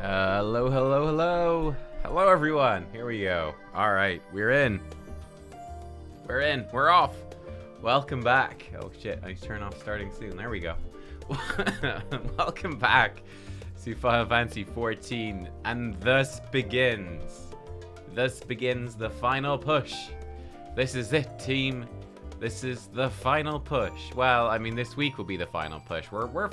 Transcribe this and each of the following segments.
Hello, hello, hello. Hello, everyone. Here we go. All right, we're in. We're in. We're off. Welcome back. Oh, shit. I need to turn off starting soon. There we go. Welcome back to Final Fantasy 14. And thus begins the final push. This is it, team. This is the final push. Well, I mean, this week will be the final push. We're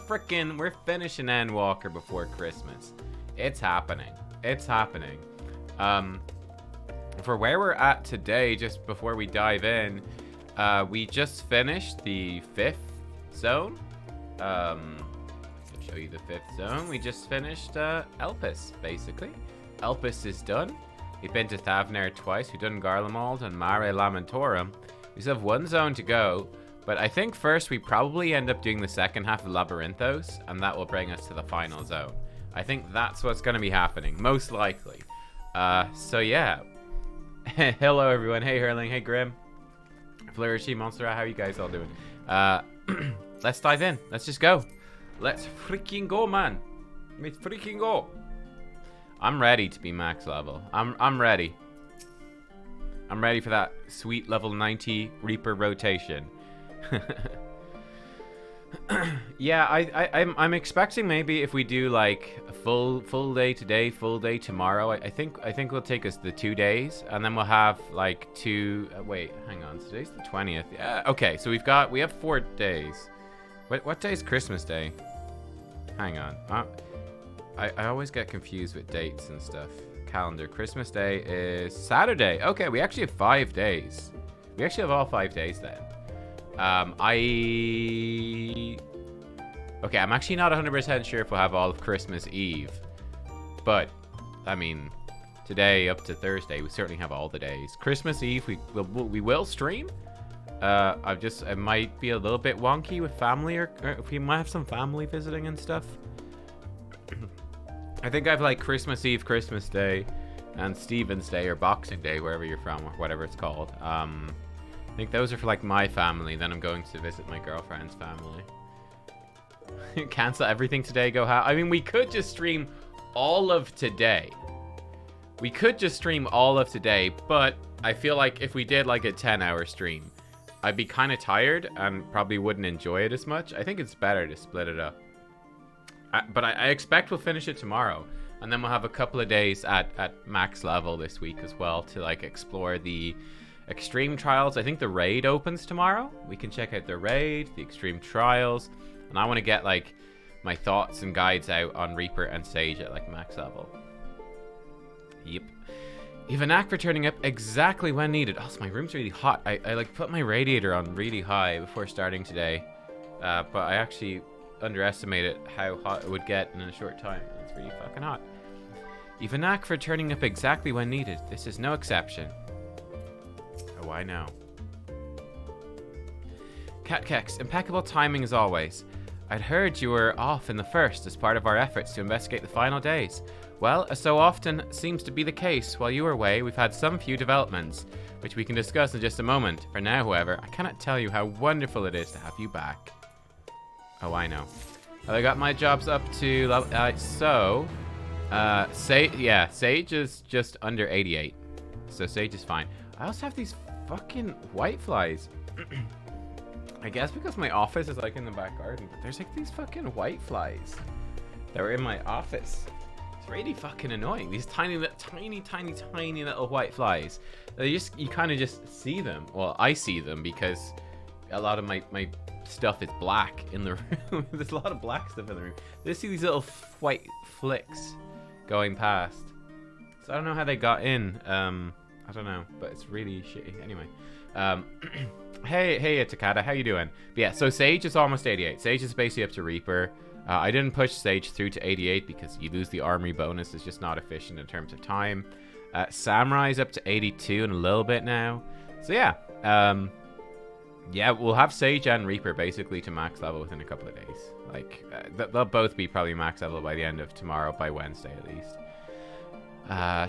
finishing Endwalker before Christmas. It's happening. It's happening. For where we're at today, just before we dive in, we just finished the 5th zone. I'll show you the 5th zone. We just finished Elpis, basically. Elpis is done. We've been to Thavnair twice. We've done Garlemald and Mare Lamentorum. We still have one zone to go, but I think first we probably end up doing the second half of Labyrinthos, and that will bring us to the final zone. I think that's what's going to be happening, most likely. So yeah. Hello, everyone. Hey, Hurling. Hey, Grim. Flourishy, Monster, how are you guys all doing? Let's dive in. Let's just go. Let's freaking go, man. Let's freaking go. I'm ready to be max level. I'm ready. I'm ready for that sweet level 90 Reaper rotation. Yeah, I'm expecting maybe if we do like a full day today, full day tomorrow. I think we'll take us the 2 days, and then we'll have like two. Wait, hang on. Today's the 20th. Yeah. Okay, so we have 4 days. What day is Christmas Day? Hang on. I always get confused with dates and stuff. Calendar. Christmas Day is Saturday. Okay, we actually have 5 days. We actually have all 5 days then. Okay, I'm actually not 100% sure if we'll have all of Christmas Eve. But, I mean, today up to Thursday, we certainly have all the days. Christmas Eve, we will stream. It might be a little bit wonky with family, or we might have some family visiting and stuff. I think I've like Christmas Eve, Christmas Day, and Stephen's Day, or Boxing Day, wherever you're from, or whatever it's called. I think those are for like my family. Then I'm going to visit my girlfriend's family. Cancel everything today, go I mean, we could just stream all of today. We could just stream all of today, but I feel like if we did like a 10-hour stream, I'd be kind of tired and probably wouldn't enjoy it as much. I think it's better to split it up. But I expect we'll finish it tomorrow, and then we'll have a couple of days at max level this week as well to like explore the Extreme Trials. I think the raid opens tomorrow. We can check out the raid, the Extreme Trials, and I want to get like my thoughts and guides out on Reaper and Sage at like max level. Yep. You have a knack for turning up exactly when needed. Oh, so my room's really hot. I like put my radiator on really high before starting today, but I actually underestimated how hot it would get in a short time. It's really fucking hot. You have a knack for turning up exactly when needed. This is no exception. Oh, I know. Catkex, impeccable timing as always. I'd heard you were off in the first as part of our efforts to investigate the final days. Well, as so often seems to be the case, while you were away, we've had some few developments, which we can discuss in just a moment. For now, however, I cannot tell you how wonderful it is to have you back. Oh, I know. Well, I got my jobs up to Sage is just under 88, so Sage is fine. I also have these fucking white flies. I guess because my office is like in the back garden, but there's like these fucking white flies that were in my office. It's really fucking annoying. These tiny little white flies. You kind of just see them. Well, I see them because a lot of my stuff is black in the room. There's a lot of black stuff in the room. I see these little white flicks going past. So I don't know how they got in. I don't know, but it's really shitty. Anyway, hey, Takada, how you doing? But yeah, so Sage is almost 88. Sage is basically up to Reaper. I didn't push Sage through to 88 because you lose the armory bonus. It's just not efficient in terms of time. Samurai's up to 82 in a little bit now. So yeah, Yeah, we'll have Sage and Reaper basically to max level within a couple of days. Like, they'll both be probably max level by the end of tomorrow, by Wednesday at least.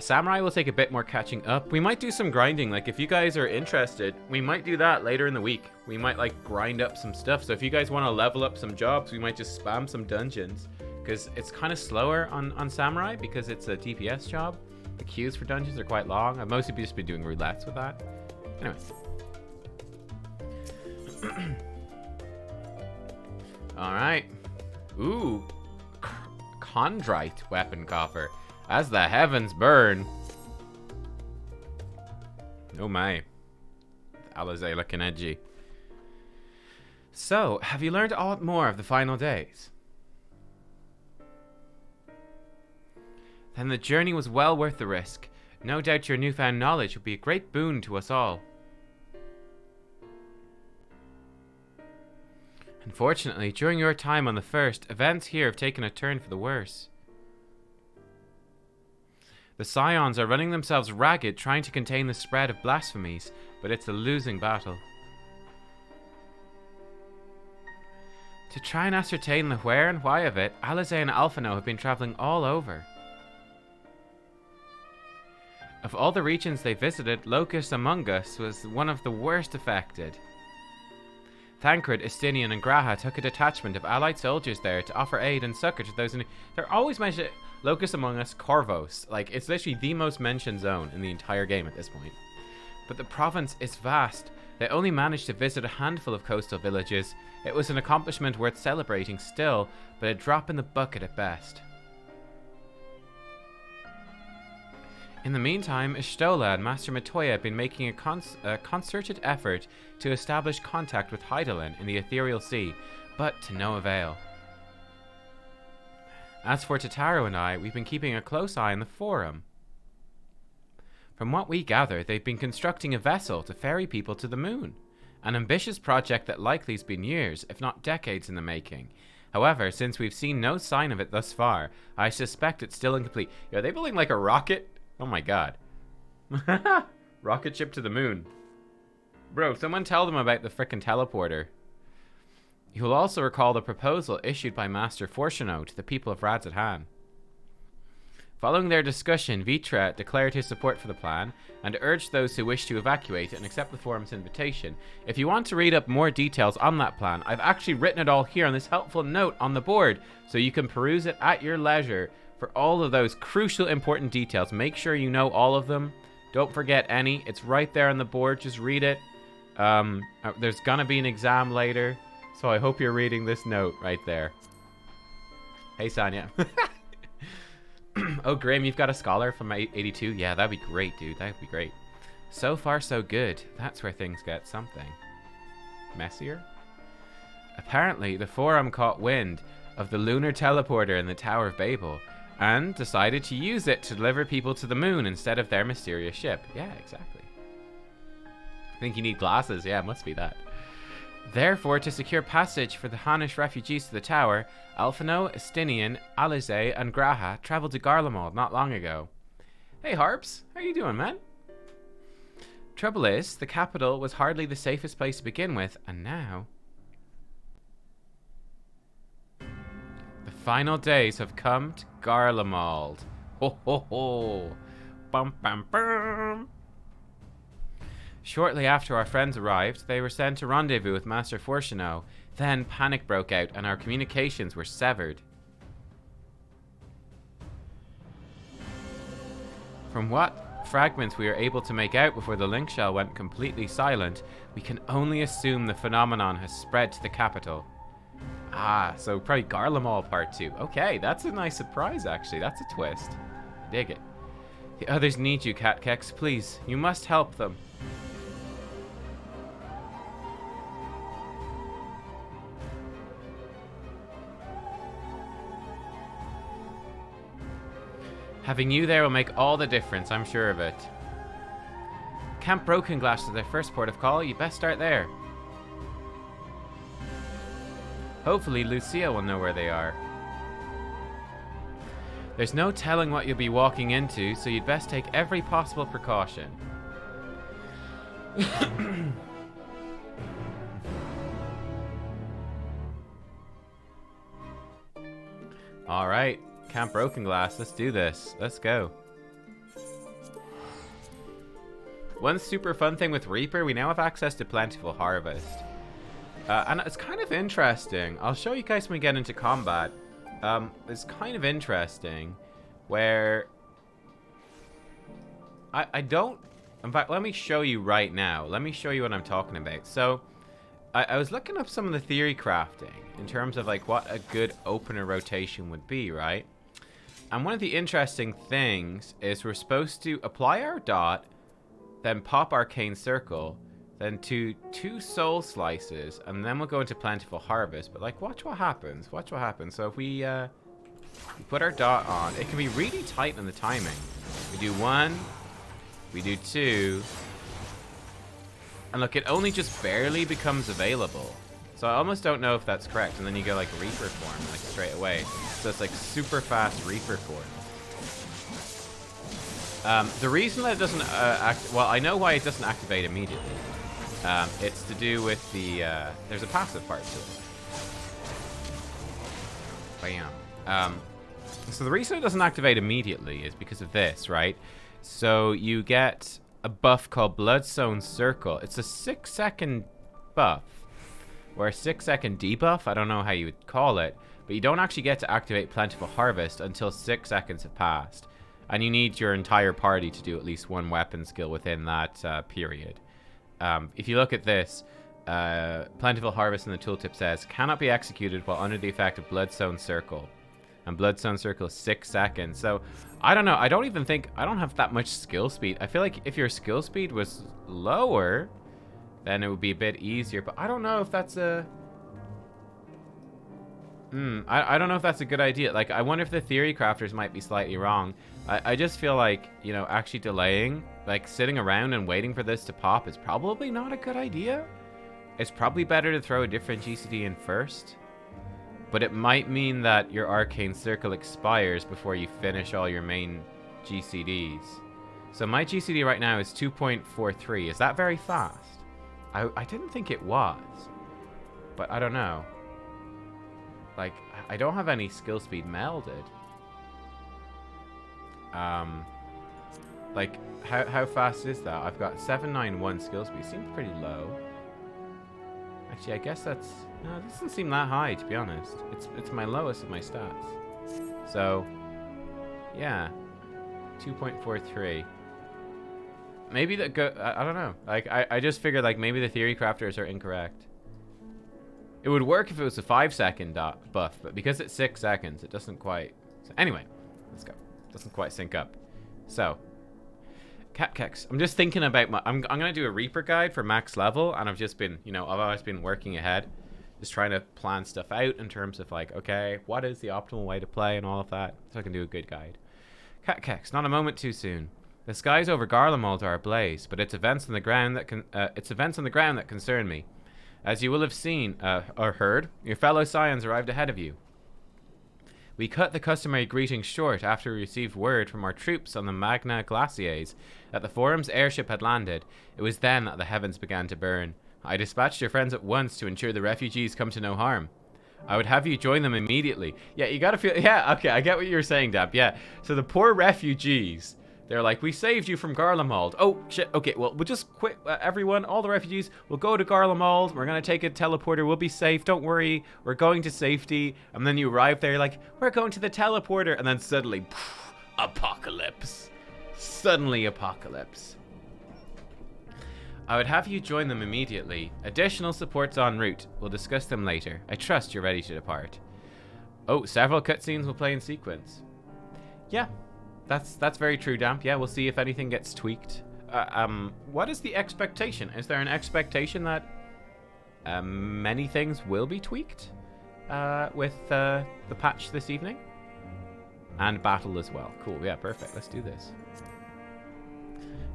Samurai will take a bit more catching up. We might do some grinding. Like, if you guys are interested, we might do that later in the week. We might, like, grind up some stuff. So if you guys want to level up some jobs, we might just spam some dungeons. Because it's kind of slower on Samurai because it's a DPS job. The queues for dungeons are quite long. I've mostly just been doing roulettes with that. Anyways. Alright. Ooh. Chondrite weapon coffer. As the heavens burn. Oh my. Alizé looking edgy. So, have you learned a lot more of the final days? Then the journey was well worth the risk. No doubt your newfound knowledge will be a great boon to us all. Unfortunately, during your time on the First, events here have taken a turn for the worse. The Scions are running themselves ragged trying to contain the spread of blasphemies, but it's a losing battle. To try and ascertain the where and why of it, Alizé and Alphino have been travelling all over. Of all the regions they visited, Locus among us was one of the worst affected. Thancred, Estinian, and Graha took a detachment of allied soldiers there to offer aid and succor to those in... They're always mentioned... Locus Among Us, Corvos. Like, it's literally the most mentioned zone in the entire game at this point. But the province is vast. They only managed to visit a handful of coastal villages. It was an accomplishment worth celebrating still, but a drop in the bucket at best. In the meantime, Ishtola and Master Matoya have been making a concerted effort to establish contact with Hydaelyn in the Ethereal Sea, but to no avail. As for Tataru and I, we've been keeping a close eye on the Forum. From what we gather, they've been constructing a vessel to ferry people to the moon. An ambitious project that likely has been years, if not decades in the making. However, since we've seen no sign of it thus far, I suspect it's still incomplete. Are they building like a rocket? Oh my god. Rocket ship to the moon. Bro, someone tell them about the frickin' teleporter. You will also recall the proposal issued by Master Fortuno to the people of Radzat-Han. Following their discussion, Vitra declared his support for the plan and urged those who wish to evacuate and accept the Forum's invitation. If you want to read up more details on that plan, I've actually written it all here on this helpful note on the board, so you can peruse it at your leisure for all of those crucial important details. Make sure you know all of them. Don't forget any. It's right there on the board. Just read it. There's gonna be an exam later. So I hope you're reading this note right there. Hey, Sonia. Oh, Graham, you've got a scholar from 82? Yeah, that'd be great, dude. That'd be great. So far, so good. That's where things get something messier. Apparently, the Forum caught wind of the lunar teleporter in the Tower of Babel and decided to use it to deliver people to the moon instead of their mysterious ship. Yeah, exactly. I think you need glasses. Yeah, it must be that. Therefore, to secure passage for the Hanish refugees to the tower, Alphino, Estinian, Alizé, and Graha traveled to Garlemald not long ago. Hey Harps, how you doing, man? Trouble is, the capital was hardly the safest place to begin with, and now... The final days have come to Garlemald. Ho ho ho! Bum bum bum! Shortly after our friends arrived, they were sent to rendezvous with Master Fortuno. Then panic broke out and our communications were severed. From what fragments we were able to make out before the link shell went completely silent, we can only assume the phenomenon has spread to the capital. Ah, so probably Garlemald Part 2. Okay, that's a nice surprise actually. That's a twist. Dig it. The others need you, Catkex. Please, you must help them. Having you there will make all the difference, I'm sure of it. Camp Broken Glass is their first port of call. You best start there. Hopefully Lucia will know where they are. There's no telling what you'll be walking into, so you'd best take every possible precaution. Alright. Camp Broken Glass. Let's do this. Let's go. One super fun thing with Reaper, we now have access to Plentiful Harvest. And it's kind of interesting. I'll show you guys when we get into combat. It's kind of interesting where I don't... In fact, let me show you right now. Let me show you what I'm talking about. So, I was looking up some of the theory crafting in terms of like what a good opener rotation would be, right? And one of the interesting things is we're supposed to apply our dot, then pop Arcane Circle, then two Soul Slices, and then we'll go into Plentiful Harvest. But like, watch what happens. Watch what happens. So if we put our dot on, it can be really tight in the timing. We do 1, we do 2, and look, it only just barely becomes available. So I almost don't know if that's correct. And then you go like Reaper form, like straight away. So it's like super fast Reaper form. The reason that it doesn't well, I know why it doesn't activate immediately. It's to do with the, there's a passive part to it. Bam. So the reason it doesn't activate immediately is because of this, right? So you get a buff called Bloodstone Circle. It's a 6-second buff, or a 6-second debuff. I don't know how you would call it, but you don't actually get to activate Plentiful Harvest until 6 seconds have passed. And you need your entire party to do at least one weapon skill within that period. If you look at this, Plentiful Harvest in the tooltip says, cannot be executed while under the effect of Bloodstone Circle. And Bloodstone Circle is 6 seconds. So, I don't know. I don't even think... I don't have that much skill speed. I feel like if your skill speed was lower, then it would be a bit easier. But I don't know if that's a... I don't know if that's a good idea. Like, I wonder if the theory crafters might be slightly wrong. I just feel like, you know, actually delaying, like sitting around and waiting for this to pop is probably not a good idea. It's probably better to throw a different GCD in first. But it might mean that your Arcane Circle expires before you finish all your main GCDs. So my GCD right now is 2.43. Is that very fast? I didn't think it was. But I don't know. Like, I don't have any skill speed melded. Like, how fast is that? I've got 791 skill speed. Seems pretty low. Actually, I guess that's... No, it doesn't seem that high, to be honest. It's my lowest of my stats. So, yeah. 2.43. Maybe that I don't know. Like, I just figured, like, maybe the theory crafters are incorrect. It would work if it was a 5-second buff, but because it's 6 seconds, it doesn't quite... So anyway, let's go. It doesn't quite sync up. So, Catkex. I'm just thinking about my... I'm going to do a Reaper guide for max level, and I've just been, you know, I've always been working ahead. Just trying to plan stuff out in terms of, like, okay, what is the optimal way to play and all of that, so I can do a good guide. Catkex. Not a moment too soon. The skies over Garlemald are ablaze, but it's events on the ground that concern me. As you will have seen, or heard, your fellow Scions arrived ahead of you. We cut the customary greetings short after we received word from our troops on the Magna Glaciers that the Forum's airship had landed. It was then that the heavens began to burn. I dispatched your friends at once to ensure the refugees come to no harm. I would have you join them immediately. Yeah, you gotta feel... Yeah, okay, I get what you're saying, Dab. Yeah, so the poor refugees... They're like, we saved you from Garlemald. Oh, shit. Okay, well, we'll just quit, everyone. All the refugees, we'll go to Garlemald. We're going to take a teleporter. We'll be safe. Don't worry. We're going to safety. And then you arrive there, like, we're going to the teleporter. And then suddenly, poof, apocalypse. Suddenly apocalypse. I would have you join them immediately. Additional supports en route. We'll discuss them later. I trust you're ready to depart. Oh, several cutscenes will play in sequence. Yeah. That's very true, Damp. Yeah, we'll see if anything gets tweaked. What is the expectation? Is there an expectation that many things will be tweaked with the patch this evening? And battle as well. Cool, yeah, perfect. Let's do this.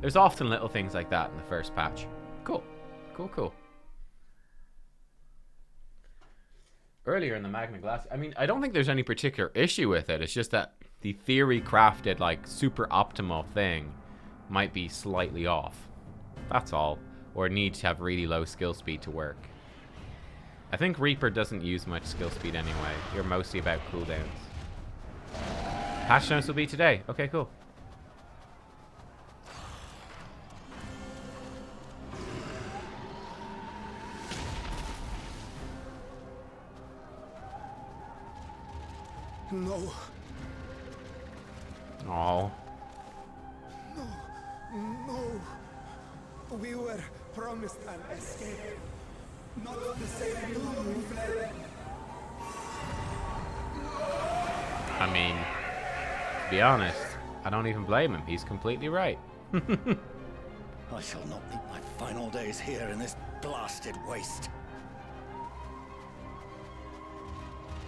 There's often little things like that in the first patch. Cool. Cool, cool. Earlier in the Magna Glass, I mean, I don't think there's any particular issue with it. It's just that the theory crafted, like, super optimal thing might be slightly off. That's all. Or need to have really low skill speed to work. I think Reaper doesn't use much skill speed anyway. You're mostly about cooldowns. Patch notes will be today. Okay, cool. No. Oh. No. We were promised an escape. Not the same room we fled. I mean, to be honest, I don't even blame him. He's completely right. I shall not meet my final days here in this blasted waste.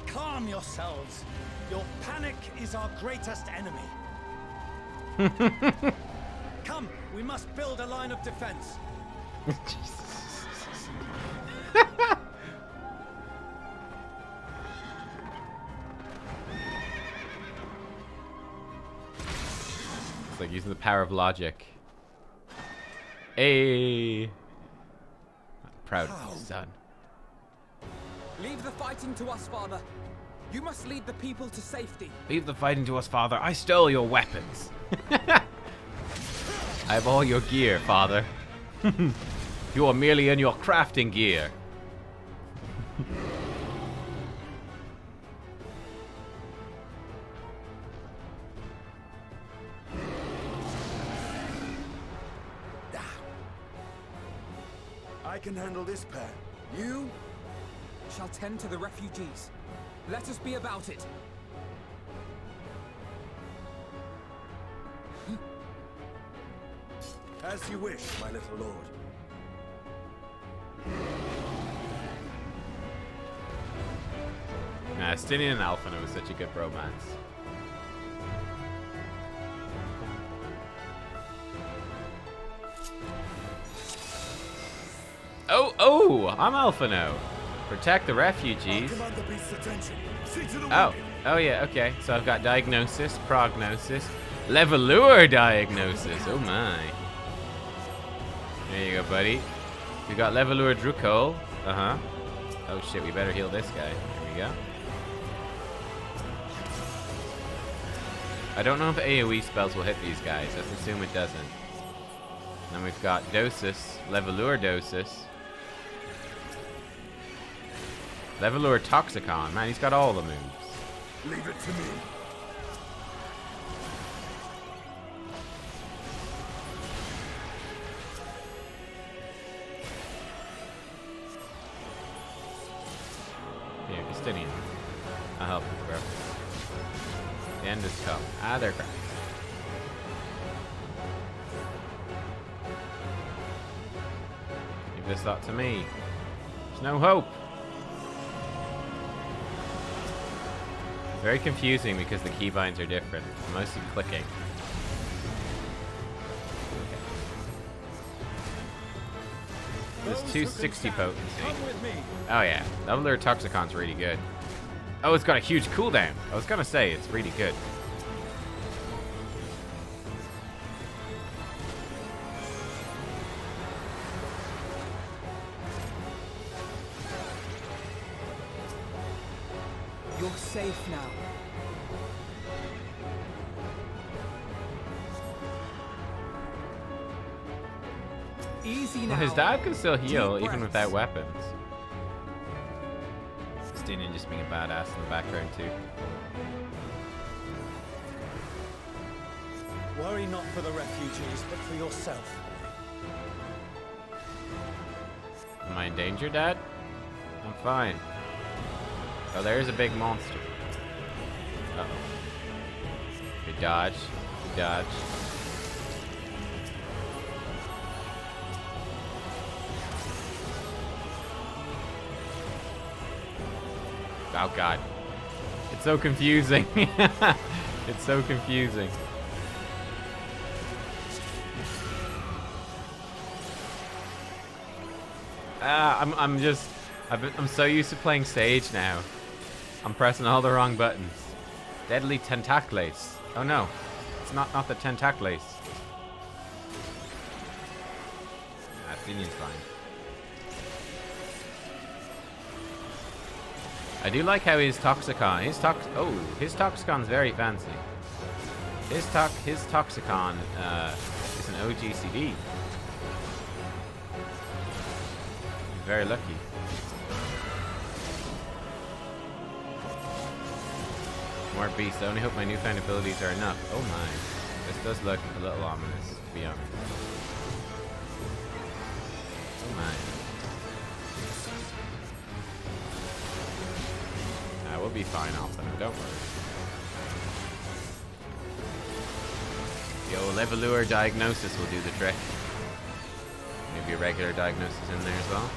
Calm yourselves. Your panic is our greatest enemy. Come, we must build a line of defense. It's like using the power of logic. Hey, I'm proud of you, son. Leave the fighting to us, Father. You must lead the people to safety. Leave the fighting to us, Father. I stole your weapons. I have all your gear, Father. You are merely in your crafting gear. I can handle this pair. You shall tend to the refugees. Let us be about it. As you wish, my little lord. Nah, Stinian and Alphina was such a good bromance. Oh, I'm Alphino. Protect the refugees. Oh, yeah, okay. So I've got diagnosis, prognosis, levelure diagnosis. Oh my. There you go, buddy. We got levelure Drukhul. Oh shit, we better heal this guy. There we go. I don't know if AoE spells will hit these guys. Let's assume it doesn't. Then we've got Dosis, levelure Dosis. Levelure Toxicon. Man, he's got all the moves. Leave it to me. Here, Justinian. I'll help you, bro. The end is come. Ah, they're cracked. Give this lot to me. There's no hope. Very confusing because the keybinds are different. I'm mostly clicking. There's 260 potency. Oh yeah, Levelure Toxicon's really good. Oh, it's got a huge cooldown. I was gonna say, it's really good. You're safe now. Easy now. Well, his dad can still heal Deep even breaths. without weapons. Stinian just being a badass in the background too. Worry not for the refugees, but for yourself. Am I in danger, Dad? I'm fine. Oh, there's a big monster. Uh-oh. Good dodge. Good dodge. Oh, God. It's so confusing. It's so confusing. I'm so used to playing Sage now. I'm pressing all the wrong buttons. Deadly Tentacles. Oh no, it's not the Tentacles. Stinian's fine. I do like how his Toxicon, his Toxicon's very fancy. His Toxicon is an OGCD. Very lucky. More beasts. I only hope my newfound abilities are enough. Oh my. This does look a little ominous, to be honest. Oh my. We'll be fine off them, don't worry. The old Levelure diagnosis will do the trick. Maybe a regular diagnosis in there as well.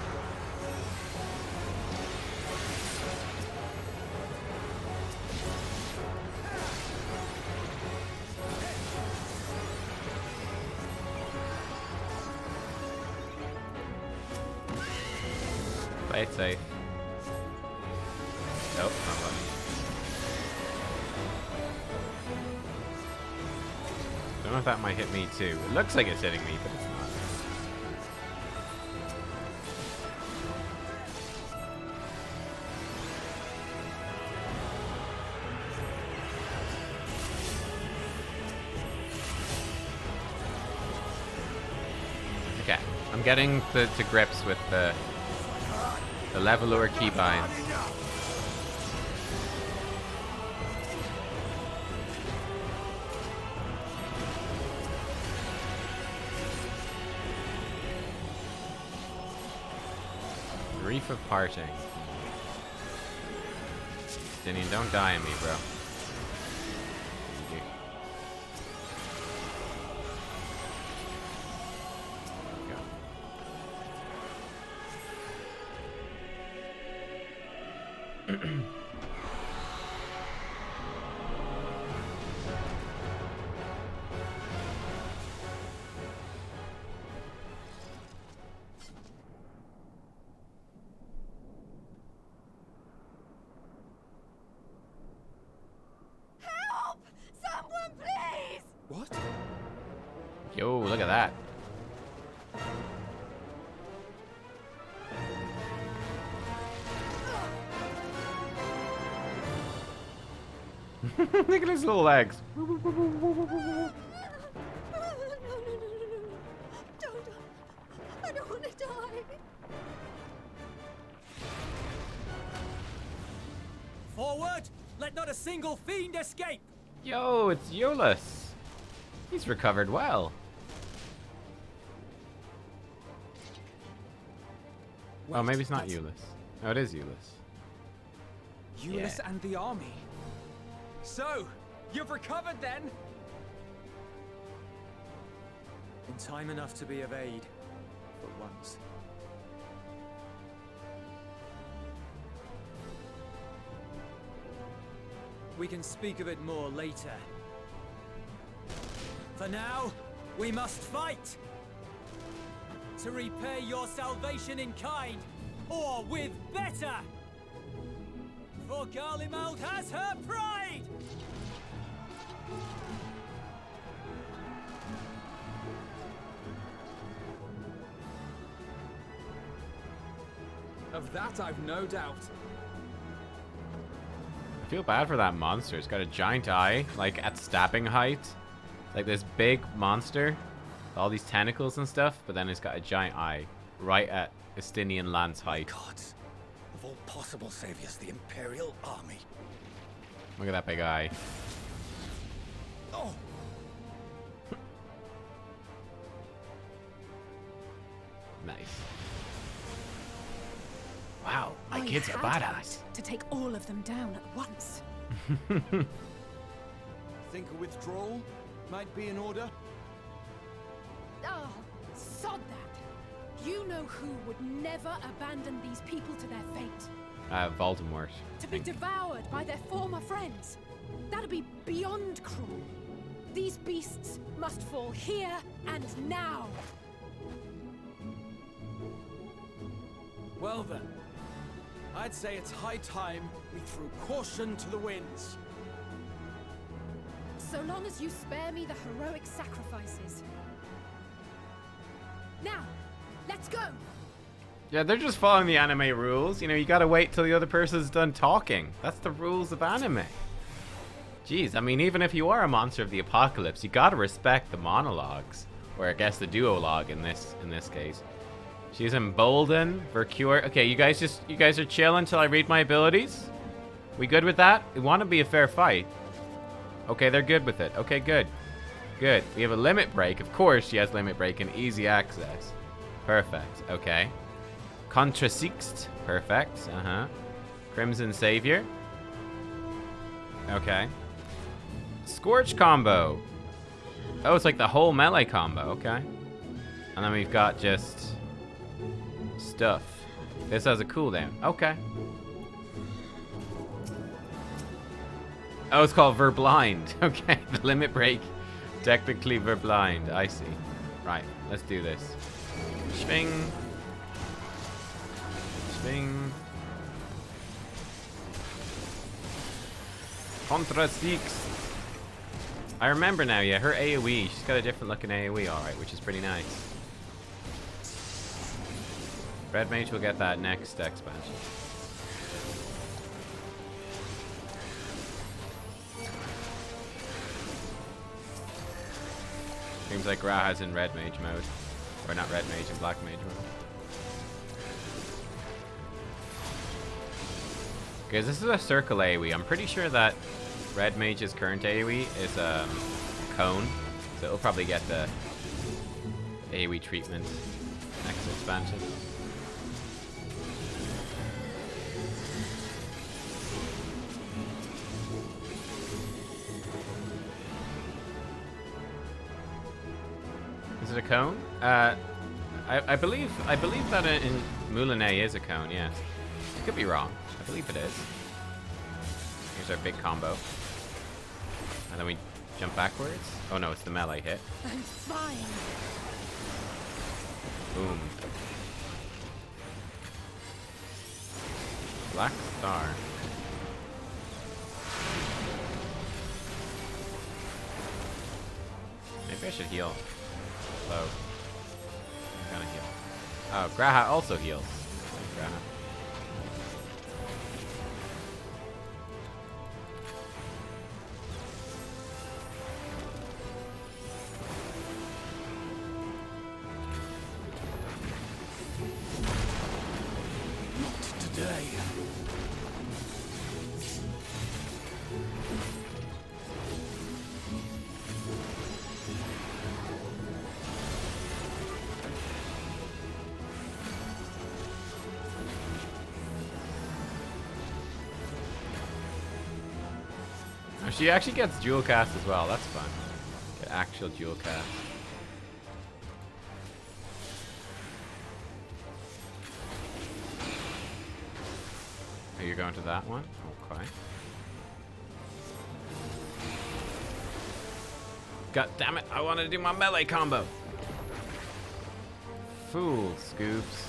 Play it safe. Nope, not one. Don't know if that might hit me too. It looks like it's hitting me, but it's not. Okay, I'm getting to grips with the Levelure keybinds. Reef of Parting. Dinian, don't die on me, bro. Yo, look at that. Look at his little legs. Don't. I don't want to die. Forward! Let not a single fiend escape! Yo, it's Eolus. He's recovered well. Oh, maybe it's not Eolus. Oh, it is Eolus. Eolus Yeah. and the army. So, you've recovered then? In time enough to be of aid. For once. We can speak of it more later. For now, we must fight! To repay your salvation in kind, or with better! For Garlemald has her pride! Of that I've no doubt. I feel bad for that monster. It's got a giant eye, like at stabbing height. Like this big monster, all these tentacles and stuff, but then it's got a giant eye right at Estinian lance height. Gods, of all possible saviors, the Imperial Army. Look at that big eye. Oh, Nice. Wow, my kids are had badass. hoped to take all of them down at once. Think a withdrawal might be in order? Oh, sod that. You know who would never abandon these people to their fate. Voldemort. To be devoured by their former friends. That'd be beyond cruel. These beasts must fall here and now. well then. I'd say it's high time we threw caution to the winds. So long as you spare me the heroic sacrifices. Now, let's go! Yeah, they're just following the anime rules. You know, you gotta wait till the other person's done talking. That's the rules of anime. Jeez, I mean, even if you are a monster of the apocalypse, you gotta respect the monologues, or I guess the duologue in this case. She's emboldened, Vercure. Okay, you guys are chill until I read my abilities. We good with that? We want to be a fair fight. Okay, they're good with it. Okay, good. Good. We have a limit break. Of course, she has limit break and easy access. Perfect. Okay. Contrasixt. Perfect. Crimson Savior. Okay. Scorch combo. Oh, it's like the whole melee combo. Okay. And then we've got just stuff. This has a cooldown. Okay. Oh, it's called Verblind. Okay, the limit break. Technically Verblind. I see. Right, let's do this. Swing. Swing. Contra Six. I remember now, yeah, her AoE. She's got a different looking AoE, alright, which is pretty nice. Red Mage will get that next expansion. Seems like Raha's in Red Mage mode. Or not Red Mage, in Black Mage mode. Because this is a circle AoE. I'm pretty sure that Red Mage's current AoE is a cone. So it'll probably get the AoE treatment next expansion. Is it a cone? I believe that in Moulinet is a cone, yes. I could be wrong. I believe it is. Here's our big combo. And then we jump backwards. Oh no, it's the melee hit. I'm fine. Boom. Black Star. Maybe I should heal. Low. I'm gonna heal. Oh, Graha also heals. Graha. Today. Oh, she actually gets dual cast as well. That's fun. Get actual dual cast. Oh, you're going to that one? Okay. God damn it, I wanted to do my melee combo. Fool scoops.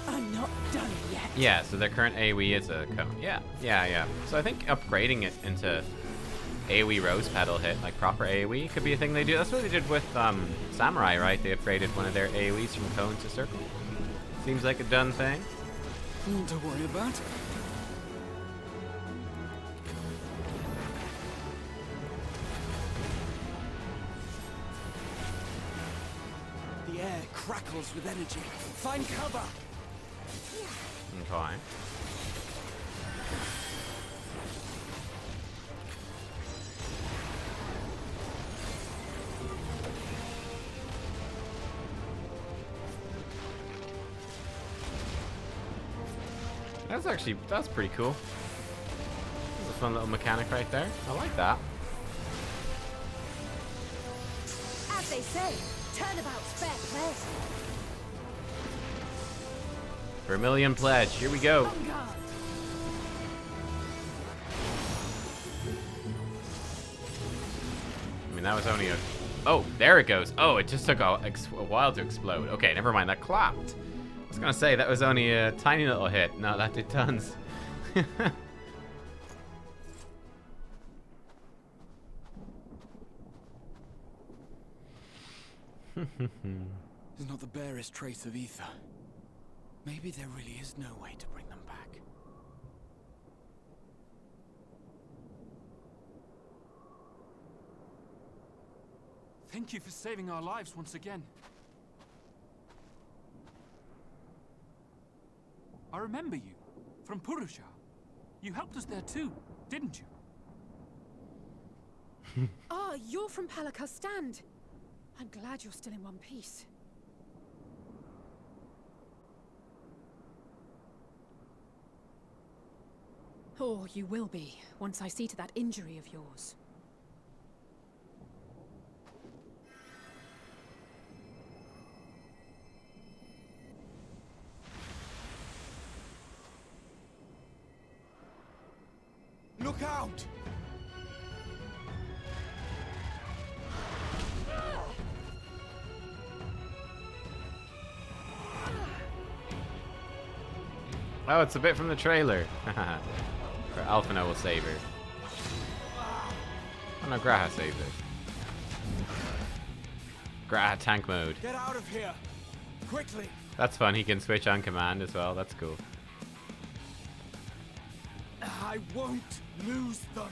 I'm not done yet. Yeah, so their current AoE is a cone. Yeah. So I think upgrading it into AoE Rose Petal hit, like proper AoE, could be a thing they do. That's what they did with Samurai, right? They upgraded one of their AoEs from cone to circle. Seems like a done thing. To worry about. The air crackles with energy. Find cover. Okay. That's pretty cool. That's a fun little mechanic right there. I like that. As they say, turnabout's fair play. Vermilion Pledge, here we go. Vanguard. I mean, that was only a... Oh, there it goes. Oh, it just took a while to explode. Okay, never mind, that clapped. I was gonna say, that was only a tiny little hit. No, that did tons. There's not the barest trace of ether. Maybe there really is no way to bring them back. Thank you for saving our lives once again. I remember you, from Purusha. You helped us there too, didn't you? Ah, you're from Palaka's stand. I'm glad you're still in one piece. Or you will be, once I see to that injury of yours. Look out! Oh, it's a bit from the trailer. Or Alphino will save her. Oh no, Graha saved her. Graha tank mode. Get out of here! Quickly! That's fun, he can switch on command as well, that's cool. I won't lose them.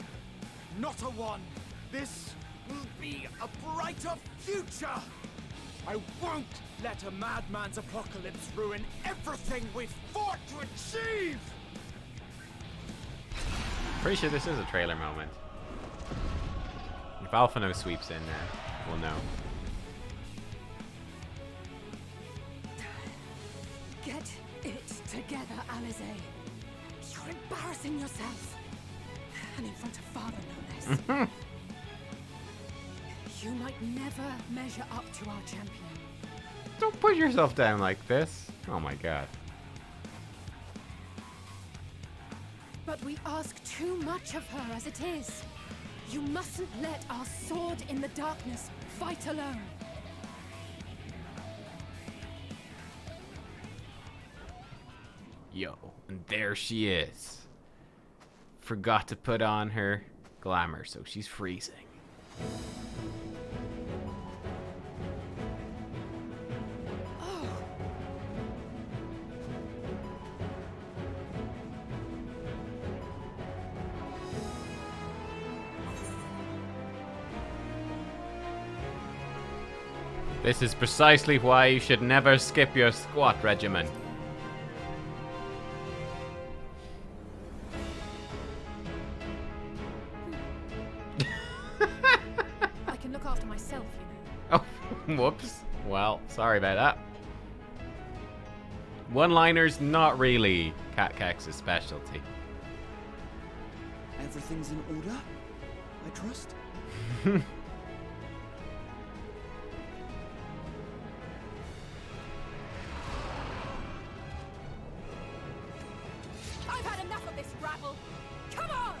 Not a one. This will be a brighter future. I won't let a madman's apocalypse ruin everything we've fought to achieve. Pretty sure this is a trailer moment. If Alphino sweeps in there, we'll know. Get it together, Alizé. You're embarrassing yourself. And in front of Father, no less. You might never measure up to our champion. Don't put yourself down like this. Oh my god. But we ask too much of her as it is. You mustn't let our sword in the darkness fight alone. Yo, and there she is. Forgot to put on her glamour, so she's freezing. Oh. This is precisely why you should never skip your squat regimen. I can look after myself, you know. Oh, whoops. Well, sorry about that. One-liners, not really Cat Kex's specialty. Everything's in order, I trust. I've had enough of this rabble. Come on!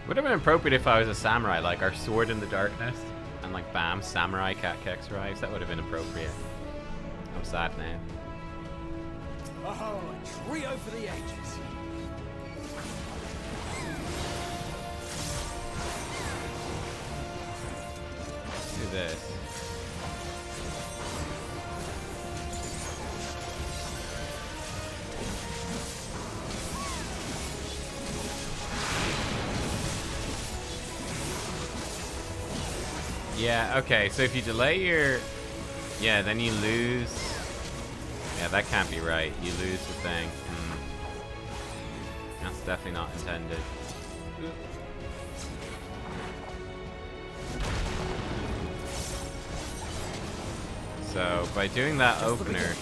Would have been appropriate if I was a samurai, like our sword in the darkness, and like bam, samurai Cat Kex arrives. That would have been appropriate. I'm sad now. Oh, a trio for the ages. Let's do this. Yeah, okay, so if you delay your... Yeah, then you lose... Yeah, that can't be right. You lose the thing. That's definitely not intended. So, by doing that opener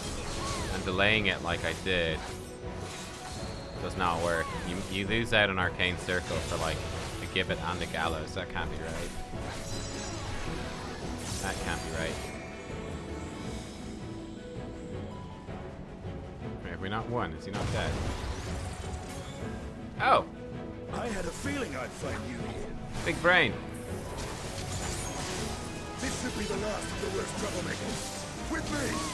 and delaying it like I did, does not work. You lose out an Arcane Circle for like a Gibbet and a Gallows. That can't be right. That can't be right. Wait, have we not won? Is he not dead? Oh! I had a feeling I'd find you here. Big brain. This should be the last of the worst troublemakers. With me!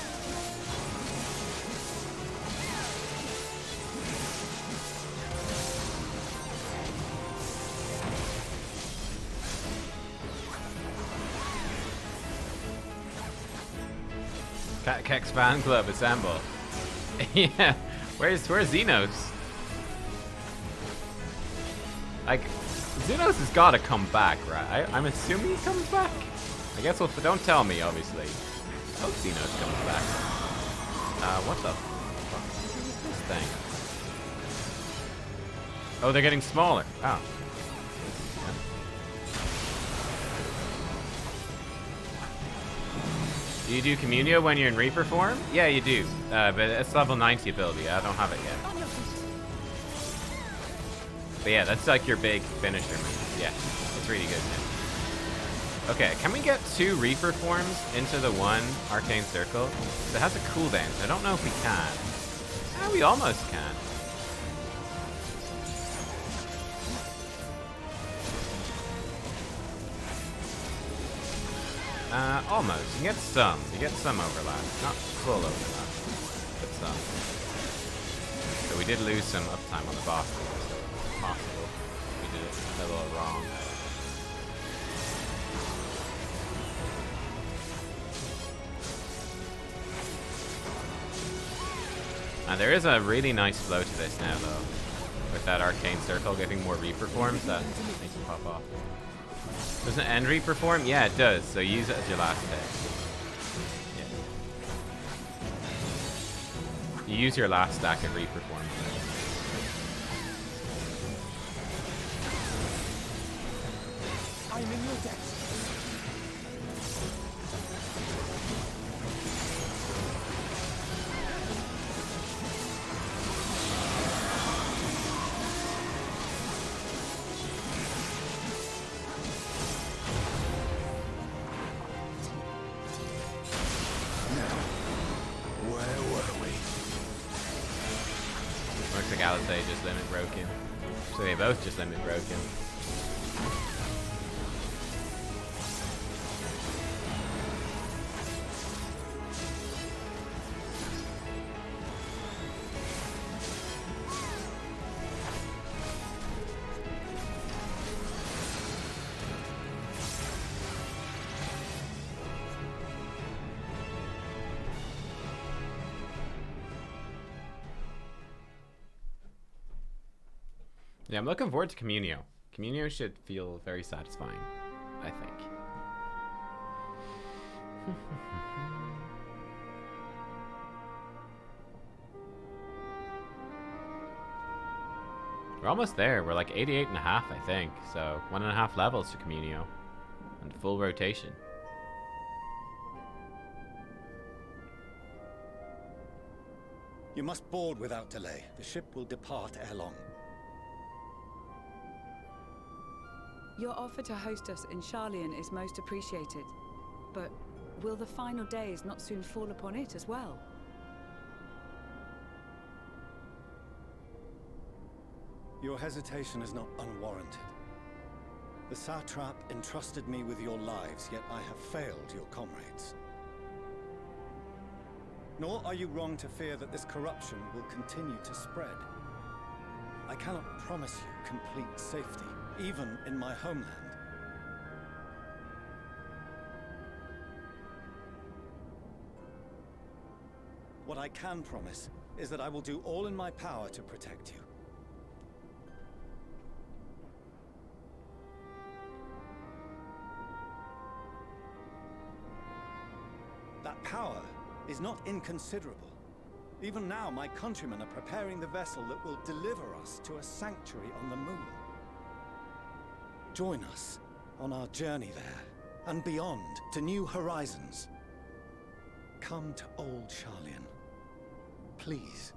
Kex fan club assemble. Yeah, where's Xenos? Like, Xenos has got to come back, right? I'm assuming he comes back. I guess we'll. Don't tell me, obviously. I hope Xenos comes back. What the fuck is this thing? Oh, they're getting smaller. Oh. Do you do Communio when you're in Reaper form? Yeah, you do. But it's level 90 ability. I don't have it yet. But yeah, that's like your big finisher move. Yeah, it's really good. Okay, can we get 2 Reaper forms into the one Arcane Circle? It has a cooldown, so I don't know if we can. Yeah, we almost can. Almost. You get some. You get some overlap. Not full overlap, but some. So we did lose some uptime on the boss, so it's possible we did it a little wrong. There is a really nice flow to this now, though. With that Arcane Circle getting more Reaper forms, that makes it pop off. Does it end Reaper form? Yeah, it does. So use it as your last hit. Yeah. You use your last stack of Reaper forms. I'm in your debt. Just limit broken. So they both just limit broken. Yeah, I'm looking forward to Communio. Communio should feel very satisfying, I think. We're almost there. We're like 88.5, I think. So 1.5 levels to Communio. And full rotation. You must board without delay. The ship will depart ere long. Your offer to host us in Charlian is most appreciated. But will the final days not soon fall upon it as well? Your hesitation is not unwarranted. The satrap entrusted me with your lives, yet I have failed your comrades. Nor are you wrong to fear that this corruption will continue to spread. I cannot promise you complete safety, even in my homeland. What I can promise is that I will do all in my power to protect you. That power is not inconsiderable. Even now, my countrymen are preparing the vessel that will deliver us to a sanctuary on the moon. Join us on our journey there, and beyond, to new horizons. Come to old Charlian. Please.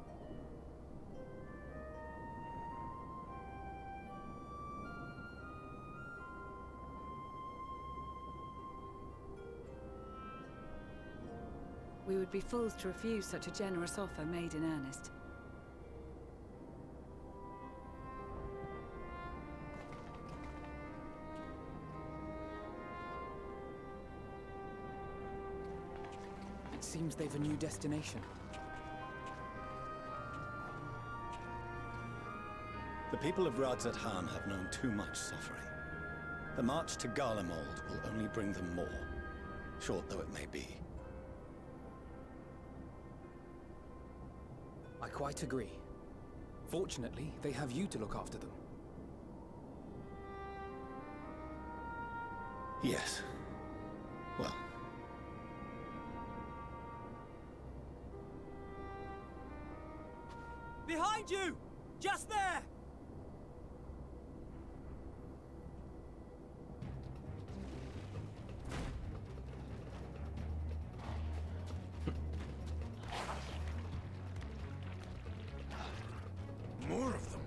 We would be fools to refuse such a generous offer made in earnest. It seems they've a new destination. The people of Radzat-Han have known too much suffering. The march to Garlemald will only bring them more, short though it may be. I quite agree. Fortunately, they have you to look after them. Yes. Well, Behind you! Just there! More of them.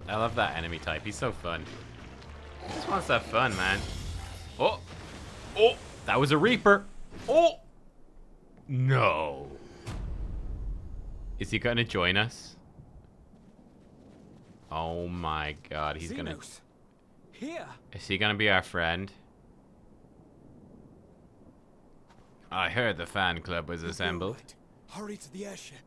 I love that enemy type. He's so fun. He just wants to have fun, man. Oh! Oh! That was a Reaper! Oh! No. Is he gonna join us? Oh my god, he's gonna... Xenos, here! Is he gonna be our friend? I heard the fan club was assembled. Right. Hurry to the airship.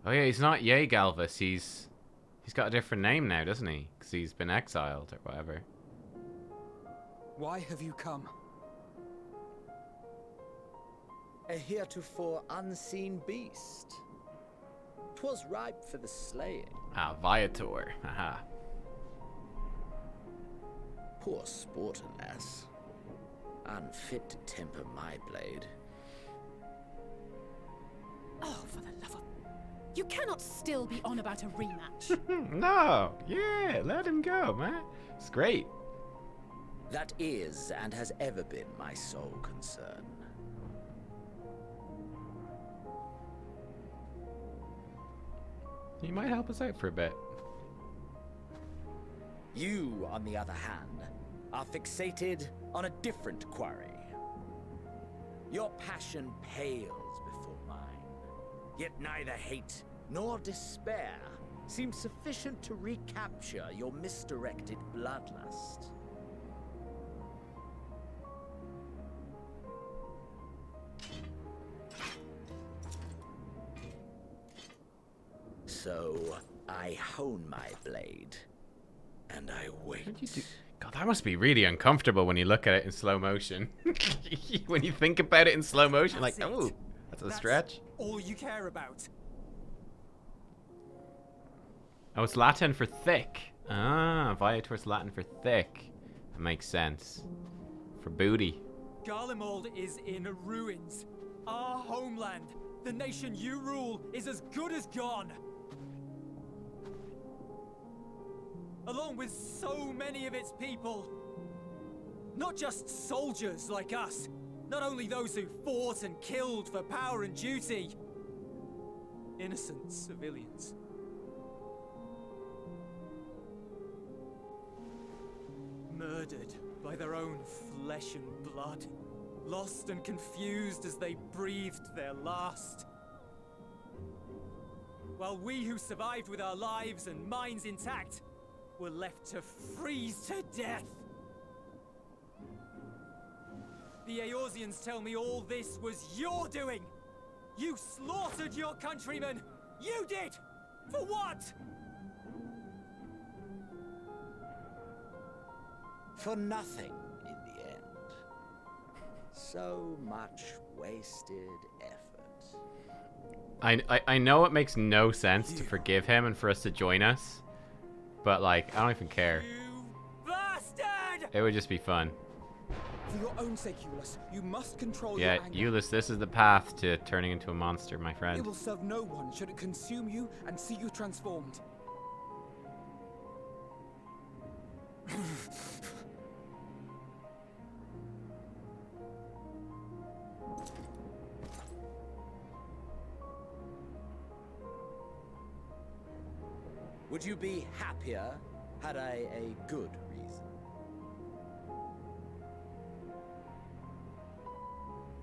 Oh yeah, he's not Yay Galvus, he's got a different name now, doesn't he? Because he's been exiled or whatever. Why have you come? A heretofore unseen beast. 'Twas ripe for the slaying. Ah, Viator. Haha. Poor sport, alas. Unfit to temper my blade. Oh, for the love of... You cannot still be on about a rematch. No! Yeah, let him go, man. It's great. That is and has ever been my sole concern. He might help us out for a bit. You, on the other hand, are fixated on a different quarry. Your passion pales before mine, yet neither hate nor despair seems sufficient to recapture your misdirected bloodlust. So, I hone my blade, and I wait. What did you do? God, that must be really uncomfortable when you look at it in slow motion. When you think about it in slow motion, like, That's oh, it. that's a stretch. All you care about. Oh, it's Latin for thick. Ah, Viator's Latin for thick. That makes sense. For booty. Garlemald is in ruins. Our homeland, the nation you rule, is as good as gone. Along with so many of its people. Not just soldiers like us. Not only those who fought and killed for power and duty. Innocent civilians. Murdered by their own flesh and blood. Lost and confused as they breathed their last. While we who survived with our lives and minds intact were left to freeze to death. The Eorzeans tell me all this was your doing. You slaughtered your countrymen. You did! For what? For nothing in the end. So much wasted effort. I know it makes no sense to forgive him and for us to join us. But, like, I don't even care. You bastard! It would just be fun. For your own sake, Eulus, you must control Yeah, your anger. Eulus, this is the path to turning into a monster, my It friend. will serve no one should it consume you and see you transformed. Would you be happier had I a good reason?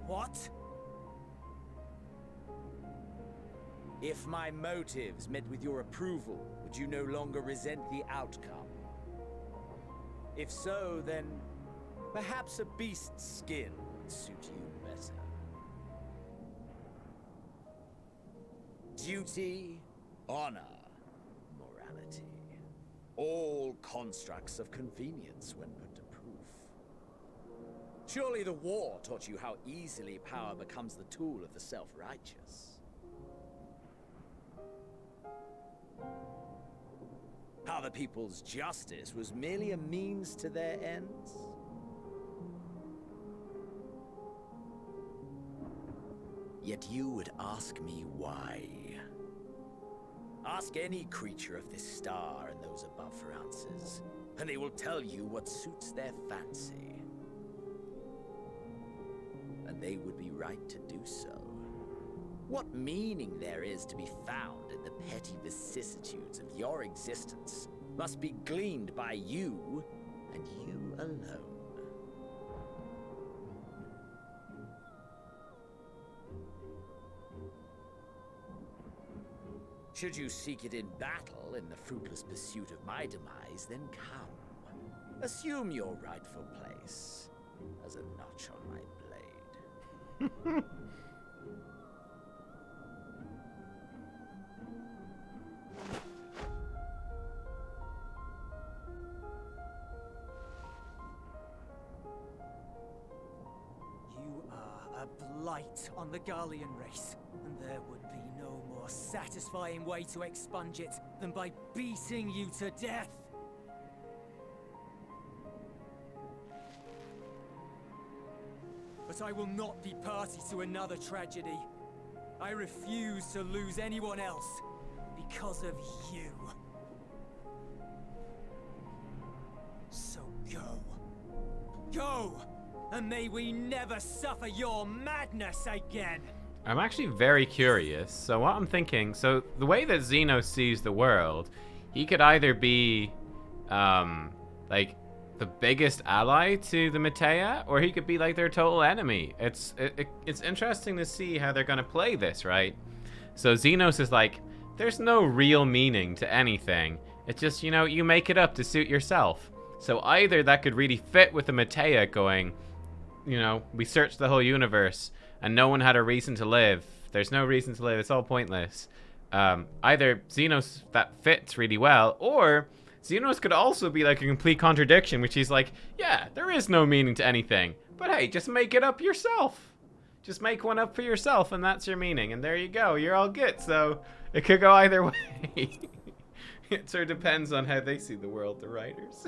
What? If my motives met with your approval, would you no longer resent the outcome? If so, then perhaps a beast's skin would suit you better. Duty, honor, morality. All constructs of convenience when put to proof. Surely the war taught you how easily power becomes the tool of the self-righteous. How the people's justice was merely a means to their ends. Yet you would ask me why. Ask any creature of this star and those above for answers, and they will tell you what suits their fancy. And they would be right to do so. What meaning there is to be found in the petty vicissitudes of your existence must be gleaned by you, and you alone. Should you seek it in battle in the fruitless pursuit of my demise, then come. Assume your rightful place as a notch on my blade. You are a blight on the Garlean race, and there would be no more satisfying way to expunge it than by beating you to death. But I will not be party to another tragedy. I refuse to lose anyone else because of you. So go. Go! And may we never suffer your madness again! I'm actually very curious. So what I'm thinking, so the way that Xenos sees the world, he could either be, like, the biggest ally to the Matea, or he could be, like, their total enemy. It's interesting to see how they're going to play this, right? So Xenos is like, there's no real meaning to anything. It's just, you know, you make it up to suit yourself. So either that could really fit with the Matea going, you know, we searched the whole universe, and no one had a reason to live. There's no reason to live. It's all pointless. Either Xenos that fits really well, or Xenos could also be like a complete contradiction, which is like, yeah, there is no meaning to anything. But hey, just make it up yourself. Just make one up for yourself, and that's your meaning. And there you go. You're all good. So it could go either way. It sort of depends on how they see the world, the writers.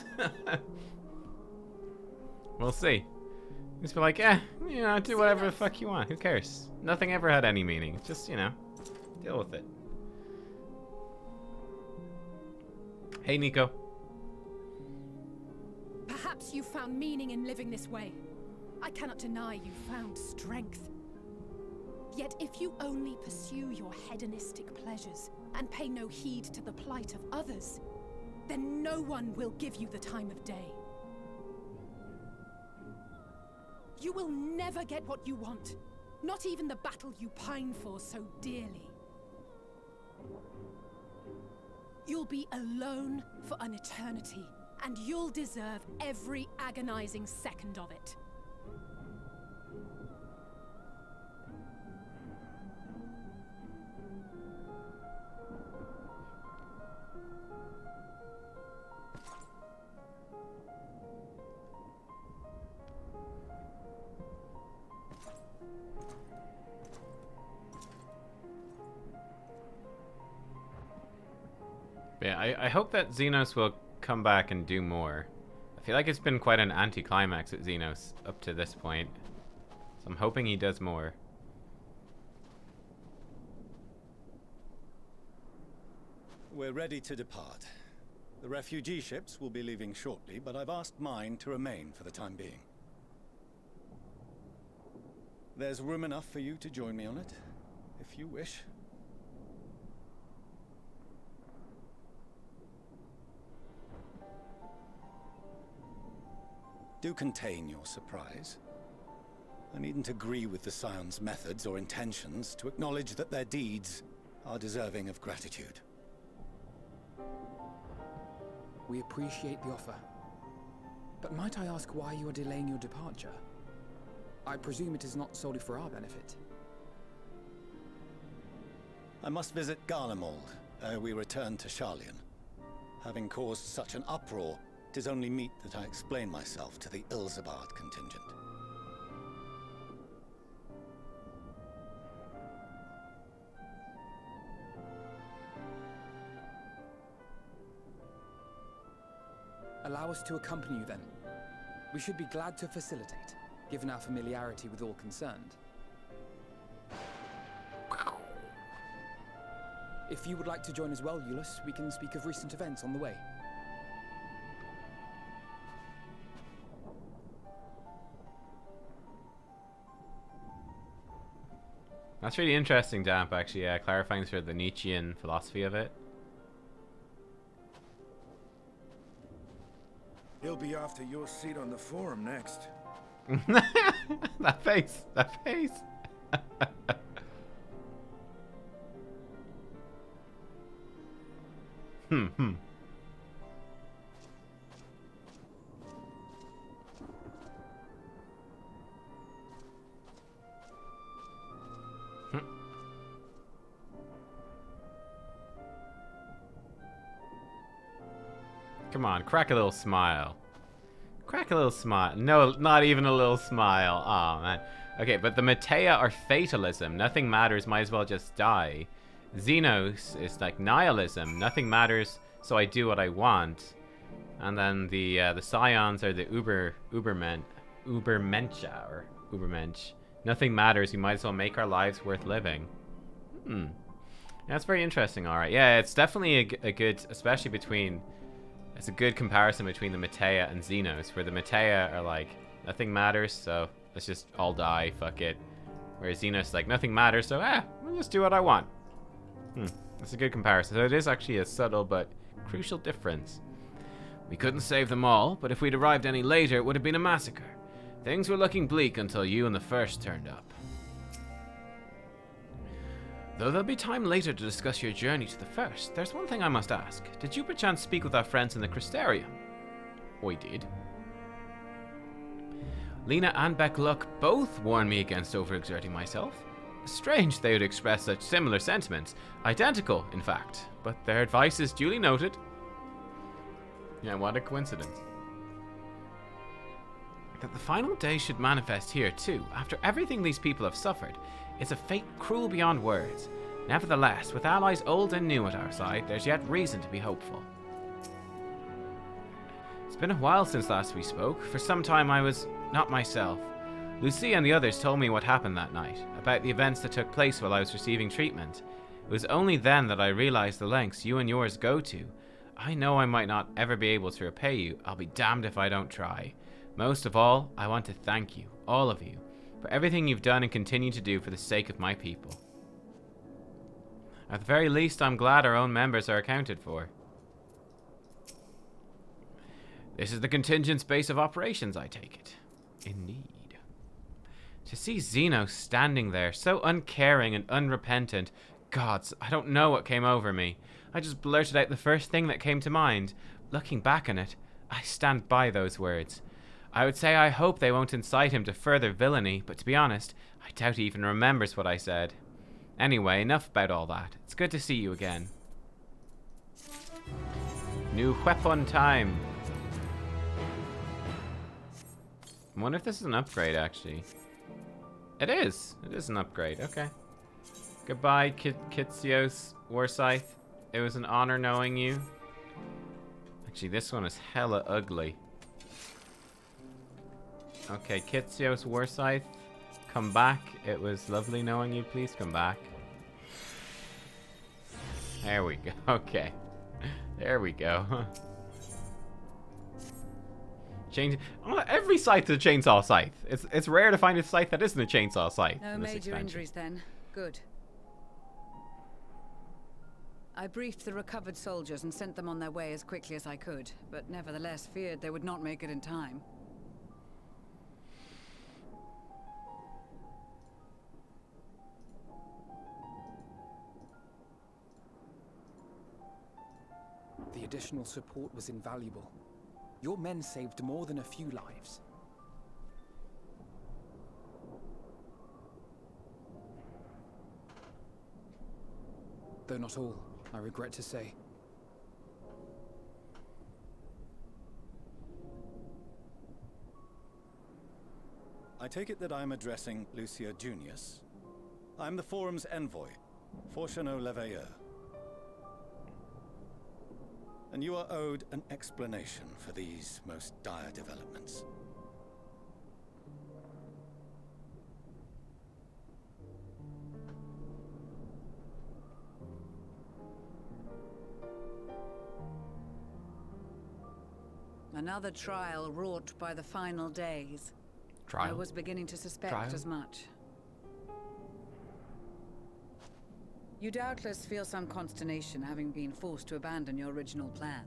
We'll see. Just be like, you know, do whatever the fuck you want. Who cares? Nothing ever had any meaning. Just, you know, deal with it. Hey, Nico. Perhaps you found meaning in living this way. I cannot deny you found strength. Yet if you only pursue your hedonistic pleasures and pay no heed to the plight of others, then no one will give you the time of day. You will never get what you want, not even the battle you pine for so dearly. You'll be alone for an eternity, and you'll deserve every agonizing second of it. Yeah, I hope that Xenos will come back and do more. I feel like it's been quite an anticlimax at Xenos up to this point. So I'm hoping he does more. We're ready to depart. The refugee ships will be leaving shortly, but I've asked mine to remain for the time being. There's room enough for you to join me on it, if you wish. Do contain your surprise. I needn't agree with the Scion's methods or intentions to acknowledge that their deeds are deserving of gratitude. We appreciate the offer. But might I ask why you are delaying your departure? I presume it is not solely for our benefit. I must visit Garlemald ere we return to Sharlayan. Having caused such an uproar, 'tis only meet that I explain myself to the Ilzabard contingent. Allow us to accompany you then. We should be glad to facilitate, given our familiarity with all concerned. If you would like to join as well, Eulus, we can speak of recent events on the way. That's really interesting, Damp, actually, clarifying sort of the Nietzschean philosophy of it. He'll be after your seat on the forum next. That face, that face. Hmm. Come on, crack a little smile. Crack a little smile. No, not even a little smile. Oh man. Okay, but the Matea are fatalism. Nothing matters, might as well just die. Xenos is like nihilism. Nothing matters, so I do what I want. And then the Scions are the Ubermensch or Ubermensch. Nothing matters. We might as well make our lives worth living. That's very interesting. All right, yeah, it's definitely a good, especially between. It's a good comparison between the Matea and Xenos, where the Matea are like nothing matters, so let's just all die. Fuck it. Whereas Xenos is like nothing matters, so I'll just do what I want. That's a good comparison. So it is actually a subtle but crucial difference. We couldn't save them all, but if we'd arrived any later, it would have been a massacre. Things were looking bleak until you and the First turned up. Though there'll be time later to discuss your journey to the First, there's one thing I must ask. Did you perchance speak with our friends in the Crystarium? I did. Lena and Beck Luck both warned me against overexerting myself. Strange they would express such similar sentiments. Identical, in fact. But their advice is duly noted. Yeah, what a coincidence. That the final day should manifest here, too, after everything these people have suffered, is a fate cruel beyond words. Nevertheless, with allies old and new at our side, there's yet reason to be hopeful. It's been a while since last we spoke. For some time I was not myself. Lucy and the others told me what happened that night, about the events that took place while I was receiving treatment. It was only then that I realized the lengths you and yours go to. I know I might not ever be able to repay you. I'll be damned if I don't try. Most of all, I want to thank you, all of you, for everything you've done and continue to do for the sake of my people. At the very least, I'm glad our own members are accounted for. This is the contingent's base of operations, I take it. Indeed. To see Xeno standing there, so uncaring and unrepentant, gods, I don't know what came over me. I just blurted out the first thing that came to mind. Looking back on it, I stand by those words. I would say I hope they won't incite him to further villainy, but to be honest, I doubt he even remembers what I said. Anyway, enough about all that. It's good to see you again. New weapon time. I wonder if this is an upgrade, actually. It is. It is an upgrade. Okay. Goodbye, Kitsios Warsythe. It was an honor knowing you. Actually, this one is hella ugly. Okay, Kitsios Warsythe, come back. It was lovely knowing you. Please come back. There we go. Okay. There we go. Every scythe is a chainsaw scythe. It's rare to find a scythe that isn't a chainsaw scythe. No major injuries then. Good. I briefed the recovered soldiers and sent them on their way as quickly as I could, but nevertheless feared they would not make it in time. The additional support was invaluable. Your men saved more than a few lives. Though not all, I regret to say. I take it that I'm addressing Lucia Junius. I'm the Forum's envoy, Fortuno Leveilleur. And you are owed an explanation for these most dire developments. Another trial wrought by the final days. Trial? I was beginning to suspect Trial? as much. You doubtless feel some consternation having been forced to abandon your original plan.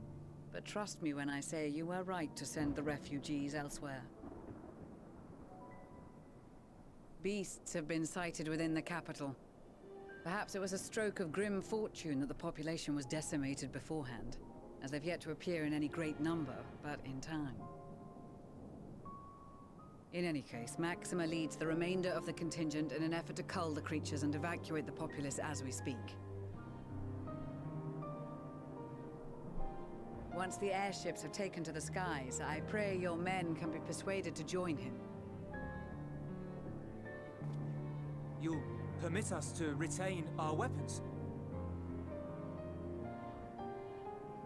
But trust me when I say you were right to send the refugees elsewhere. Beasts have been sighted within the capital. Perhaps it was a stroke of grim fortune that the population was decimated beforehand, as they've yet to appear in any great number, but in time. In any case, Maxima leads the remainder of the contingent in an effort to cull the creatures and evacuate the populace as we speak. Once the airships have taken to the skies, I pray your men can be persuaded to join him. You'll permit us to retain our weapons?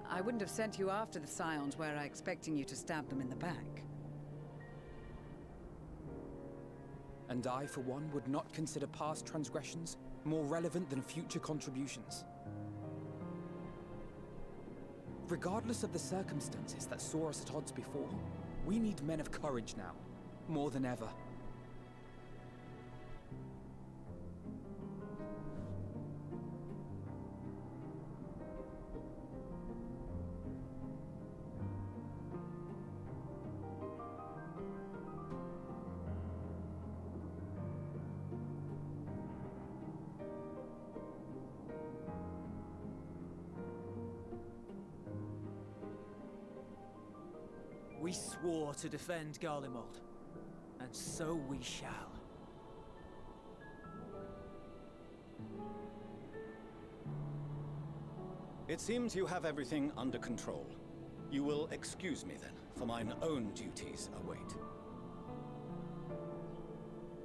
I wouldn't have sent you after the Scions were I expecting you to stab them in the back. And I, for one, would not consider past transgressions more relevant than future contributions. Regardless of the circumstances that saw us at odds before, we need men of courage now, more than ever. We swore to defend Garlemald, and so we shall. It seems you have everything under control. You will excuse me then, for mine own duties await.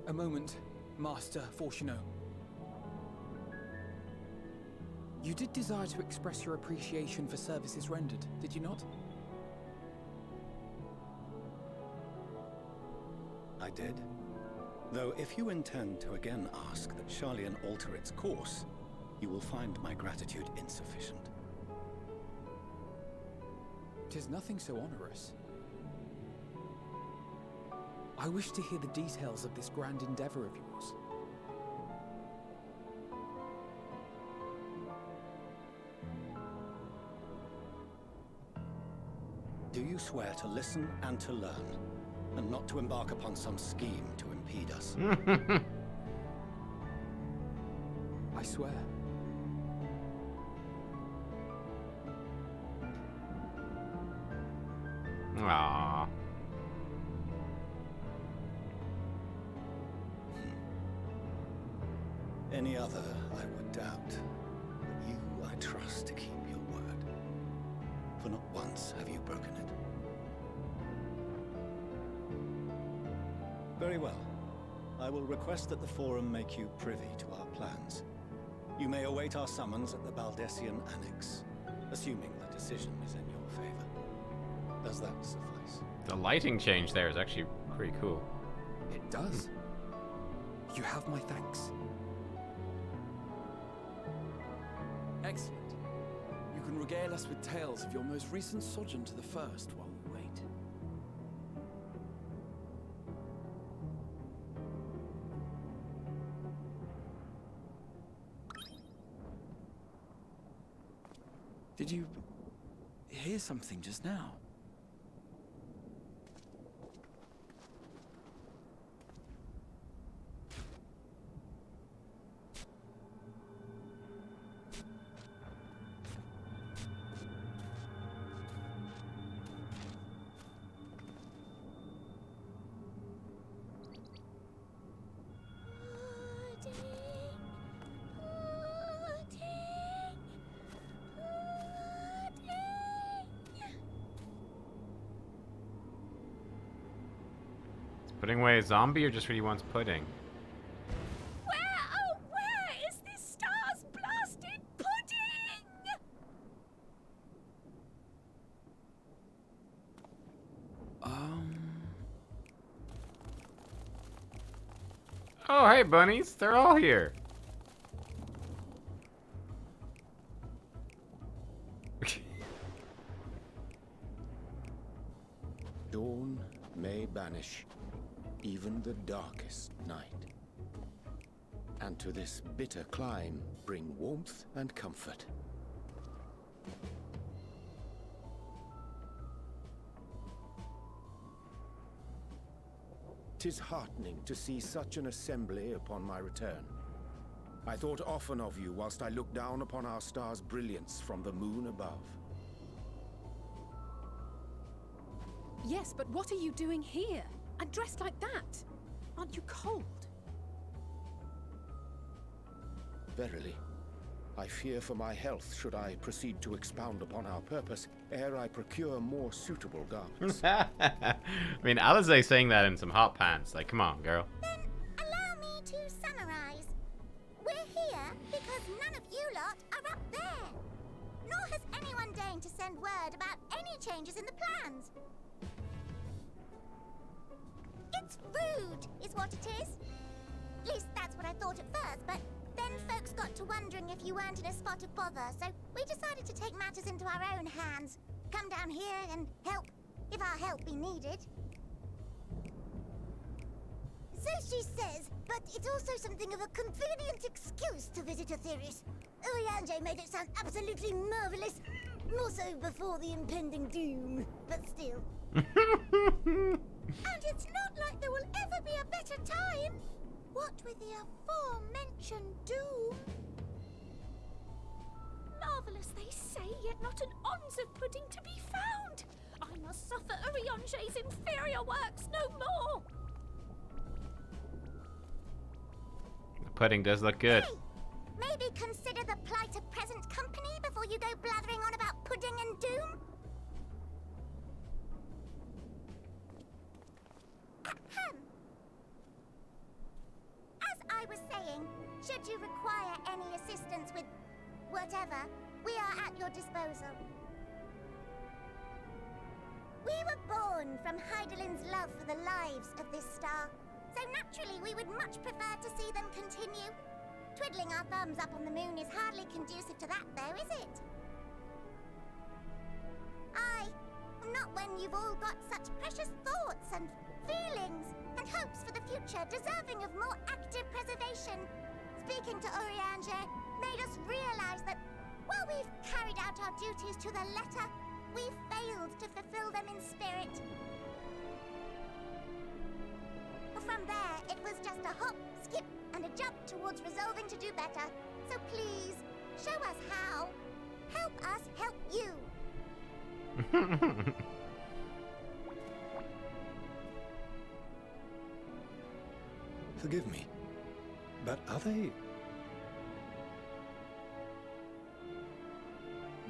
A moment, Master Fortuno. You did desire to express your appreciation for services rendered, did you not? I did. Though if you intend to again ask that Charlian alter its course, you will find my gratitude insufficient. 'Tis nothing so onerous. I wish to hear the details of this grand endeavor of yours. Do you swear to listen and to learn, and not to embark upon some scheme to impede us? I swear. Aww. Any other I would doubt, but you I trust to keep your word. For not once have you broken it. Very well. I will request that the Forum make you privy to our plans. You may await our summons at the Baldessian Annex, assuming the decision is in your favor. Does that suffice? The lighting change there is actually pretty cool. It does. You have my thanks. Excellent. You can regale us with tales of your most recent sojourn to the First while we wait. Did you hear something just now? Putting away a zombie or just really wants pudding? Where is this star's blasted pudding? Oh, hey, bunnies. They're all here. Dawn may banish even the darkest night, and to this bitter clime bring warmth and comfort. 'Tis heartening to see such an assembly upon my return. I thought often of you whilst I looked down upon our star's brilliance from the moon above. Yes, but what are you doing here? And dressed like that? Aren't you cold? Verily, I fear for my health should I proceed to expound upon our purpose ere I procure more suitable garments. I mean, Alize saying that in some hot pants. Like, come on, girl. Then allow me to summarize. We're here because none of you lot are up there. Nor has anyone deigned to send word about any changes in the plans. It's rude, is what it is. At least that's what I thought at first, but then folks got to wondering if you weren't in a spot of bother, so we decided to take matters into our own hands. Come down here and help, if our help be needed. So she says, but it's also something of a convenient excuse to visit Aetheris. Oriange made it sound absolutely marvelous. More so before the impending doom, but still. And it's not like there will ever be a better time. What with the aforementioned doom? Marvelous, they say, yet not an ounce of pudding to be found. I must suffer Oriange's inferior works no more. The pudding does look good. Hey, maybe consider the plight of present company before you go blathering on about pudding and doom. Ahem. As I was saying, should you require any assistance with whatever, we are at your disposal. We were born from Hydaelyn's love for the lives of this star, so naturally we would much prefer to see them continue. Twiddling our thumbs up on the moon is hardly conducive to that, though, is it? Aye, not when you've all got such precious thoughts and feelings and hopes for the future deserving of more active preservation. Speaking to Oriange made us realize that while we've carried out our duties to the letter, we've failed to fulfill them in spirit. From there, it was just a hop, skip, and a jump towards resolving to do better. So please, show us how. Help us help you. Forgive me, but are they...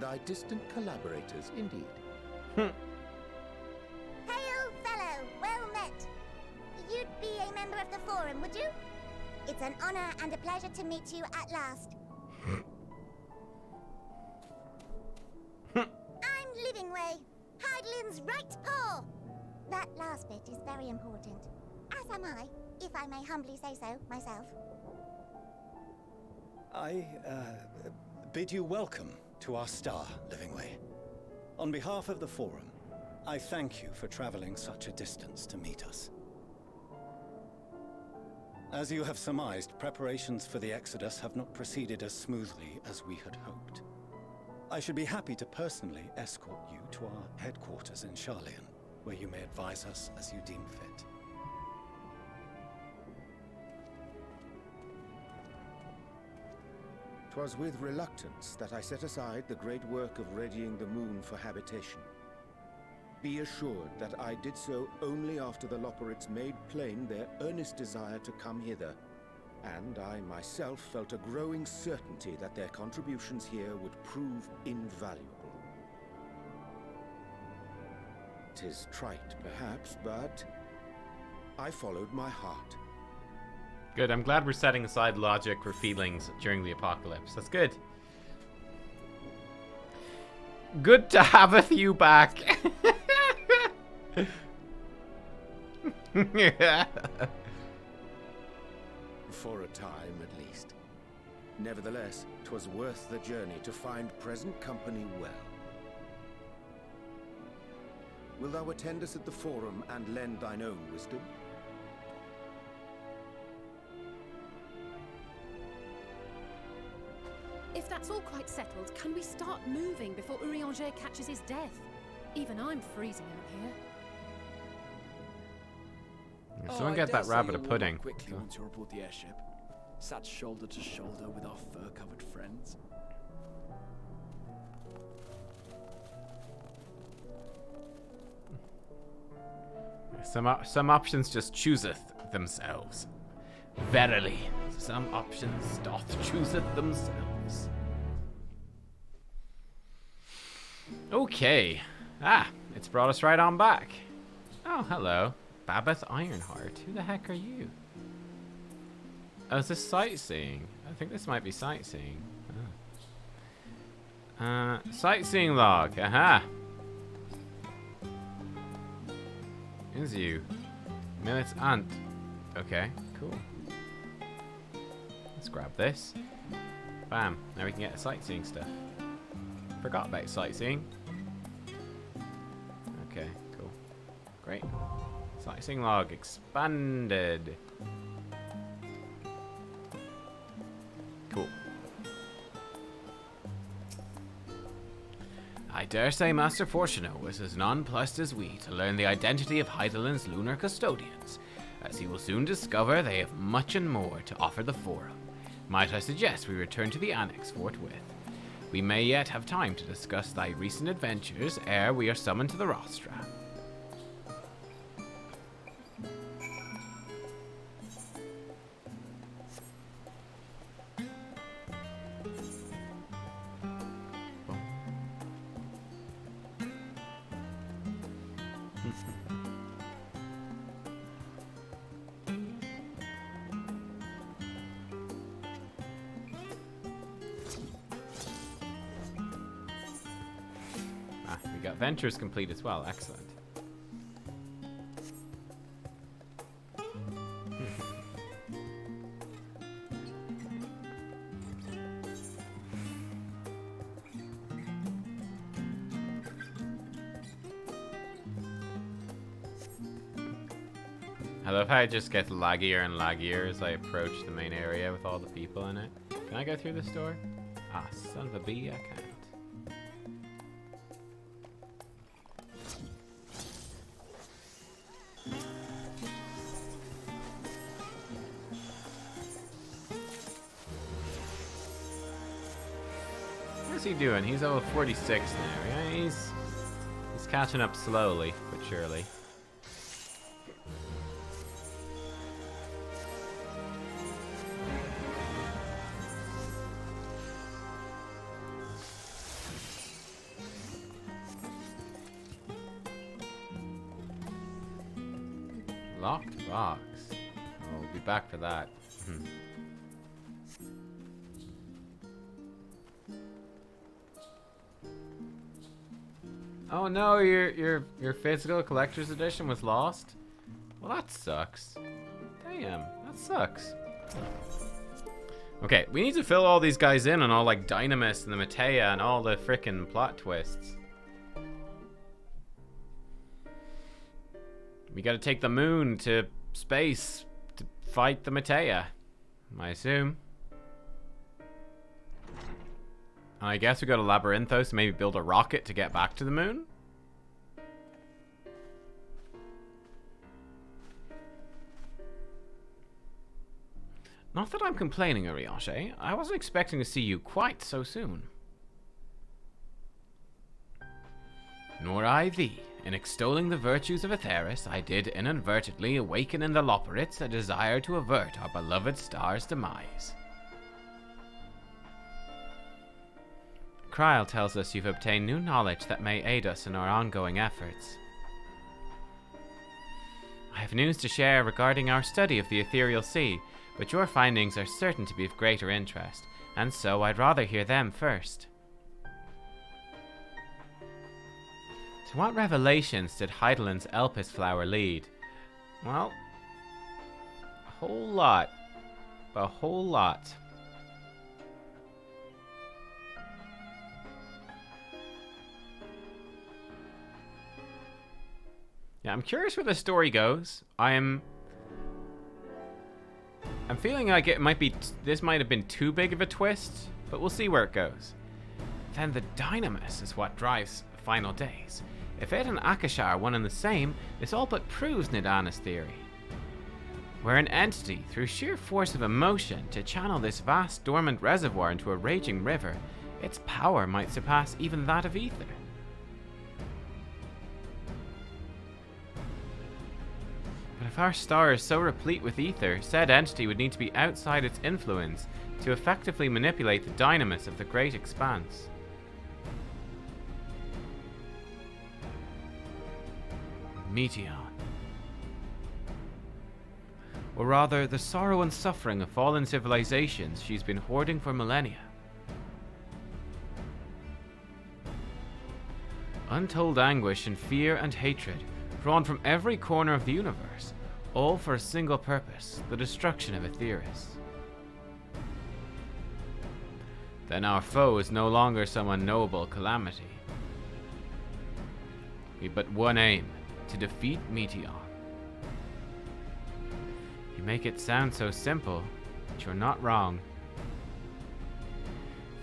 Thy distant collaborators, indeed. Hail, fellow, well met. You'd be a member of the Forum, would you? It's an honor and a pleasure to meet you at last. I'm Livingway, Hydaelyn's right paw. That last bit is very important. As am I, if I may humbly say so myself. I bid you welcome to our star, Livingway. On behalf of the Forum, I thank you for traveling such a distance to meet us. As you have surmised, preparations for the Exodus have not proceeded as smoothly as we had hoped. I should be happy to personally escort you to our headquarters in Sharlayan, where you may advise us as you deem fit. 'Twas with reluctance that I set aside the great work of readying the moon for habitation. Be assured that I did so only after the Loperites made plain their earnest desire to come hither, and I myself felt a growing certainty that their contributions here would prove invaluable. 'Tis trite, perhaps, but I followed my heart. Good, I'm glad we're setting aside logic for feelings during the apocalypse. That's good. Good to have you back. For a time, at least. Nevertheless, 'twas worth the journey to find present company well. Wilt thou attend us at the Forum and lend thine own wisdom? If that's all quite settled, can we start moving before Urianger catches his death? Even I'm freezing out here. Someone get that rabbit a pudding. Quickly once you're aboard the airship, sat shoulder to shoulder with our fur-covered friends. Some options just chooseth themselves. Verily, some options doth chooseth themselves. Okay. It's brought us right on back. Oh, hello. Babeth Ironheart. Who the heck are you? Oh, is this sightseeing? I think this might be sightseeing. Oh. Sightseeing log. Aha. Is you. Millet's aunt. Okay, cool. Let's grab this. Bam. Now we can get the sightseeing stuff. Forgot about sightseeing. Okay, cool. Great. Sightseeing log expanded. Cool. I dare say Master Fortuno was as nonplussed as we to learn the identity of Heidelin's lunar custodians, as he will soon discover they have much and more to offer the Forum. Might I suggest we return to the Annex forthwith? We may yet have time to discuss thy recent adventures ere we are summoned to the rostra. We got ventures complete as well. Excellent. I love how it just gets laggier and laggier as I approach the main area with all the people in it. Can I go through this door? Ah, son of a bee, I can't. What's he doing? He's over 46 now, yeah? He's catching up slowly, but surely. Locked box. Oh, we'll be back for that. Oh no, your physical collector's edition was lost? Well, that sucks. Damn, that sucks. Okay, we need to fill all these guys in on all like Dynamis and the Matea and all the frickin' plot twists. We gotta take the moon to space to fight the Matea, I assume. And I guess we go to Labyrinthos to maybe build a rocket to get back to the moon? Not that I'm complaining, Urianger. I wasn't expecting to see you quite so soon. Nor I thee. In extolling the virtues of Aetheris, I did inadvertently awaken in the Loperites a desire to avert our beloved star's demise. Kryl tells us you've obtained new knowledge that may aid us in our ongoing efforts. I have news to share regarding our study of the ethereal sea, but your findings are certain to be of greater interest, and so I'd rather hear them first. To what revelations did Heidelin's Elpis flower lead? Well, a whole lot. A whole lot. Yeah, I'm curious where the story goes. I'm feeling like it might be this might have been too big of a twist, but we'll see where it goes. Then the dynamis is what drives the final days. If it and Akasha are one and the same, this all but proves Nidana's theory. We're an entity, through sheer force of emotion, to channel this vast dormant reservoir into a raging river. Its power might surpass even that of ether. But if our star is so replete with ether, said entity would need to be outside its influence to effectively manipulate the dynamis of the great expanse. Meteon. Or rather, the sorrow and suffering of fallen civilizations she's been hoarding for millennia. Untold anguish and fear and hatred, drawn from every corner of the universe, all for a single purpose, the destruction of Aetheris. Then our foe is no longer some unknowable calamity. We've but one aim, to defeat Meteon. You make it sound so simple, but you're not wrong.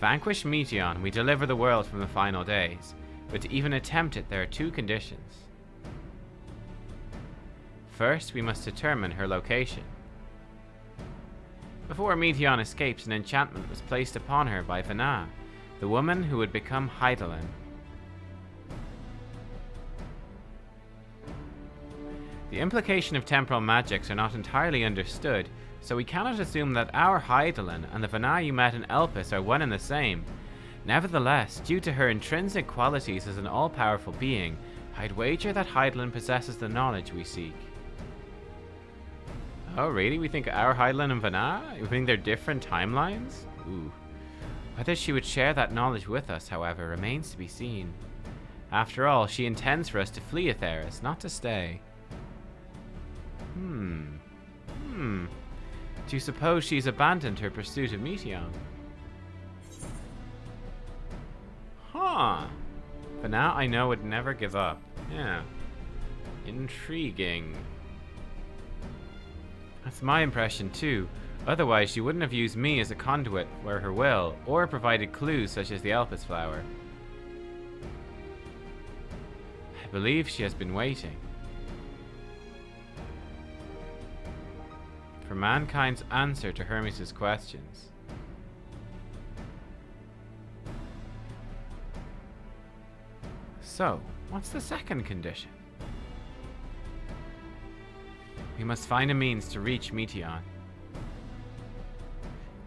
Vanquish Meteon, we deliver the world from the final days, but to even attempt it there are two conditions. First, we must determine her location. Before Meteon escapes, an enchantment was placed upon her by Vana, the woman who would become Heidelin. The implication of temporal magics are not entirely understood, so we cannot assume that our Heidelin and the Vana you met in Elpis are one and the same. Nevertheless, due to her intrinsic qualities as an all-powerful being, I'd wager that Heidelin possesses the knowledge we seek. Oh really? We think our Heidelin and Vana? We think they're different timelines? Ooh. Whether she would share that knowledge with us, however, remains to be seen. After all, she intends for us to flee Aetheris, not to stay. Do you suppose she's abandoned her pursuit of Meteon? Huh. But now I know would never give up. Yeah. Intriguing. That's my impression too. Otherwise she wouldn't have used me as a conduit for her will, or provided clues such as the Elpis flower. I believe she has been waiting for mankind's answer to Hermes' questions. So, what's the second condition? We must find a means to reach Meteon.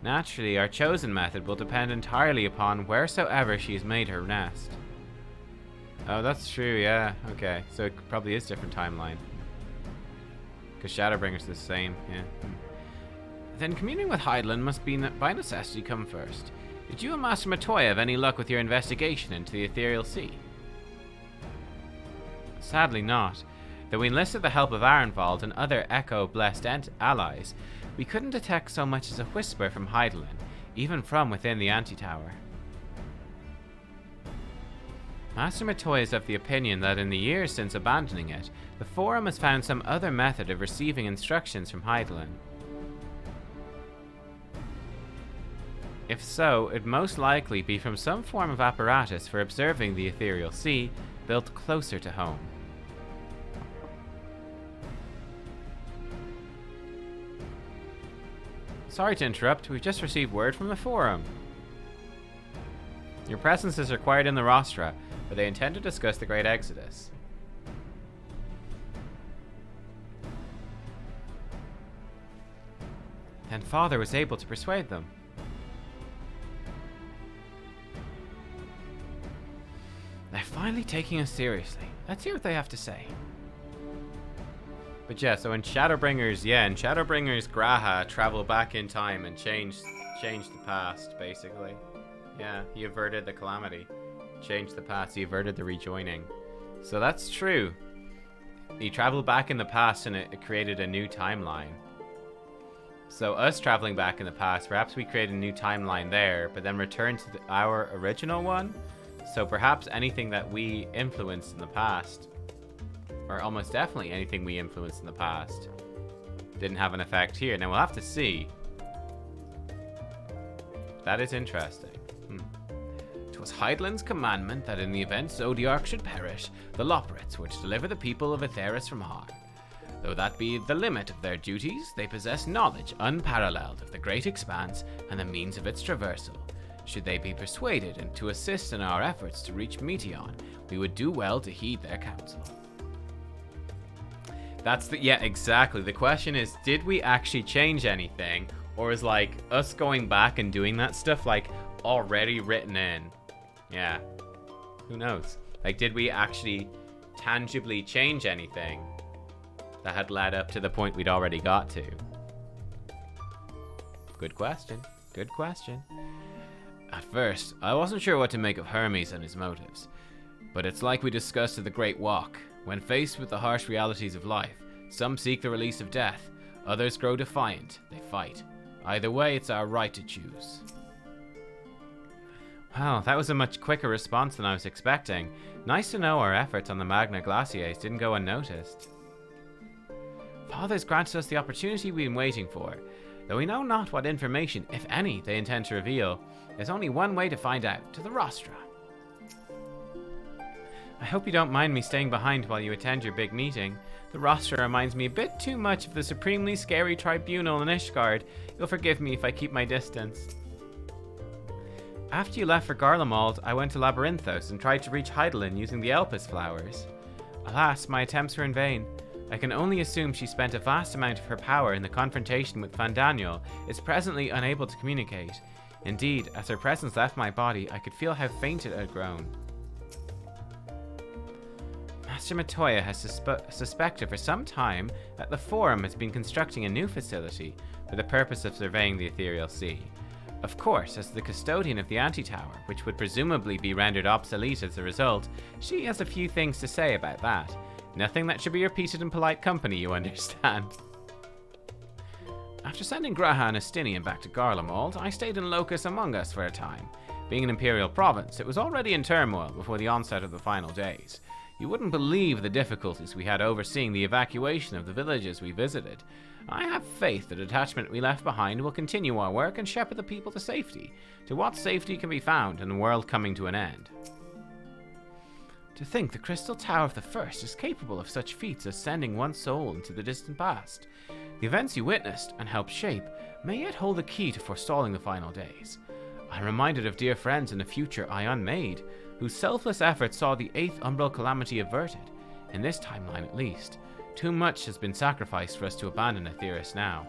Naturally, our chosen method will depend entirely upon wheresoever she has made her nest. Oh, that's true, yeah. Okay, so it probably is different timeline. Because Shadowbringer's the same, yeah. Then communing with Heidelin must be by necessity come first. Did you and Master Matoya have any luck with your investigation into the Ethereal Sea? Sadly not. Though we enlisted the help of Arenvald and other Echo-blessed allies, we couldn't detect so much as a whisper from Heidelin, even from within the Antitower. Master Matoya is of the opinion that in the years since abandoning it, the Forum has found some other method of receiving instructions from Heidelin. If so, it'd most likely be from some form of apparatus for observing the Ethereal Sea, built closer to home. Sorry to interrupt, we've just received word from the Forum. Your presence is required in the Rostra, where they intend to discuss the Great Exodus. Then Father was able to persuade them. They're finally taking us seriously. Let's hear what they have to say. But yeah, so in Shadowbringers, Graha travel back in time and change the past, basically. Yeah, he averted the calamity. Changed the past, he averted the rejoining. So that's true. He traveled back in the past and it created a new timeline. So us traveling back in the past, perhaps we create a new timeline there, but then return to our original one. So perhaps anything that we influenced in the past, or almost definitely anything we influenced in the past, didn't have an effect here. Now we'll have to see. That is interesting. 'Twas Hydaelyn's commandment that in the event Zodiark should perish, the Loporrits were to deliver the people of Aetheris from harm. Though that be the limit of their duties, they possess knowledge unparalleled of the great expanse and the means of its traversal. Should they be persuaded and to assist in our efforts to reach Meteon, we would do well to heed their counsel. That's the, yeah, exactly. The question is, did we actually change anything? Or is like us going back and doing that stuff like already written in? Yeah. Who knows? Like, did we actually tangibly change anything that had led up to the point we'd already got to? Good question. Good question. At first, I wasn't sure what to make of Hermes and his motives. But it's like we discussed at the Great Walk. When faced with the harsh realities of life, some seek the release of death, others grow defiant, they fight. Either way, it's our right to choose. Wow, that was a much quicker response than I was expecting. Nice to know our efforts on the Magna Glaciers didn't go unnoticed. Father's granted us the opportunity we've been waiting for. Though we know not what information, if any, they intend to reveal, there's only one way to find out, to the Rostra. I hope you don't mind me staying behind while you attend your big meeting. The Rostra reminds me a bit too much of the supremely scary tribunal in Ishgard. You'll forgive me if I keep my distance. After you left for Garlemald, I went to Labyrinthos and tried to reach Hydaelyn using the Elpis flowers. Alas, my attempts were in vain. I can only assume she spent a vast amount of her power in the confrontation with Fandaniel, is presently unable to communicate. Indeed, as her presence left my body, I could feel how faint it had grown. Master Matoya has suspected for some time that the Forum has been constructing a new facility for the purpose of surveying the Ethereal Sea. Of course, as the custodian of the Antitower, which would presumably be rendered obsolete as a result, she has a few things to say about that. Nothing that should be repeated in polite company, you understand. After sending Graha and Estinian back to Garlemald, I stayed in Locus Among Us for a time. Being an imperial province, it was already in turmoil before the onset of the final days. You wouldn't believe the difficulties we had overseeing the evacuation of the villages we visited. I have faith the detachment we left behind will continue our work and shepherd the people to safety, to what safety can be found in the world coming to an end. To think the Crystal Tower of the First is capable of such feats as sending one soul into the distant past. The events you witnessed and helped shape may yet hold the key to forestalling the final days. I'm reminded of dear friends in a future I unmade, whose selfless efforts saw the 8th Umbral Calamity averted, in this timeline at least. Too much has been sacrificed for us to abandon Aetheris now.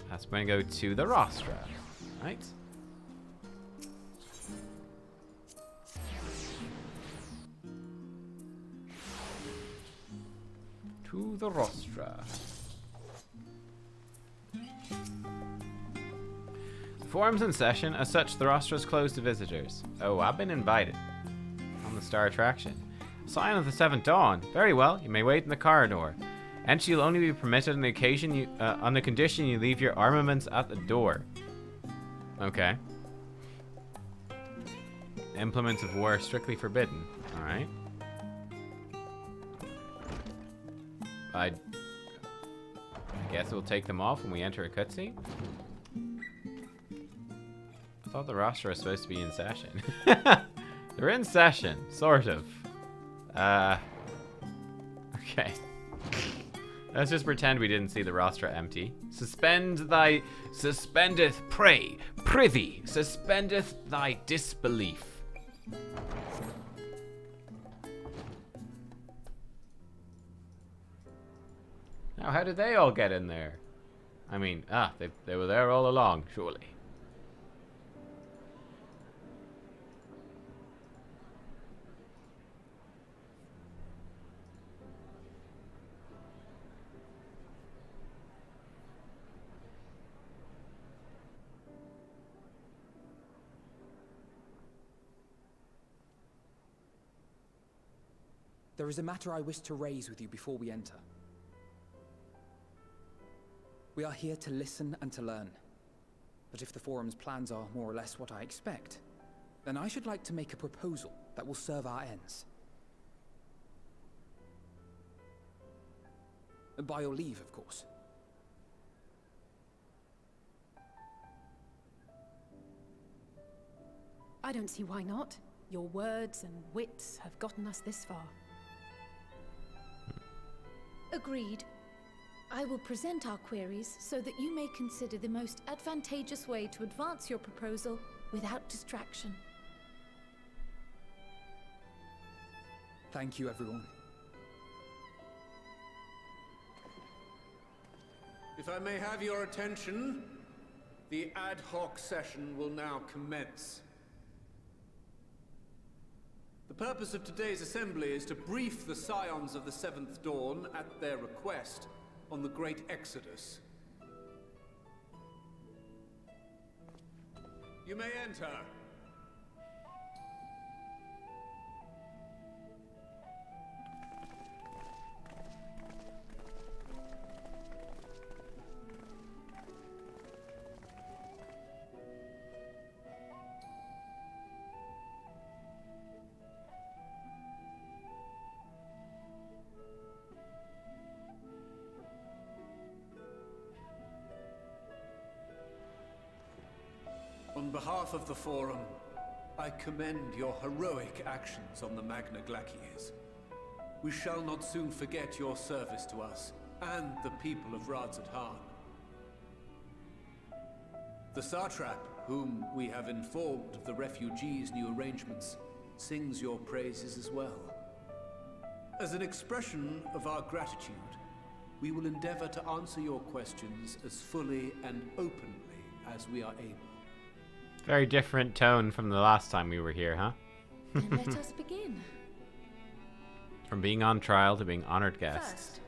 That's going to go to the Rostra, right? To the Rostra. The forum's in session. As such, the Rostra is closed to visitors. Oh, I've been invited. On the star attraction. Sign of the 7th Dawn. Very well, you may wait in the corridor. Entry will only be permitted on the condition you leave your armaments at the door. Okay. Implements of war strictly forbidden. Alright. I guess we'll take them off when we enter a cutscene. I thought the Rostra was supposed to be in session. They're in session, sort of. Okay. Let's just pretend we didn't see the Rostra empty. Suspendeth prithee, suspendeth thy disbelief. Now, how did they all get in there? I mean, they were there all along, surely. There is a matter I wish to raise with you before we enter. We are here to listen and to learn. But if the Forum's plans are more or less what I expect, then I should like to make a proposal that will serve our ends. By your leave, of course. I don't see why not. Your words and wits have gotten us this far. Agreed. I will present our queries so that you may consider the most advantageous way to advance your proposal without distraction. Thank you, everyone. If I may have your attention, the ad hoc session will now commence. The purpose of today's assembly is to brief the Scions of the Seventh Dawn, at their request, on the Great Exodus. You may enter. On behalf of the Forum, I commend your heroic actions on the Magna Glacies. We shall not soon forget your service to us and the people of Radzat-Han. The Satrap, whom we have informed of the refugees' new arrangements, sings your praises as well. As an expression of our gratitude, we will endeavor to answer your questions as fully and openly as we are able. Very different tone from the last time we were here, huh? Then let us begin. From being on trial to being honored guests. First,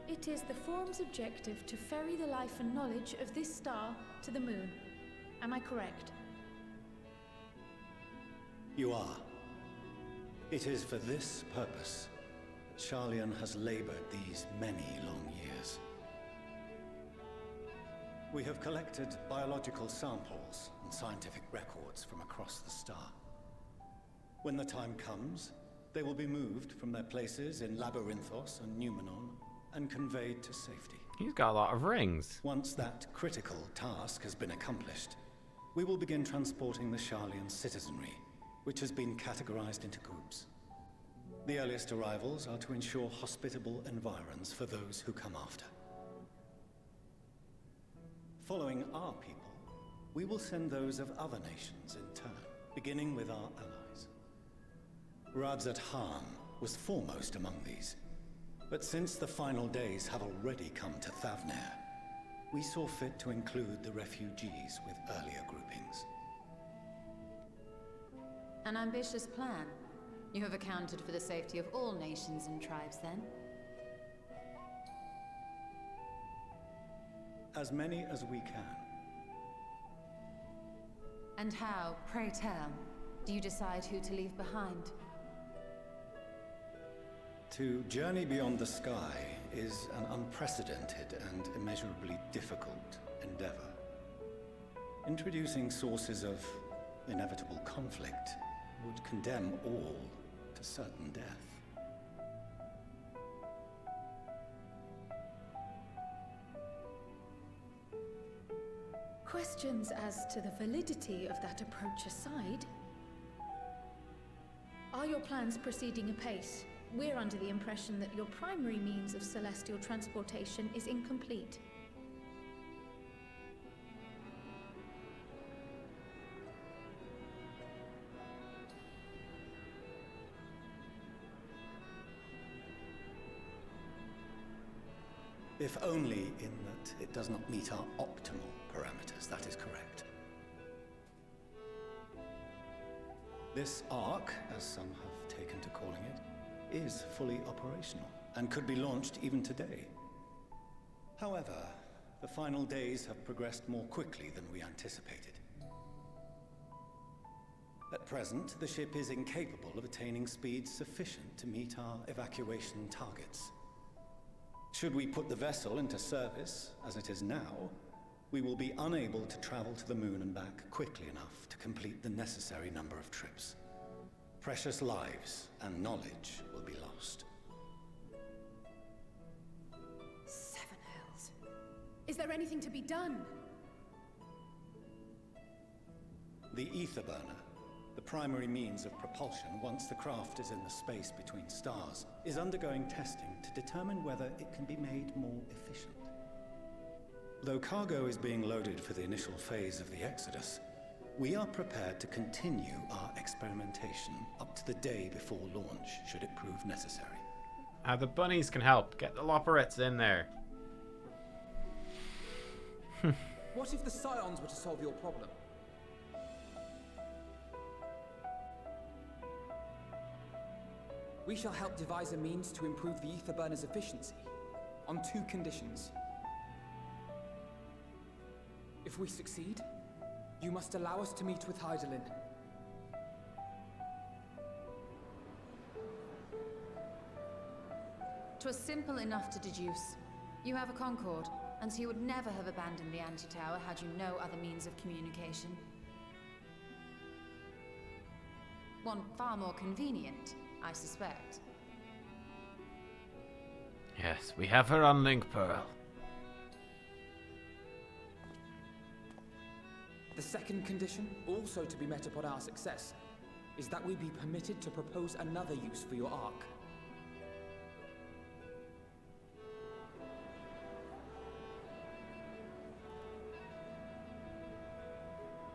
it is the Forum's objective to ferry the life and knowledge of this star to the moon. Am I correct? You are. It is for this purpose that Sharlayan has labored these many long years. We have collected biological samples and scientific records from across the star. When the time comes, they will be moved from their places in Labyrinthos and Numenon and conveyed to safety. He's got a lot of rings. Once that critical task has been accomplished, we will begin transporting the Sharlayan citizenry, which has been categorized into groups. The earliest arrivals are to ensure hospitable environs for those who come after. Following our people, we will send those of other nations in turn, beginning with our allies. Radzat-Han was foremost among these, but since the final days have already come to Thavnair, we saw fit to include the refugees with earlier groupings. An ambitious plan. You have accounted for the safety of all nations and tribes, then? As many as we can. And how, pray tell, do you decide who to leave behind? To journey beyond the sky is an unprecedented and immeasurably difficult endeavor. Introducing sources of inevitable conflict would condemn all to certain death. Questions as to the validity of that approach aside, are your plans proceeding apace? We're under the impression that your primary means of celestial transportation is incomplete. If only in that it does not meet our optimal parameters, that is correct. This Ark, as some have taken to calling it, is fully operational and could be launched even today. However, the final days have progressed more quickly than we anticipated. At present, the ship is incapable of attaining speeds sufficient to meet our evacuation targets. Should we put the vessel into service, as it is now, we will be unable to travel to the moon and back quickly enough to complete the necessary number of trips. Precious lives and knowledge will be lost. Seven hells. Is there anything to be done? The ether burner, the primary means of propulsion once the craft is in the space between stars, is undergoing testing to determine whether it can be made more efficient. Though cargo is being loaded for the initial phase of the Exodus, we are prepared to continue our experimentation up to the day before launch, should it prove necessary. The bunnies can help. Get the Loporets in there. What if the Scions were to solve your problem? We shall help devise a means to improve the ether burner's efficiency, on 2 conditions. If we succeed, you must allow us to meet with Hydaelyn. 'Twas simple enough to deduce. You have a Concord, and so you would never have abandoned the anti-tower had you no other means of communication. One far more convenient, I suspect. Yes, we have her on Link Pearl. The second condition, also to be met upon our success, is that we be permitted to propose another use for your Ark.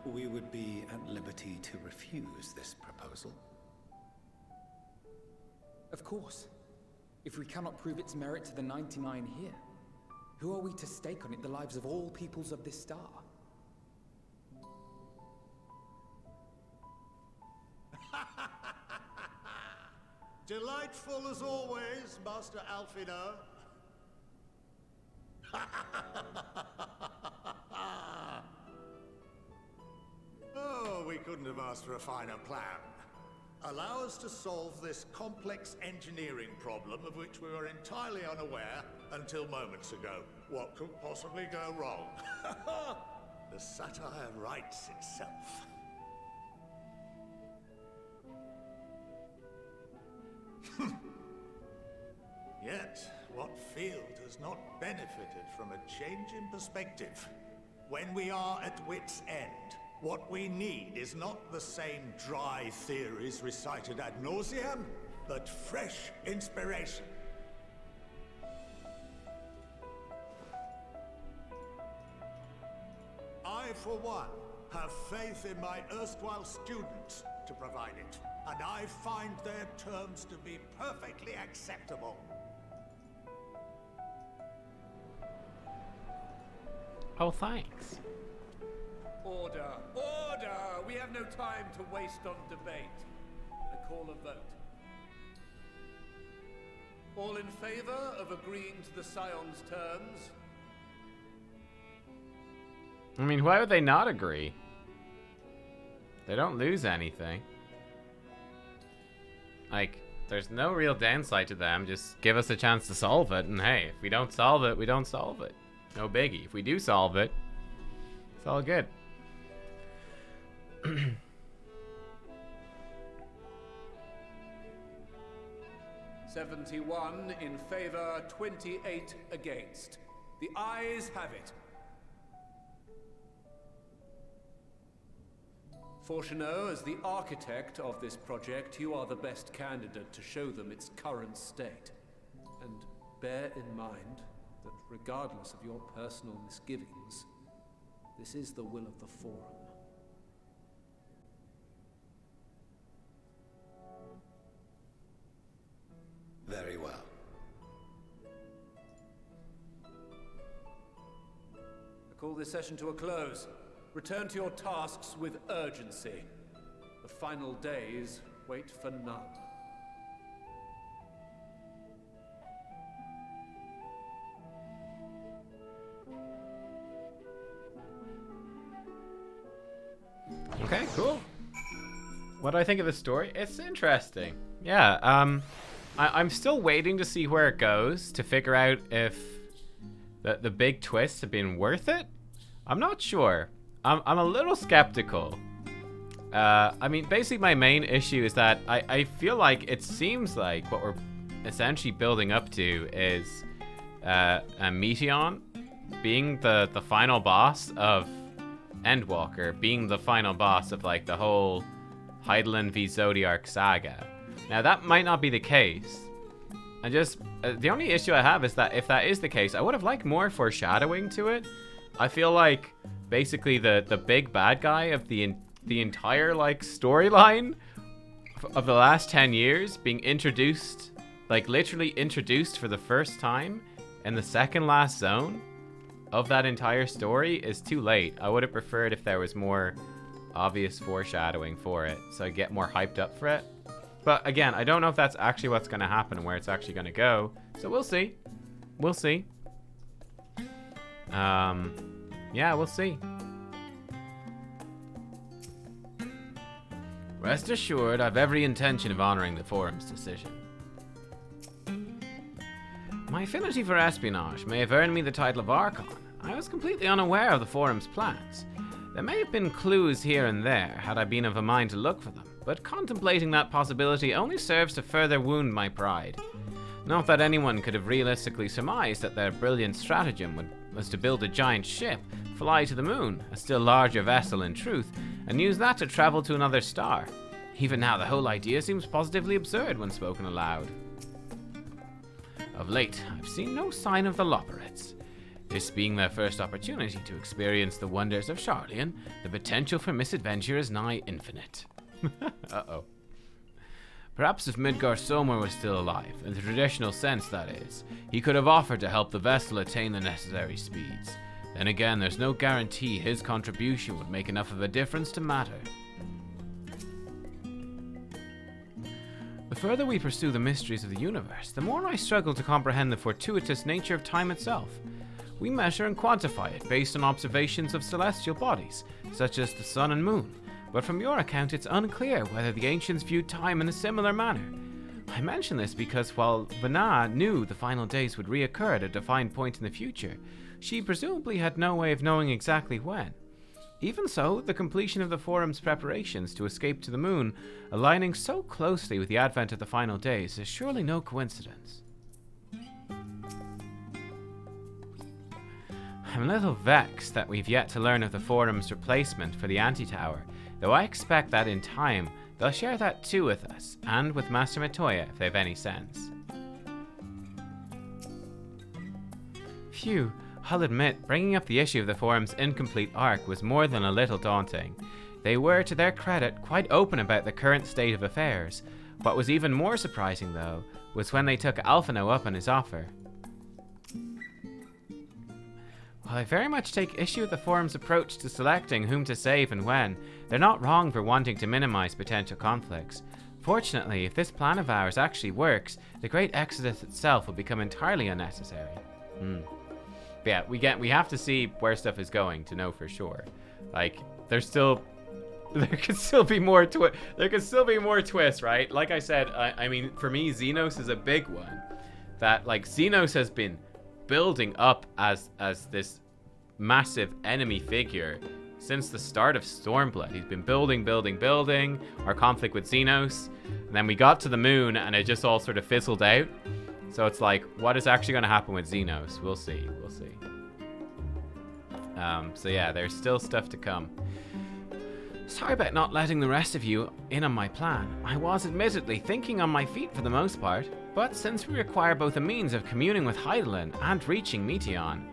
We would be at liberty to refuse this proposal. Of course. If we cannot prove its merit to the 99 here, who are we to stake on it the lives of all peoples of this star? Delightful as always, Master Alfino. Oh, we couldn't have asked for a finer plan. Allow us to solve this complex engineering problem of which we were entirely unaware until moments ago. What could possibly go wrong? The satire writes itself. Yet, what field has not benefited from a change in perspective? When we are at wit's end, what we need is not the same dry theories recited ad nauseam, but fresh inspiration. I, for one, have faith in my erstwhile students to provide it, and I find their terms to be perfectly acceptable. Oh, thanks. Order! Order! We have no time to waste on debate. I call a vote. All in favor of agreeing to the Scion's terms? I mean, why would they not agree? They don't lose anything. Like, there's no real downside to them. Just give us a chance to solve it, and hey, if we don't solve it, we don't solve it. No biggie. If we do solve it, it's all good. 71 in favor, 28 against. The ayes have it. Fourcheneau, as the architect of this project, you are the best candidate to show them its current state. And bear in mind that regardless of your personal misgivings, this is the will of the Forum. Very well. this session to a close. Return to your tasks with urgency. The final days wait for none. Okay, cool. What do I think of the story? It's interesting. Yeah, I'm still waiting to see where it goes to figure out if the big twists have been worth it. I'm not sure. I'm a little skeptical. I mean, basically my main issue is that I feel like it seems like what we're essentially building up to is a Meteon being the final boss of Endwalker, being the final boss of like the whole Hydaelyn v Zodiark saga. Now that might not be the case. I just the only issue I have is that if that is the case, I would have liked more foreshadowing to it. I feel like basically the big bad guy of the entire like storyline of the last 10 years being introduced, like literally introduced for the first time in the second last zone of that entire story is too late. I would have preferred if there was more obvious foreshadowing for it, so I get more hyped up for it. But again, I don't know if that's actually what's going to happen and where it's actually going to go. So we'll see. We'll see. Yeah, we'll see. Rest assured, I've every intention of honoring the Forum's decision. My affinity for espionage may have earned me the title of Archon. I was completely unaware of the Forum's plans. There may have been clues here and there, had I been of a mind to look for them, but contemplating that possibility only serves to further wound my pride. Not that anyone could have realistically surmised that their brilliant stratagem was to build a giant ship, fly to the moon, a still larger vessel in truth, and use that to travel to another star. Even now, the whole idea seems positively absurd when spoken aloud. Of late, I've seen no sign of the Loporrits. This being their first opportunity to experience the wonders of Sharlayan, the potential for misadventure is nigh infinite. Uh-oh. Perhaps if Midgar Somar was still alive, in the traditional sense that is, he could have offered to help the vessel attain the necessary speeds. Then again, there's no guarantee his contribution would make enough of a difference to matter. The further we pursue the mysteries of the universe, the more I struggle to comprehend the fortuitous nature of time itself. We measure and quantify it based on observations of celestial bodies, such as the sun and moon, but from your account it's unclear whether the ancients viewed time in a similar manner. I mention this because while Vana knew the final days would reoccur at a defined point in the future, she presumably had no way of knowing exactly when. Even so, the completion of the Forum's preparations to escape to the moon, aligning so closely with the advent of the final days, is surely no coincidence. I'm a little vexed that we've yet to learn of the Forum's replacement for the Anti-Tower, though I expect that in time they'll share that too with us, and with Master Matoya if they've any sense. Phew. I'll admit, bringing up the issue of the Forum's incomplete arc was more than a little daunting. They were, to their credit, quite open about the current state of affairs. What was even more surprising, though, was when they took Alphino up on his offer. While I very much take issue with the Forum's approach to selecting whom to save and when, they're not wrong for wanting to minimize potential conflicts. Fortunately, if this plan of ours actually works, the Great Exodus itself will become entirely unnecessary. But yeah, we have to see where stuff is going to know for sure. Like, there could still be more twists, right? Like I said, I mean, for me, Xenos is a big one. That, like, Xenos has been building up as this massive enemy figure since the start of Stormblood. He's been building our conflict with Xenos, and then we got to the moon and it just all sort of fizzled out. So it's like, what is actually going to happen with Xenos? We'll see. So yeah, there's still stuff to come. Sorry about not letting the rest of you in on my plan. I was admittedly thinking on my feet for the most part, but since we require both a means of communing with Hydaelyn and reaching Meteon,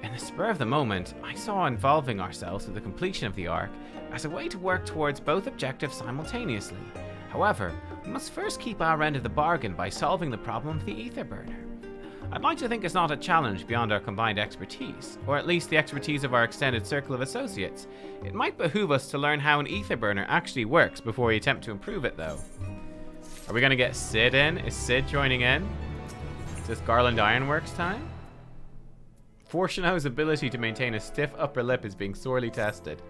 in the spur of the moment, I saw involving ourselves with the completion of the arc as a way to work towards both objectives simultaneously. However, we must first keep our end of the bargain by solving the problem of the ether burner. I'd like to think it's not a challenge beyond our combined expertise, or at least the expertise of our extended circle of associates. It might behoove us to learn how an ether burner actually works before we attempt to improve it, though. Are we gonna get Sid in? Is Sid joining in? Is this Garland Ironworks time? Fortuno's ability to maintain a stiff upper lip is being sorely tested.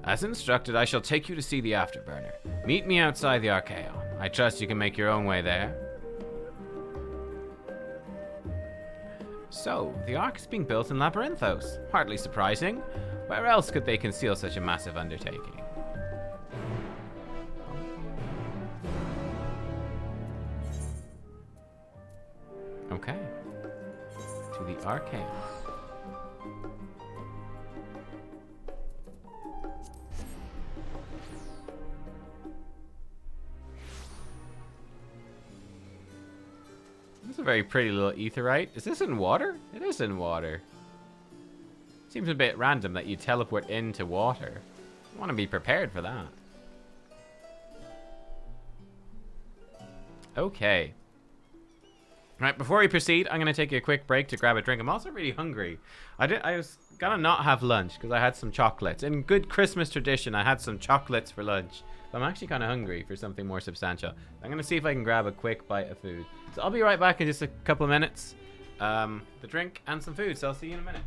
As instructed, I shall take you to see the afterburner. Meet me outside the Archaeon. I trust you can make your own way there. So, the Ark is being built in Labyrinthos. Hardly surprising. Where else could they conceal such a massive undertaking? Okay. To the Archaeon. This is a very pretty little aetheryte. Is this in water? It is in water. Seems a bit random that you teleport into water. I want to be prepared for that. Okay. Right, before we proceed, I'm going to take a quick break to grab a drink. I'm also really hungry. I was going to not have lunch because I had some chocolates. In good Christmas tradition, I had some chocolates for lunch. But I'm actually kind of hungry for something more substantial. I'm going to see if I can grab a quick bite of food. So I'll be right back in just a couple of minutes. The drink and some food, so I'll see you in a minute.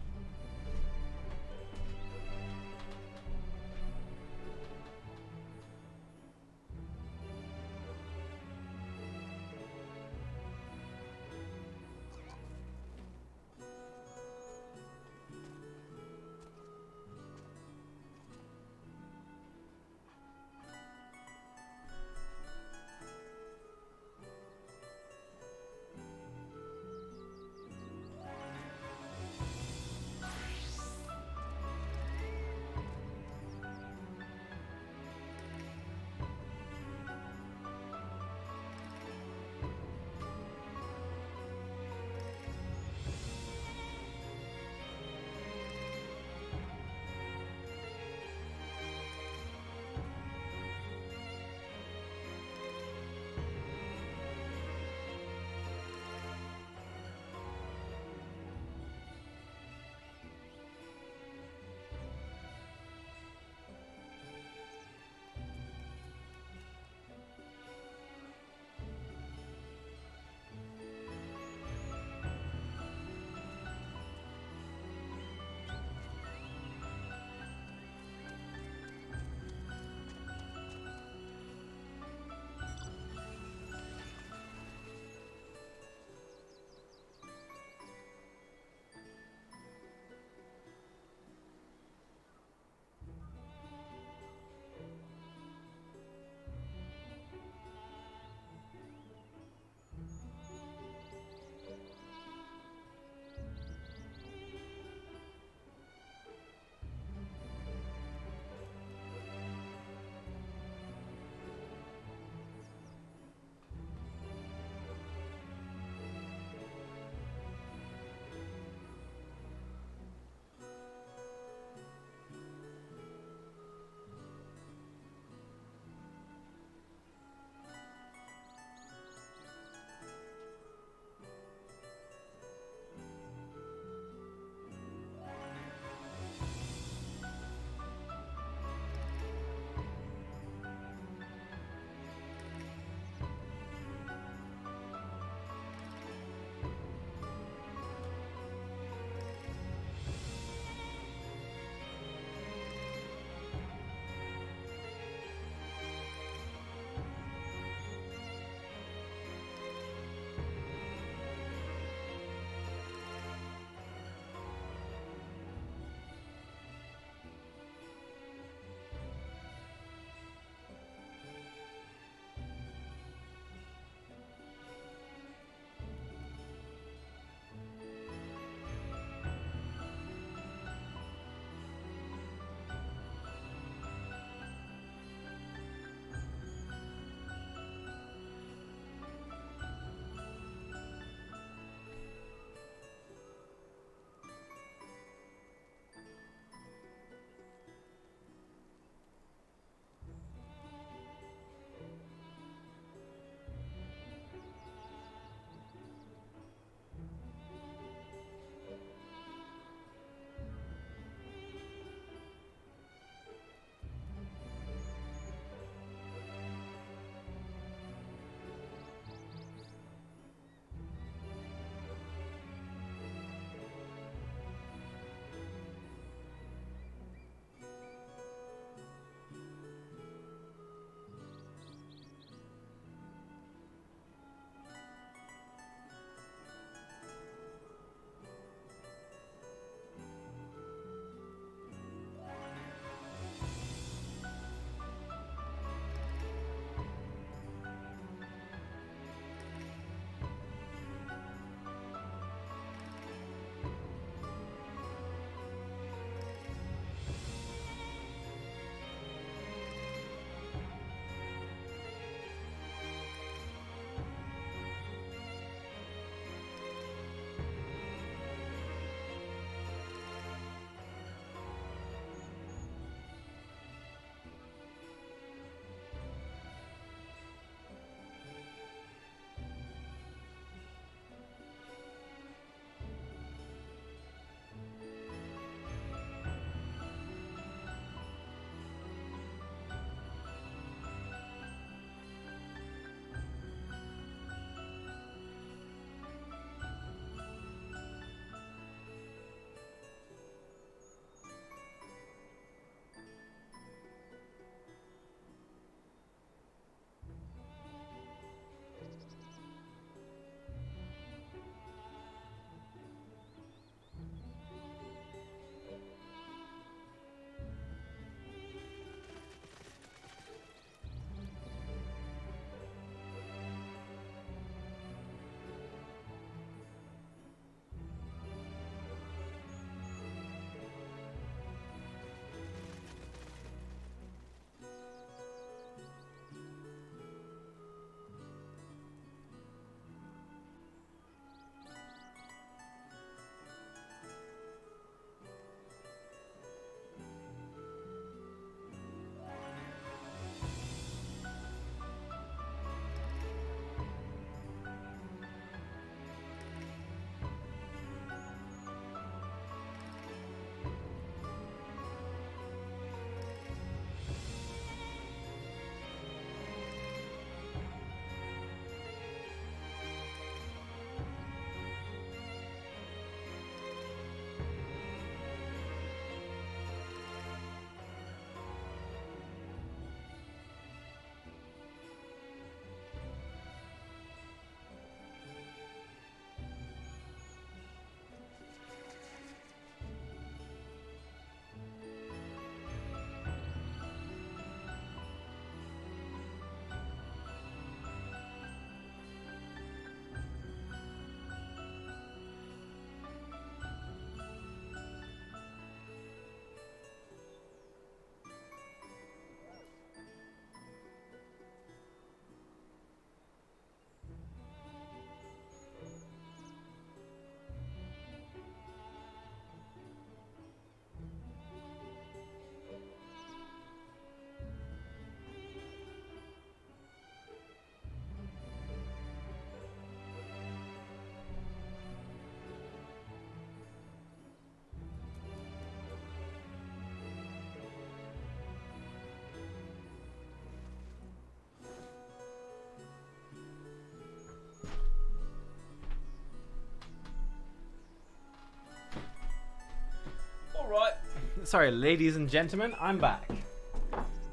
sorry, ladies and gentlemen, I'm back.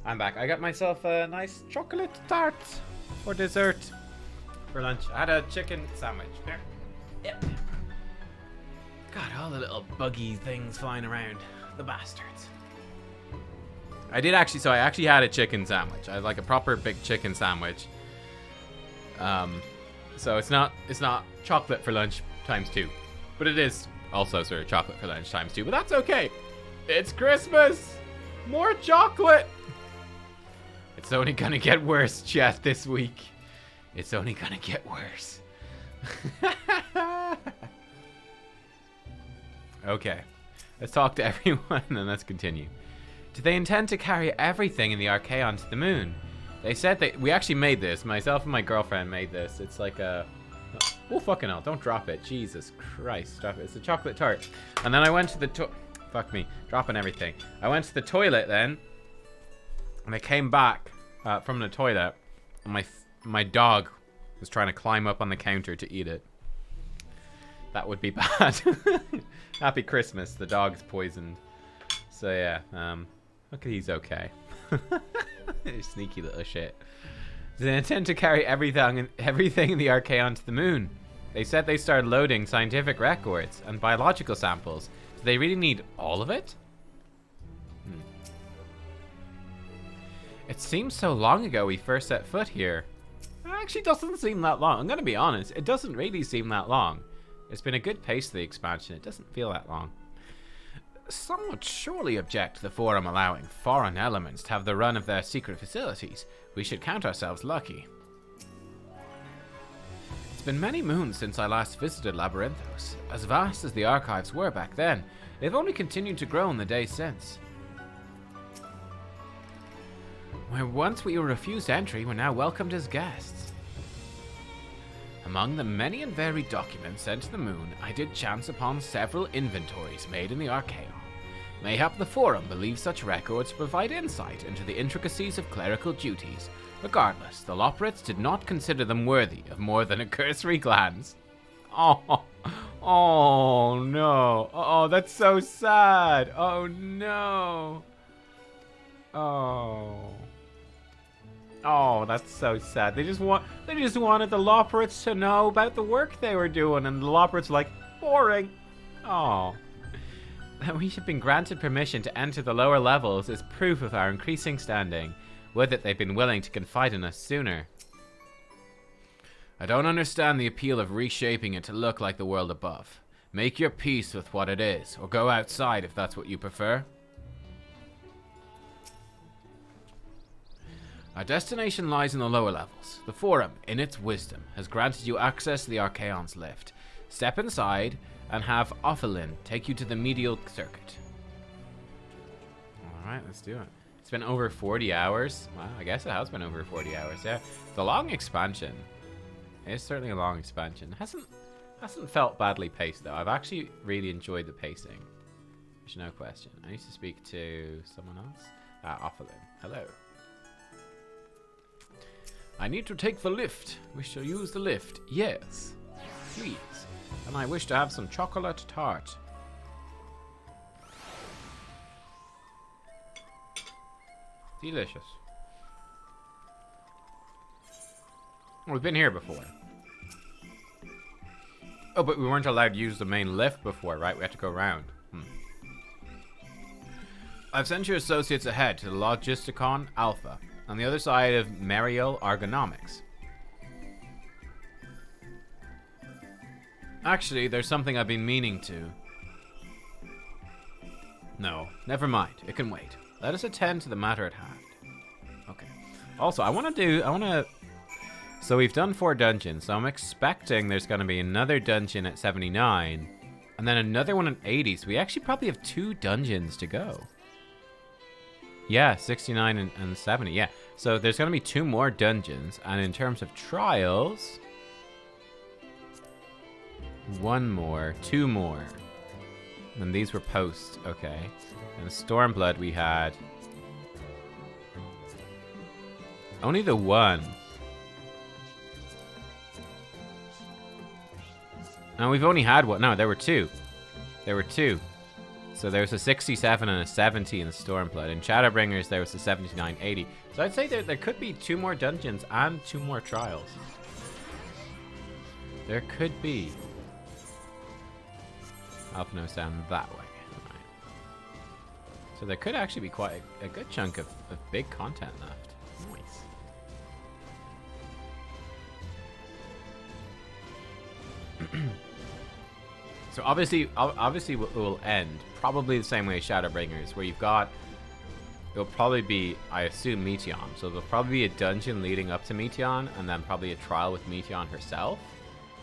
I'm back. I got myself a nice chocolate tart for dessert. For lunch. I had a chicken sandwich. Here. Yep. God, all the little buggy things flying around. The bastards. I actually had a chicken sandwich. I had like a proper big chicken sandwich. So it's not chocolate for lunch ×2. But it is also sort of chocolate for lunch ×2. But that's okay. It's Christmas! More chocolate! It's only gonna get worse, chat, this week. It's only gonna get worse. Okay. Let's talk to everyone and let's continue. Do they intend to carry everything in the Archaeon to the moon? They said we actually made this. Myself and my girlfriend made this. It's like a... Oh, fucking hell. Don't drop it. Jesus Christ. Drop it. It's a chocolate tart. And then I went to the... Fuck me. Dropping everything. I went to the toilet then. And I came back from the toilet. And my dog was trying to climb up on the counter to eat it. That would be bad. Happy Christmas. The dog's poisoned. So yeah. Look, he's okay. Sneaky little shit. They intend to carry everything in the Archaeon to the moon. They said they started loading scientific records and biological samples. Do they really need all of it? It seems so long ago we first set foot here. It actually doesn't seem that long. I'm gonna be honest, it doesn't really seem that long. It's been a good pace to the expansion. It doesn't feel that long. Some would surely object to the Forum allowing foreign elements to have the run of their secret facilities. We should count ourselves lucky. It's been many moons since I last visited Labyrinthos. As vast as the archives were back then, they've only continued to grow in the days since. Where once we were refused entry, we're now welcomed as guests. Among the many and varied documents sent to the moon, I did chance upon several inventories made in the Archaeon. Mayhap the Forum believes such records provide insight into the intricacies of clerical duties. Regardless, the Loporrits did not consider them worthy of more than a cursory glance. Oh no. Oh, that's so sad. Oh no. Oh, that's so sad. They just wanted the Loporrits to know about the work they were doing, and the Loporrits like, boring. Oh. That we have been granted permission to enter the lower levels is proof of our increasing standing. Would that they'd been willing to confide in us sooner. I don't understand the appeal of reshaping it to look like the world above. Make your peace with what it is, or go outside if that's what you prefer. Our destination lies in the lower levels. The Forum, in its wisdom, has granted you access to the Archaeon's lift. Step inside and have Ophelin take you to the medial circuit. Alright, let's do it. It's been over 40 hours. Wow, I guess it has been over 40 hours, yeah. It's a long expansion. It's certainly a long expansion. Hasn't felt badly paced, though. I've actually really enjoyed the pacing. There's no question. I need to speak to someone else. Ophelin. Hello. I need to take the lift. We shall use the lift. Yes. Please. And I wish to have some chocolate tart. Delicious. We've been here before. Oh, but we weren't allowed to use the main lift before, right? We had to go around. I've sent your associates ahead to the Logisticon Alpha, on the other side of Mariel Ergonomics. Actually, there's something I've been meaning to. No, never mind. It can wait. Let us attend to the matter at hand. Okay. Also, so we've done 4 dungeons, so I'm expecting there's going to be another dungeon at 79, and then another one at 80, so we actually probably have 2 dungeons to go. Yeah, 69 and 70, yeah. So there's going to be 2 more dungeons, and in terms of trials... 1 more, 2 more. And these were post, okay. And Stormblood we had... only the 1. No, we've only had 1. No, there were 2. There were 2. So there's a 67 and a 70 in the Stormblood. In Shadowbringers, there was a 79-80. So I'd say there could be 2 more dungeons and 2 more trials. There could be. Alphanos down that way. Right. So there could actually be quite a good chunk of big content left. Nice. So obviously it will end probably the same way as Shadowbringers, where it'll probably be, I assume, Meteon. So there'll probably be a dungeon leading up to Meteon, and then probably a trial with Meteon herself.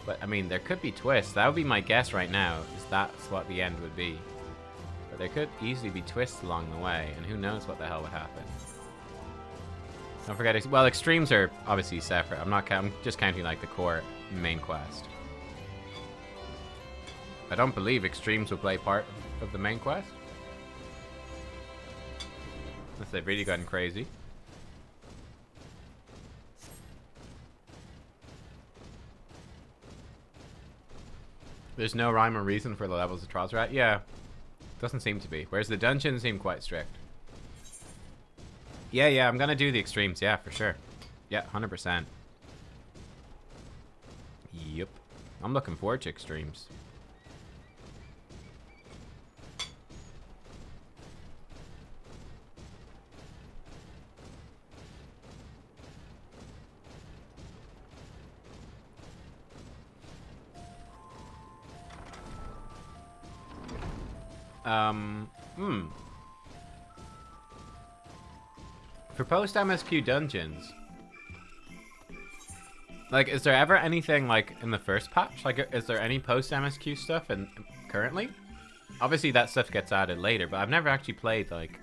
But I mean, there could be twists. That would be my guess right now, is that's what the end would be. But there could easily be twists along the way, and who knows what the hell would happen. Don't forget, well, extremes are obviously separate. I'm just counting like the core main quest. I don't believe extremes will play part of the main quest. Unless they've really gotten crazy. There's no rhyme or reason for the levels the trials are at? Yeah. Doesn't seem to be. Whereas the dungeons seem quite strict. Yeah, I'm gonna do the extremes, yeah, for sure. Yeah, 100%. Yep. I'm looking forward to extremes. For post-MSQ dungeons, like, is there ever anything, like, in the first patch? Like, is there any post-MSQ stuff currently? Obviously, that stuff gets added later, but I've never actually played, like,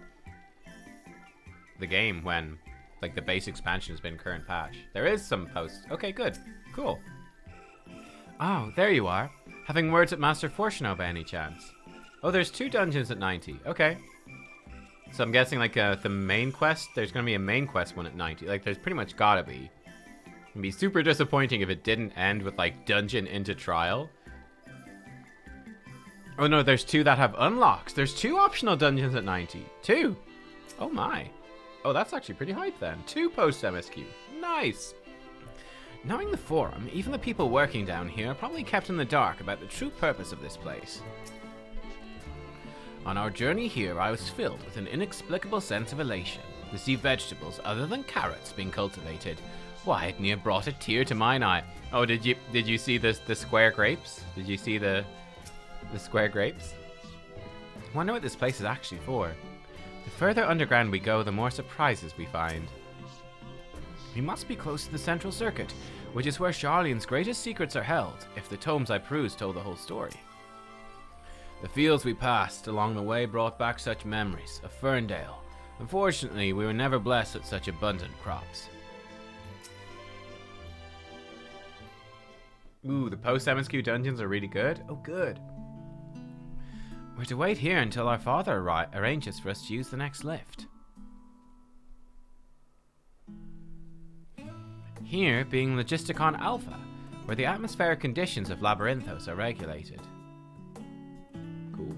the game when, like, the base expansion has been current patch. There is some post. Okay, good. Cool. Oh, there you are. Having words with Master Fortuno by any chance? Oh, there's 2 dungeons at 90. Okay. So I'm guessing, like, the main quest, there's going to be a main quest one at 90. Like, there's pretty much gotta be. It'd be super disappointing if it didn't end with, like, dungeon into trial. Oh, no, there's 2 that have unlocks. There's 2 optional dungeons at 90. 2. Oh, my. Oh, that's actually pretty hype, then. 2 post-MSQ. Nice. Knowing the Forum, even the people working down here are probably kept in the dark about the true purpose of this place. On our journey here, I was filled with an inexplicable sense of elation to see vegetables other than carrots being cultivated. Why, it near brought a tear to mine eye. Oh, did you see the square grapes? Did you see the square grapes? I wonder what this place is actually for. The further underground we go, the more surprises we find. We must be close to the central circuit, which is where Charlene's greatest secrets are held, if the tomes I perused told the whole story. The fields we passed along the way brought back such memories of Ferndale. Unfortunately, we were never blessed with such abundant crops. Ooh, the post-MSQ dungeons are really good? Oh, good. We're to wait here until our father arranges for us to use the next lift. Here being Logisticon Alpha, where the atmospheric conditions of Labyrinthos are regulated. Cool.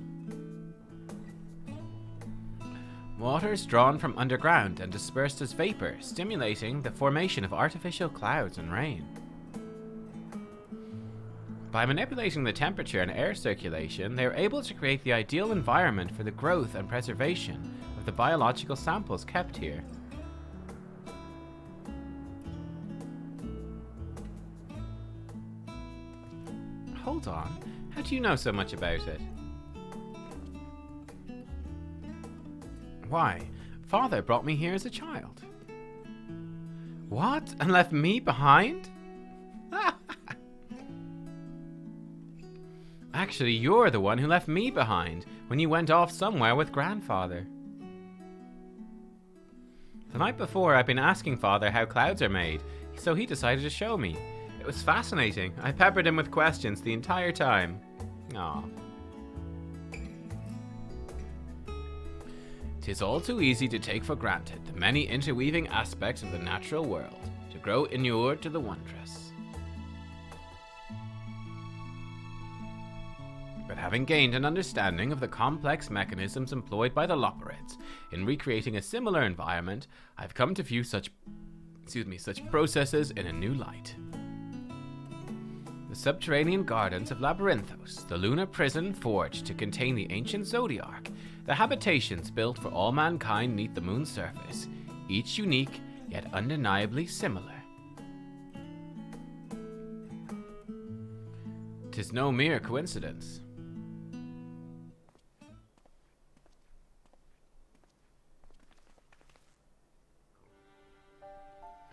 Water is drawn from underground and dispersed as vapor, stimulating the formation of artificial clouds and rain. By manipulating the temperature and air circulation, they are able to create the ideal environment for the growth and preservation of the biological samples kept here. Hold on, how do you know so much about it? Why, Father brought me here as a child. What? And left me behind? Actually, you're the one who left me behind when you went off somewhere with Grandfather. The night before, I'd been asking Father how clouds are made, so he decided to show me. It was fascinating. I peppered him with questions the entire time. Aw. 'Tis all too easy to take for granted the many interweaving aspects of the natural world, to grow inured to the wondrous. But having gained an understanding of the complex mechanisms employed by the Loperids in recreating a similar environment, I've come to view such processes in a new light. The subterranean gardens of Labyrinthos, the lunar prison forged to contain the ancient Zodiarch, the habitations built for all mankind neath the moon's surface, each unique yet undeniably similar. 'Tis no mere coincidence.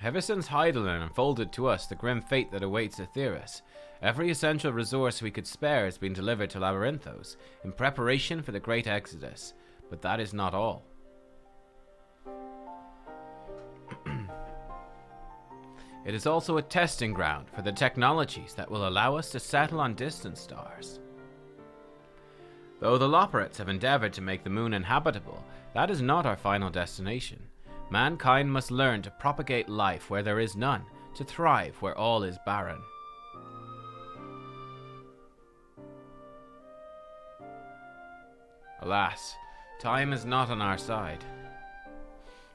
Ever since Heidelin unfolded to us the grim fate that awaits Aetheris, every essential resource we could spare has been delivered to Labyrinthos in preparation for the Great Exodus, but that is not all. It is also a testing ground for the technologies that will allow us to settle on distant stars. Though the Loperids have endeavored to make the moon inhabitable, that is not our final destination. Mankind must learn to propagate life where there is none, to thrive where all is barren. Alas, time is not on our side.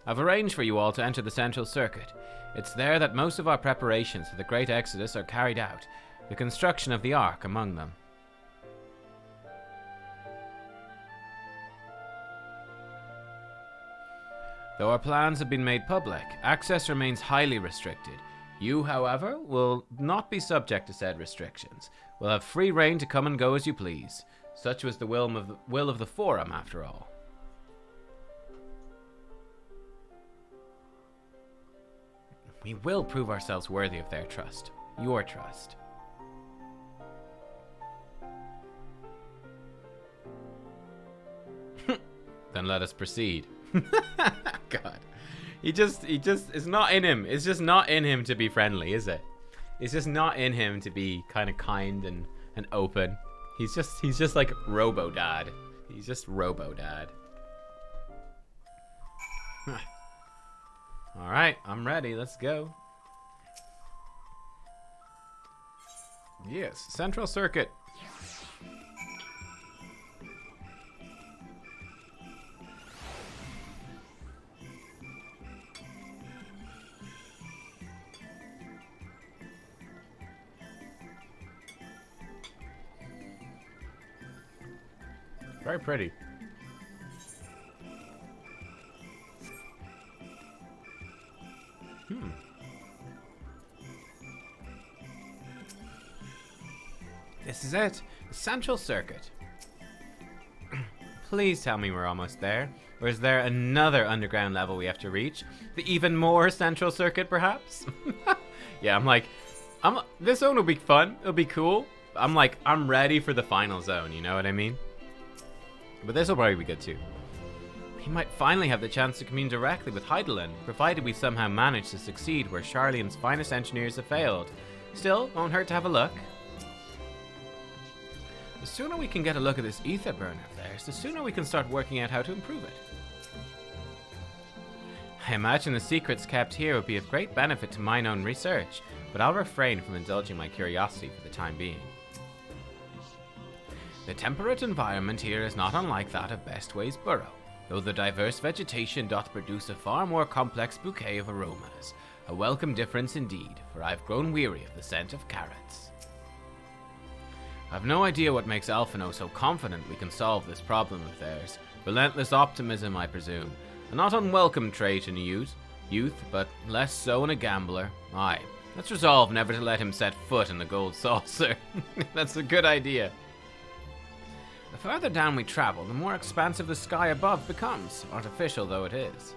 I've arranged for you all to enter the Central Circuit. It's there that most of our preparations for the Great Exodus are carried out, the construction of the Ark among them. Though our plans have been made public, access remains highly restricted. You, however, will not be subject to said restrictions. Will have free reign to come and go as you please. Such was the will of the Forum, after all. We will prove ourselves worthy of their trust. Your trust. Then let us proceed. God. He just, it's not in him. It's just not in him to be friendly, is it? It's just not in him to be kind of kind and open. He's just like Robo-Dad. He's just Robo-Dad. Alright, I'm ready. Let's go. Yes, Central Circuit. Very pretty. This is it. The Central Circuit. Please tell me we're almost there. Or is there another underground level we have to reach? The even more Central Circuit, perhaps? Yeah, I'm like, this zone will be fun. It'll be cool. I'm ready for the final zone, you know what I mean? But this will probably be good too. We might finally have the chance to commune directly with Heidelin, provided we somehow manage to succeed where Charlene's finest engineers have failed. Still, won't hurt to have a look. The sooner we can get a look at this ether burner of theirs, the sooner we can start working out how to improve it. I imagine the secrets kept here would be of great benefit to mine own research, but I'll refrain from indulging my curiosity for the time being. The temperate environment here is not unlike that of Bestway's burrow, though the diverse vegetation doth produce a far more complex bouquet of aromas. A welcome difference indeed, for I've grown weary of the scent of carrots. I've no idea what makes Alphino so confident we can solve this problem of theirs. Relentless optimism, I presume. A not unwelcome trait in a youth, but less so in a gambler. Aye, let's resolve never to let him set foot in the gold saucer. That's a good idea. The further down we travel, the more expansive the sky above becomes, artificial though it is.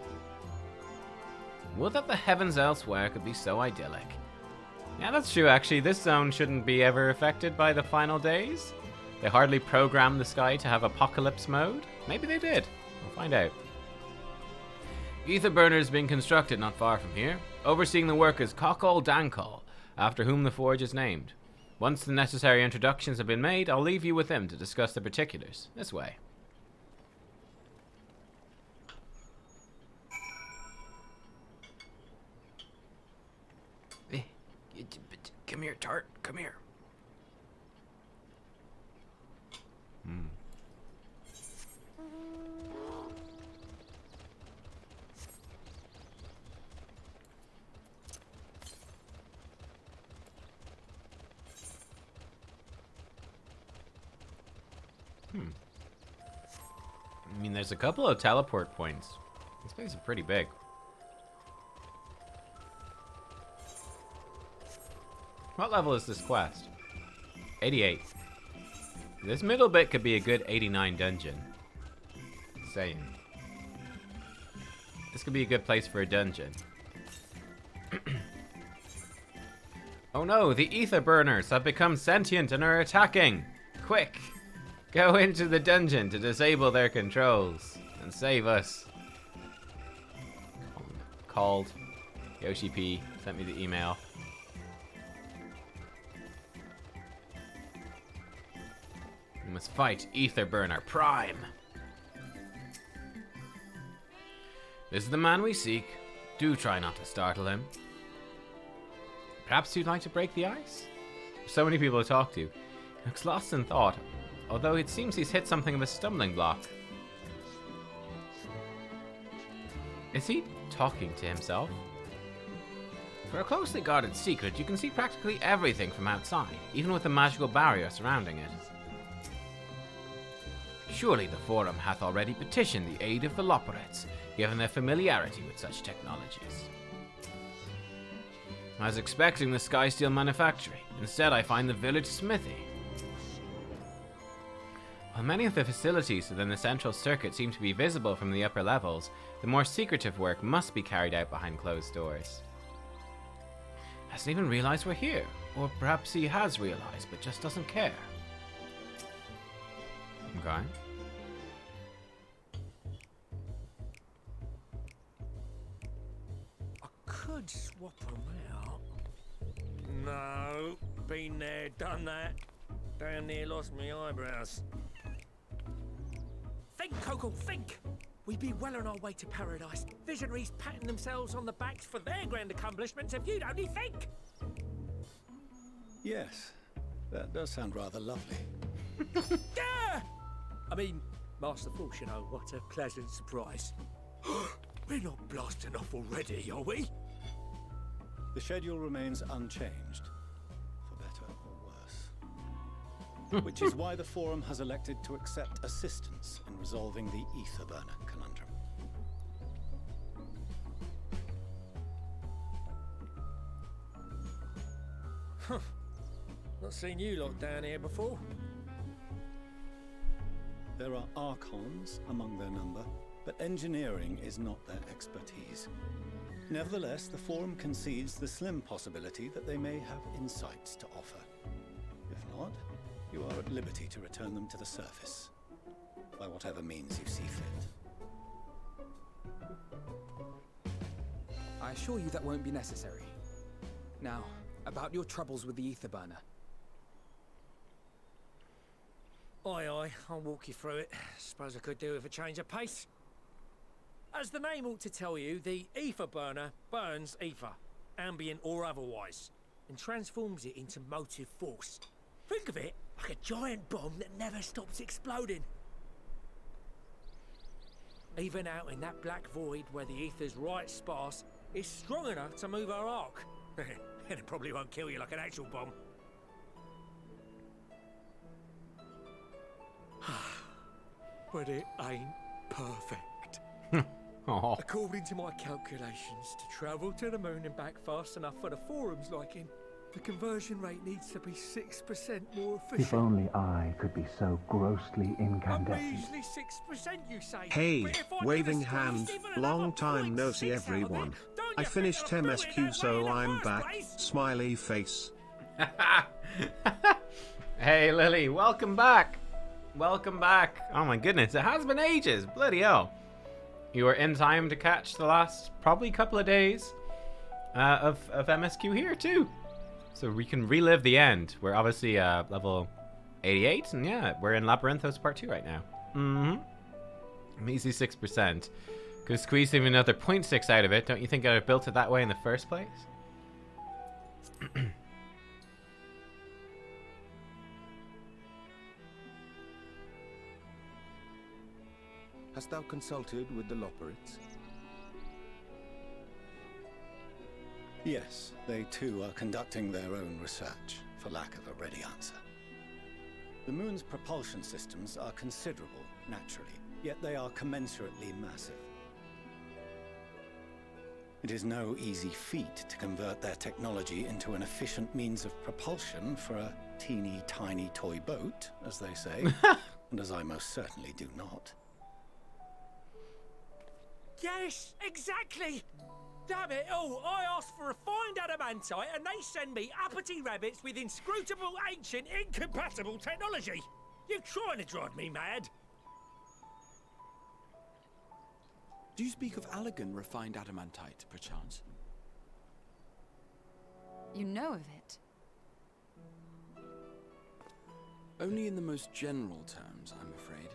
Would that the heavens elsewhere could be so idyllic. Yeah, that's true actually. This zone shouldn't be ever affected by the final days. They hardly programmed the sky to have apocalypse mode. Maybe they did. We'll find out. Ether burner is being constructed not far from here. Overseeing the work is Cockall Dancall, after whom the forge is named. Once the necessary introductions have been made, I'll leave you with him to discuss the particulars. This way. Come here, Tart. Come here. I mean, there's a couple of teleport points. This place is pretty big. What level is this quest? 88. This middle bit could be a good 89 dungeon. Saying. This could be a good place for a dungeon. Oh no, the ether burners have become sentient and are attacking! Quick! Go into the dungeon to disable their controls and save us. Called. Yoshi P sent me the email. We must fight Ether Burner Prime. This is the man we seek. Do try not to startle him. Perhaps you'd like to break the ice? There's so many people to talk to. He looks lost in thought, although it seems he's hit something of a stumbling block. Is he talking to himself? For a closely guarded secret, you can see practically everything from outside, even with the magical barrier surrounding it. Surely the Forum hath already petitioned the aid of the Loporets, given their familiarity with such technologies. I was expecting the Skysteel manufactory. Instead, I find the village smithy. While many of the facilities within the central circuit seem to be visible from the upper levels, the more secretive work must be carried out behind closed doors. Hasn't even realized we're here. Or perhaps he has realized, but just doesn't care. Okay. I could swap them out. No, been there, done that. Down near lost me eyebrows. Think, Coco, think! We'd be well on our way to paradise. Visionaries patting themselves on the backs for their grand accomplishments if you'd only think! Yes, that does sound rather lovely. Yeah! I mean, Master Force, you know, what a pleasant surprise. We're not blasting off already, are we? The schedule remains unchanged, for better or worse. Which is why the Forum has elected to accept assistance in resolving the Ether Burner conundrum. Huh. Not seen you lot down here before. There are Archons among their number, but engineering is not their expertise. Nevertheless, the Forum concedes the slim possibility that they may have insights to offer. If not, you are at liberty to return them to the surface, by whatever means you see fit. I assure you that won't be necessary. Now, about your troubles with the Ether Burner. Aye, aye, I'll walk you through it. Suppose I could do with a change of pace. As the name ought to tell you, the Ether Burner burns ether, ambient or otherwise, and transforms it into motive force. Think of it like a giant bomb that never stops exploding. Even out in that black void where the ether's right sparse, it's strong enough to move our arc. And it probably won't kill you like an actual bomb. But it ain't perfect. According to my calculations, to travel to the moon and back fast enough for the Forum's liking, the conversion rate needs to be 6% more efficient. If only I could be so grossly A incandescent. measly 6%, you say? Hey, But if I could waving have hand, squeezed even long another time no see 0.6 out of everyone. it, don't I you finished think I'll do it MSQ that way in so the I'm first back, place? smiley face. Hey Lily, welcome back. Welcome back. Oh my goodness, it has been ages. Bloody hell. You are in time to catch the last probably couple of days of MSQ here too. So we can relive the end. We're obviously level 88, and yeah, we're in Labyrinthos Part 2 right now. Mm-hmm. Easy 6%. Could squeeze even another 0.6 out of it. Don't you think I'd have built it that way in the first place? Hast thou consulted with the Loporets? Yes, they too are conducting their own research, for lack of a ready answer. The moon's propulsion systems are considerable, naturally, yet they are commensurately massive. It is no easy feat to convert their technology into an efficient means of propulsion for a teeny tiny toy boat, as they say, and as I most certainly do not. Yes, exactly! Damn it all, I asked for refined adamantite and they send me uppity rabbits with inscrutable, ancient, incompatible technology! You're trying to drive me mad! Do you speak of Allegan refined adamantite, perchance? You know of it? Only in the most general terms, I'm afraid.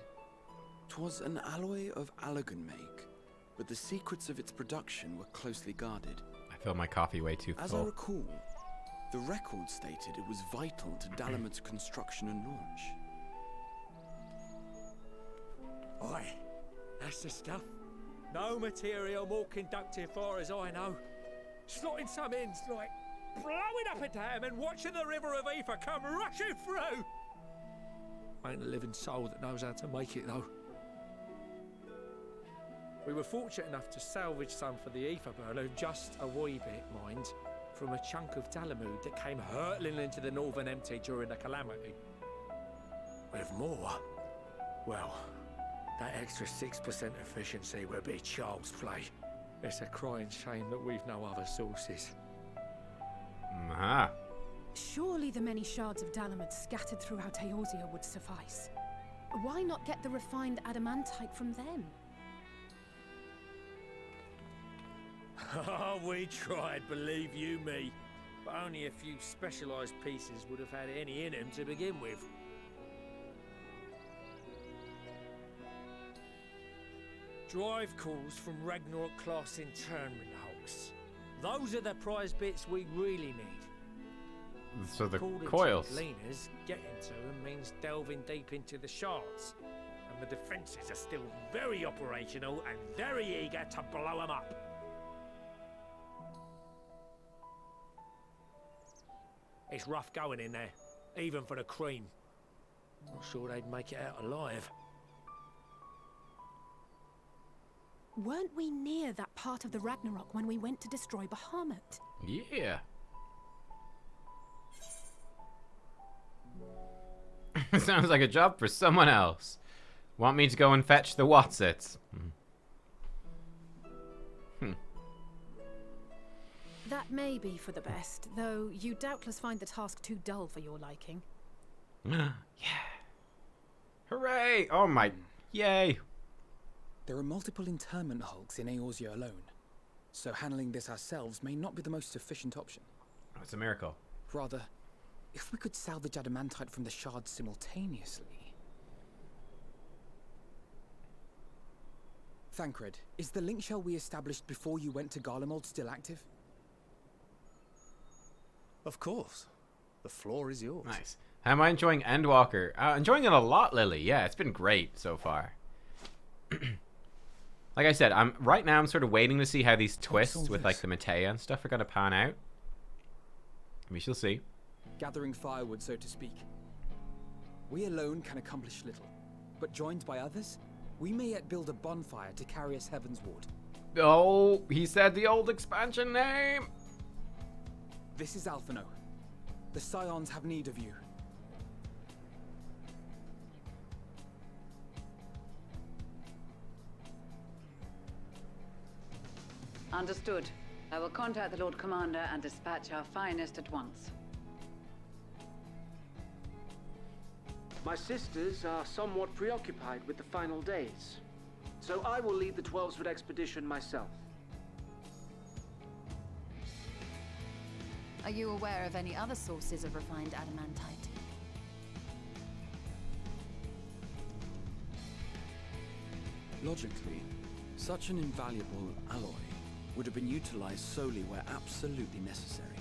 'Twas an alloy of Allegan make, but the secrets of its production were closely guarded. I feel my coffee way too As full. I recall, the record stated it was vital to Dalamit's construction and launch. Oi, that's the stuff. No material more conductive far as I know. Slotting some ends like blowing up a dam and watching the river of ether come rushing through. Ain't a living soul that knows how to make it though. We were fortunate enough to salvage some for the ether burner, just a wee bit, mind, from a chunk of Dalamud that came hurtling into the Northern Empty during the calamity. With more, well, that extra 6% efficiency would be child's play. It's a crying shame that we've no other sources. Aha. Surely the many shards of Dalamud scattered throughout Eorzea would suffice. Why not get the refined adamantite from them? Oh, we tried, believe you me. But only a few specialised pieces would have had any in them to begin with. Drive cores from Ragnarok-class internment hulks. Those are the prize bits we really need. So the According coils. to Lena's, getting to them means delving deep into the shards. And the defences are still very operational and very eager to blow them up. It's rough going in there, even for the cream. Not sure they'd make it out alive. Weren't we near that part of the Ragnarok when we went to destroy Bahamut? Yeah. Sounds like a job for someone else. Want me to go and fetch the Watsits? That may be for the best, though you doubtless find the task too dull for your liking. Yeah. Hooray! Oh my... Yay! There are multiple internment hulks in Eorzea alone, so handling this ourselves may not be the most efficient option. Oh, it's a miracle. Rather, if we could salvage adamantite from the shards simultaneously... Thancred, is the link shell we established before you went to Garlemald still active? Of course. The floor is yours. Nice. How am I enjoying Endwalker? Enjoying it a lot, Lily. Yeah, it's been great so far. Like I said, right now I'm sort of waiting to see how these twists with like the Matea and stuff are gonna pan out. We shall see. Gathering firewood, so to speak. We alone can accomplish little, but joined by others, we may yet build a bonfire to carry us heavensward. Oh, he said the old expansion name! This is Alphino. The Scions have need of you. Understood. I will contact the Lord Commander and dispatch our finest at once. My sisters are somewhat preoccupied with the final days, so I will lead the 12-foot expedition myself. Are you aware of any other sources of refined adamantite? Logically, such an invaluable alloy would have been utilized solely where absolutely necessary,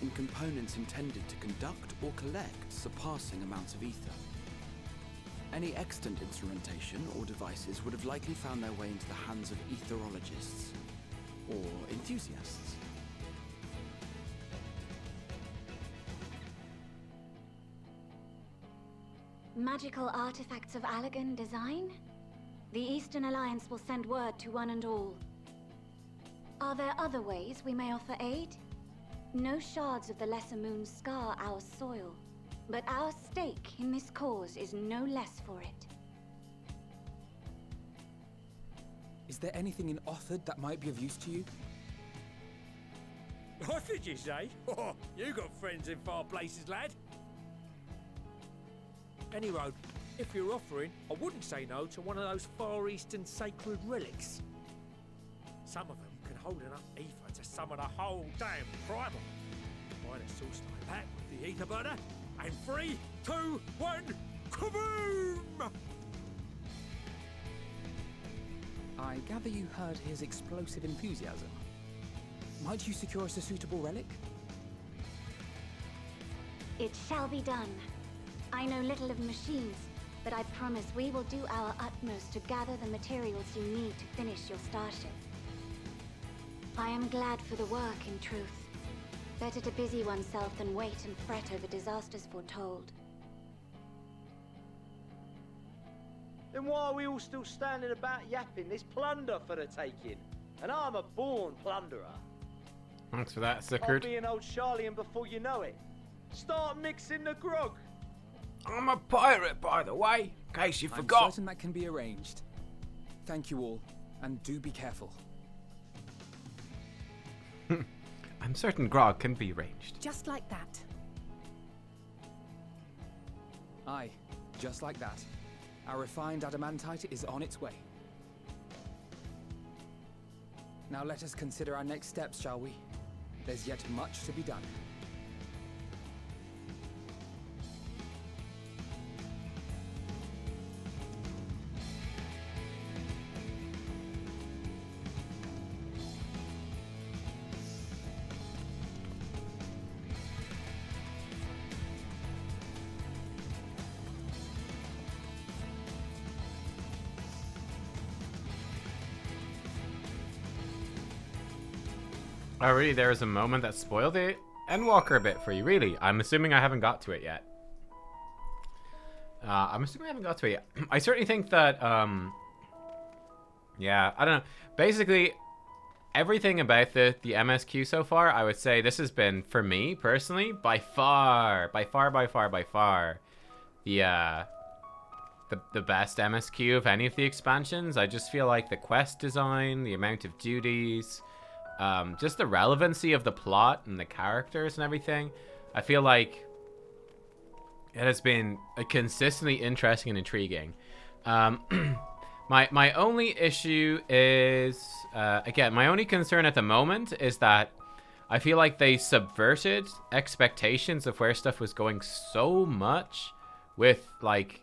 in components intended to conduct or collect surpassing amounts of ether. Any extant instrumentation or devices would have likely found their way into the hands of etherologists or enthusiasts. Magical artifacts of Allagan design? The Eastern Alliance will send word to one and all. Are there other ways we may offer aid? No shards of the Lesser Moon scar our soil, but our stake in this cause is no less for it. Is there anything in Othard that might be of use to you? What did you say? Oh, you got friends in far places, lad. Anyway, if you're offering, I wouldn't say no to one of those Far Eastern sacred relics. Some of them can hold enough ether to summon a whole damn primal. Find a source like that with the ether burner, and 3, 2, 1, kaboom! I gather you heard his explosive enthusiasm. Might you secure us a suitable relic? It shall be done. I know little of machines, but I promise we will do our utmost to gather the materials you need to finish your starship. I am glad for the work, in truth. Better to busy oneself than wait and fret over disasters foretold. Then why are we all still standing about yapping? There's plunder for the taking, and I'm a born plunderer. Thanks for that, I'll Sickard. be an old Charlie, and before you know it, start mixing the grog. I'm a pirate, by the way, in case you I'm forgot. certain that can be arranged. Thank you all, and do be careful. I'm certain grog can be arranged. Just like that. Aye, just like that. Our refined adamantite is on its way. Now let us consider our next steps, shall we? There's yet much to be done. Oh, really? There was a moment that spoiled the Endwalker a bit for you, really? I'm assuming I haven't got to it yet. I'm assuming I haven't got to it yet. I certainly think that, yeah, I don't know. Basically, everything about the MSQ so far, I would say this has been, for me, personally, by far, the best MSQ of any of the expansions. I just feel like the quest design, the amount of duties, just the relevancy of the plot and the characters and everything. I feel like it has been consistently interesting and intriguing. My only issue is, again, my only concern at the moment is that I feel like they subverted expectations of where stuff was going so much with, like,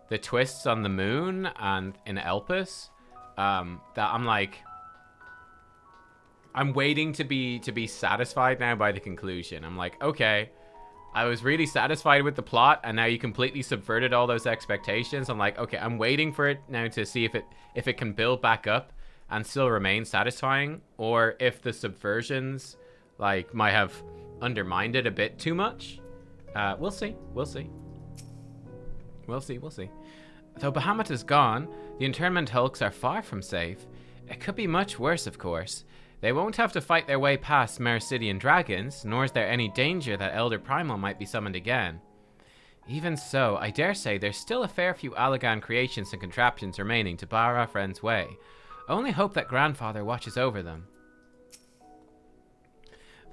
the twists on the moon and in Elpis, that I'm like, I'm waiting to be satisfied now by the conclusion. I'm like, okay, I was really satisfied with the plot, and now you completely subverted all those expectations. I'm like, okay, I'm waiting for it now to see if it can build back up and still remain satisfying, or if the subversions like might have undermined it a bit too much. We'll see. Though Bahamut is gone, the internment hulks are far from safe. It could be much worse, of course. They won't have to fight their way past Mercidian dragons, nor is there any danger that Elder Primal might be summoned again. Even so, I dare say there's still a fair few Allagan creations and contraptions remaining to bar our friend's way. Only hope that Grandfather watches over them.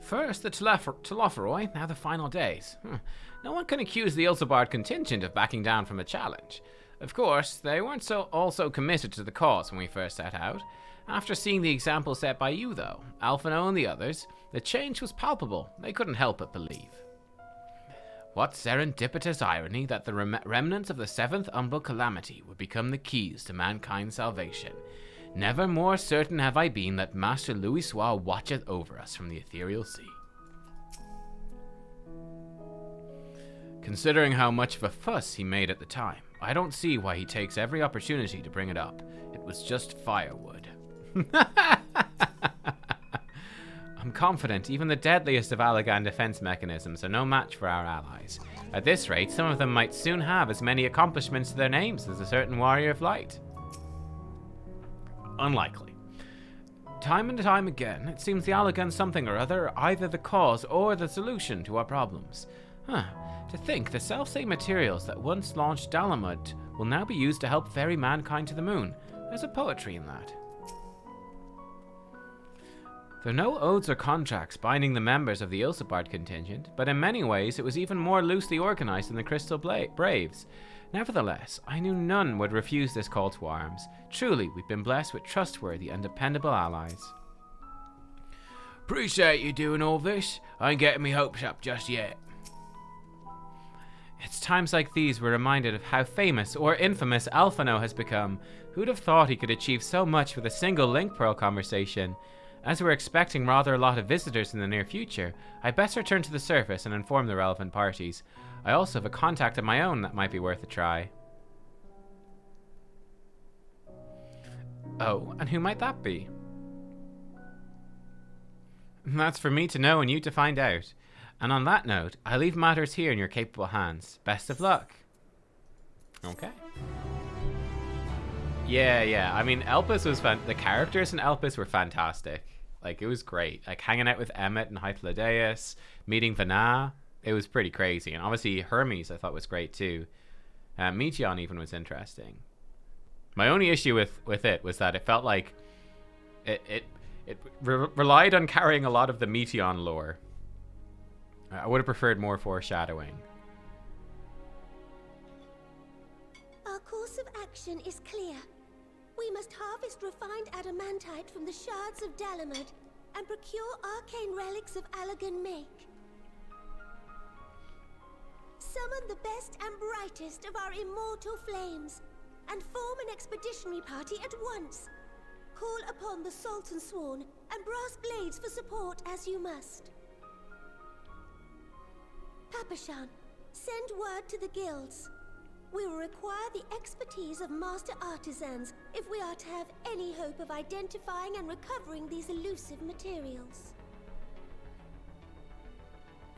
First, the Telophoroi, now the final days. No one can accuse the Ilsabard contingent of backing down from a challenge. Of course, they weren't also committed to the cause when we first set out. After seeing the example set by you, though, Alphino and the others, the change was palpable. They couldn't help but believe. What serendipitous irony that the remnants of the 7th Umbral Calamity would become the keys to mankind's salvation. Never more certain have I been that Master Louisoix watcheth over us from the ethereal sea. Considering how much of a fuss he made at the time, I don't see why he takes every opportunity to bring it up. It was just firewood. I'm confident even the deadliest of Allagan defense mechanisms are no match for our allies. At this rate, some of them might soon have as many accomplishments to their names as a certain warrior of light. Unlikely. Time and time again, it seems the Allagan something or other are either the cause or the solution to our problems. To think the self-same materials that once launched Dalamud will now be used to help ferry mankind to the moon. There's a poetry in that. There are no oaths or contracts binding the members of the Ilsabard contingent, but in many ways it was even more loosely organized than the Crystal Braves. Nevertheless, I knew none would refuse this call to arms. Truly, we've been blessed with trustworthy and dependable allies. Appreciate you doing all this. I ain't getting me hopes up just yet. It's times like these we're reminded of how famous or infamous Alphino has become. Who'd have thought he could achieve so much with a single Link Pearl conversation? As we're expecting rather a lot of visitors in the near future, I best return to the surface and inform the relevant parties. I also have a contact of my own that might be worth a try. Oh, and who might that be? That's for me to know and you to find out. And on that note, I leave matters here in your capable hands. Best of luck. Okay. Yeah. I mean, Elpis was the characters in Elpis were fantastic. Like, it was great. Like, hanging out with Emmett and Hythlodaeus, meeting Vana. It was pretty crazy. And obviously, Hermes I thought was great too. Meteon even was interesting. My only issue with it was that it felt like it relied on carrying a lot of the Meteon lore. I would have preferred more foreshadowing. Our course of action is clear. We must harvest refined adamantite from the shards of Dalamud and procure arcane relics of Allagan make. Summon the best and brightest of our immortal flames and form an expeditionary party at once. Call upon the Sultan Sworn and Brass Blades for support as you must. Papashan, send word to the guilds. We will require the expertise of master artisans if we are to have any hope of identifying and recovering these elusive materials.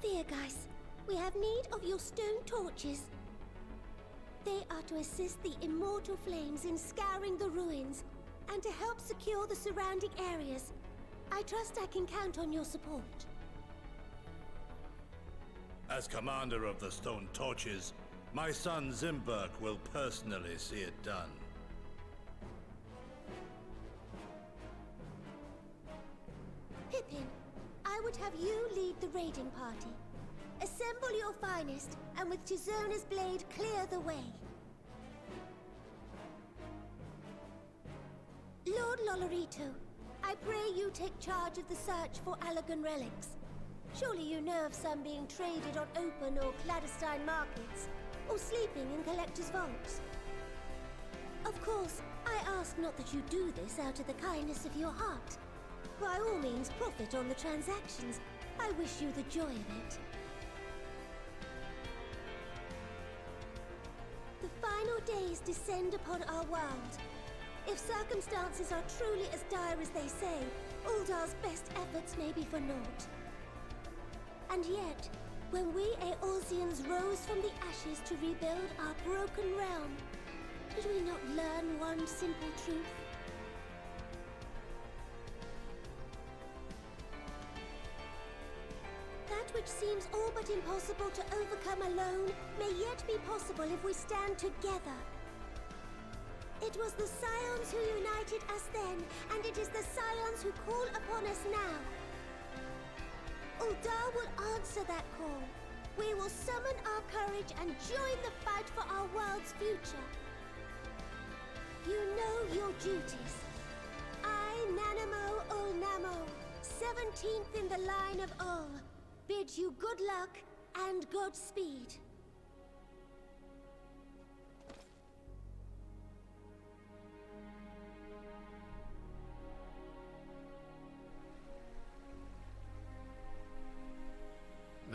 Theogeist, we have need of your stone torches. They are to assist the immortal flames in scouring the ruins and to help secure the surrounding areas. I trust I can count on your support. As commander of the Stone Torches, my son Zimberk will personally see it done. Pippin, I would have you lead the raiding party. Assemble your finest, and with Chizona's blade clear the way. Lord Lolorito, I pray you take charge of the search for Allagan relics. Surely you know of some being traded on open or clandestine markets, or sleeping in collectors' vaults. Of course, I ask not that you do this out of the kindness of your heart. By all means, profit on the transactions. I wish you the joy of it. The final days descend upon our world. If circumstances are truly as dire as they say, Uldar's best efforts may be for naught. And yet, when we Eorzeans rose from the ashes to rebuild our broken realm, did we not learn one simple truth? That which seems all but impossible to overcome alone may yet be possible if we stand together. It was the Scions who united us then, and it is the Scions who call upon us now. Uldar will answer that call. We will summon our courage and join the fight for our world's future. You know your duties. I, Nanamo Ulnamo, 17th in the line of Ul, bid you good luck and Godspeed.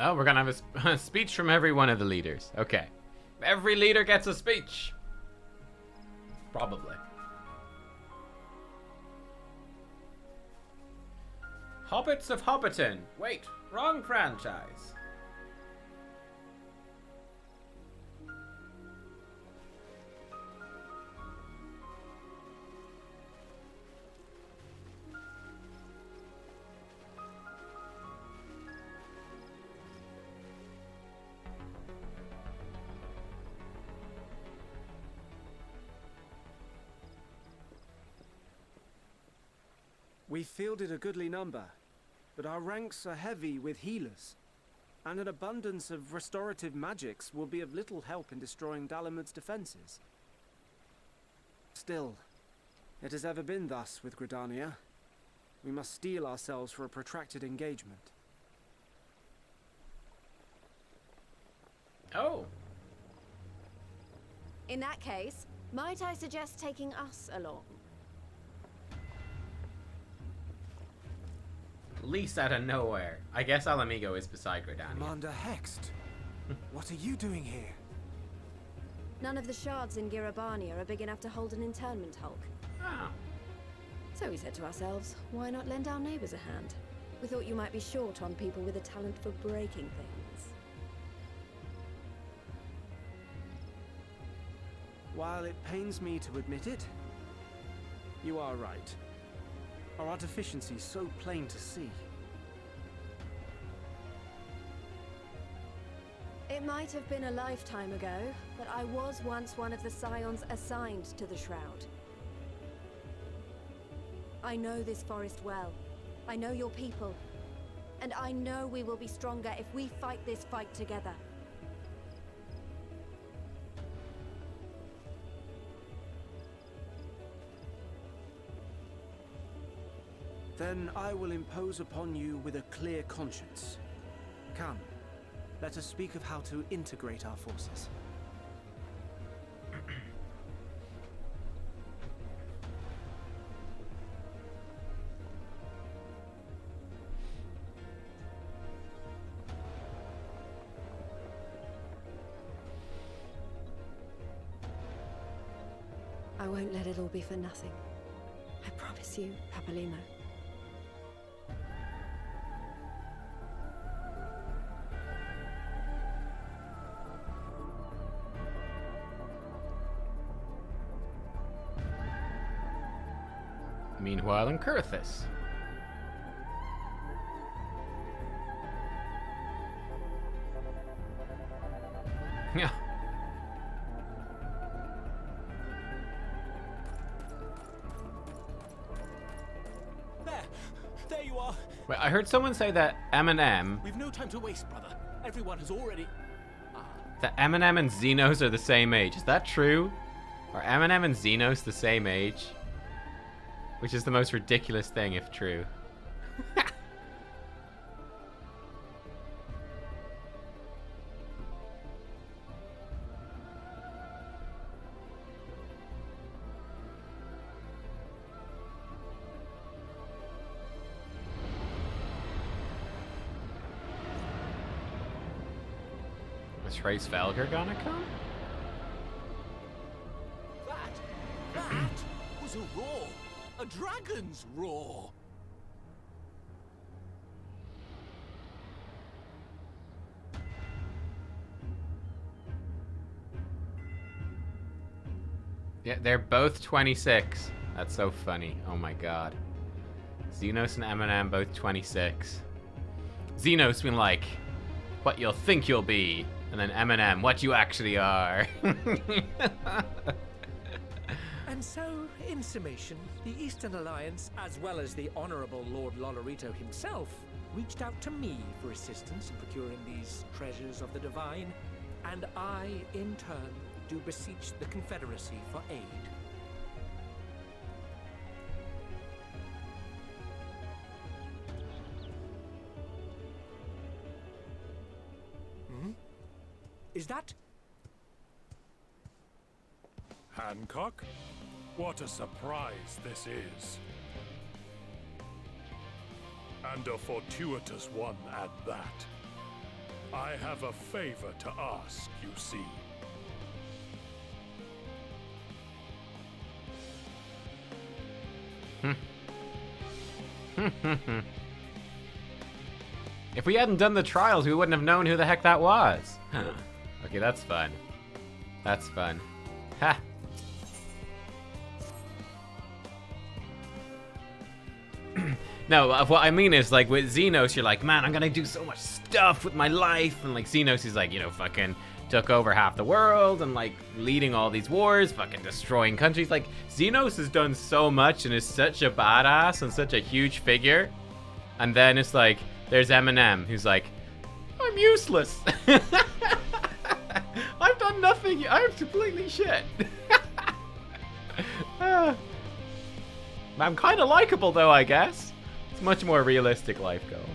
Oh, we're gonna have a speech from every one of the leaders. Okay. Every leader gets a speech. Probably. Hobbits of Hobbiton. Wait, wrong franchise. We fielded a goodly number, but our ranks are heavy with healers, and an abundance of restorative magics will be of little help in destroying Dalamud's defenses. Still, it has ever been thus with Gridania. We must steel ourselves for a protracted engagement. Oh. In that case, might I suggest taking us along? Least out of nowhere. I guess Alamigo is beside Gridania. Commander Hext, what are you doing here? None of the shards in Girabania are big enough to hold an internment hulk. Ah. So we said to ourselves, why not lend our neighbors a hand? We thought you might be short on people with a talent for breaking things. While it pains me to admit it, you are right. Our deficiencies so plain to see. It might have been a lifetime ago, but I was once one of the scions assigned to the Shroud. I know this forest well. I know your people. And I know we will be stronger if we fight this fight together. Then I will impose upon you with a clear conscience. Come, let us speak of how to integrate our forces. I won't let it all be for nothing. I promise you, Papalimo. Meanwhile in Kurthis. Yeah. There you are. Wait, I heard someone say that Eminem, We've no time to waste, brother. Everyone has already... that Eminem and Xenos are the same age. Is that true? Are Eminem and Xenos the same age? Which is the most ridiculous thing if true. Is Trace Felger gonna come? That was a roar. A dragon's roar. Yeah, they're both 26. That's so funny. Oh my god. Xenos and Eminem both 26. Xenos being like, what you'll think you'll be. And then Eminem, what you actually are. And so, in summation, the Eastern Alliance, as well as the Honourable Lord Lolorito himself, reached out to me for assistance in procuring these treasures of the divine, and I, in turn, do beseech the Confederacy for aid. Hmm? Is that... Hancock? What a surprise this is. And a fortuitous one at that. I have a favor to ask, you see. If we hadn't done the trials, we wouldn't have known who the heck that was. Okay, that's fun. That's fun. Ha! No, what I mean is, like, with Xenos, you're like, man, I'm gonna do so much stuff with my life. And, like, Xenos is like, you know, fucking took over half the world and, like, leading all these wars, fucking destroying countries. Like, Xenos has done so much and is such a badass and such a huge figure. And then it's like, there's Eminem, who's like, I'm useless. I've done nothing. I'm completely shit. I'm kind of likable, though, I guess. It's much more realistic life goals.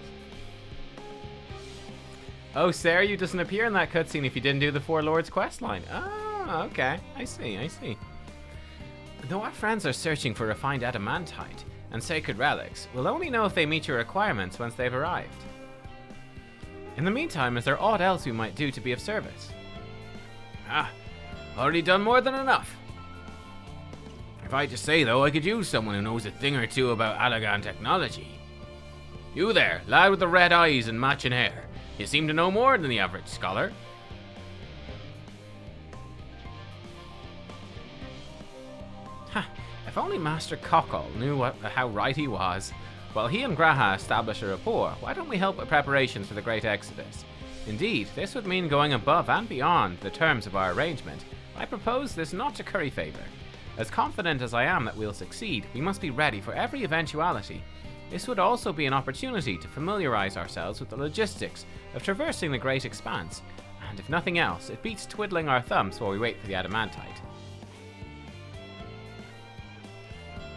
Oh, Sarah, you doesn't appear in that cutscene if you didn't do the Four Lords questline. Oh, okay. I see, I see. Though our friends are searching for refined adamantite and sacred relics, we'll only know if they meet your requirements once they've arrived. In the meantime, is there aught else we might do to be of service? Already done more than enough. If I had to say, though, I could use someone who knows a thing or two about Allagan technology. You there, lad with the red eyes and matching hair. You seem to know more than the average scholar. If only Master Cockle knew how right he was. While he and Graha establish a rapport, why don't we help with preparations for the Great Exodus? Indeed, this would mean going above and beyond the terms of our arrangement. I propose this not to curry favor. As confident as I am that we'll succeed, we must be ready for every eventuality. This would also be an opportunity to familiarize ourselves with the logistics of traversing the Great Expanse, and if nothing else, it beats twiddling our thumbs while we wait for the adamantite.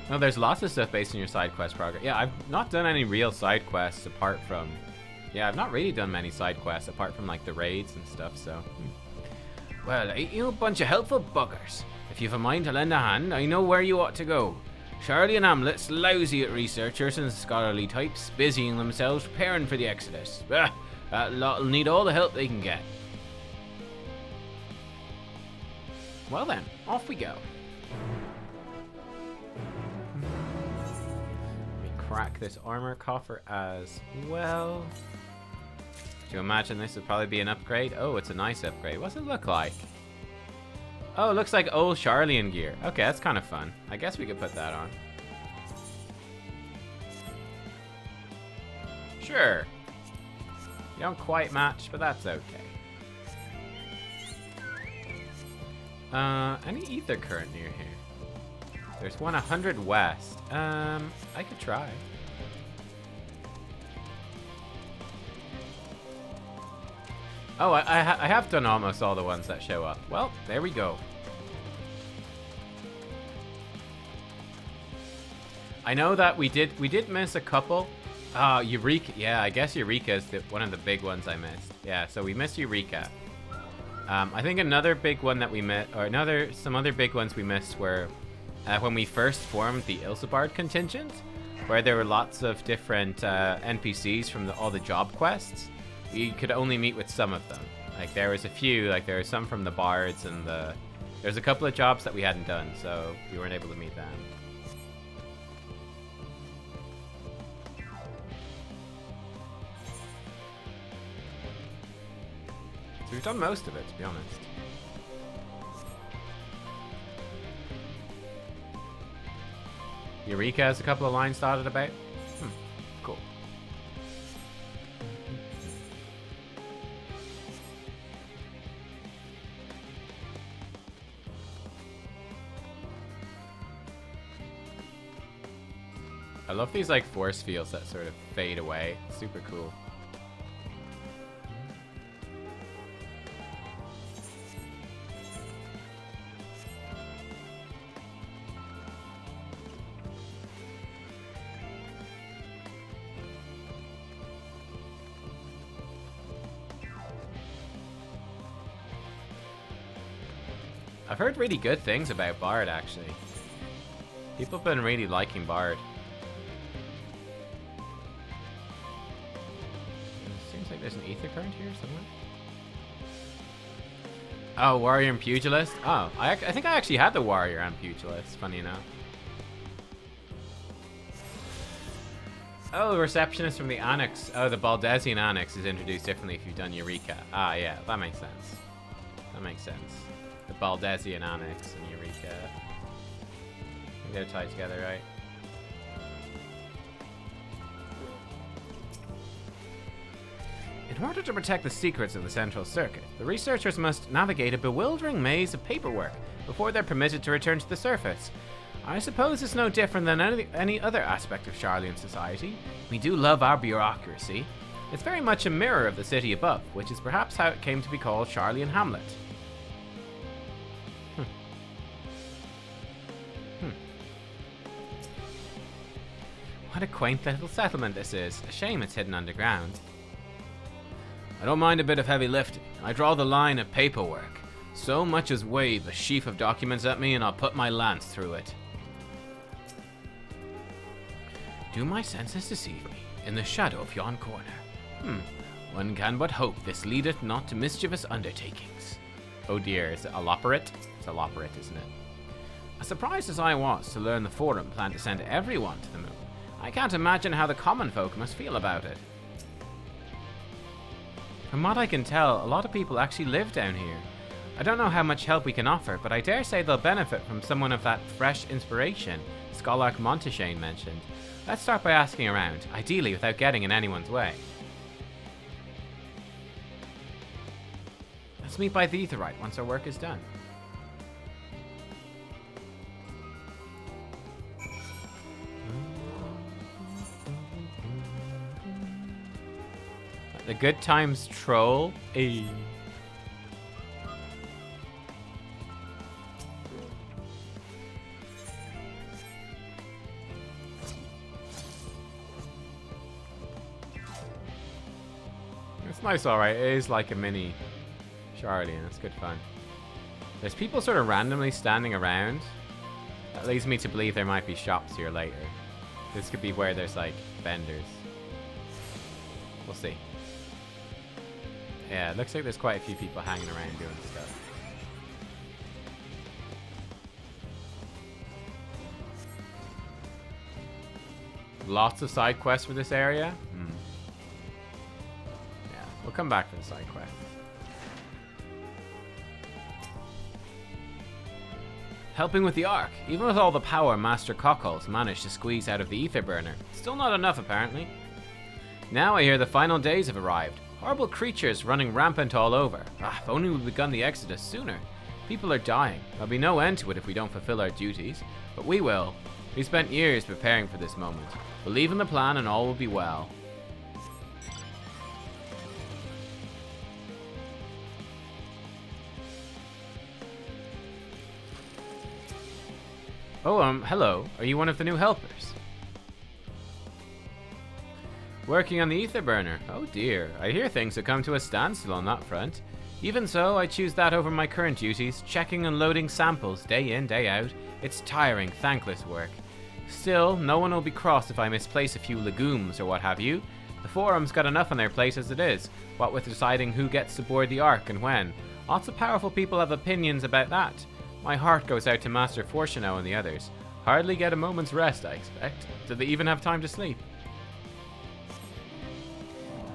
Well, there's lots of stuff based on your side quest progress. Yeah, I've not done any real side quests apart from... Yeah, I've not really done many side quests apart from, like, the raids and stuff, so... Well, ain't you a bunch of helpful buggers? If you've a mind to lend a hand, I know where you ought to go. Charlie and Hamlet's lousy at researchers and scholarly types, busying themselves preparing for the Exodus. That lot'll need all the help they can get. Well then, off we go. Crack this armor coffer as well. Do you imagine this would probably be an upgrade? Oh, it's a nice upgrade. What's it look like? Oh, it looks like old Charlian gear. Okay, that's kind of fun. I guess we could put that on. Sure. You don't quite match, but that's okay. Any ether current near here? There's one 100 west. I could try. Oh, I have done almost all the ones that show up. Well, there we go. I know that we did miss a couple. Eureka. Yeah, I guess Eureka is one of the big ones I missed. Yeah, so we missed Eureka. I think another big one that we missed, or some other big ones we missed were when we first formed the Ilsebard contingent, where there were lots of different NPCs from all the job quests. We could only meet with some of them. Like, there was a few, like there were some from the bards and there's a couple of jobs that we hadn't done, so we weren't able to meet them. So we've done most of it, to be honest. Eureka has a couple of lines dotted about. Cool. I love these like force fields that sort of fade away. Super cool. I've heard really good things about Bard, actually. People have been really liking Bard. Seems like there's an ether current here somewhere. Oh, Warrior and Pugilist? Oh, I think I actually had the Warrior and Pugilist, funny enough. Oh, the receptionist from the Annex. Oh, the Baldesian Annex is introduced differently if you've done Eureka. Ah, yeah, that makes sense. That makes sense. The Baldesian Annex and Eureka. I think they're tied together, right? In order to protect the secrets of the Central Circuit, the researchers must navigate a bewildering maze of paperwork before they're permitted to return to the surface. I suppose it's no different than any other aspect of Sharlayan society. We do love our bureaucracy. It's very much a mirror of the city above, which is perhaps how it came to be called Sharlayan Hamlet. What a quaint little settlement this is. A shame it's hidden underground. I don't mind a bit of heavy lifting. I draw the line at paperwork. So much as wave a sheaf of documents at me and I'll put my lance through it. Do my senses deceive me? In the shadow of yon corner. One can but hope this leadeth not to mischievous undertakings. Oh dear, is it a loperate? It's a loperate, isn't it? As surprised as I was to learn the Forum planned to send everyone to the moon, I can't imagine how the common folk must feel about it. From what I can tell, a lot of people actually live down here. I don't know how much help we can offer, but I dare say they'll benefit from someone of that fresh inspiration Scholark Monteshane mentioned. Let's start by asking around, ideally without getting in anyone's way. Let's meet by the Aetherite once our work is done. The Good Times Troll. Ayy. It's nice, alright. It is like a mini Sharlayan. It's good fun. There's people sort of randomly standing around. That leads me to believe there might be shops here later. This could be where there's like vendors. We'll see. Yeah, it looks like there's quite a few people hanging around doing stuff. Lots of side quests for this area. Yeah, we'll come back for the side quests. Helping with the Ark. Even with all the power Master Cockles managed to squeeze out of the ether burner, still not enough apparently. Now I hear the final days have arrived. Horrible creatures running rampant all over. If only we'd begun the exodus sooner. People are dying. There'll be no end to it if we don't fulfill our duties. But we will. We spent years preparing for this moment. Believe in the plan and all will be well. Oh, hello. Are you one of the new helpers? Working on the ether burner. Oh dear, I hear things have come to a standstill on that front. Even so, I choose that over my current duties, checking and loading samples day in, day out. It's tiring, thankless work. Still, no one will be cross if I misplace a few legumes or what have you. The Forum's got enough on their plate as it is, what with deciding who gets to board the Ark and when. Lots of powerful people have opinions about that. My heart goes out to Master Fortuno and the others. Hardly get a moment's rest, I expect. Do they even have time to sleep?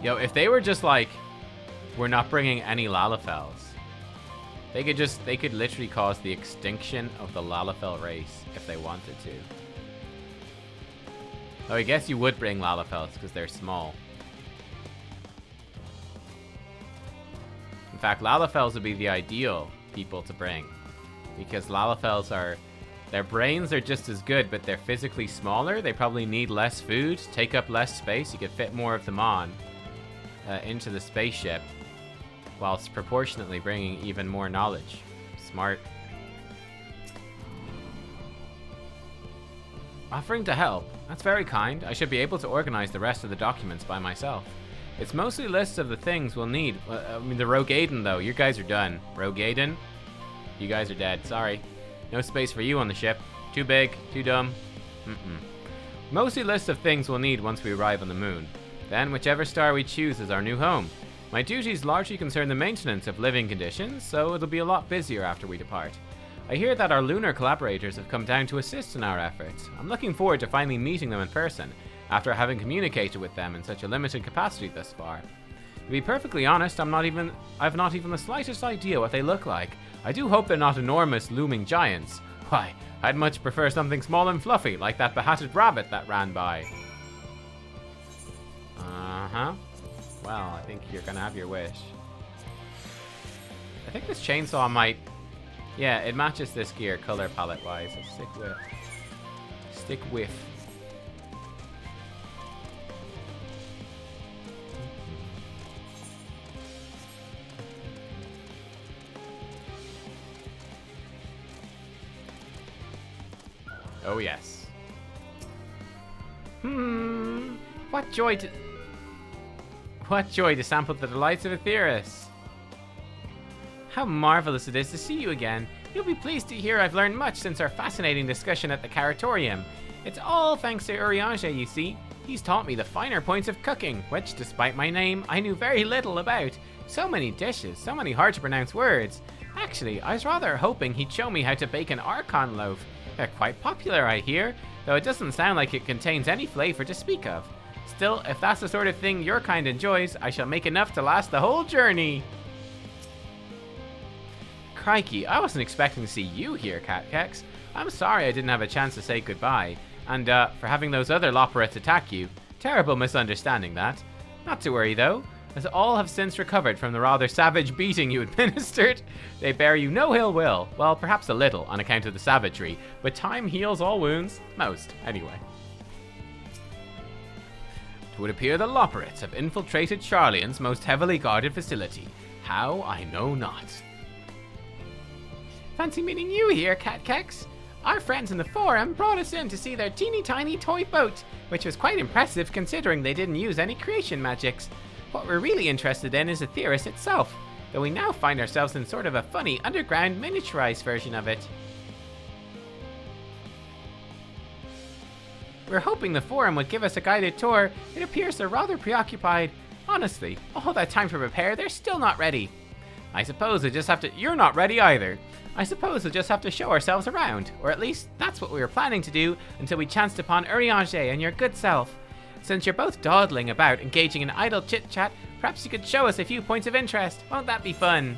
Yo, if they were just like, we're not bringing any Lalafels, they could literally cause the extinction of the Lalafell race if they wanted to. Oh, I guess you would bring Lalafels because they're small. In fact, Lalafels would be the ideal people to bring because Lalafels are, their brains are just as good, but they're physically smaller. They probably need less food, take up less space. You could fit more of them on. Into the spaceship, whilst proportionately bringing even more knowledge. Smart. Offering to help. That's very kind. I should be able to organize the rest of the documents by myself. It's mostly lists of the things we'll need. I mean, the Rogue Aiden, though. You guys are done. Rogue Aiden, you guys are dead. Sorry. No space for you on the ship. Too big. Too dumb. Mostly lists of things we'll need once we arrive on the moon. Then, whichever star we choose is our new home. My duties largely concern the maintenance of living conditions, so it'll be a lot busier after we depart. I hear that our lunar collaborators have come down to assist in our efforts. I'm looking forward to finally meeting them in person, after having communicated with them in such a limited capacity thus far. To be perfectly honest, I've not even the slightest idea what they look like. I do hope they're not enormous, looming giants. Why, I'd much prefer something small and fluffy, like that behatted rabbit that ran by. Uh-huh. Well, I think you're gonna have your wish. I think this chainsaw might... Yeah, it matches this gear color palette-wise. So stick with. Stick with. Oh yes. What joy to sample the delights of Aetheris. How marvelous it is to see you again. You'll be pleased to hear I've learned much since our fascinating discussion at the Caratorium. It's all thanks to Urianger, you see. He's taught me the finer points of cooking, which, despite my name, I knew very little about. So many dishes, so many hard-to-pronounce words. Actually, I was rather hoping he'd show me how to bake an Archon loaf. They're quite popular, I hear, though it doesn't sound like it contains any flavor to speak of. Still, if that's the sort of thing your kind enjoys, I shall make enough to last the whole journey. Crikey, I wasn't expecting to see you here, Catkex. I'm sorry I didn't have a chance to say goodbye, and for having those other Loporrits attack you. Terrible misunderstanding, that. Not to worry, though, as all have since recovered from the rather savage beating you administered. They bear you no ill will. Well, perhaps a little, on account of the savagery, but time heals all wounds. Most, anyway. It would appear the Loporrits have infiltrated Sharlayan's most heavily guarded facility. How, I know not. Fancy meeting you here, Catkex. Our friends in the forum brought us in to see their teeny tiny toy boat, which was quite impressive considering they didn't use any creation magics. What we're really interested in is Aetheris itself, though we now find ourselves in sort of a funny underground miniaturized version of it. We're hoping the forum would give us a guided tour. It appears they're rather preoccupied. Honestly, all that time to prepare, they're still not ready. I suppose they just have to— You're not ready either. I suppose we'll just have to show ourselves around, or at least that's what we were planning to do until we chanced upon Urianger and your good self. Since you're both dawdling about engaging in idle chit-chat, perhaps you could show us a few points of interest. Won't that be fun?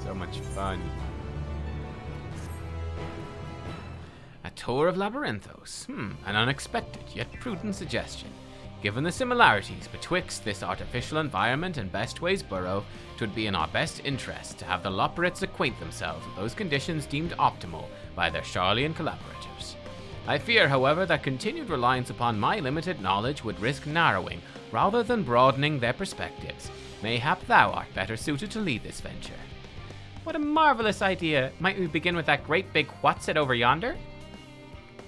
So much fun. A tour of Labyrinthos. An unexpected yet prudent suggestion. Given the similarities betwixt this artificial environment and Bestway's burrow, it would be in our best interest to have the Loporrits acquaint themselves with those conditions deemed optimal by their Sharlayan collaborators. I fear, however, that continued reliance upon my limited knowledge would risk narrowing rather than broadening their perspectives. Mayhap thou art better suited to lead this venture. What a marvelous idea! Might we begin with that great big what's-it over yonder?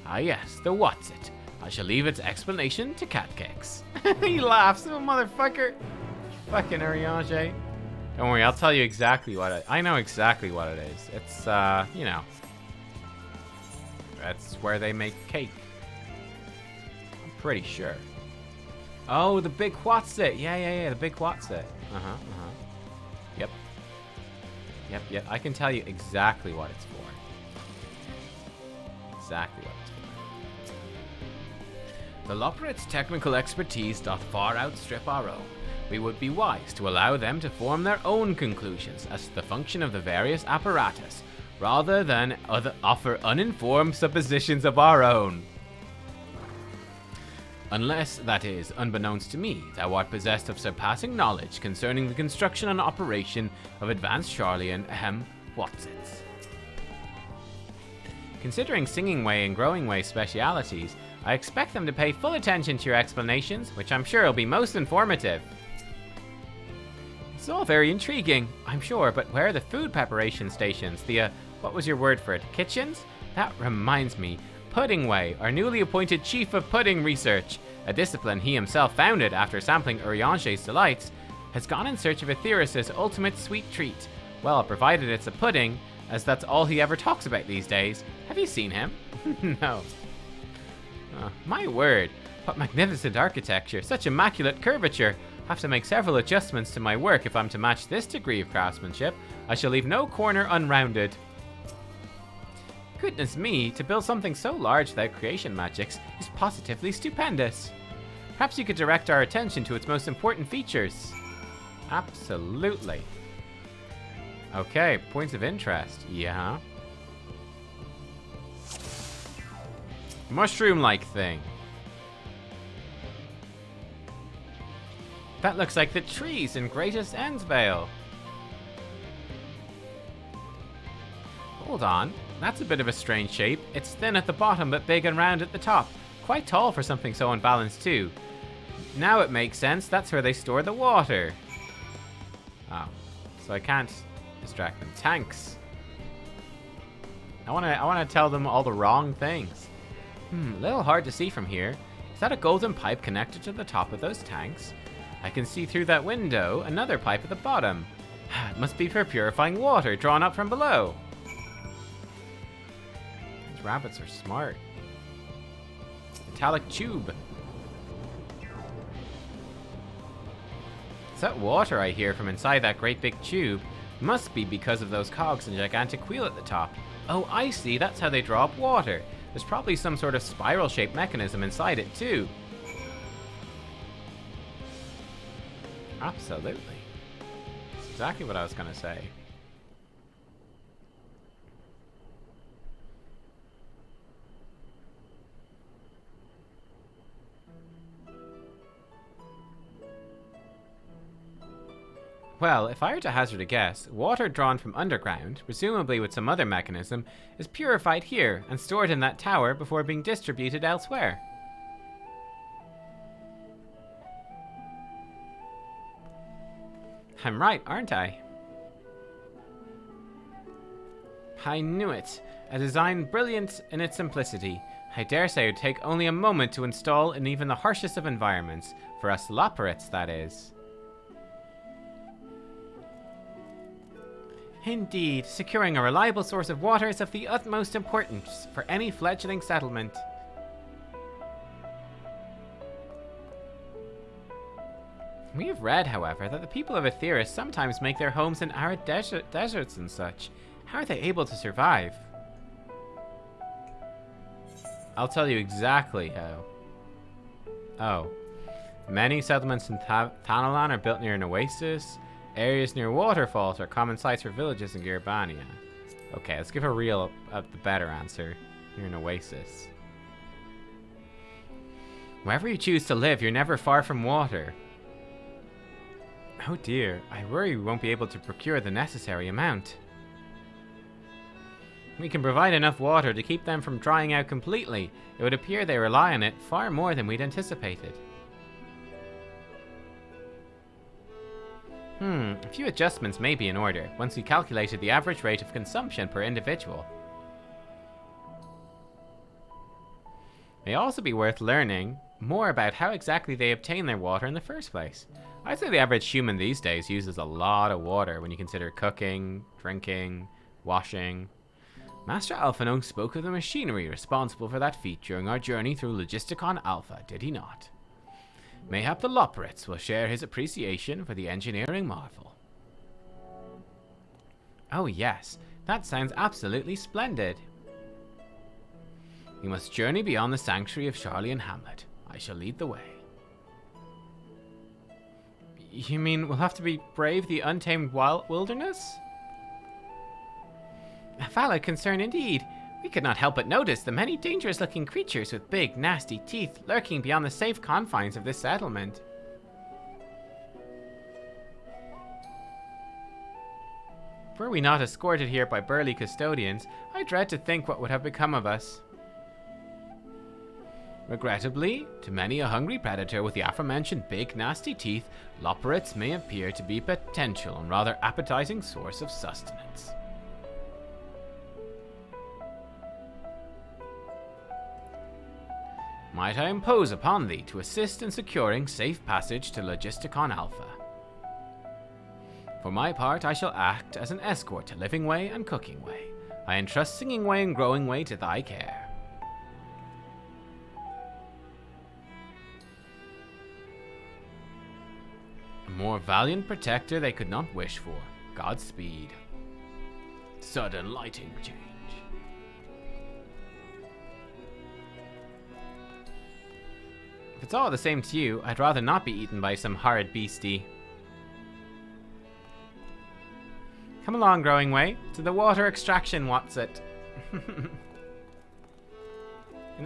Ah yes, the what's-it. I shall leave its explanation to Catkex. He laughs, little motherfucker. Fucking Urianger. Don't worry, I'll tell you exactly what I know exactly what it is. It's, you know. That's where they make cake. I'm pretty sure. Oh, the big what's-it. Yeah, the big what's-it. Yep. Yep, I can tell you exactly what it's for. Exactly what it's for. The Loporrits' technical expertise doth far outstrip our own. We would be wise to allow them to form their own conclusions as to the function of the various apparatus, rather than offer uninformed suppositions of our own. Unless, that is, unbeknownst to me, thou art possessed of surpassing knowledge concerning the construction and operation of advanced Sharlayan what's-its. Considering Singing Way and Growing Way specialities, I expect them to pay full attention to your explanations, which I'm sure will be most informative. It's all very intriguing, I'm sure, but where are the food preparation stations? The, what was your word for it? Kitchens? That reminds me. Puddingway, our newly appointed Chief of Pudding Research, a discipline he himself founded after sampling Urianger's delights, has gone in search of Aetheris' ultimate sweet treat. Well, provided it's a pudding, as that's all he ever talks about these days. Have you seen him? No. My word, what magnificent architecture, such immaculate curvature. Have to make several adjustments to my work if I'm to match this degree of craftsmanship. I shall leave no corner unrounded. Goodness me, to build something so large without creation magics is positively stupendous. Perhaps you could direct our attention to its most important features. Absolutely. Okay, points of interest. Yeah. Mushroom-like thing. That looks like the trees in Greatest Endsvale. Hold on, that's a bit of a strange shape. It's thin at the bottom but big and round at the top. Quite tall for something so unbalanced too. Now it makes sense, that's where they store the water. Oh, so I can't distract them. Tanks. I wanna tell them all the wrong things. A little hard to see from here. Is that a golden pipe connected to the top of those tanks? I can see through that window another pipe at the bottom. It must be for purifying water drawn up from below. These rabbits are smart. Metallic tube. Is that water I hear from inside that great big tube? Must be because of those cogs and gigantic wheel at the top. Oh, I see, that's how they draw up water. There's probably some sort of spiral-shaped mechanism inside it too. Absolutely. That's exactly what I was gonna say. Well, if I were to hazard a guess, water drawn from underground, presumably with some other mechanism, is purified here and stored in that tower before being distributed elsewhere. I'm right, aren't I? I knew it. A design brilliant in its simplicity. I dare say it would take only a moment to install in even the harshest of environments. For us Loperates, that is. Indeed, securing a reliable source of water is of the utmost importance for any fledgling settlement. We have read, however, that the people of Aetheris sometimes make their homes in arid deserts and such. How are they able to survive? I'll tell you exactly how. Oh. Many settlements in Thanalan are built near an oasis. Areas near waterfalls are common sites for villages in Gerbania. Okay, let's give a real, the better answer. Near an oasis. Wherever you choose to live, you're never far from water. Oh dear, I worry we won't be able to procure the necessary amount. We can provide enough water to keep them from drying out completely. It would appear they rely on it far more than we'd anticipated. A few adjustments may be in order, once we calculated the average rate of consumption per individual. May also be worth learning more about how exactly they obtain their water in the first place. I'd say the average human these days uses a lot of water when you consider cooking, drinking, washing. Master Alphonse spoke of the machinery responsible for that feat during our journey through Logisticon Alpha, did he not? Mayhap the Loperates will share his appreciation for the engineering marvel. Oh yes, that sounds absolutely splendid. We must journey beyond the sanctuary of Charlian Hamlet. I shall lead the way. You mean we'll have to brave the untamed wilderness? A valid concern indeed. We could not help but notice the many dangerous-looking creatures with big, nasty teeth lurking beyond the safe confines of this settlement. Were we not escorted here by burly custodians, I dread to think what would have become of us. Regrettably, to many a hungry predator with the aforementioned big, nasty teeth, Loperates may appear to be a potential and rather appetizing source of sustenance. Might I impose upon thee to assist in securing safe passage to Logisticon Alpha? For my part, I shall act as an escort to Living Way and Cooking Way. I entrust Singing Way and Growing Way to thy care. A more valiant protector they could not wish for. Godspeed. Sudden lighting change. If it's all the same to you, I'd rather not be eaten by some horrid beastie. Come along, Growing Way. To the water extraction, what's it?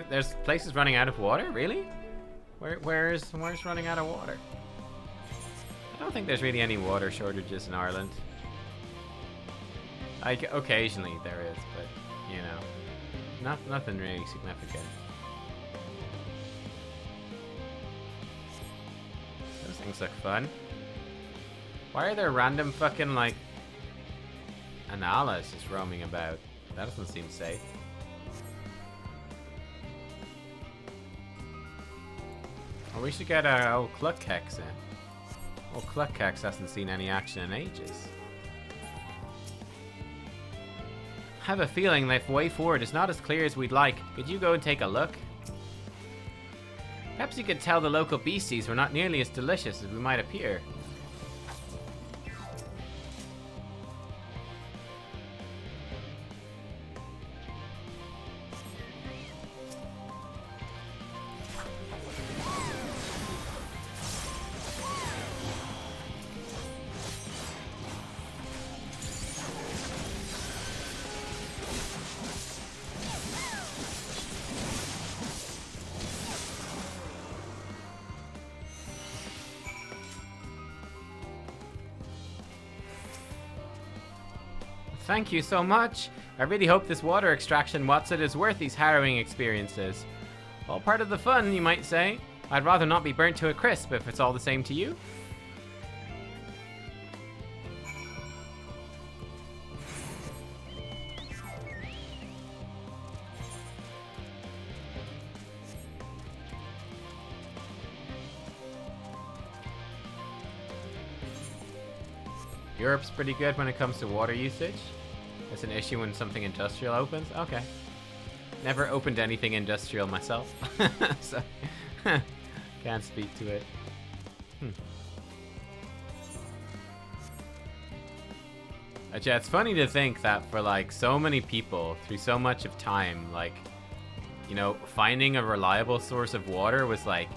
There's places running out of water? Really? Where's running out of water? I don't think there's really any water shortages in Ireland. Like, occasionally there is, but, you know, nothing really significant. Those things look fun. Why are there random fucking, like, Analas just roaming about? That doesn't seem safe. Oh, we should get our old Cluckhex in. Old Cluckhex hasn't seen any action in ages. I have a feeling that the way forward is not as clear as we'd like. Could you go and take a look? Perhaps you could tell the local beasties we're not nearly as delicious as we might appear. Thank you so much. I really hope this water extraction Watson is worth these harrowing experiences. All part of the fun, you might say. I'd rather not be burnt to a crisp if it's all the same to you. Europe's pretty good when it comes to water usage. It's an issue when something industrial opens. Okay. Never opened anything industrial myself, so can't speak to it. Yeah, it's funny to think that for like so many people through so much of time, like, you know, finding a reliable source of water was like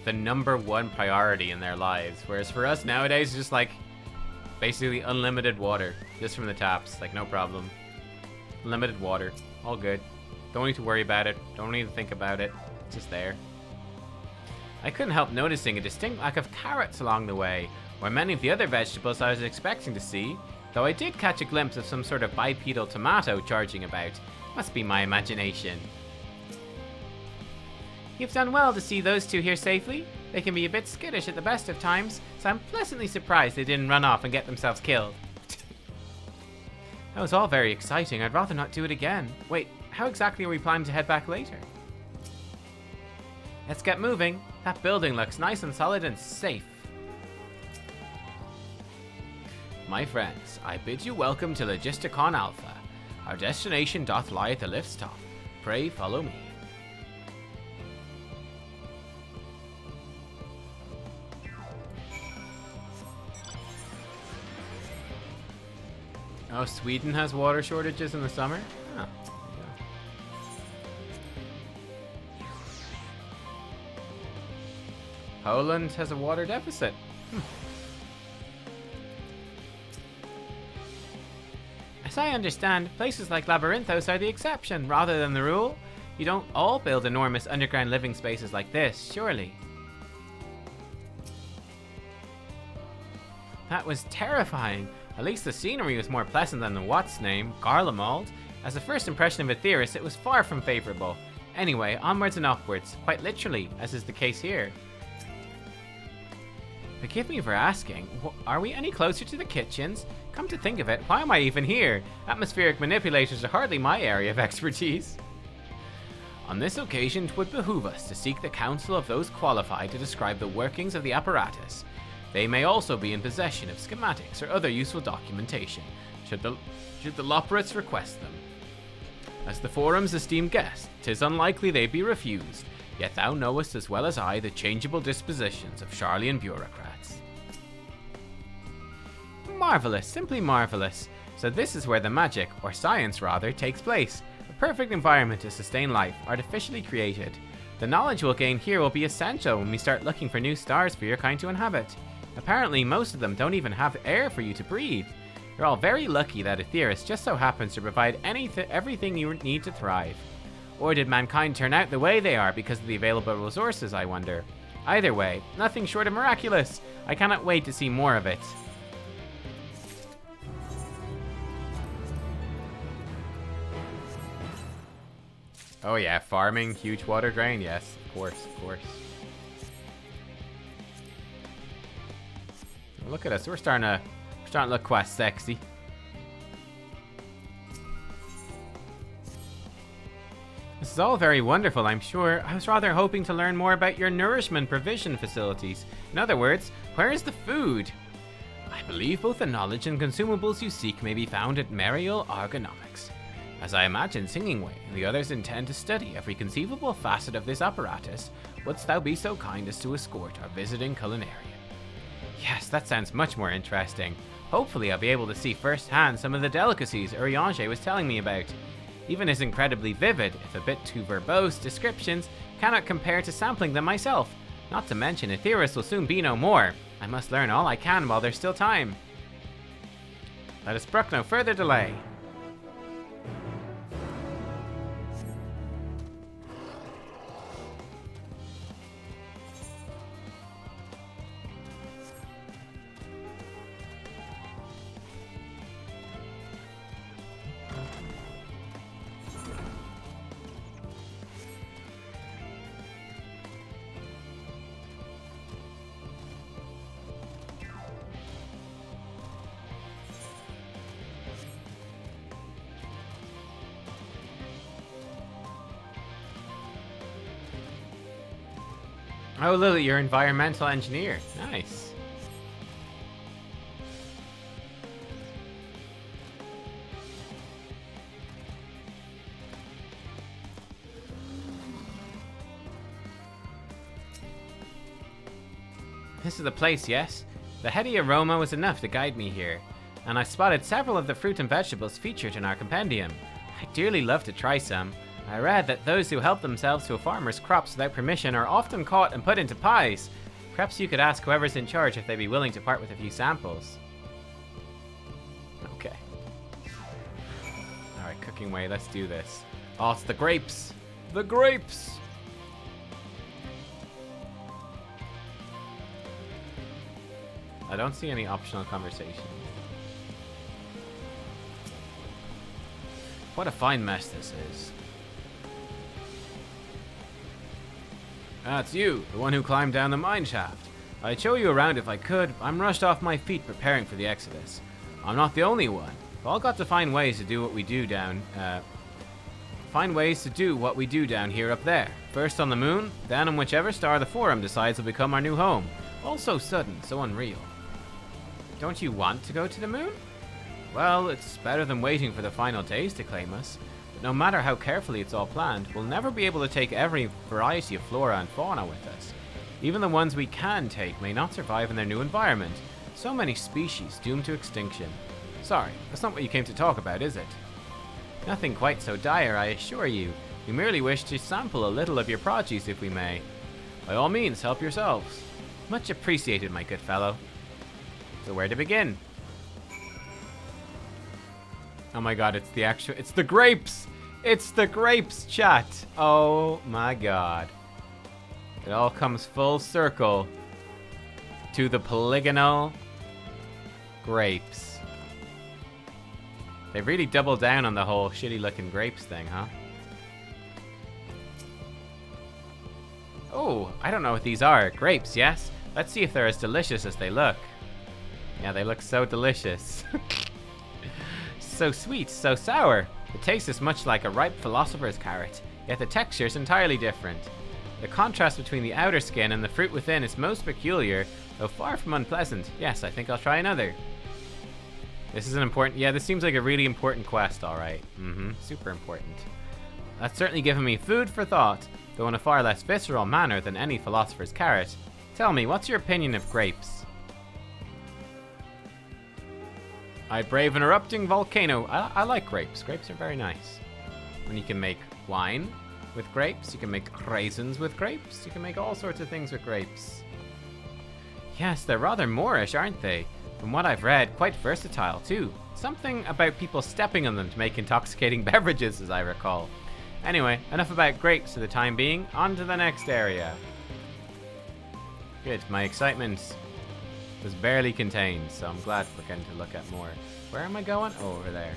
the #1 priority in their lives. Whereas for us nowadays, it's just like basically unlimited water, just from the taps, like no problem. Unlimited water, all good. Don't need to worry about it, don't need to think about it, it's just there. I couldn't help noticing a distinct lack of carrots along the way, or many of the other vegetables I was expecting to see, though I did catch a glimpse of some sort of bipedal tomato charging about. Must be my imagination. You've done well to see those two here safely. They can be a bit skittish at the best of times, so I'm pleasantly surprised they didn't run off and get themselves killed. That was all very exciting. I'd rather not do it again. Wait, how exactly are we planning to head back later? Let's get moving. That building looks nice and solid and safe. My friends, I bid you welcome to Logisticon Alpha. Our destination doth lie at the lift's top. Pray follow me. Oh, Sweden has water shortages in the summer? Oh, there you go. Poland has a water deficit. As I understand, places like Labyrinthos are the exception rather than the rule. You don't all build enormous underground living spaces like this, surely. That was terrifying. At least the scenery was more pleasant than the what's name, Garlemald. As a first impression of a theorist, it was far from favourable. Anyway, onwards and upwards, quite literally, as is the case here. Forgive me for asking, are we any closer to the kitchens? Come to think of it, why am I even here? Atmospheric manipulators are hardly my area of expertise. On this occasion, 'twould behoove us to seek the counsel of those qualified to describe the workings of the apparatus. They may also be in possession of schematics or other useful documentation, should the Loporits request them. As the Forum's esteemed guest, 'tis unlikely they be refused, yet thou knowest as well as I the changeable dispositions of Sharlayan bureaucrats. Marvelous, simply marvelous. So this is where the magic, or science rather, takes place. A perfect environment to sustain life, artificially created. The knowledge we'll gain here will be essential when we start looking for new stars for your kind to inhabit. Apparently, most of them don't even have air for you to breathe. You're all very lucky that Aetheris just so happens to provide everything you need to thrive. Or did mankind turn out the way they are because of the available resources, I wonder? Either way, nothing short of miraculous. I cannot wait to see more of it. Oh yeah, farming, huge water drain, yes, of course, of course. Look at us, we're starting to look quite sexy. This is all very wonderful, I'm sure. I was rather hoping to learn more about your nourishment provision facilities. In other words, where is the food? I believe both the knowledge and consumables you seek may be found at Mariel Argonomics. As I imagine Singingway and the others intend to study every conceivable facet of this apparatus, wouldst thou be so kind as to escort our visiting culinarian? Yes, that sounds much more interesting. Hopefully I'll be able to see firsthand some of the delicacies Urianger was telling me about. Even his incredibly vivid, if a bit too verbose, descriptions cannot compare to sampling them myself. Not to mention Aetheris will soon be no more. I must learn all I can while there's still time. Let us brook no further delay. Oh, Lily, you're environmental engineer. Nice. This is the place, yes? The heady aroma was enough to guide me here, and I spotted several of the fruit and vegetables featured in our compendium. I'd dearly love to try some. I read that those who help themselves to a farmer's crops without permission are often caught and put into pies. Perhaps you could ask whoever's in charge if they'd be willing to part with a few samples. Okay. Alright, cooking way, let's do this. Oh, it's the grapes! The grapes! I don't see any optional conversation. What a fine mess this is. That's you, the one who climbed down the mine shaft. I'd show you around if I could. I'm rushed off my feet preparing for the exodus. I'm not the only one. We've all got to find ways to do what we do down, here up there. First on the moon, then on whichever star the Forum decides will become our new home. All so sudden, so unreal. Don't you want to go to the moon? Well, it's better than waiting for the final days to claim us. But no matter how carefully it's all planned, we'll never be able to take every variety of flora and fauna with us. Even the ones we can take may not survive in their new environment. So many species doomed to extinction. Sorry, that's not what you came to talk about, is it? Nothing quite so dire, I assure you. We merely wish to sample a little of your produce if we may. By all means, help yourselves. Much appreciated, my good fellow. So where to begin? Oh my god, it's the grapes! It's the grapes, chat! Oh my god. It all comes full circle to the polygonal grapes. They really doubled down on the whole shitty looking grapes thing, huh? Oh, I don't know what these are. Grapes, yes? Let's see if they're as delicious as they look. Yeah, they look so delicious. So sweet, so sour. The taste is much like a ripe philosopher's carrot, yet the texture is entirely different. The contrast between the outer skin and the fruit within is most peculiar, though far from unpleasant. Yes, I think I'll try another. This is an important... Yeah, this seems like a really important quest, alright. Super important. That's certainly given me food for thought, though in a far less visceral manner than any philosopher's carrot. Tell me, what's your opinion of grapes? I brave an erupting volcano. I like grapes. Grapes are very nice. When you can make wine with grapes. You can make raisins with grapes. You can make all sorts of things with grapes. Yes, they're rather Moorish, aren't they? From what I've read, quite versatile too. Something about people stepping on them to make intoxicating beverages, as I recall. Anyway, enough about grapes for the time being. On to the next area. Good, my excitement was barely contained, so I'm glad we're getting to look at more. Where am I going? Oh, over there.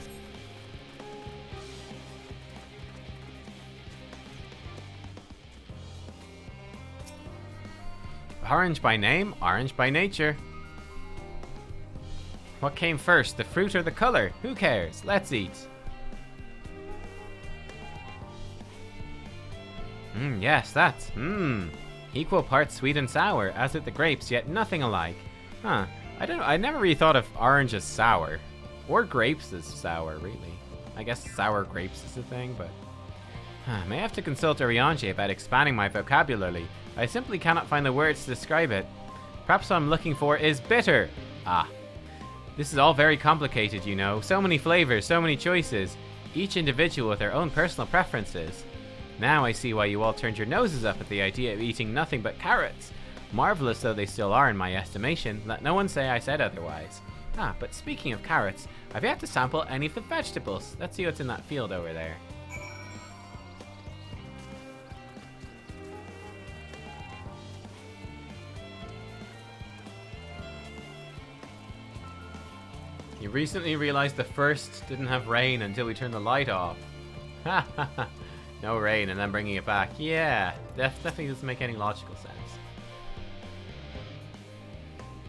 Orange by name, orange by nature. What came first, the fruit or the color? Who cares? Let's eat. Yes, that's, equal parts sweet and sour, as with the grapes, yet nothing alike. Huh, I never really thought of orange as sour. Or grapes as sour, really. I guess sour grapes is the thing, but... may I have to consult Oriange about expanding my vocabulary. I simply cannot find the words to describe it. Perhaps what I'm looking for is bitter. Ah. This is all very complicated, you know. So many flavors, so many choices. Each individual with their own personal preferences. Now I see why you all turned your noses up at the idea of eating nothing but carrots. Marvelous though they still are in my estimation, let no one say I said otherwise. Ah, but speaking of carrots, I've yet to sample any of the vegetables. Let's see what's in that field over there. You recently realized the first didn't have rain until we turned the light off. Ha ha ha. No rain and then bringing it back. Yeah, definitely doesn't make any logical sense.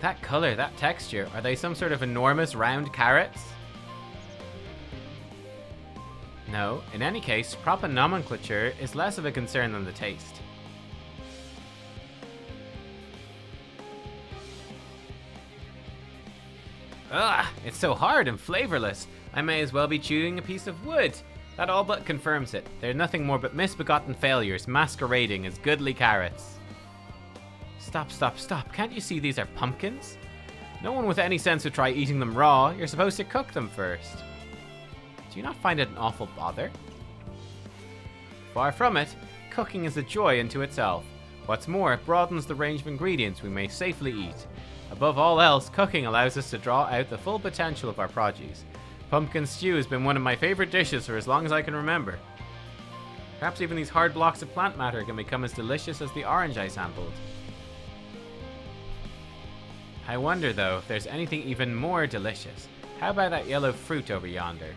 That color, that texture, are they some sort of enormous round carrots? No, in any case, proper nomenclature is less of a concern than the taste. Ugh, it's so hard and flavorless. I may as well be chewing a piece of wood. That all but confirms it. They're nothing more but misbegotten failures masquerading as goodly carrots. Stop, stop, stop. Can't you see these are pumpkins? No one with any sense would try eating them raw. You're supposed to cook them first. Do you not find it an awful bother? Far from it. Cooking is a joy unto itself. What's more, it broadens the range of ingredients we may safely eat. Above all else, cooking allows us to draw out the full potential of our produce. Pumpkin stew has been one of my favorite dishes for as long as I can remember. Perhaps even these hard blocks of plant matter can become as delicious as the orange I sampled. I wonder though if there's anything even more delicious. How about that yellow fruit over yonder?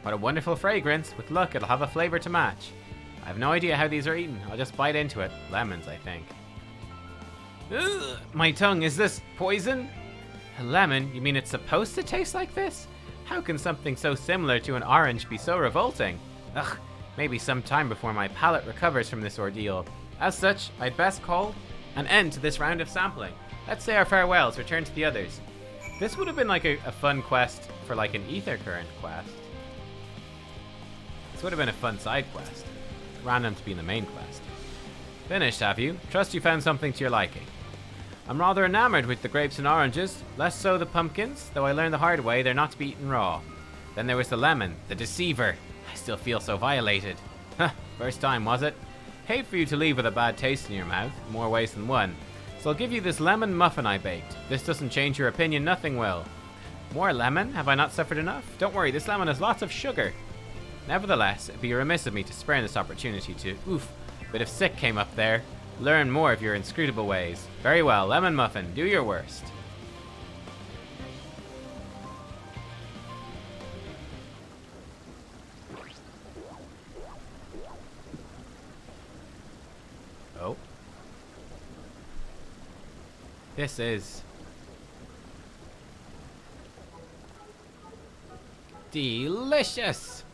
What a wonderful fragrance. With luck, it'll have a flavor to match. I have no idea how these are eaten. I'll just bite into it. Lemons, I think. Ugh, my tongue, is this poison? A lemon? You mean it's supposed to taste like this? How can something so similar to an orange be so revolting? Ugh, maybe some time before my palate recovers from this ordeal. As such, I'd best call an end to this round of sampling. Let's say our farewells, return to the others. This would have been like a fun quest for like an ether current quest. This would have been a fun side quest. Random to be in the main quest. Finished, have you? Trust you found something to your liking. I'm rather enamored with the grapes and oranges, less so the pumpkins, though I learned the hard way they're not to be eaten raw. Then there was the lemon, the deceiver. I still feel so violated. Huh, first time, was it? Hate for you to leave with a bad taste in your mouth, more ways than one. So I'll give you this lemon muffin I baked. This doesn't change your opinion, nothing will. More lemon? Have I not suffered enough? Don't worry, this lemon has lots of sugar. Nevertheless, it'd be remiss of me to spurn this opportunity to, bit of sick came up there. Learn more of your inscrutable ways. Very well, lemon muffin, do your worst. Oh. This is delicious.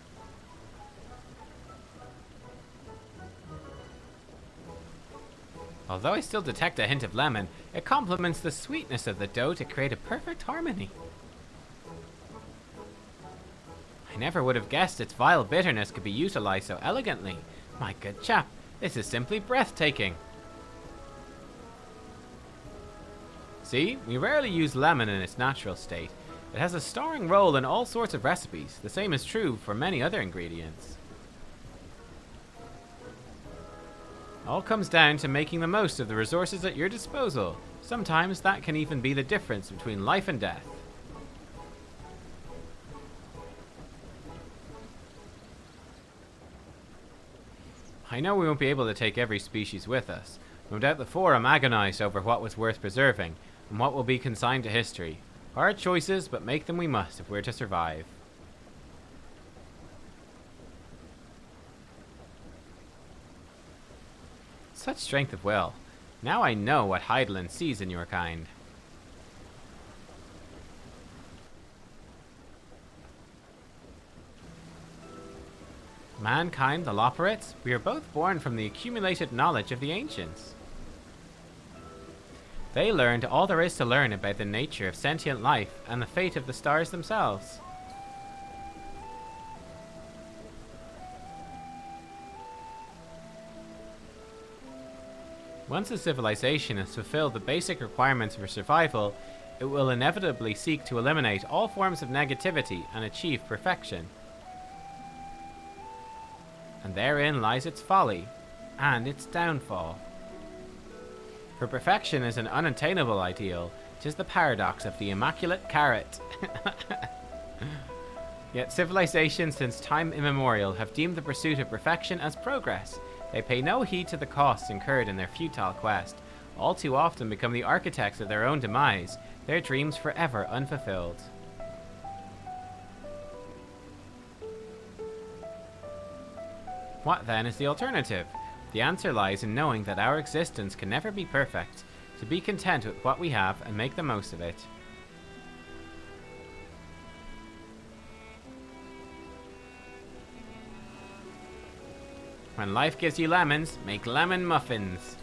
Although I still detect a hint of lemon, it complements the sweetness of the dough to create a perfect harmony. I never would have guessed its vile bitterness could be utilized so elegantly. My good chap, this is simply breathtaking. See, we rarely use lemon in its natural state. It has a starring role in all sorts of recipes. The same is true for many other ingredients. All comes down to making the most of the resources at your disposal. Sometimes that can even be the difference between life and death. I know we won't be able to take every species with us. No doubt the Forum agonized over what was worth preserving, and what will be consigned to history. Hard choices, but make them we must if we're to survive. Such strength of will. Now I know what Hydaelyn sees in your kind. Mankind, the Loperates, we are both born from the accumulated knowledge of the ancients. They learned all there is to learn about the nature of sentient life and the fate of the stars themselves. Once a civilization has fulfilled the basic requirements for survival, it will inevitably seek to eliminate all forms of negativity and achieve perfection. And therein lies its folly, and its downfall. For perfection is an unattainable ideal, 'tis the paradox of the immaculate carrot. Yet civilizations since time immemorial have deemed the pursuit of perfection as progress. They pay no heed to the costs incurred in their futile quest, all too often become the architects of their own demise, their dreams forever unfulfilled. What then is the alternative? The answer lies in knowing that our existence can never be perfect, to be content with what we have and make the most of it. When life gives you lemons, make lemon muffins.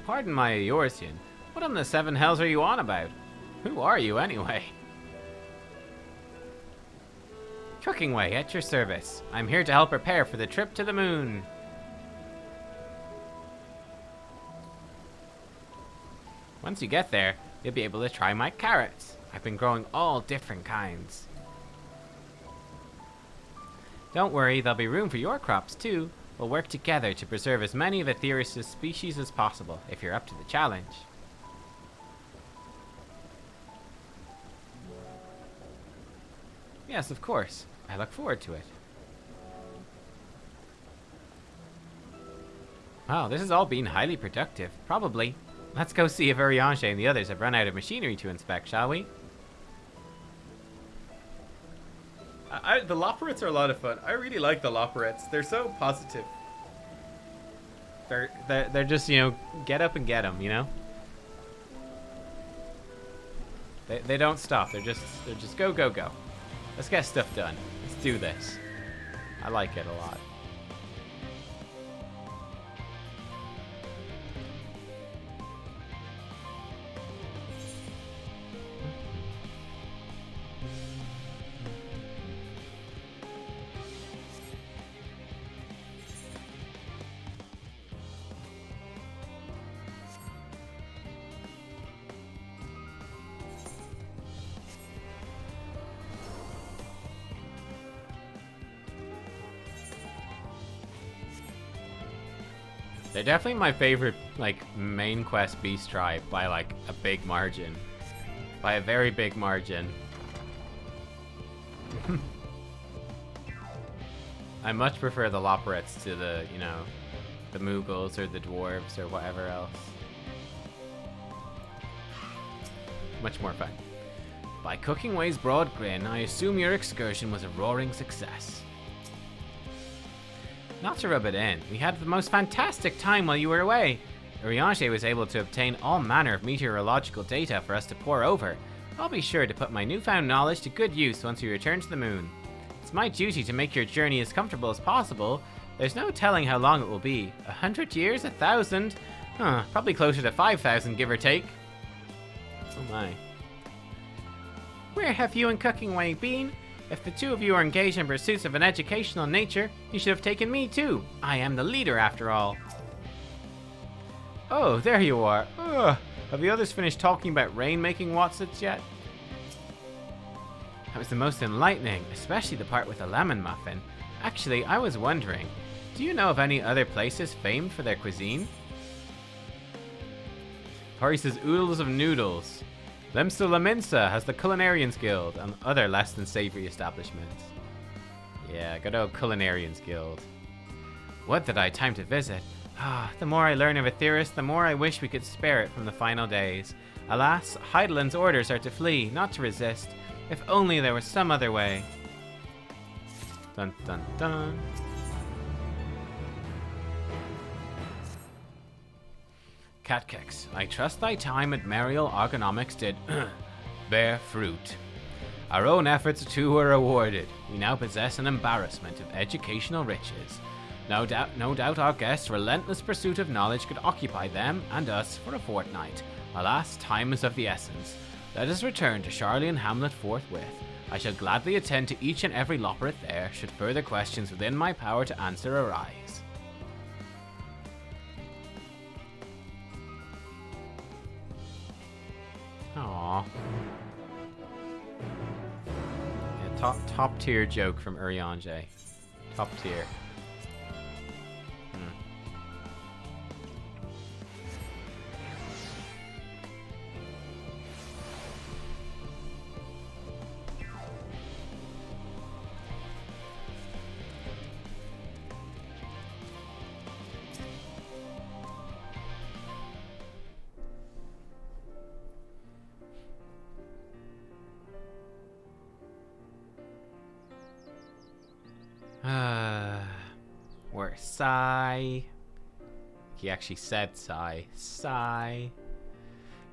Pardon my Eorzean. What on the seven hells are you on about? Who are you anyway? Cooking Way, at your service. I'm here to help prepare for the trip to the moon. Once you get there, you'll be able to try my carrots. I've been growing all different kinds. Don't worry, there'll be room for your crops too. We'll work together to preserve as many of Aetheris' species as possible, if you're up to the challenge. Yes, of course. I look forward to it. Wow, this has all been highly productive. Probably. Let's go see if Urianger and the others have run out of machinery to inspect, shall we? The Loperates are a lot of fun. I really like the Loperates. They're so positive. They're just, you know, get up and get them, you know? They don't stop. They're just go, go, go. Let's get stuff done. Let's do this. I like it a lot. They're definitely my favorite, like, main quest beast tribe by, like, a big margin. By a very big margin. I much prefer the Loperates to the, you know, the Moogles or the Dwarves or whatever else. Much more fun. By Cooking Way's broad grin, I assume your excursion was a roaring success. Not to rub it in, we had the most fantastic time while you were away. Urianger was able to obtain all manner of meteorological data for us to pore over. I'll be sure to put my newfound knowledge to good use once we return to the moon. It's my duty to make your journey as comfortable as possible. There's no telling how long it will be. 100 years? 1,000? Huh, probably closer to 5,000, give or take. Oh my. Where have you and Cooking Way been? If the two of you are engaged in pursuits of an educational nature, you should have taken me too. I am the leader after all. Oh, there you are. Ugh. Have the others finished talking about rain-making Watsits yet? That was the most enlightening, especially the part with the lemon muffin. Actually, I was wondering, do you know of any other places famed for their cuisine? Tori says oodles of noodles. Lemsa Laminsa has the Culinarians Guild and other less than savory establishments. Yeah, good old Culinarians Guild. What did I have time to visit? The more I learn of Aetheris, the more I wish we could spare it from the final days. Alas, Heidelin's orders are to flee, not to resist. If only there was some other way. Dun dun dun. Catkex, I trust thy time at Mariel Argonomics did bear fruit. Our own efforts too were rewarded. We now possess an embarrassment of educational riches. No doubt our guests' relentless pursuit of knowledge could occupy them and us for a fortnight. Alas, time is of the essence. Let us return to Charlian Hamlet forthwith. I shall gladly attend to each and every Loporrit there, should further questions within my power to answer arise. Aww. Yeah, top tier joke from Urianger. Top tier. Or sigh. He actually said sigh. Sigh.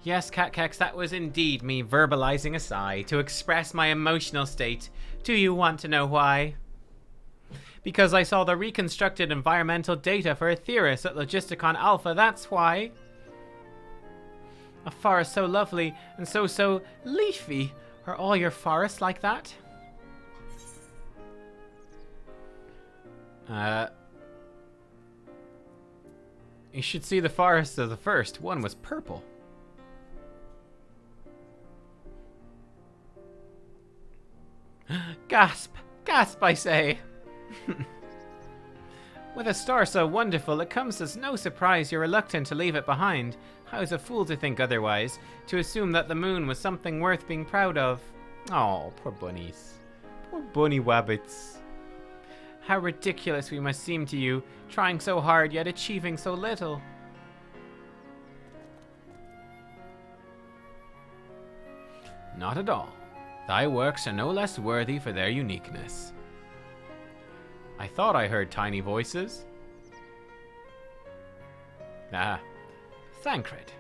Yes, Catkex, that was indeed me verbalizing a sigh to express my emotional state. Do you want to know why? Because I saw the reconstructed environmental data for Aetheris at Logisticon Alpha, that's why. A forest so lovely and so leafy. Are all your forests like that? You should see the forests of the first. One was purple. Gasp! Gasp, I say! With a star so wonderful, it comes as no surprise you're reluctant to leave it behind. I was a fool to think otherwise, to assume that the moon was something worth being proud of. Oh, poor bunnies. Poor bunny wabbits. How ridiculous we must seem to you, trying so hard yet achieving so little. Not at all. Thy works are no less worthy for their uniqueness. I thought I heard tiny voices. Ah, Thancred.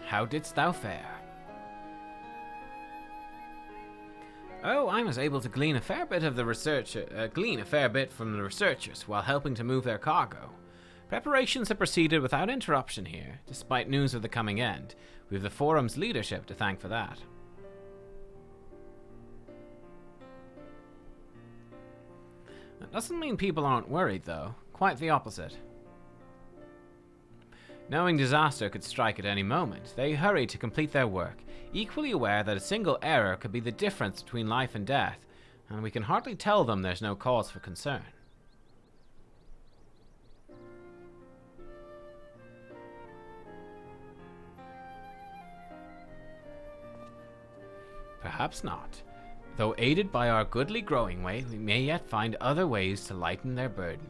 How didst thou fare? Oh, I was able to glean a fair bit from the researchers while helping to move their cargo. Preparations have proceeded without interruption here, despite news of the coming end. We have the forum's leadership to thank for that. That doesn't mean people aren't worried, though. Quite the opposite. Knowing disaster could strike at any moment, they hurried to complete their work, equally aware that a single error could be the difference between life and death, and we can hardly tell them there's no cause for concern. Perhaps not. Though aided by our goodly growing way, we may yet find other ways to lighten their burden.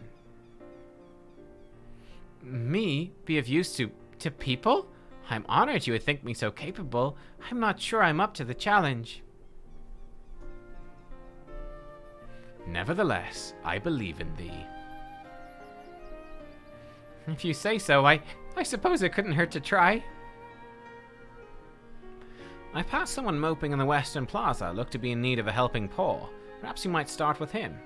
Me be of use to people? I'm honored you would think me so capable. I'm not sure I'm up to the challenge. Nevertheless, I believe in thee. If you say so, I suppose it couldn't hurt to try. I passed someone moping in the Western Plaza, looked to be in need of a helping paw. Perhaps you might start with him.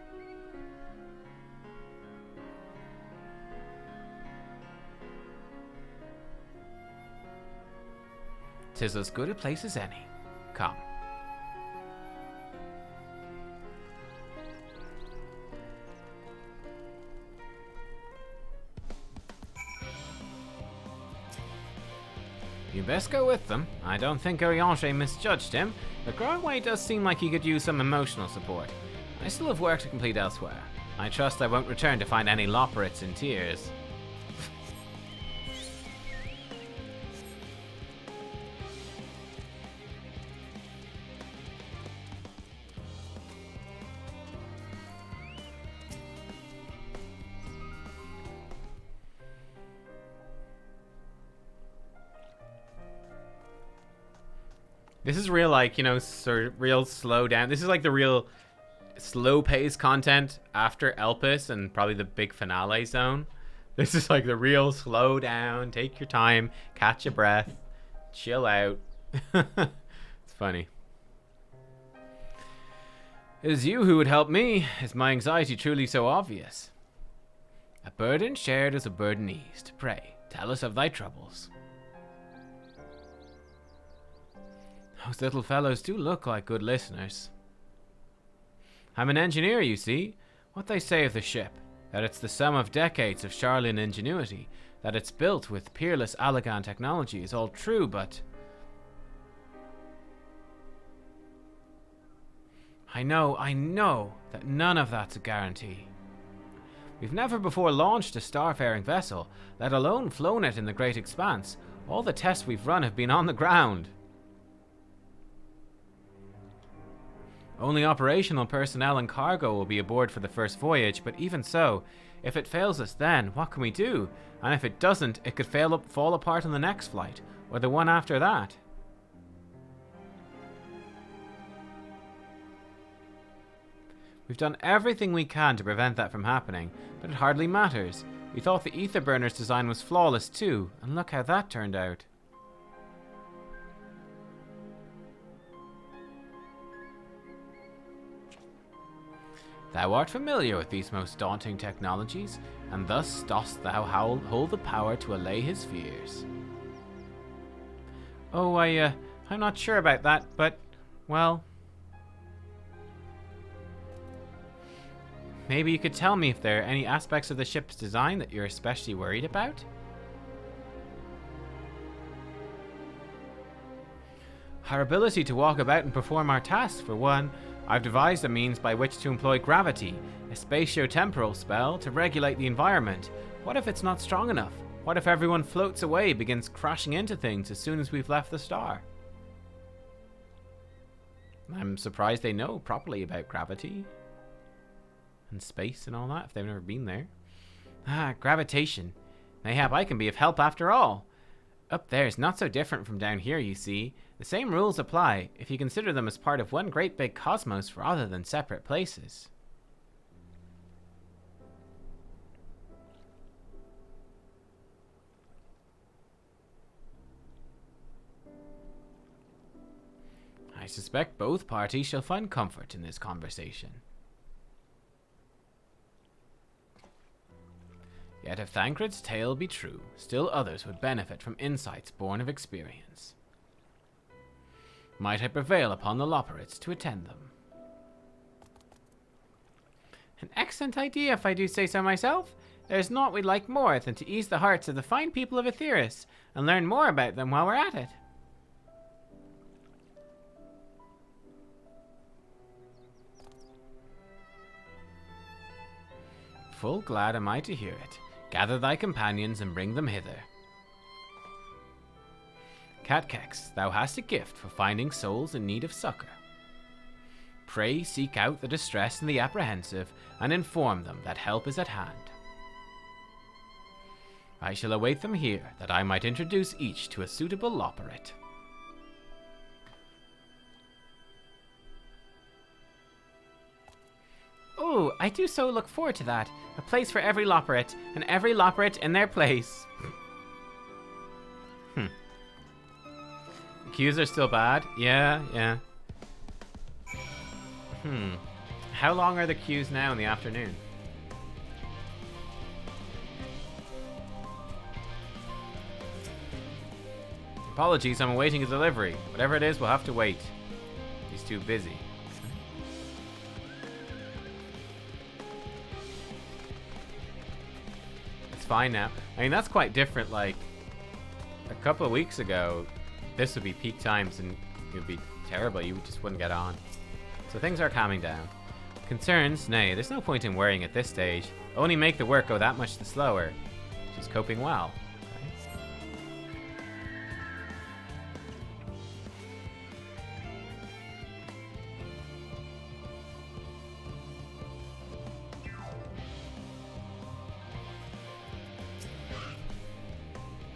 'Tis as good a place as any. Come. You best go with them. I don't think Oriange misjudged him, but Garway does seem like he could use some emotional support. I still have work to complete elsewhere. I trust I won't return to find any Loperates in tears. This is real, like, you know, sort of real slow down. This is like the real slow pace content after Elpis and probably the big finale zone. This is like the real slow down, take your time, catch your breath, chill out. It's funny. It is you who would help me. Is my anxiety truly so obvious? A burden shared is a burden eased. Pray, tell us of thy troubles. Those little fellows do look like good listeners. I'm an engineer, you see. What they say of the ship, that it's the sum of decades of Charlan ingenuity, that it's built with peerless Allagan technology is all true, but... I know that none of that's a guarantee. We've never before launched a starfaring vessel, let alone flown it in the great expanse. All the tests we've run have been on the ground. Only operational personnel and cargo will be aboard for the first voyage, but even so, if it fails us then, what can we do? And if it doesn't, it could fall apart on the next flight, or the one after that. We've done everything we can to prevent that from happening, but it hardly matters. We thought the ether burner's design was flawless too, and look how that turned out. Thou art familiar with these most daunting technologies, and thus dost thou hold the power to allay his fears. Oh, I'm not sure about that, but, well... Maybe you could tell me if there are any aspects of the ship's design that you're especially worried about? Our ability to walk about and perform our tasks, for one. I've devised a means by which to employ gravity, a spatio-temporal spell, to regulate the environment. What if it's not strong enough? What if everyone floats away, begins crashing into things as soon as we've left the star? I'm surprised they know properly about gravity and space and all that, if they've never been there. Ah, gravitation. Mayhap I can be of help after all. Up there is not so different from down here, you see. The same rules apply, if you consider them as part of one great big cosmos rather than separate places. I suspect both parties shall find comfort in this conversation. Yet if Thancred's tale be true, still others would benefit from insights born of experience. Might I prevail upon the Loperates to attend them? An excellent idea, if I do say so myself. There's naught we'd like more than to ease the hearts of the fine people of Aetheris, and learn more about them while we're at it. Full glad am I to hear it. Gather thy companions and bring them hither. Catkex, thou hast a gift for finding souls in need of succor. Pray seek out the distressed and the apprehensive, and inform them that help is at hand. I shall await them here, that I might introduce each to a suitable Loperate. Oh, I do so look forward to that. A place for every Loperate, and every Loperate in their place. The queues are still bad? Yeah. How long are the queues now in the afternoon? Apologies, I'm awaiting a delivery. Whatever it is, we'll have to wait. He's too busy. It's fine now. I mean, that's quite different, like, a A couple of weeks ago, this would be peak times and it would be terrible. You just wouldn't get on. So things are calming down. Concerns? Nay, there's no point in worrying at this stage. Only make the work go that much the slower. She's coping well. Right?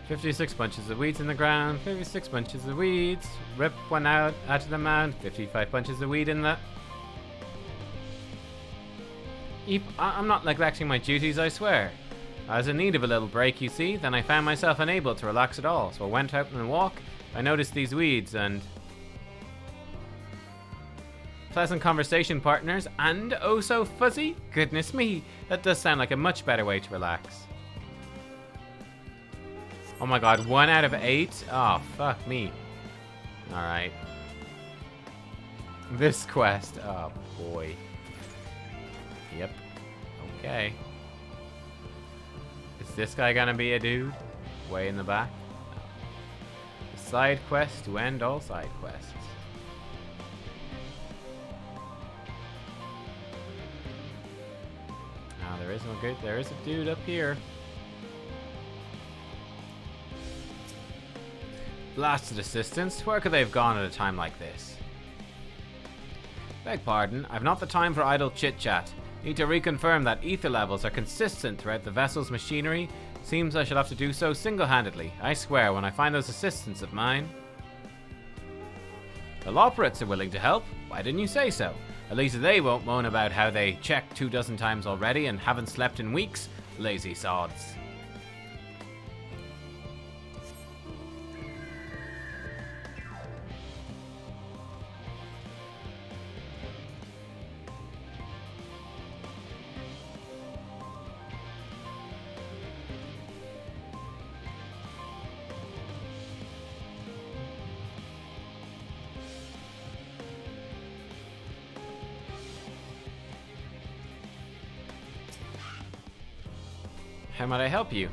56 bunches of weeds in the ground, 56 bunches of weeds. Rip one out of the mound, 55 bunches of weed in the... I'm not neglecting my duties, I swear. I was in need of a little break, you see, then I found myself unable to relax at all, so I went out on a walk. I noticed these weeds and... pleasant conversation partners, and oh so fuzzy? Goodness me, that does sound like a much better way to relax. Oh my god, 1 out of 8? Oh, fuck me. Alright. This quest, oh boy. Yep. Okay. Is this guy gonna be a dude? Way in the back? No. A side quest to end all side quests. Oh, there is no good. There is a dude up here. Blasted assistants, where could they have gone at a time like this? Beg pardon, I've not the time for idle chit-chat. Need to reconfirm that ether levels are consistent throughout the vessel's machinery. Seems I shall have to do so single-handedly. I swear, when I find those assistants of mine. The Loperates are willing to help. Why didn't you say so? At least they won't moan about how they checked 24 times already and haven't slept in weeks. Lazy sods. How might I help you?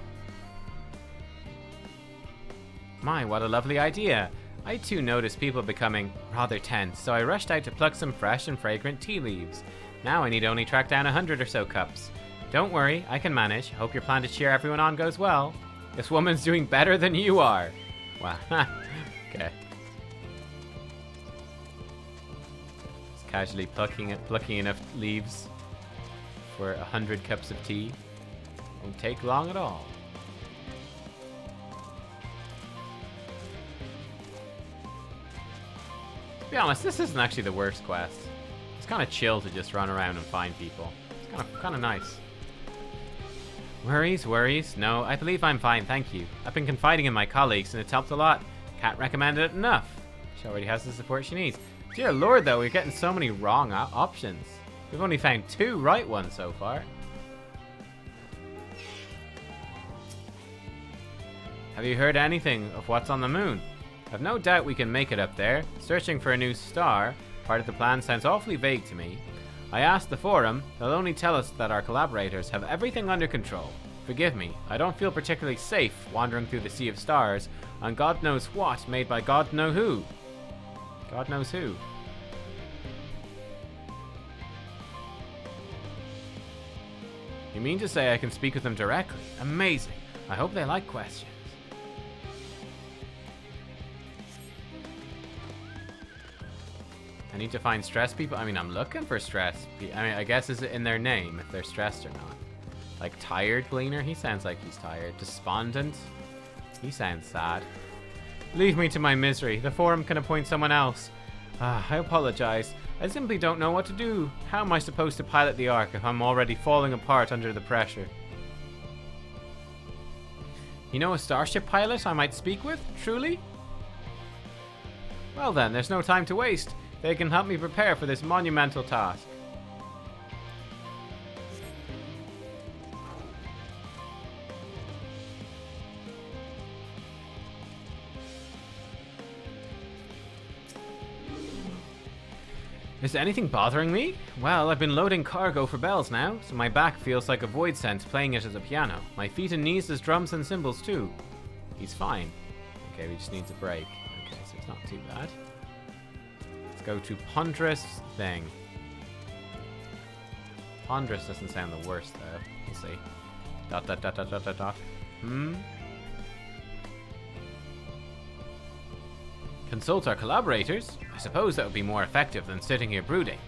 My, what a lovely idea. I too noticed people becoming rather tense, so I rushed out to pluck some fresh and fragrant tea leaves. Now I need only track down 100 or so cups. Don't worry, I can manage. Hope your plan to cheer everyone on goes well. This woman's doing better than you are. Wow. Okay. Just casually plucking enough leaves for 100 cups of tea. Won't take long at all. To be honest, this isn't actually the worst quest. It's kind of chill to just run around and find people. It's kind of nice. Worries? No, I believe I'm fine, thank you. I've been confiding in my colleagues and it's helped a lot. Can't recommend it enough. She already has the support she needs. Dear lord though, we're getting so many wrong options. We've only found 2 right ones so far. Have you heard anything of what's on the moon? I've no doubt we can make it up there. Searching for a new star, part of the plan sounds awfully vague to me. I asked the forum, they'll only tell us that our collaborators have everything under control. Forgive me, I don't feel particularly safe wandering through the sea of stars on God knows what made by God knows who. God knows who. You mean to say I can speak with them directly? Amazing. I hope they like questions. I need to find stressed people. I mean, I'm looking for stressed people. I mean, I guess is it in their name if they're stressed or not. Like tired gleaner, he sounds like he's tired. Despondent, he sounds sad. Leave me to my misery. The forum can appoint someone else. I apologize. I simply don't know what to do. How am I supposed to pilot the Ark if I'm already falling apart under the pressure? You know a starship pilot I might speak with? Truly? Well then, there's no time to waste. They can help me prepare for this monumental task. Is anything bothering me? Well, I've been loading cargo for bells now, so my back feels like a void sense playing it as a piano. My feet and knees as drums and cymbals too. He's fine. Okay, we just need to break. Okay, so it's not too bad. Let's go to Ponderous thing. Ponderous doesn't sound the worst, though. We'll see. Dot, dot, dot, dot, dot, dot, dot. Consult our collaborators? I suppose that would be more effective than sitting here brooding.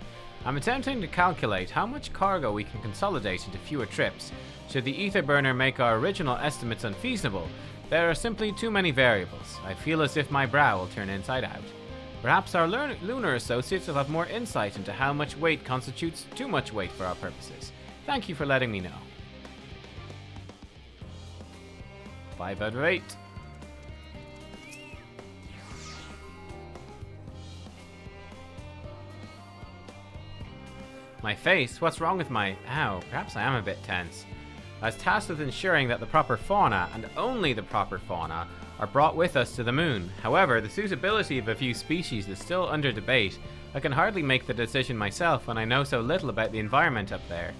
I'm attempting to calculate how much cargo we can consolidate into fewer trips. Should the ether burner make our original estimates unfeasible, there are simply too many variables. I feel as if my brow will turn inside out. Perhaps our lunar associates will have more insight into how much weight constitutes too much weight for our purposes. Thank you for letting me know. 5 out of 8. My face? What's wrong with my... Ow, perhaps I am a bit tense. I was tasked with ensuring that the proper fauna, and only the proper fauna, are brought with us to the moon. However, the suitability of a few species is still under debate. I can hardly make the decision myself when I know so little about the environment up there.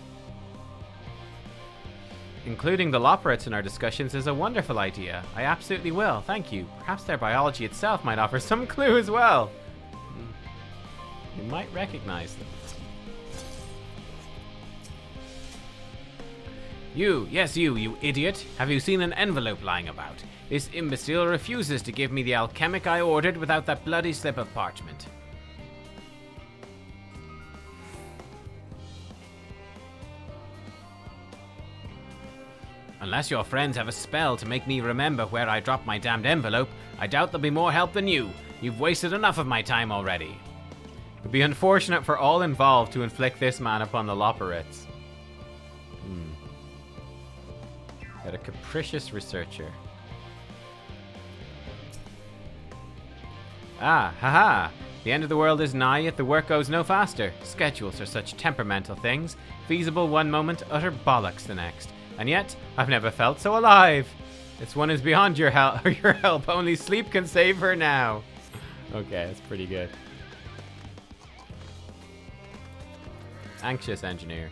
Including the Loperates in our discussions is a wonderful idea. I absolutely will, thank you. Perhaps their biology itself might offer some clue as well. You might recognize them. Yes you idiot. Have you seen an envelope lying about? This imbecile refuses to give me the alchemic I ordered without that bloody slip of parchment. Unless your friends have a spell to make me remember where I dropped my damned envelope, I doubt there'll be more help than you. You've wasted enough of my time already. It would be unfortunate for all involved to inflict this man upon the Loperates. Got a capricious researcher. Ah, haha! The end of the world is nigh, yet the work goes no faster. Schedules are such temperamental things. Feasible one moment, utter bollocks the next. And yet, I've never felt so alive. This one is beyond your help. Only sleep can save her now. Okay, that's pretty good. Anxious engineer.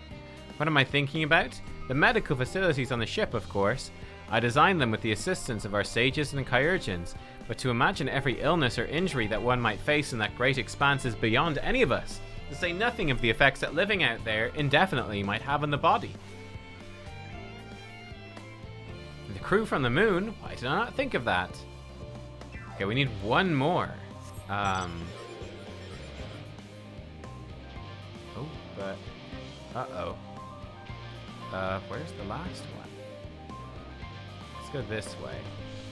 What am I thinking about? The medical facilities on the ship, of course. I designed them with the assistance of our sages and chirurgeons, but to imagine every illness or injury that one might face in that great expanse is beyond any of us, to say nothing of the effects that living out there indefinitely might have on the body. The crew from the moon? Why did I not think of that? Okay, we need one more. Oh, but... Uh-oh. Where's the last one? Let's go this way.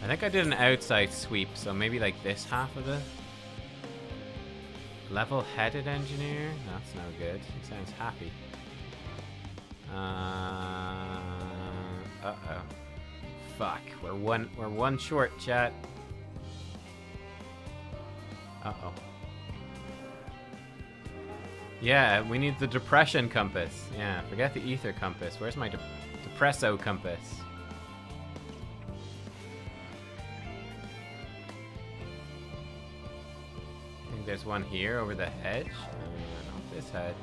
I think I did an outside sweep, so maybe like this half of the... Level-headed engineer? That's no good. He sounds happy. Uh-oh. Fuck. We're one short, chat. Uh-oh. Yeah, we need the depression compass. Yeah, forget the ether compass. Where's my depresso compass? I think there's one here over the hedge. Not this hedge.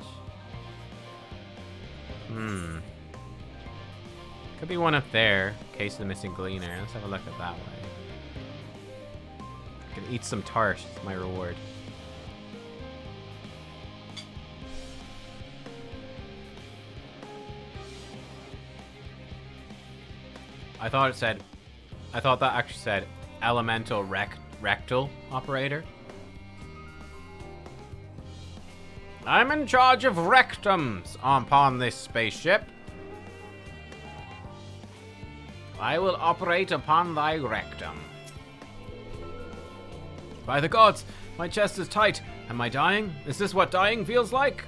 Could be one up there, in case of the missing gleaner. Let's have a look at that way. I can eat some tart. It's my reward. I thought that actually said elemental rectal operator. I'm in charge of rectums upon this spaceship. I will operate upon thy rectum. By the gods, my chest is tight. Am I dying? Is this what dying feels like?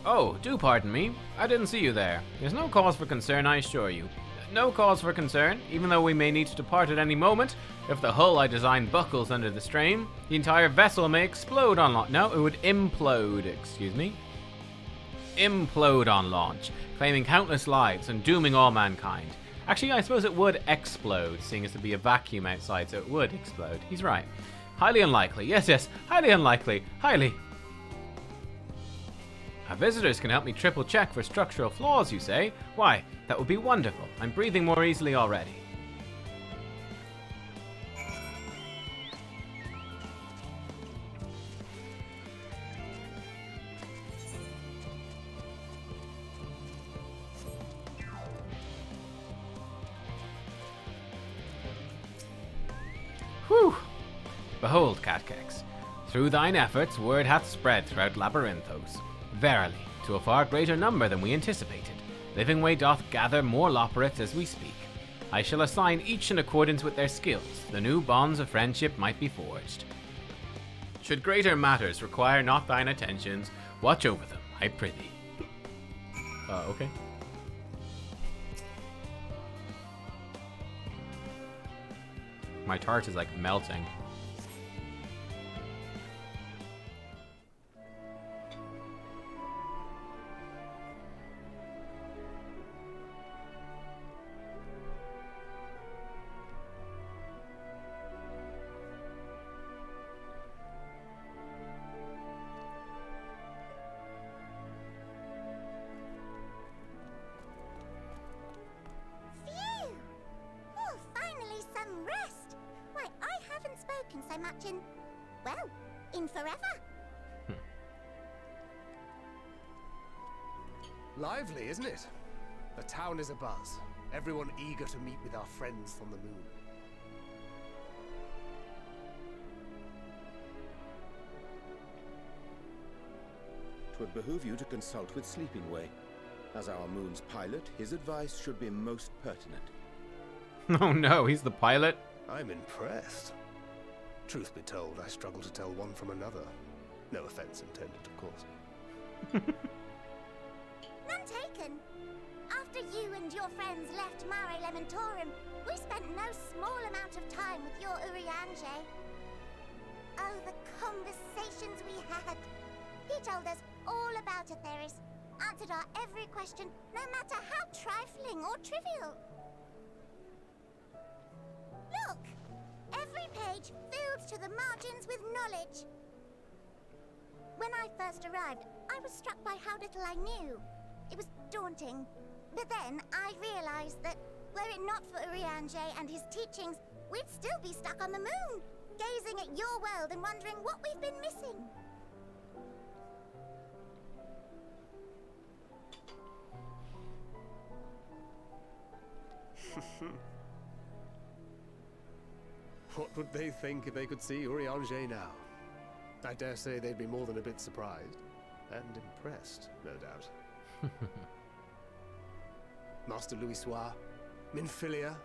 Oh, do pardon me. I didn't see you there. There's no cause for concern, I assure you. No cause for concern, even though we may need to depart at any moment. If the hull I designed buckles under the strain, the entire vessel may explode on launch. No, it would implode, excuse me. Implode on launch, claiming countless lives and dooming all mankind. Actually, I suppose it would explode, seeing as to be a vacuum outside, so it would explode. He's right. Highly unlikely. Yes, highly unlikely. Highly. Our visitors can help me triple check for structural flaws, you say? Why, that would be wonderful. I'm breathing more easily already. Behold, Catkex, through thine efforts word hath spread throughout Labyrinthos. Verily, to a far greater number than we anticipated. Livingway doth gather more Loporrits as we speak. I shall assign each in accordance with their skills. The new bonds of friendship might be forged. Should greater matters require not thine attentions, watch over them, I prithee. Okay. My tart is like melting. So much in, well, in forever. Lively, isn't it? The town is abuzz. Everyone eager to meet with our friends from the moon. Twould behoove you to consult with Sleepingway. As our moon's pilot, his advice should be most pertinent. Oh no, he's the pilot? I'm impressed. Truth be told, I struggle to tell one from another. No offense intended, of course. None taken. After you and your friends left Mare Elementorum, we spent no small amount of time with your Urianger. Oh, the conversations we had. He told us all about Atheris, answered our every question, no matter how trifling or trivial. Look! Every page filled to the margins with knowledge. When I first arrived, I was struck by how little I knew. It was daunting. But then I realized that, were it not for Urianger and his teachings, we'd still be stuck on the moon, gazing at your world and wondering what we've been missing. What would they think if they could see Urianger now? I dare say they'd be more than a bit surprised. And impressed, no doubt. Master Louisoix, Minfilia,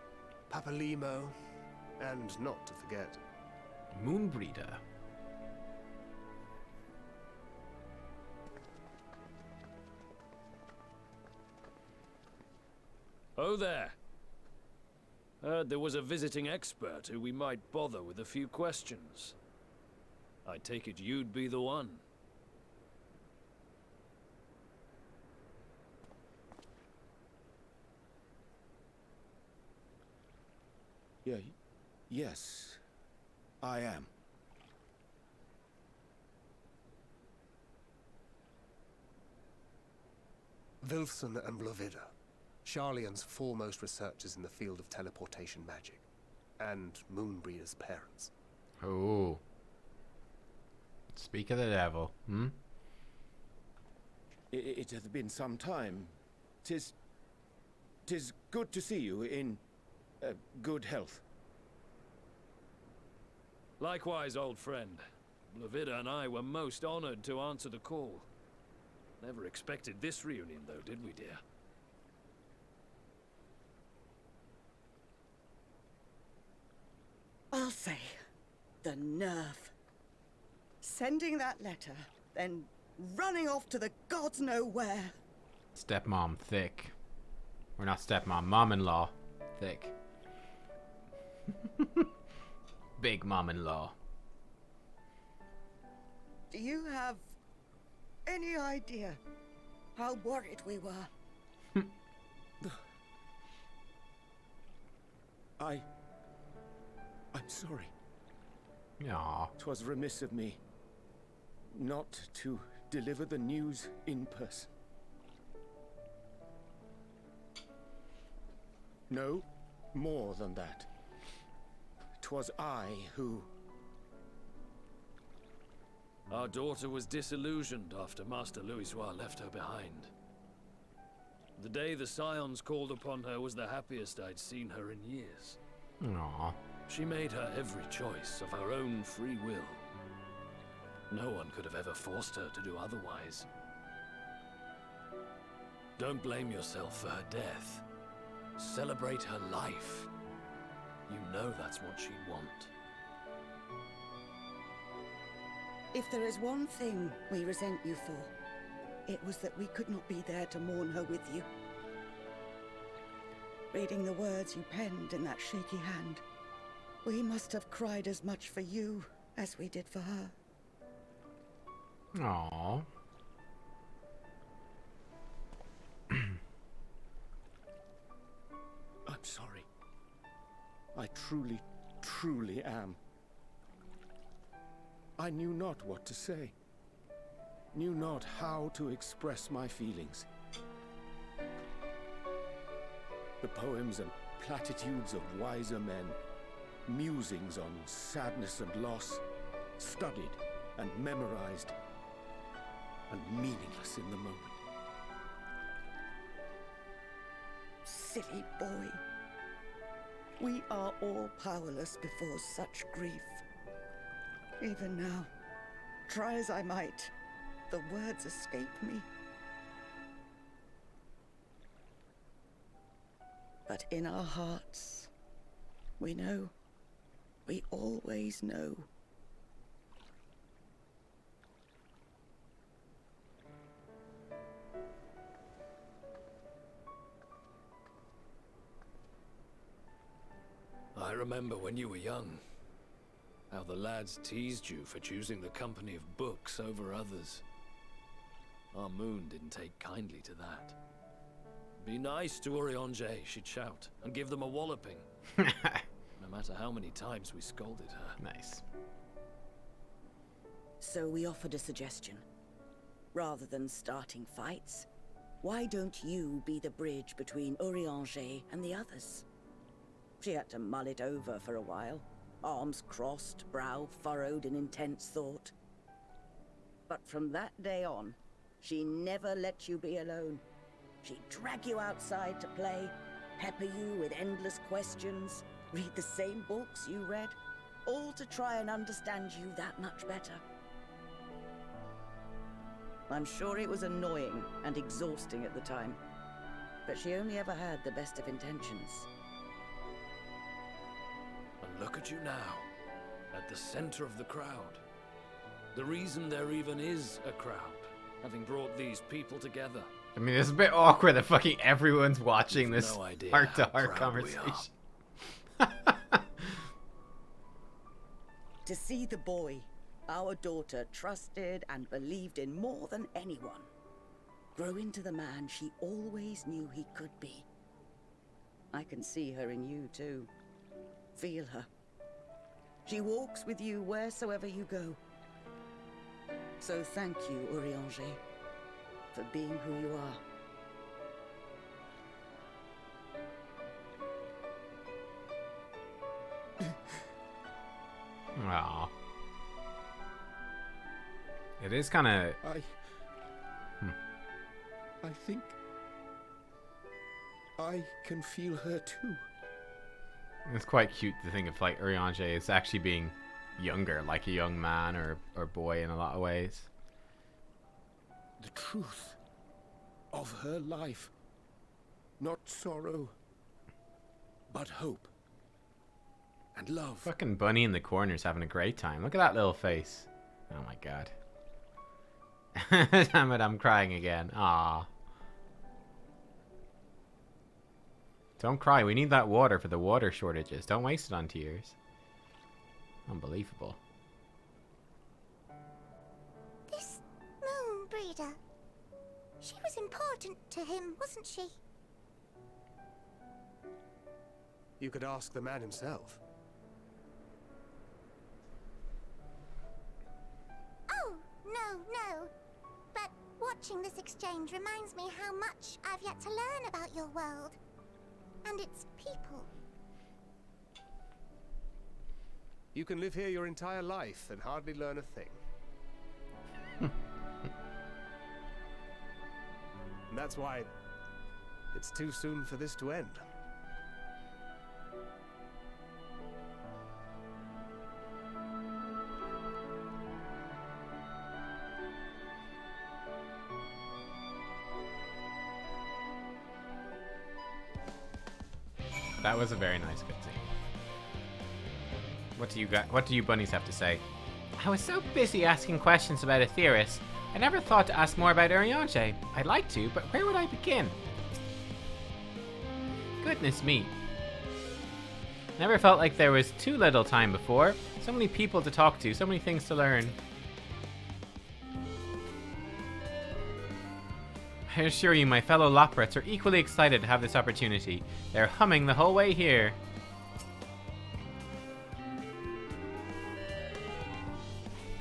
Papalimo, and not to forget... Moonbreeder. Oh there. Heard there was a visiting expert who we might bother with a few questions. I take it you'd be the one. Yes, I am. Wilson and Blovida, Sharlayan's foremost researchers in the field of teleportation magic, and Moonbreeder's parents. Oh. Speak of the devil, hmm? It hath been some time. 'Tis good to see you in good health. Likewise, old friend. Blovida and I were most honored to answer the call. Never expected this reunion, though, did we, dear? I'll say, the nerve. Sending that letter, then running off to the gods know where. Stepmom, thick. Or not stepmom, mom-in-law, thick. Big mom-in-law. Do you have any idea how worried we were? I'm sorry. Aww. 'Twas remiss of me not to deliver the news in person. No, more than that. 'Twas I who... Our daughter was disillusioned after Master Louisoix left her behind. The day the Scions called upon her was the happiest I'd seen her in years. Aww. She made her every choice of her own free will. No one could have ever forced her to do otherwise. Don't blame yourself for her death. Celebrate her life. You know that's what she'd want. If there is one thing we resent you for, it was that we could not be there to mourn her with you. Reading the words you penned in that shaky hand, we must have cried as much for you as we did for her. Aww. I'm sorry. I truly, truly am. I knew not what to say. Knew not how to express my feelings. The poems and platitudes of wiser men, musings on sadness and loss, studied and memorized, and meaningless in the moment. Silly boy. We are all powerless before such grief. Even now, try as I might, the words escape me. But in our hearts, we know. We always know. I remember when you were young, how the lads teased you for choosing the company of books over others. Our moon didn't take kindly to that. Be nice to Urianger, she'd shout, and give them a walloping. No matter how many times we scolded her. Nice. So we offered a suggestion. Rather than starting fights, why don't you be the bridge between Urianger and the others? She had to mull it over for a while, arms crossed, brow furrowed in intense thought. But from that day on, she never let you be alone. She'd drag you outside to play, pepper you with endless questions, read the same books you read, all to try and understand you that much better. I'm sure it was annoying and exhausting at the time, but she only ever had the best of intentions. And look at you now, at the center of the crowd. The reason there even is a crowd, having brought these people together. I mean, it's a bit awkward that fucking everyone's watching You've this no idea heart-to-heart how proud we conversation. To see the boy our daughter trusted and believed in more than anyone grow into the man she always knew he could be. I can see her in you too. Feel her. She walks with you wheresoever you go. So thank you, Urianger, for being who you are. Aww. It is kind of... I think I can feel her too. It's quite cute to think of like Urianger is actually being younger, like a young man or boy in a lot of ways. The truth of her life. Not sorrow, but hope. And love. Fucking Bunny in the corner's having a great time. Look at that little face. Oh my god. Damn it, I'm crying again. Ah. Don't cry. We need that water for the water shortages. Don't waste it on tears. Unbelievable. This moon breeder. She was important to him, wasn't she? You could ask the man himself. Oh, no. But watching this exchange reminds me how much I've yet to learn about your world. And its people. You can live here your entire life and hardly learn a thing. And that's why it's too soon for this to end. That was a very nice cutscene. What do you bunnies have to say? I was so busy asking questions about Aetheris, I never thought to ask more about Urianger. I'd like to, but where would I begin? Goodness me. Never felt like there was too little time before. So many people to talk to, so many things to learn. I assure you, my fellow Loporrits are equally excited to have this opportunity. They're humming the whole way here.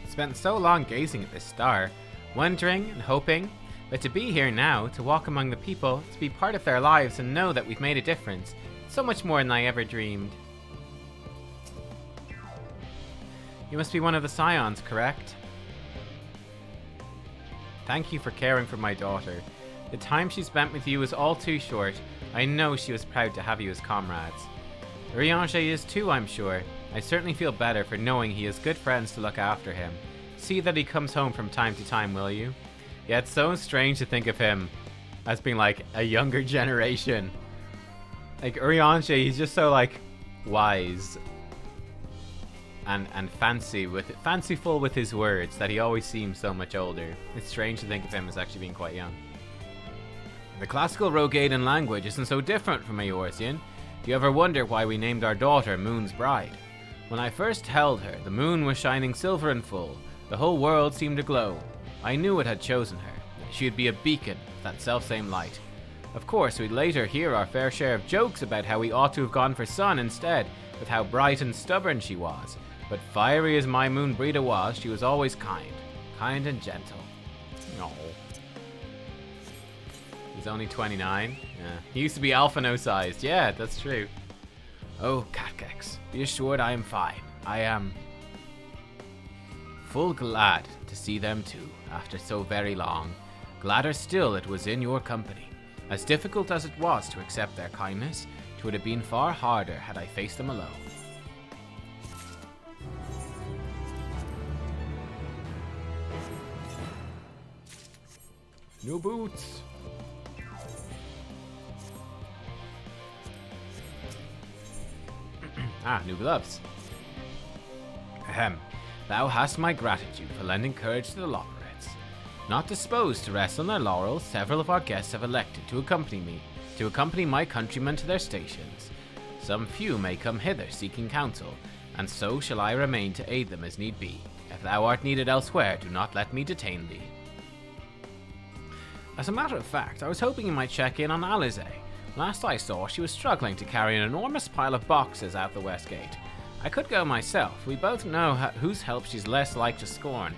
Spent so long gazing at this star, wondering and hoping, but to be here now, to walk among the people, to be part of their lives and know that we've made a difference, so much more than I ever dreamed. You must be one of the Scions, correct? Thank you for caring for my daughter. The time she spent with you was all too short. I know she was proud to have you as comrades. Urianger is too, I'm sure. I certainly feel better for knowing he has good friends to look after him. See that he comes home from time to time, will you? Yeah, it's so strange to think of him as being like a younger generation. Like Urianger, he's just so like wise and fanciful with his words that he always seems so much older. It's strange to think of him as actually being quite young. The classical Rogadan language isn't so different from Eorzean. Do you ever wonder why we named our daughter Moon's Bride? When I first held her, the moon was shining silver and full. The whole world seemed aglow. I knew it had chosen her. She would be a beacon of that selfsame light. Of course, we'd later hear our fair share of jokes about how we ought to have gone for Sun instead, with how bright and stubborn she was. But fiery as my Moon Brida was, she was always kind and gentle. No. He's only 29. Yeah. He used to be Alphino-sized. Yeah, that's true. Oh, Catgex, be assured I am fine. I am full glad to see them too, after so very long. Gladder still it was in your company. As difficult as it was to accept their kindness, it would have been far harder had I faced them alone. New boots. New gloves. Ahem. Thou hast my gratitude for lending courage to the Loporrits. Not disposed to rest on their laurels, several of our guests have elected to accompany my countrymen to their stations. Some few may come hither seeking counsel, and so shall I remain to aid them as need be. If thou art needed elsewhere, do not let me detain thee. As a matter of fact, I was hoping you might check in on Alize. Last I saw, she was struggling to carry an enormous pile of boxes out the west gate. I could go myself. We both know whose help she's less like to scorn.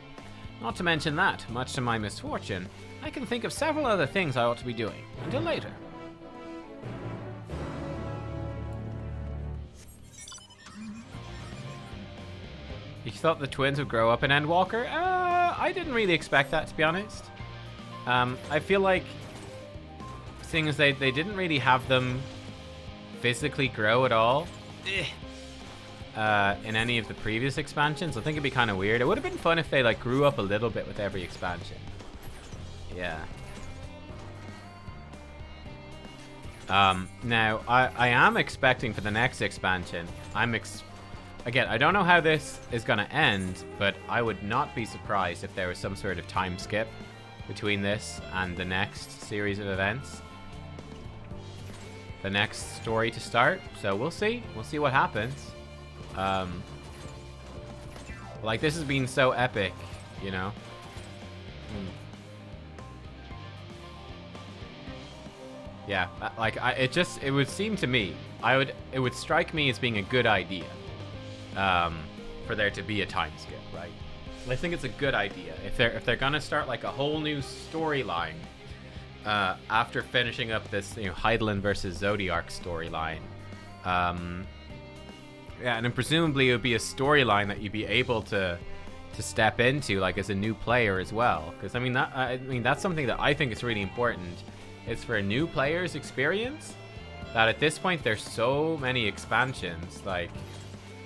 Not to mention that, much to my misfortune, I can think of several other things I ought to be doing. Until later. You thought the twins would grow up in Endwalker? I didn't really expect that, to be honest. I feel like, seeing as they didn't really have them physically grow at all in any of the previous expansions, I think it'd be kind of weird. It would have been fun if they like grew up a little bit with every expansion. Yeah. Now, I am expecting for the next expansion, again, I don't know how this is going to end, but I would not be surprised if there was some sort of time skip between this and the next series of events. The next story to start. So we'll see. We'll see what happens. Like, this has been so epic, you know? Yeah, like, it would seem to me, it would strike me as being a good idea, for there to be a time skip, right? I think it's a good idea. If they're gonna start like a whole new storyline, after finishing up this, Hydaelyn versus Zodiark storyline, yeah, and then presumably it would be a storyline that you'd be able to step into, like, as a new player as well. Because I mean that's something that I think is really important. It's for a new player's experience. That at this point there's so many expansions. Like,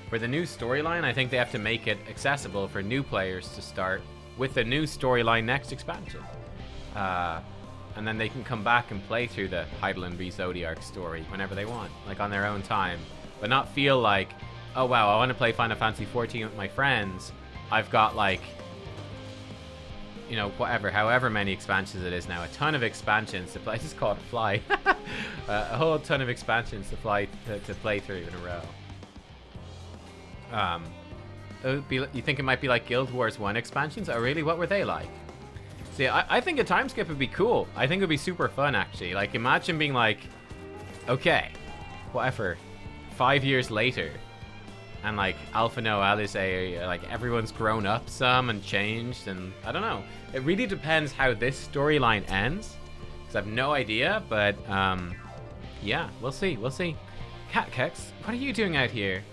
for the new storyline, I think they have to make it accessible for new players to start with the new storyline next expansion. and then they can come back and play through the Hydaelyn v Zodiark story whenever they want, like on their own time, but not feel like, oh wow, I want to play Final Fantasy 14 with my friends. I've got like, you know, however many expansions it is now, a ton of expansions to play. I just called it fly. A whole ton of expansions to play through in a row. It would be, you think it might be like Guild Wars 1 expansions? Oh really? What were they like? See, I think a time skip would be cool. I think it would be super fun, actually. Like, imagine being like, okay, whatever, 5 years later, and like Alpha Noel is like everyone's grown up some and changed, and I don't know. It really depends how this storyline ends, because I have no idea, but yeah, we'll see. Catkex, what are you doing out here?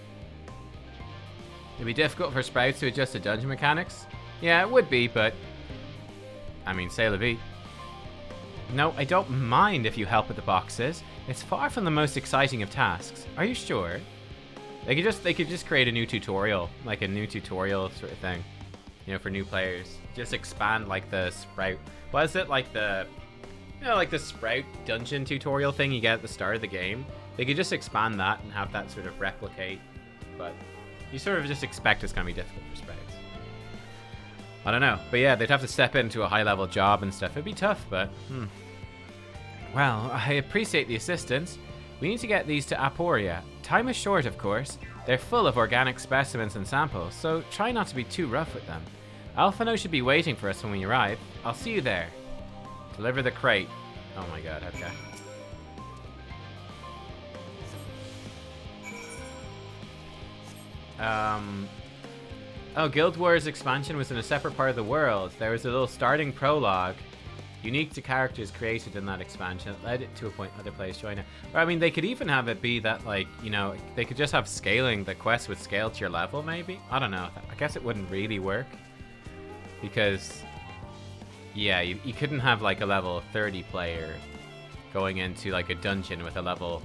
It'd be difficult for Sprouts to adjust to dungeon mechanics. Yeah, it would be, but I mean, c'est la vie. No, I don't mind if you help with the boxes. It's far from the most exciting of tasks. Are you sure? They could just create a new tutorial, like a new tutorial sort of thing, you know, for new players. Just expand like the Sprout. Was it like the, you know, like the Sprout dungeon tutorial thing you get at the start of the game? They could just expand that and have that sort of replicate, but you sort of just expect it's gonna be difficult for Sprouts. I don't know, but yeah, they'd have to step into a high-level job and stuff. It'd be tough, but well, I appreciate the assistance. We need to get these to Aporia. Time is short, of course. They're full of organic specimens and samples, so try not to be too rough with them. Alphino should be waiting for us when we arrive. I'll see you there. Deliver the crate. Oh my god, okay. Oh, Guild Wars expansion was in a separate part of the world. There was a little starting prologue, unique to characters created in that expansion. It led it to a point other players join it. Or, I mean, they could even have it be that, like, you know, they could just have scaling. The quest would scale to your level, maybe? I don't know. I guess it wouldn't really work. Because, yeah, you couldn't have, like, a level 30 player going into, like, a dungeon with a level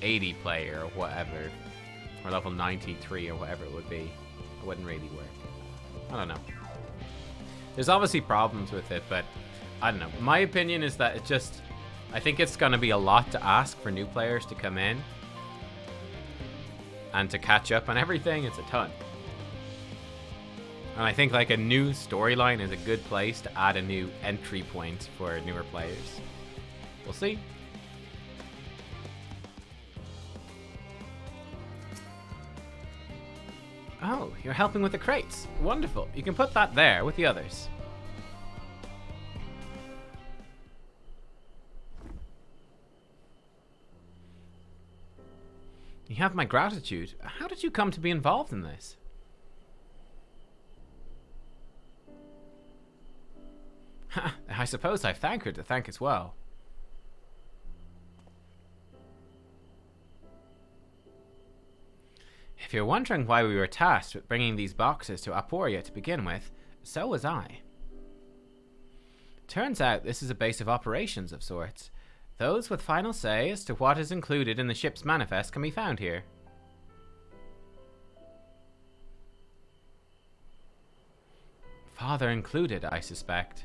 80 player or whatever. Or level 93 or whatever it would be. It wouldn't really work. I don't know. There's obviously problems with it, but I don't know. My opinion is that I think it's going to be a lot to ask for new players to come in and to catch up on everything. It's a ton. And I think like a new storyline is a good place to add a new entry point for newer players. We'll see. Oh, you're helping with the crates. Wonderful. You can put that there with the others. You have my gratitude. How did you come to be involved in this? I suppose I've thanked her to thank as well. If you're wondering why we were tasked with bringing these boxes to Aporia to begin with, so was I. Turns out this is a base of operations of sorts. Those with final say as to what is included in the ship's manifest can be found here. Father included, I suspect.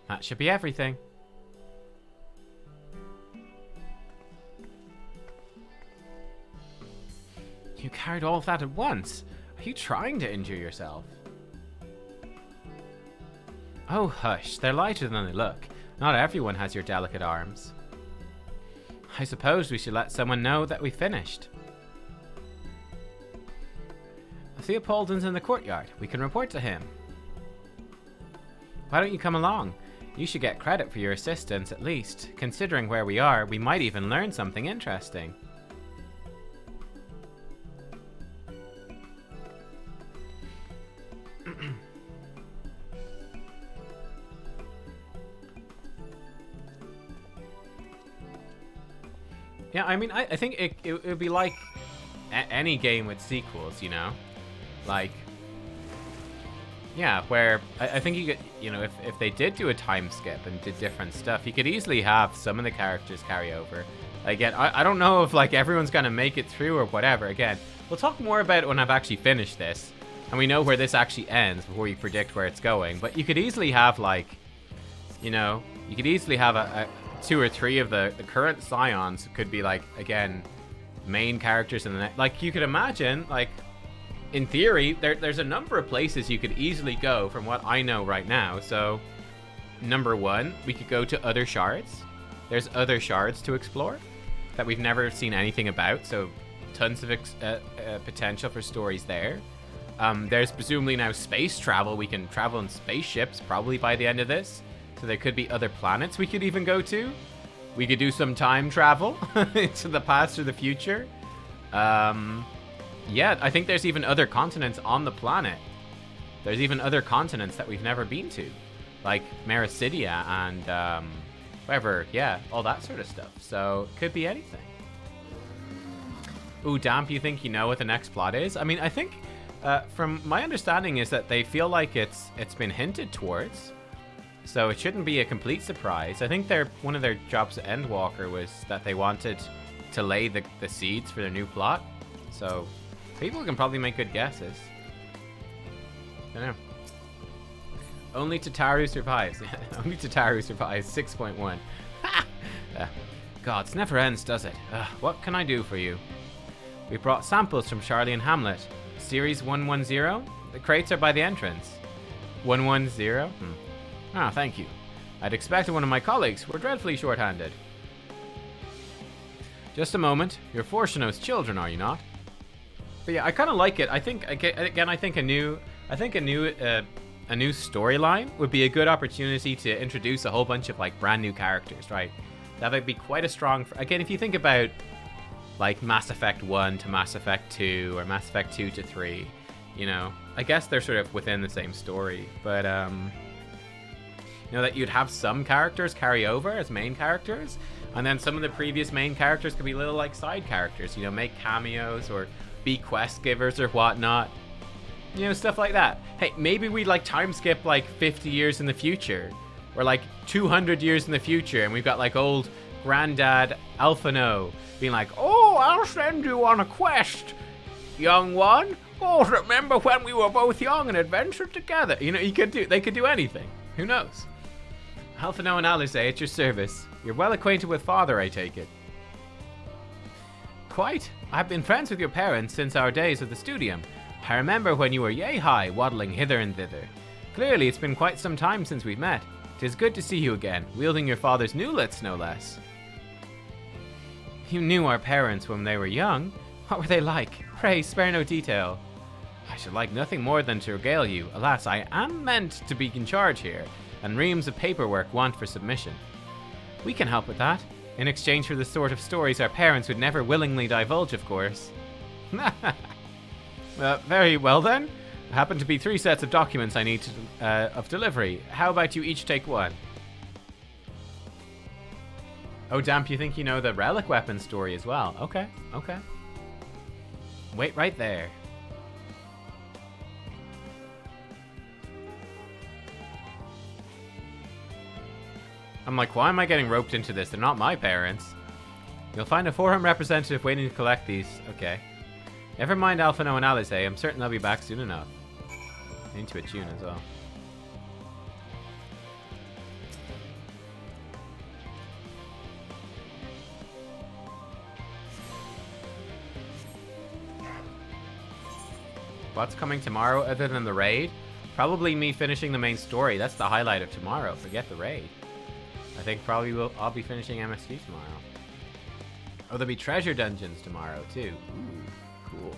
That should be everything. You carried all of that at once. Are you trying to injure yourself? Oh, hush. They're lighter than they look. Not everyone has your delicate arms. I suppose we should let someone know that we finished. Theopoldin's in the courtyard. We can report to him. Why don't you come along? You should get credit for your assistance at least. Considering where we are, we might even learn something interesting. Yeah, I mean, I think it would be like any game with sequels, you know? Like, yeah, where I think you could, you know, if they did do a time skip and did different stuff, you could easily have some of the characters carry over, Again, I don't know if like everyone's gonna make it through or whatever. Again, we'll talk more about it when I've actually finished this and we know where this actually ends before you predict where it's going. But you could easily have like, you know, you could easily have a 2 or 3 of the current Scions could be like, again, main characters in the next. Like you could imagine, like in theory, there's a number of places you could easily go from what I know right now. So number 1, we could go to other shards. There's other shards to explore that we've never seen anything about, so tons of potential for stories there. There's presumably now space travel. We can travel in spaceships probably by the end of this, so there could be other planets we could even go to. We could do some time travel into the past or the future. Yeah, I think there's even other continents on the planet. There's even other continents that we've never been to, like Mericidia and whatever, yeah, all that sort of stuff. So, could be anything. Ooh, Damp, you think you know what the next plot is? I mean, I think, from my understanding is that they feel like it's been hinted towards, so it shouldn't be a complete surprise. I think one of their jobs at Endwalker was that they wanted to lay the seeds for their new plot, so people can probably make good guesses. I don't know. Only Tataru survives. Only Tataru survives. 6.1. God, it never ends, does it? What can I do for you? We brought samples from Charlie and Hamlet. Series 110? The crates are by the entrance. 110? Ah, thank you. I'd expected one of my colleagues. We're dreadfully short-handed. Just a moment. You're Fortuno's children, are you not? But yeah, I kind of like it. I think, again, I think a new storyline would be a good opportunity to introduce a whole bunch of like brand new characters, right? That would be quite a strong. Again, if you think about like Mass Effect 1 to Mass Effect 2 or Mass Effect 2 to 3, you know, I guess they're sort of within the same story, but you know, that you'd have some characters carry over as main characters, and then some of the previous main characters could be little like side characters, you know, make cameos or be quest givers or whatnot. You know, stuff like that. Hey, maybe we'd like time skip like 50 years in the future, or like 200 years in the future, and we've got like old granddad Alphino being like, "Oh, I'll send you on a quest, young one. Oh, remember when we were both young and adventured together?" You know, they could do anything. Who knows? Alphino and Alice, at your service. You're well acquainted with Father, I take it. Quite. I've been friends with your parents since our days at the studium. I remember when you were yay high, waddling hither and thither. Clearly, it's been quite some time since we've met. 'Tis good to see you again, wielding your father's newlets, no less. You knew our parents when they were young. What were they like? Pray, spare no detail. I should like nothing more than to regale you. Alas, I am meant to be in charge here, and reams of paperwork want for submission. We can help with that, in exchange for the sort of stories our parents would never willingly divulge, of course. Very well then. Happen to be 3 sets of documents I need of delivery. How about you each take one? Oh, Damp, you think you know the relic weapon story as well? Okay, okay. Wait right there. I'm like, why am I getting roped into this? They're not my parents. You'll find a forum representative waiting to collect these. Okay. Never mind Alphino and Alice, I'm certain they'll be back soon enough. Into a tune as well. What's coming tomorrow other than the raid? Probably me finishing the main story. That's the highlight of tomorrow. Forget the raid. I think probably I'll be finishing MSQ tomorrow. Oh, there'll be treasure dungeons tomorrow too. Ooh, cool.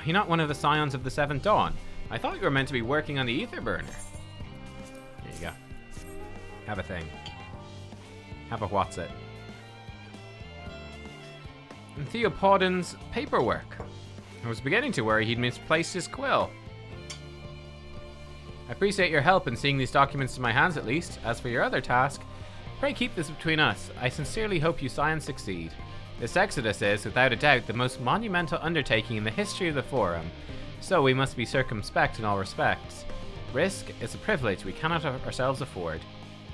You're not one of the Scions of the Seventh Dawn. I thought you were meant to be working on the ether burner. There you go. Have a thing. Have a what's it. And Theopodin's paperwork. I was beginning to worry he'd misplaced his quill. I appreciate your help in seeing these documents to my hands at least. As for your other task, pray keep this between us. I sincerely hope you Scions succeed. This exodus is, without a doubt, the most monumental undertaking in the history of the Forum, so we must be circumspect in all respects. Risk is a privilege we cannot ourselves afford.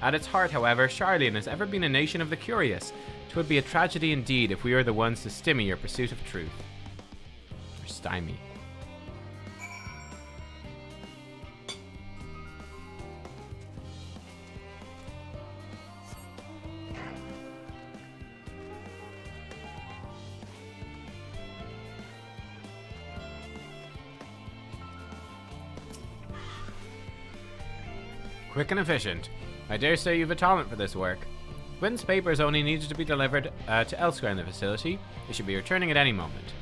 At its heart, however, Charlian has ever been a nation of the curious. 'Twould be a tragedy indeed if we were the ones to stymie your pursuit of truth. Or stymie. Quick and efficient. I dare say you've a talent for this work. Quinn's papers only needed to be delivered to elsewhere in the facility. They should be returning at any moment.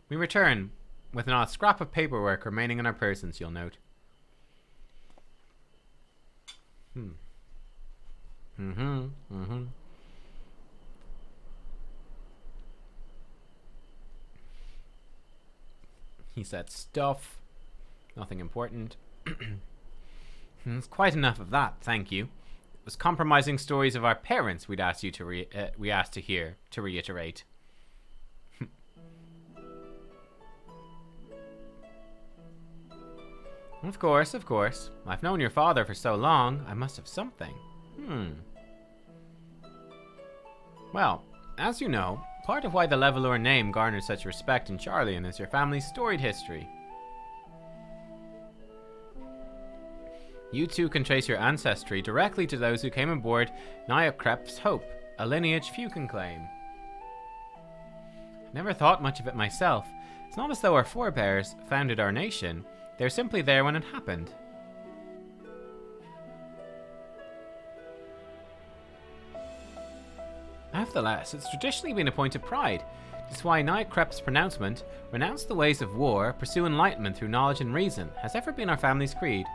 We return with not a scrap of paperwork remaining in our persons, you'll note. He said stuff. Nothing important. It's quite enough of that, thank you. It was compromising stories of our parents we'd asked you to we asked to hear, to reiterate. Of course, of course. I've known your father for so long, I must have something. Well, as you know, part of why the Levelor name garners such respect in Charlian is your family's storied history. You two can trace your ancestry directly to those who came aboard Nyakrep's Hope, a lineage few can claim. I never thought much of it myself. It's not as though our forebears founded our nation. They were simply there when it happened. Nevertheless, it's traditionally been a point of pride. This is why Nyakrep's pronouncement, renounce the ways of war, pursue enlightenment through knowledge and reason, has ever been our family's creed.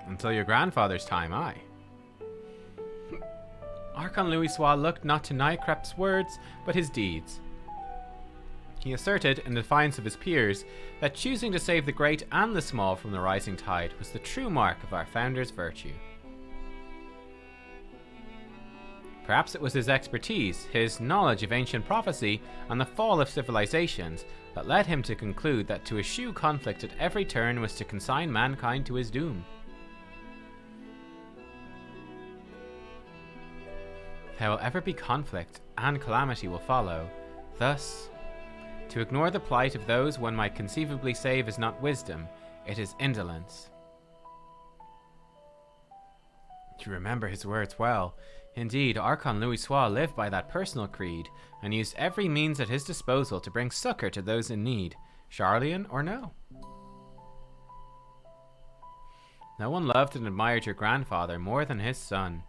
Until your grandfather's time, aye. Archon Louisoix looked not to Nyakrep's words, but his deeds. He asserted, in defiance of his peers, that choosing to save the great and the small from the rising tide was the true mark of our founder's virtue. Perhaps it was his expertise, his knowledge of ancient prophecy, and the fall of civilizations that led him to conclude that to eschew conflict at every turn was to consign mankind to his doom. There will ever be conflict, and calamity will follow. Thus, to ignore the plight of those one might conceivably save is not wisdom, it is indolence. You remember his words well. Indeed, Archon Louisoix lived by that personal creed, and used every means at his disposal to bring succor to those in need, Charlian or no. No one loved and admired your grandfather more than his son.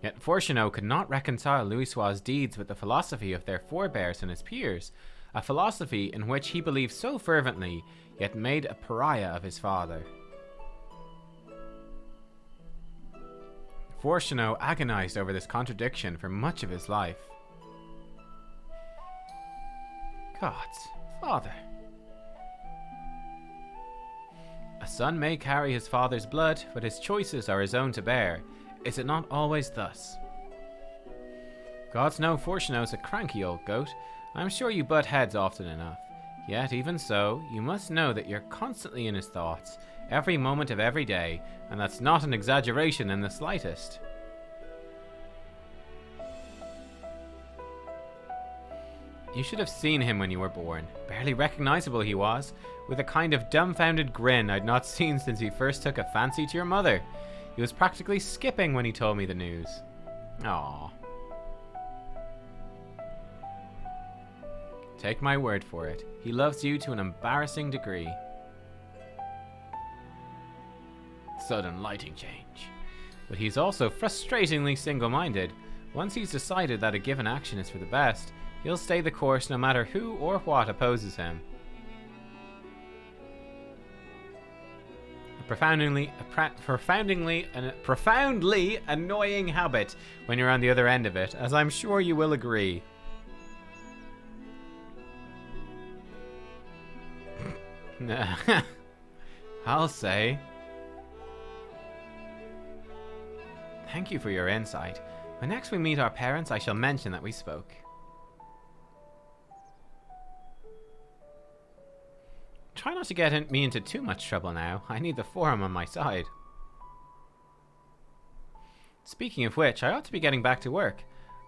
Yet Fortunato could not reconcile Louisoix's deeds with the philosophy of their forebears and his peers, a philosophy in which he believed so fervently, yet made a pariah of his father. Fortunato agonized over this contradiction for much of his life. Gods, father. A son may carry his father's blood, but his choices are his own to bear. Is it not always thus? Gods know Fortunate's a cranky old goat. I'm sure you butt heads often enough. Yet, even so, you must know that you're constantly in his thoughts, every moment of every day, and that's not an exaggeration in the slightest. You should have seen him when you were born. Barely recognizable he was, with a kind of dumbfounded grin I'd not seen since he first took a fancy to your mother. He was practically skipping when he told me the news. Aww. Take my word for it. He loves you to an embarrassing degree. Sudden lighting change. But he's also frustratingly single-minded. Once he's decided that a given action is for the best, he'll stay the course no matter who or what opposes him. Profoundly annoying habit when you're on the other end of it, as I'm sure you will agree. I'll say. Thank you for your insight. When next we meet our parents, I shall mention that we spoke. Try not to get me into too much trouble now. I need the Forum on my side. Speaking of which, I ought to be getting back to work.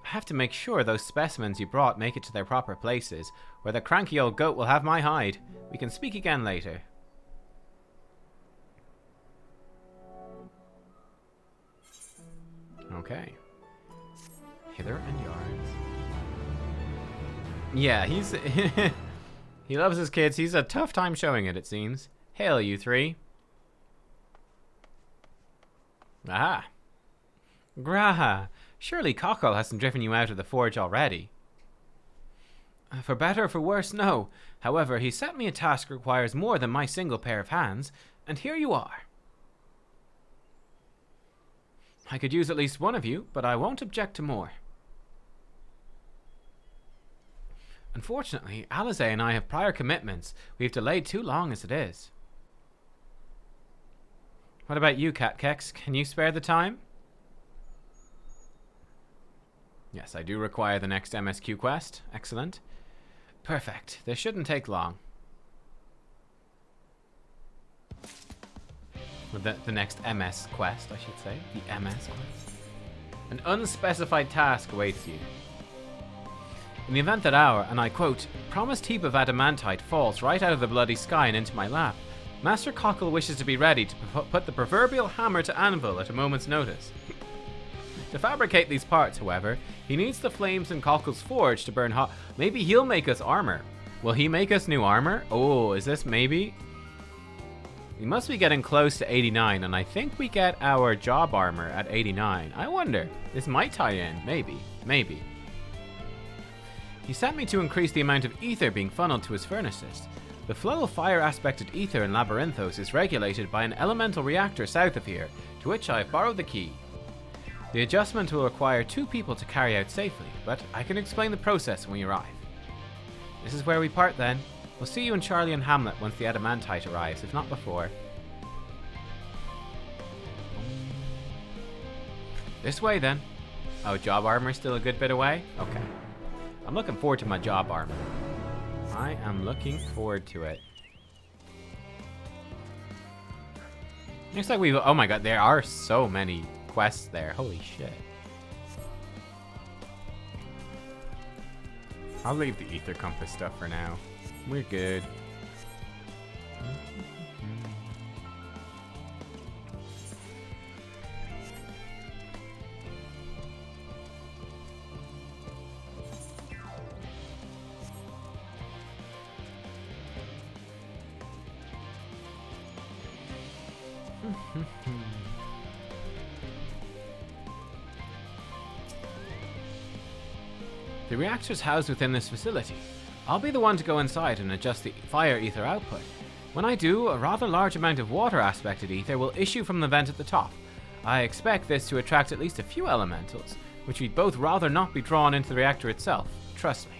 I have to make sure those specimens you brought make it to their proper places, or the cranky old goat will have my hide. We can speak again later. Okay. Hither and yards. Yeah, he's... he loves his kids. He's a tough time showing it, it seems. Hail, you three. Aha. Graha. Surely Cockle hasn't driven you out of the forge already. For better or for worse, no. However, he set me a task that requires more than my single pair of hands, and here you are. I could use at least one of you, but I won't object to more. Unfortunately, Alize and I have prior commitments. We've delayed too long as it is. What about you, Catkex? Can you spare the time? Yes, I do require the next MSQ quest. Excellent. Perfect. This shouldn't take long. The next MS quest, I should say. The MS quest. An unspecified task awaits you. In the event that our, and I quote, promised heap of adamantite falls right out of the bloody sky and into my lap, Master Cockle wishes to be ready to put the proverbial hammer to anvil at a moment's notice. To fabricate these parts, however, he needs the flames in Cockle's forge to burn hot. Maybe he'll make us armor. Will he make us new armor? Oh, is this maybe? We must be getting close to 89, and I think we get our job armor at 89. I wonder. This might tie in. Maybe. Maybe. He sent me to increase the amount of ether being funneled to his furnaces. The flow of fire-aspected ether in Labyrinthos is regulated by an elemental reactor south of here, to which I have borrowed the key. The adjustment will require 2 people to carry out safely, but I can explain the process when we arrive. This is where we part then. We'll see you in Charlie and Hamlet once the adamantite arrives, if not before. This way then. Oh, job armor still a good bit away? Okay. I'm looking forward to my job armor. I am looking forward to it. Looks like we've... Oh my god, there are so many quests there. Holy shit. I'll leave the ether compass stuff for now. We're good. The reactor's housed within this facility. I'll be the one to go inside and adjust the fire ether output. When I do, a rather large amount of water-aspected ether will issue from the vent at the top. I expect this to attract at least a few elementals, which we'd both rather not be drawn into the reactor itself. Trust me.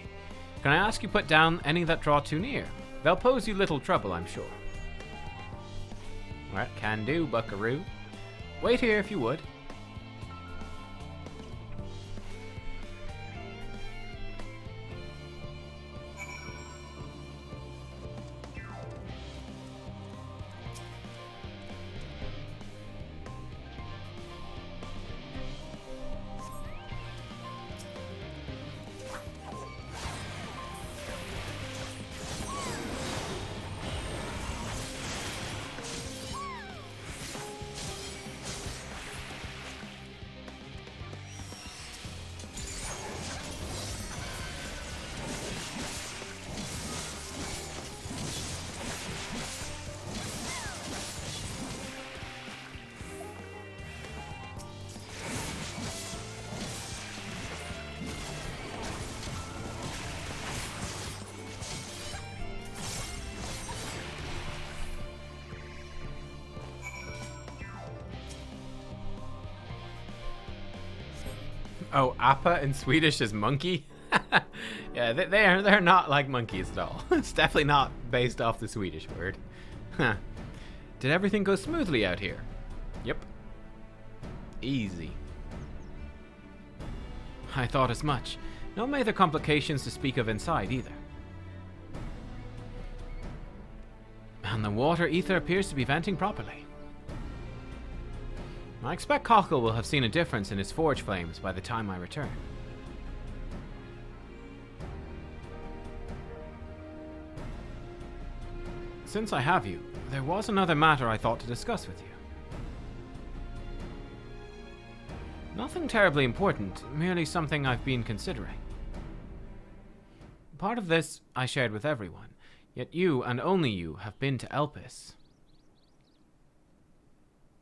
Can I ask you put down any that draw too near? They'll pose you little trouble, I'm sure. Well, can do, buckaroo. Wait here if you would. Oh, appa in Swedish is monkey? Yeah, they're not like monkeys at all. It's definitely not based off the Swedish word. Huh. Did everything go smoothly out here? Yep. Easy. I thought as much. No major complications to speak of inside either. And the water ether appears to be venting properly. I expect Cockle will have seen a difference in his forge flames by the time I return. Since I have you, there was another matter I thought to discuss with you. Nothing terribly important, merely something I've been considering. Part of this I shared with everyone, yet you, and only you, have been to Elpis.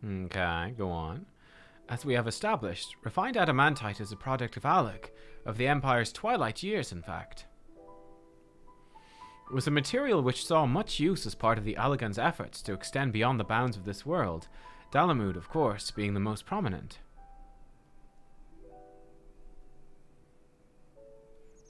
Okay, go on. As we have established, refined adamantite is a product of Alec, of the Empire's twilight years, in fact. It was a material which saw much use as part of the Allagan's efforts to extend beyond the bounds of this world, Dalamud, of course, being the most prominent.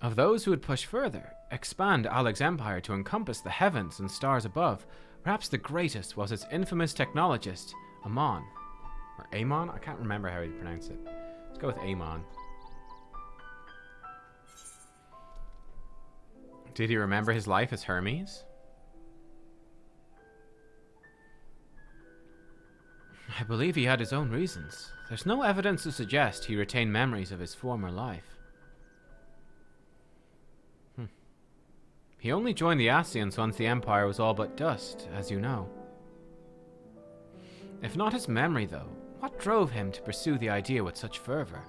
Of those who would push further, expand Alec's empire to encompass the heavens and stars above, perhaps the greatest was its infamous technologist, Amon. Or Amon? I can't remember how you pronounce it. Let's go with Amon. Did he remember his life as Hermes? I believe he had his own reasons. There's no evidence to suggest he retained memories of his former life. He only joined the Ascians once the Empire was all but dust, as you know. If not his memory, though, what drove him to pursue the idea with such fervor?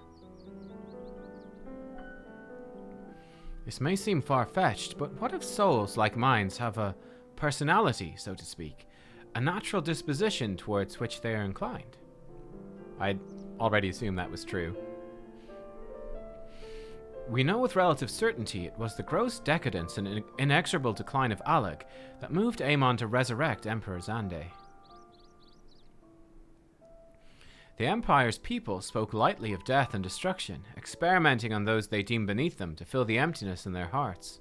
This may seem far-fetched, but what if souls like minds have a personality, so to speak, a natural disposition towards which they are inclined? I'd already assumed that was true. We know with relative certainty it was the gross decadence and inexorable decline of Alec that moved Amon to resurrect Emperor Xande. The Empire's people spoke lightly of death and destruction, experimenting on those they deemed beneath them to fill the emptiness in their hearts.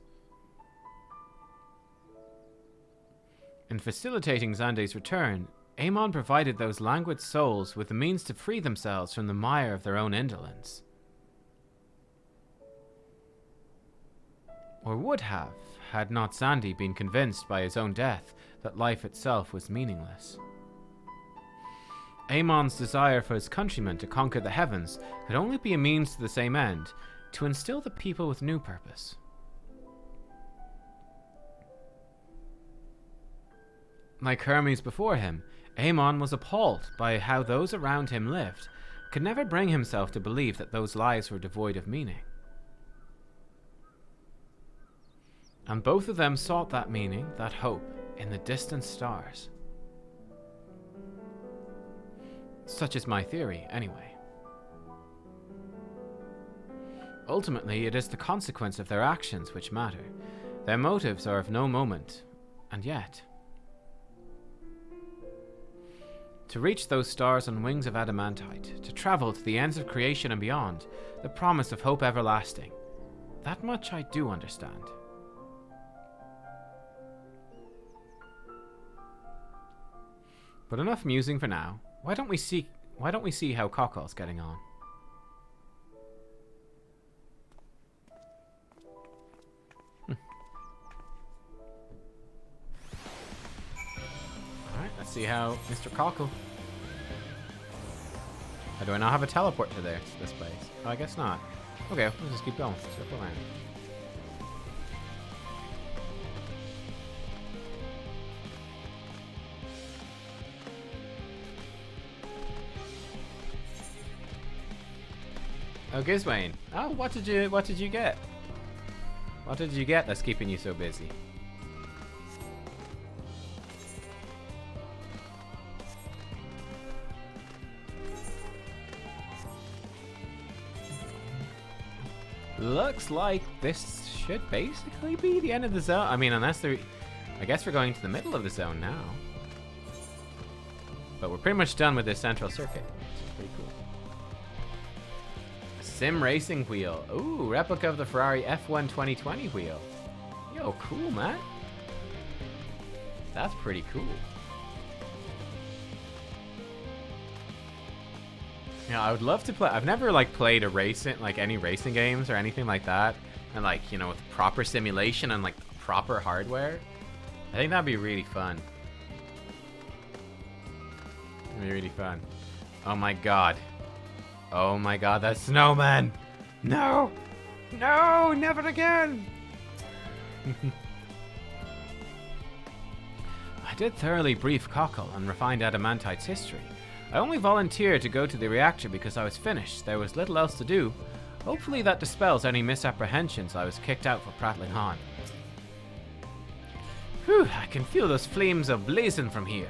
In facilitating Xande's return, Amon provided those languid souls with the means to free themselves from the mire of their own indolence. Or would have, had not Xande been convinced by his own death that life itself was meaningless. Amon's desire for his countrymen to conquer the heavens could only be a means to the same end, to instill the people with new purpose. Like Hermes before him, Amon was appalled by how those around him lived, could never bring himself to believe that those lives were devoid of meaning. And both of them sought that meaning, that hope, in the distant stars. Such is my theory, anyway. Ultimately, it is the consequence of their actions which matter. Their motives are of no moment, and yet. To reach those stars on wings of adamantite, to travel to the ends of creation and beyond, the promise of hope everlasting, that much I do understand. But enough musing for now. Why don't we see how Cockle's getting on? Alright, let's see how Mr. Cockle. How do I not have a teleport to this place? Oh, I guess not. Okay, let's just keep going. Circle around. Oh, Gizwain. Oh, what did you get? What did you get that's keeping you so busy? Looks like this should basically be the end of the zone. I mean, unless they're... I guess we're going to the middle of the zone now. But we're pretty much done with this central circuit. It's pretty cool. Sim racing wheel. Ooh, replica of the Ferrari F1 2020 wheel. Yo, cool, man. That's pretty cool. Yeah, I would love to play. I've never like played a racing, like any racing games or anything like that, and like, you know, with proper simulation and like proper hardware. I think that'd be really fun. It'd be really fun. Oh my god. Oh my god, that snowman! No! No! Never again! I did thoroughly brief Cockle on refined adamantite's history. I only volunteered to go to the reactor because I was finished. There was little else to do. Hopefully that dispels any misapprehensions I was kicked out for prattling on. Whew, I can feel those flames a-blazing from here.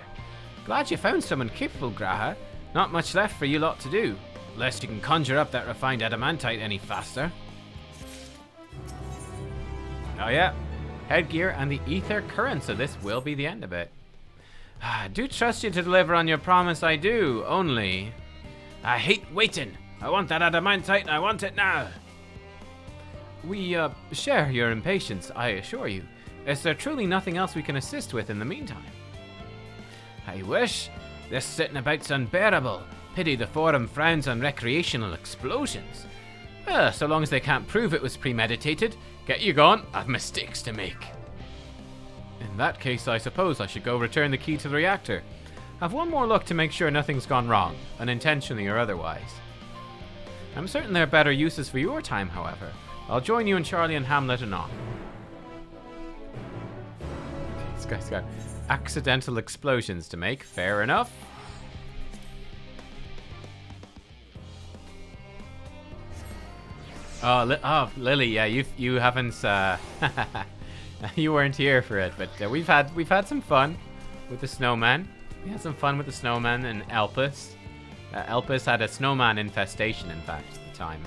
Glad you found someone capable, Graha. Not much left for you lot to do. Unless you can conjure up that refined adamantite any faster. Oh yeah. Headgear and the ether current, so this will be the end of it. I do trust you to deliver on your promise, I do, only... I hate waiting. I want that adamantite and I want it now. We, share your impatience, I assure you. Is there truly nothing else we can assist with in the meantime? I wish. This sitting about's unbearable. Pity the Forum frowns on recreational explosions. Well, so long as they can't prove it was premeditated, get you gone, I've mistakes to make. In that case, I suppose I should go return the key to the reactor. Have one more look to make sure nothing's gone wrong, unintentionally or otherwise. I'm certain there are better uses for your time, however. I'll join you and Charlie and Hamlet anon. These guys got accidental explosions to make. Fair enough. Oh, Lily, yeah, you haven't you weren't here for it, but we've had some fun with the snowman. We had some fun with the snowman and Elpis. Elpis had a snowman infestation, in fact, at the time.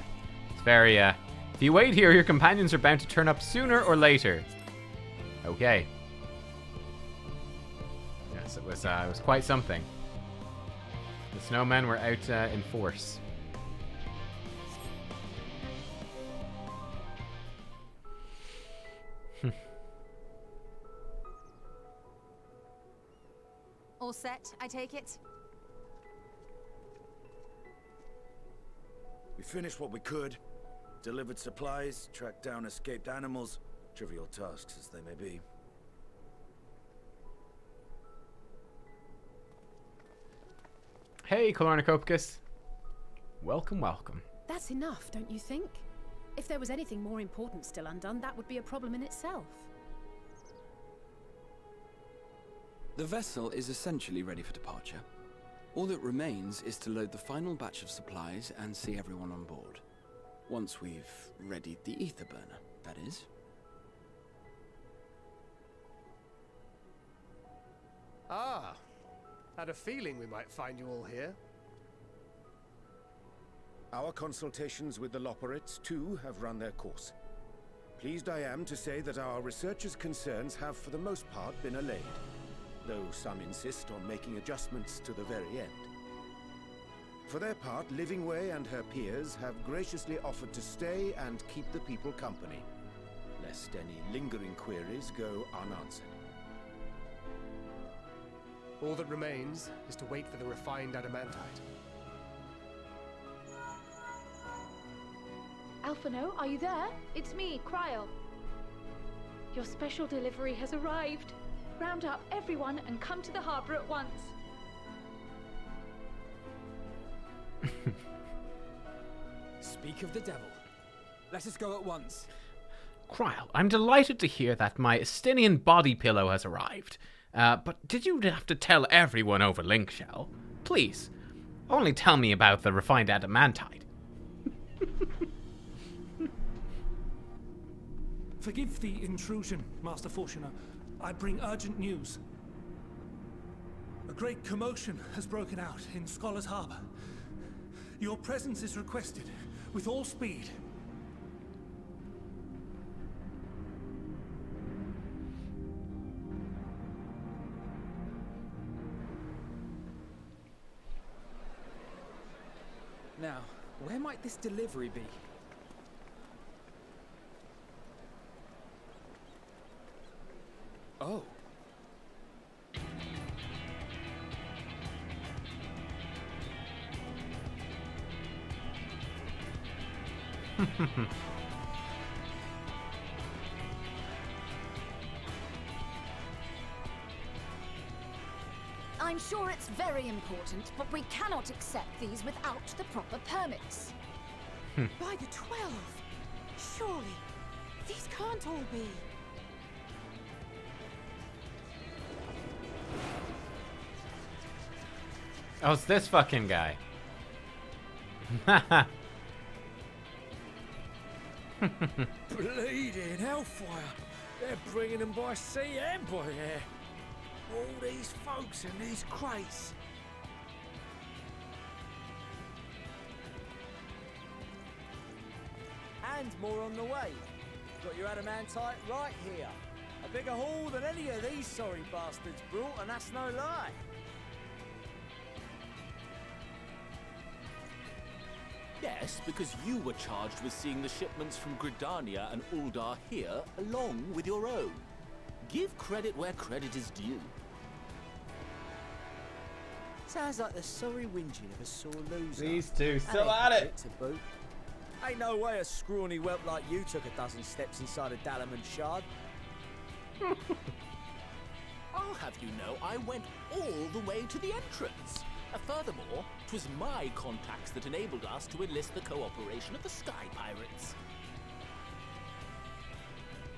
It's very if you wait here, your companions are bound to turn up sooner or later. Okay. Yes, it was quite something. The snowmen were out in force. All set, I take it? We finished what we could. Delivered supplies, tracked down escaped animals. Trivial tasks as they may be. Hey, Colornicopicus. Welcome, welcome. That's enough, don't you think? If there was anything more important still undone, that would be a problem in itself. The vessel is essentially ready for departure. All that remains is to load the final batch of supplies and see everyone on board. Once we've readied the ether burner, that is. Ah, had a feeling we might find you all here. Our consultations with the Loperates, too, have run their course. Pleased I am to say that our researchers' concerns have for the most part been allayed, though some insist on making adjustments to the very end. For their part, Livingway and her peers have graciously offered to stay and keep the people company, lest any lingering queries go unanswered. All that remains is to wait for the refined adamantite. Alphino, are you there? It's me, Cryo. Your special delivery has arrived. Round up everyone and come to the harbor at once. Speak of the devil. Let us go at once. Cryle, I'm delighted to hear that my Estinian body pillow has arrived. But did you have to tell everyone over Linkshell? Please, only tell me about the refined adamantite. Forgive the intrusion, Master Fortuner. I bring urgent news. A great commotion has broken out in Scholars Harbor. Your presence is requested, with all speed. Now, where might this delivery be? Oh. I'm sure it's very important, but we cannot accept these without the proper permits. By the 12! Surely, these can't all be. Oh, it's this fucking guy. Bleeding hellfire! They're bringing them by sea and by air. All these folks in these crates. And more on the way. Got your adamantite right here. A bigger haul than any of these sorry bastards brought, and that's no lie. Yes, because you were charged with seeing the shipments from Gridania and Uldar here, along with your own. Give credit where credit is due. Sounds like the sorry whinging of a sore loser. These two still And at a it. bit to boot. Ain't no way a scrawny whelp like you took a dozen steps inside a Dalamud shard. I'll have you know I went all the way to the entrance. Furthermore, 'twas my contacts that enabled us to enlist the cooperation of the Sky Pirates.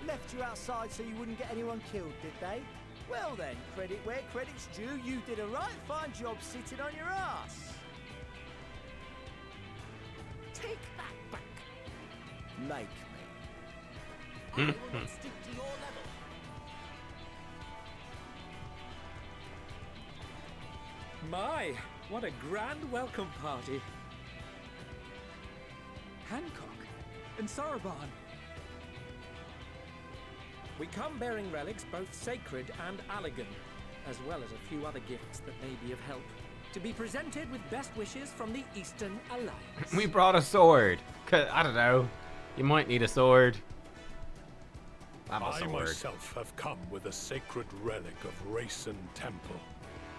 Left you outside so you wouldn't get anyone killed, did they? Well then, credit where credit's due, you did a right fine job sitting on your ass. Take that back. Make I will not stoop to your level. My, what a grand welcome party. Hancock and Saraban. We come bearing relics both sacred and Allegan, as well as a few other gifts that may be of help, to be presented with best wishes from the Eastern Alliance. We brought a sword. 'Cause, I don't know. You might need a sword. Have a I sword. myself have come with a sacred relic of Rayson Temple.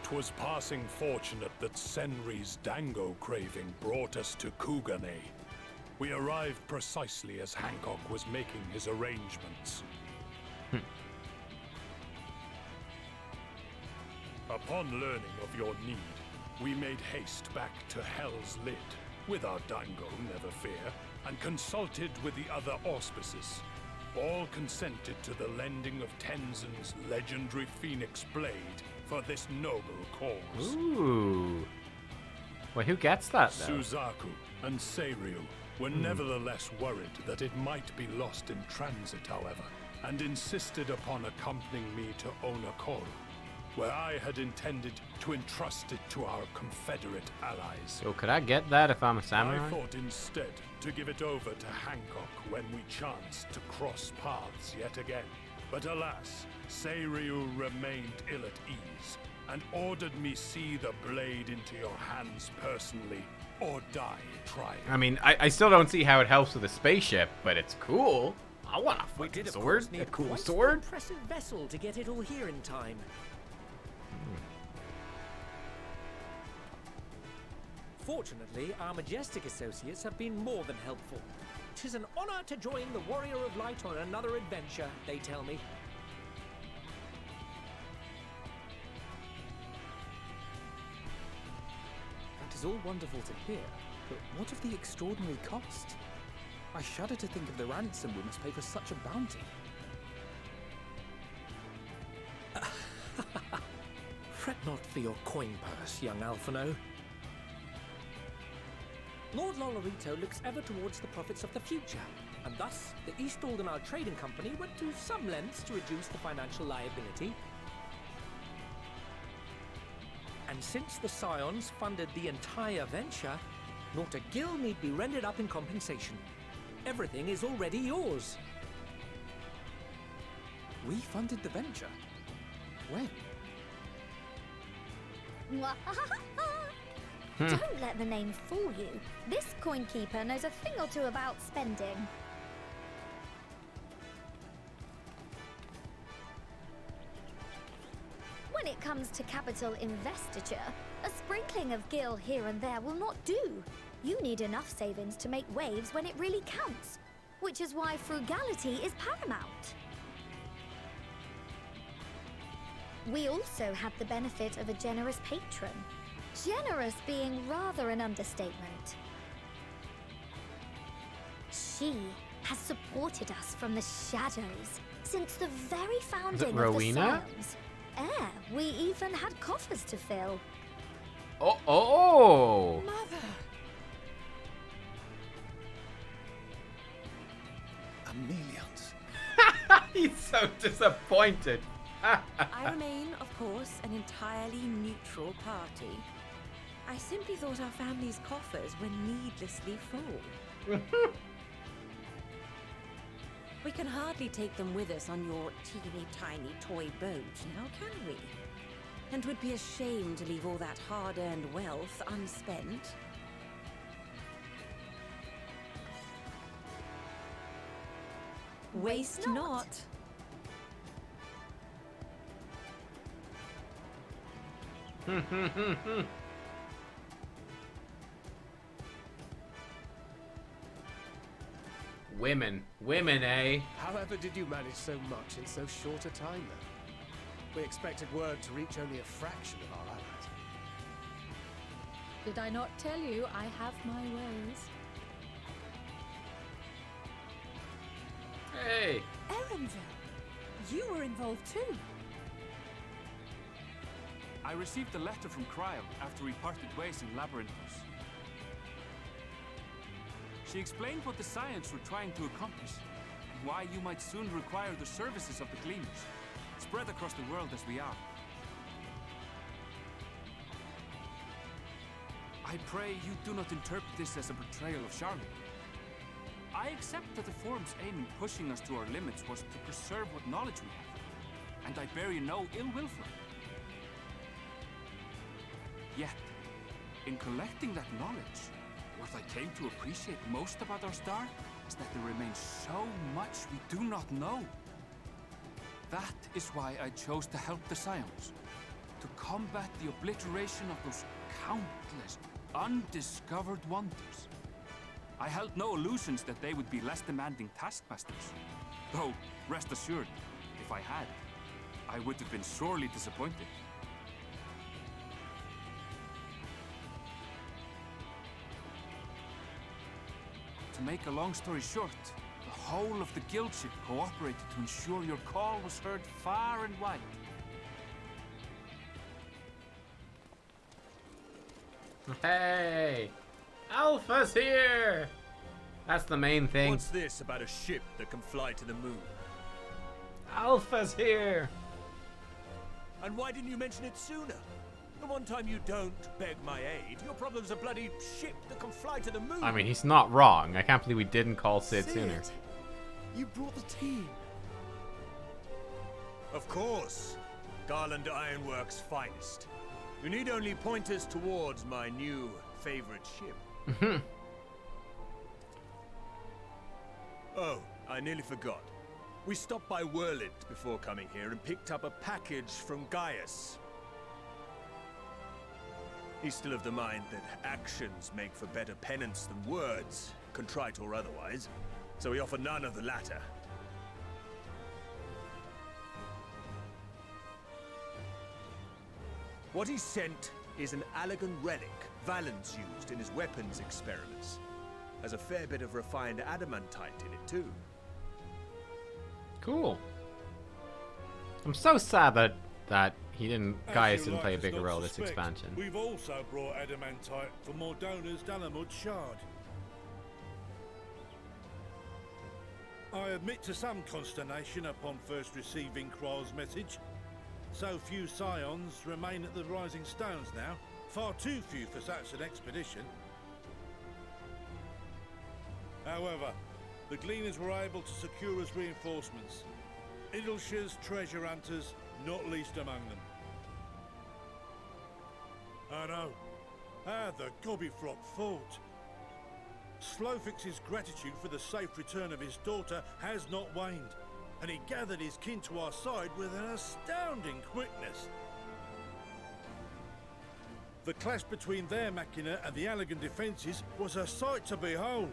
'Twas passing fortunate that Senri's dango craving brought us to Kugane. We arrived precisely as Hancock was making his arrangements. Upon learning of your need, we made haste back to Hell's Lid, with our dango, never fear, and consulted with the other auspices. All consented to the lending of Tenzin's legendary Phoenix Blade for this noble cause. Ooh. Well, who gets that, though? Suzaku and Seiryu were nevertheless worried that it might be lost in transit, however, and insisted upon accompanying me to Onakoru, where I had intended to entrust it to our Confederate allies. So could I get that if I'm a samurai? I thought instead to give it over to Hancock when we chanced to cross paths yet again. But alas, Seiryu remained ill at ease, and ordered me see the blade into your hands personally, or die trying. I mean, I still don't see how it helps with a spaceship, but it's cool. I want a We fucking did, of sword. course, A need cool quite sword. an impressive vessel to get it all here in time. Fortunately, our majestic associates have been more than helpful. 'Tis an honor to join the Warrior of Light on another adventure, they tell me. That is all wonderful to hear, but what of the extraordinary cost? I shudder to think of the ransom we must pay for such a bounty. Fret not for your coin purse, young Alphino. Lord Lolorito looks ever towards the profits of the future, and thus the East Aldenar Trading Company went to some lengths to reduce the financial liability. And since the Scions funded the entire venture, not a gill need be rendered up in compensation. Everything is already yours. We funded the venture? When? Don't let the name fool you. This coin keeper knows a thing or two about spending. When it comes to capital investiture, a sprinkling of gil here and there will not do. You need enough savings to make waves when it really counts, which is why frugality is paramount. We also had the benefit of a generous patron. Generous being rather an understatement. She has supported us from the shadows since the very founding of the Rowena? Scions. We even had coffers to fill. Oh! Mother! Amelians. He's so disappointed. I remain, of course, an entirely neutral party. I simply thought our family's coffers were needlessly full. We can hardly take them with us on your teeny-tiny toy boat, now can we? And would be ashamed to leave all that hard-earned wealth unspent. Waste not. Women, eh? However did you manage so much in so short a time, though? We expected word to reach only a fraction of our allies. Did I not tell you I have my ways? Hey! Erenville, you were involved too. I received a letter from Cryo after we parted ways in Labyrinthos. She explained what the Scions were trying to accomplish, and why you might soon require the services of the Gleaners, spread across the world as we are. I pray you do not interpret this as a betrayal of Charlotte. I accept that the Forum's aim in pushing us to our limits was to preserve what knowledge we have, and I bear you no ill will for it. Yet, in collecting that knowledge, what I came to appreciate most about our star is that there remains so much we do not know. That is why I chose to help the Scions, to combat the obliteration of those countless, undiscovered wonders. I held no illusions that they would be less demanding taskmasters. Though, rest assured, if I had, I would have been sorely disappointed. To make a long story short, the whole of the guild ship cooperated to ensure your call was heard far and wide. Hey! Alpha's here! That's the main thing. What's this about a ship that can fly to the moon? Alpha's here! And why didn't you mention it sooner? The one time you don't beg my aid, your problem's a bloody ship that can fly to the moon. I mean, he's not wrong. I can't believe we didn't call Sid See sooner. it? You brought the team. Of course. Garland Ironworks' finest. You need only point us towards my new favorite ship. Oh, I nearly forgot. We stopped by Whirlit before coming here and picked up a package from Gaius. He's still of the mind that actions make for better penance than words, contrite or otherwise, so we offer none of the latter. What he sent is an Allagan relic Valens used in his weapons experiments. Has a fair bit of refined adamantite in it too. Cool. I'm so sad that Gaius didn't play a bigger role this expansion. We've also brought adamantite from Mordona's Dalamud Shard. I admit to some consternation upon first receiving Kryl's message. So few Scions remain at the Rising Stones now. Far too few for such an expedition. However, the Gleaners were able to secure us reinforcements. Idleshire's treasure hunters, not least among them. Oh no, how the Gobbyfrock fought. Slowfix's gratitude for the safe return of his daughter has not waned, and he gathered his kin to our side with an astounding quickness. The clash between their machina and the Allagan defences was a sight to behold.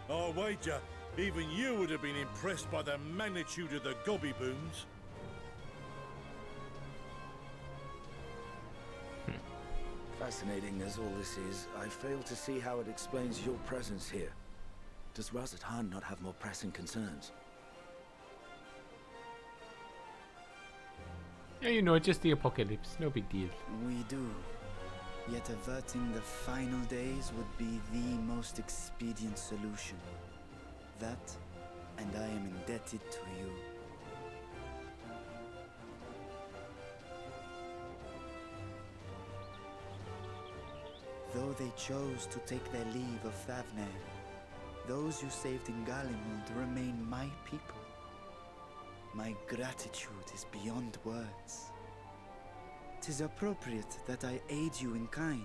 I wager even you would have been impressed by the magnitude of the gobby booms. Fascinating as all this is, I fail to see how it explains your presence here. Does Razat-Han not have more pressing concerns? Yeah, you know, just the apocalypse, no big deal. We do. Yet averting the final days would be the most expedient solution. That, and I am indebted to you. Though they chose to take their leave of Thavnair, those you saved in Galimund remain my people. My gratitude is beyond words. 'Tis appropriate that I aid you in kind.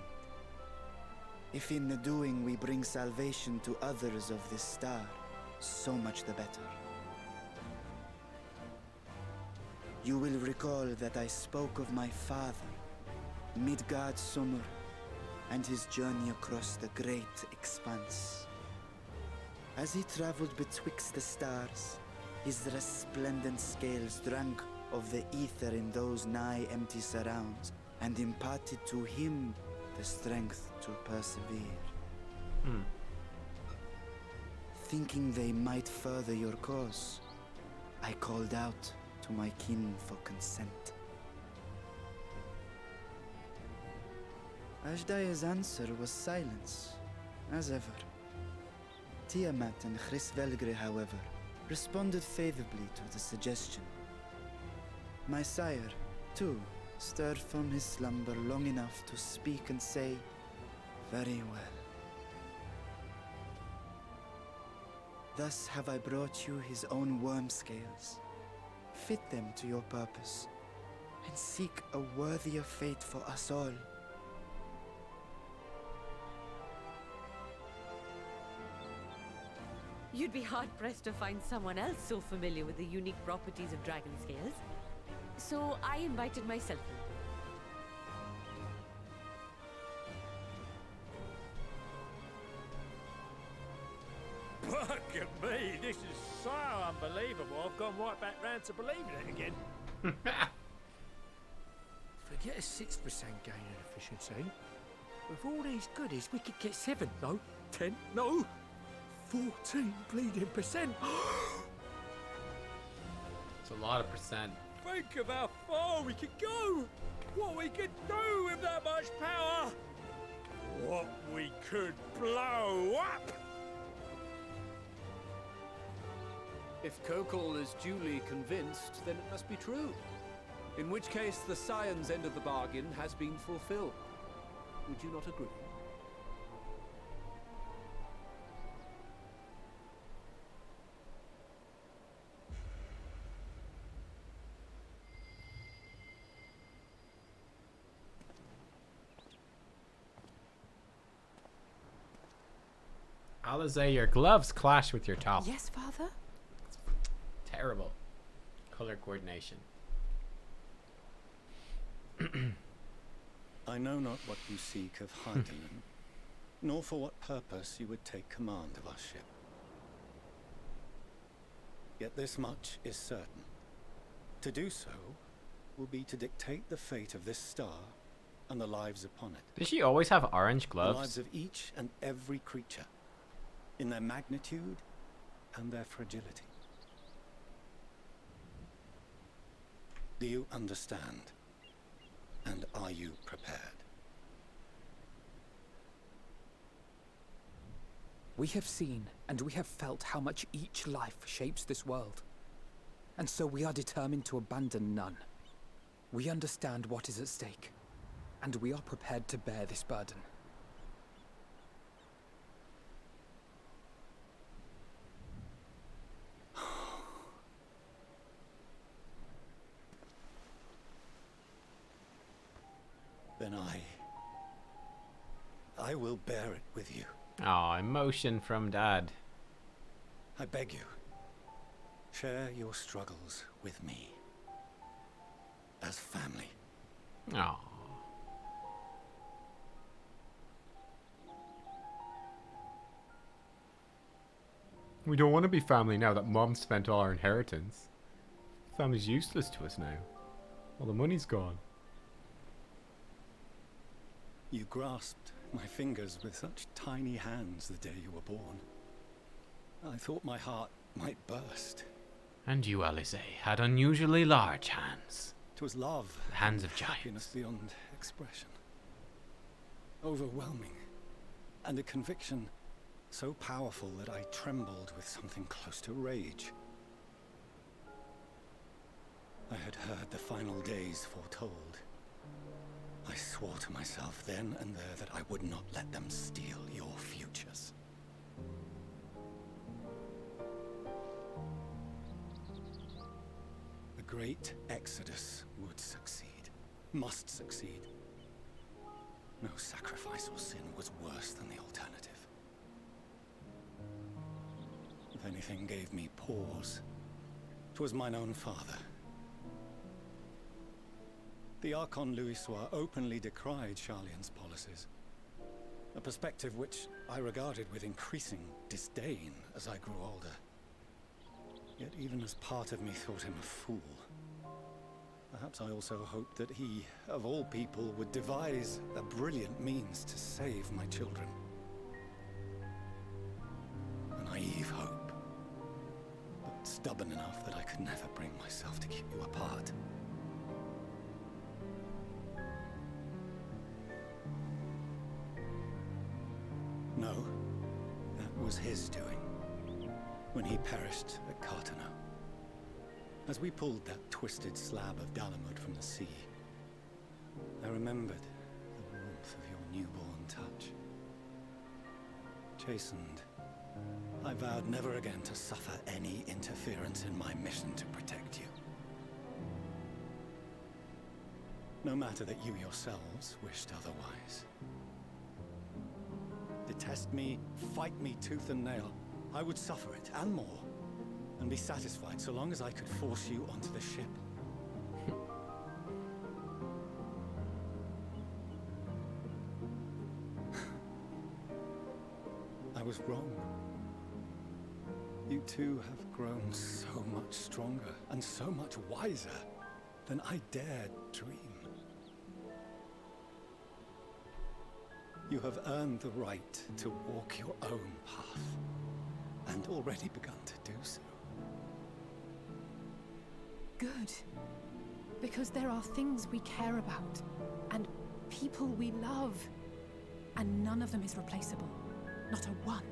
If in the doing we bring salvation to others of this star, so much the better. You will recall that I spoke of my father, Midgard Summer, and his journey across the great expanse. As he traveled betwixt the stars, his resplendent scales drank of the ether in those nigh empty surrounds, and imparted to him the strength to persevere. Thinking they might further your cause, I called out to my kin for consent. Ajdaya's answer was silence, as ever. Tiamat and Hrisvelgre, however, responded favorably to the suggestion. My sire, too, stirred from his slumber long enough to speak and say, "Very well." Thus have I brought you his own worm scales. Fit them to your purpose, and seek a worthier fate for us all. You'd be hard-pressed to find someone else so familiar with the unique properties of dragon scales. So I invited myself in. Look at me, this is so unbelievable. I've gone right back round to believing it again. Forget a 6% gain in efficiency. With all these goodies, we could get 7, no, 10, no, 14 bleeding percent. It's a lot of percent. Think of how far we could go. What we could do with that much power. What we could blow up. If Kokol is duly convinced, then it must be true. In which case, the Scion's end of the bargain has been fulfilled. Would you not agree? Alize, your gloves clash with your top. Yes, Father? Terrible. Color coordination. I know not what you seek of Hydaelyn, nor for what purpose you would take command of our ship. Yet this much is certain. To do so will be to dictate the fate of this star and the lives upon it. Does she always have orange gloves? The lives of each and every creature, in their magnitude and their fragility. Do you understand? And are you prepared? We have seen and we have felt how much each life shapes this world. And so we are determined to abandon none. We understand what is at stake, and we are prepared to bear this burden. Then I will bear it with you. Oh, emotion from Dad. I beg you, share your struggles with me. As family. Oh. We don't want to be family now that Mom spent all our inheritance. Family's useless to us now. All the money's gone. You grasped my fingers with such tiny hands the day you were born. I thought my heart might burst. And you, Alice, had unusually large hands. 'Twas love. The hands of happiness giants. beyond expression. Overwhelming. And a conviction so powerful that I trembled with something close to rage. I had heard the final days foretold. I swore to myself then and there that I would not let them steal your futures. The great exodus would succeed, must succeed. No sacrifice or sin was worse than the alternative. If anything gave me pause, 'twas mine own father. The Archon Louisois openly decried Charlian's policies, a perspective which I regarded with increasing disdain as I grew older. Yet even as part of me thought him a fool, perhaps I also hoped that he, of all people, would devise a brilliant means to save my children. A naive hope, but stubborn enough that I could never bring myself to keep you apart. No, that was his doing, when he perished at Cartano. As we pulled that twisted slab of Dalamud from the sea, I remembered the warmth of your newborn touch. Chastened, I vowed never again to suffer any interference in my mission to protect you. No matter that you yourselves wished otherwise. Detest me, fight me tooth and nail, I would suffer it, and more, and be satisfied so long as I could force you onto the ship. I was wrong. You two have grown so much stronger and so much wiser than I dared dream. You have earned the right to walk your own path, and already begun to do so. Good. Because there are things we care about, and people we love, and none of them is replaceable. Not a one.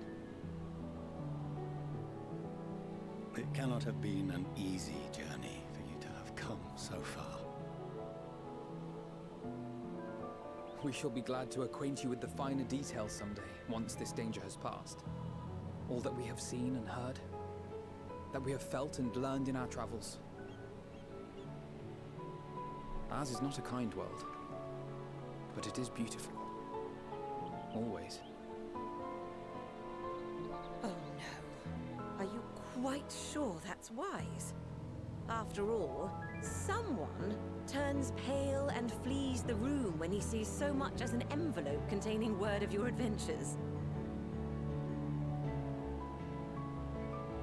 It cannot have been an easy journey for you to have come so far. We shall be glad to acquaint you with the finer details someday, once this danger has passed. All that we have seen and heard, that we have felt and learned in our travels. Ours is not a kind world, but it is beautiful. Always. Oh no. Are you quite sure that's wise? After all, someone turns pale and flees the room when he sees so much as an envelope containing word of your adventures.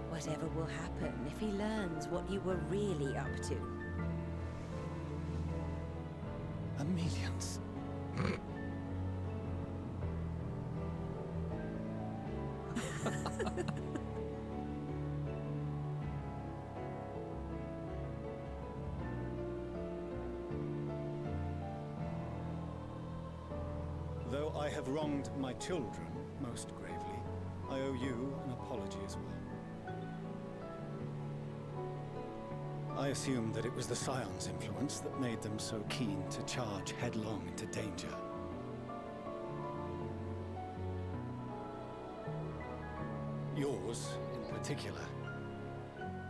Whatever will happen if he learns what you were really up to? Millions. Though I have wronged my children most gravely, I owe you an apology as well. I assumed that it was the Scion's influence that made them so keen to charge headlong into danger. Yours, in particular.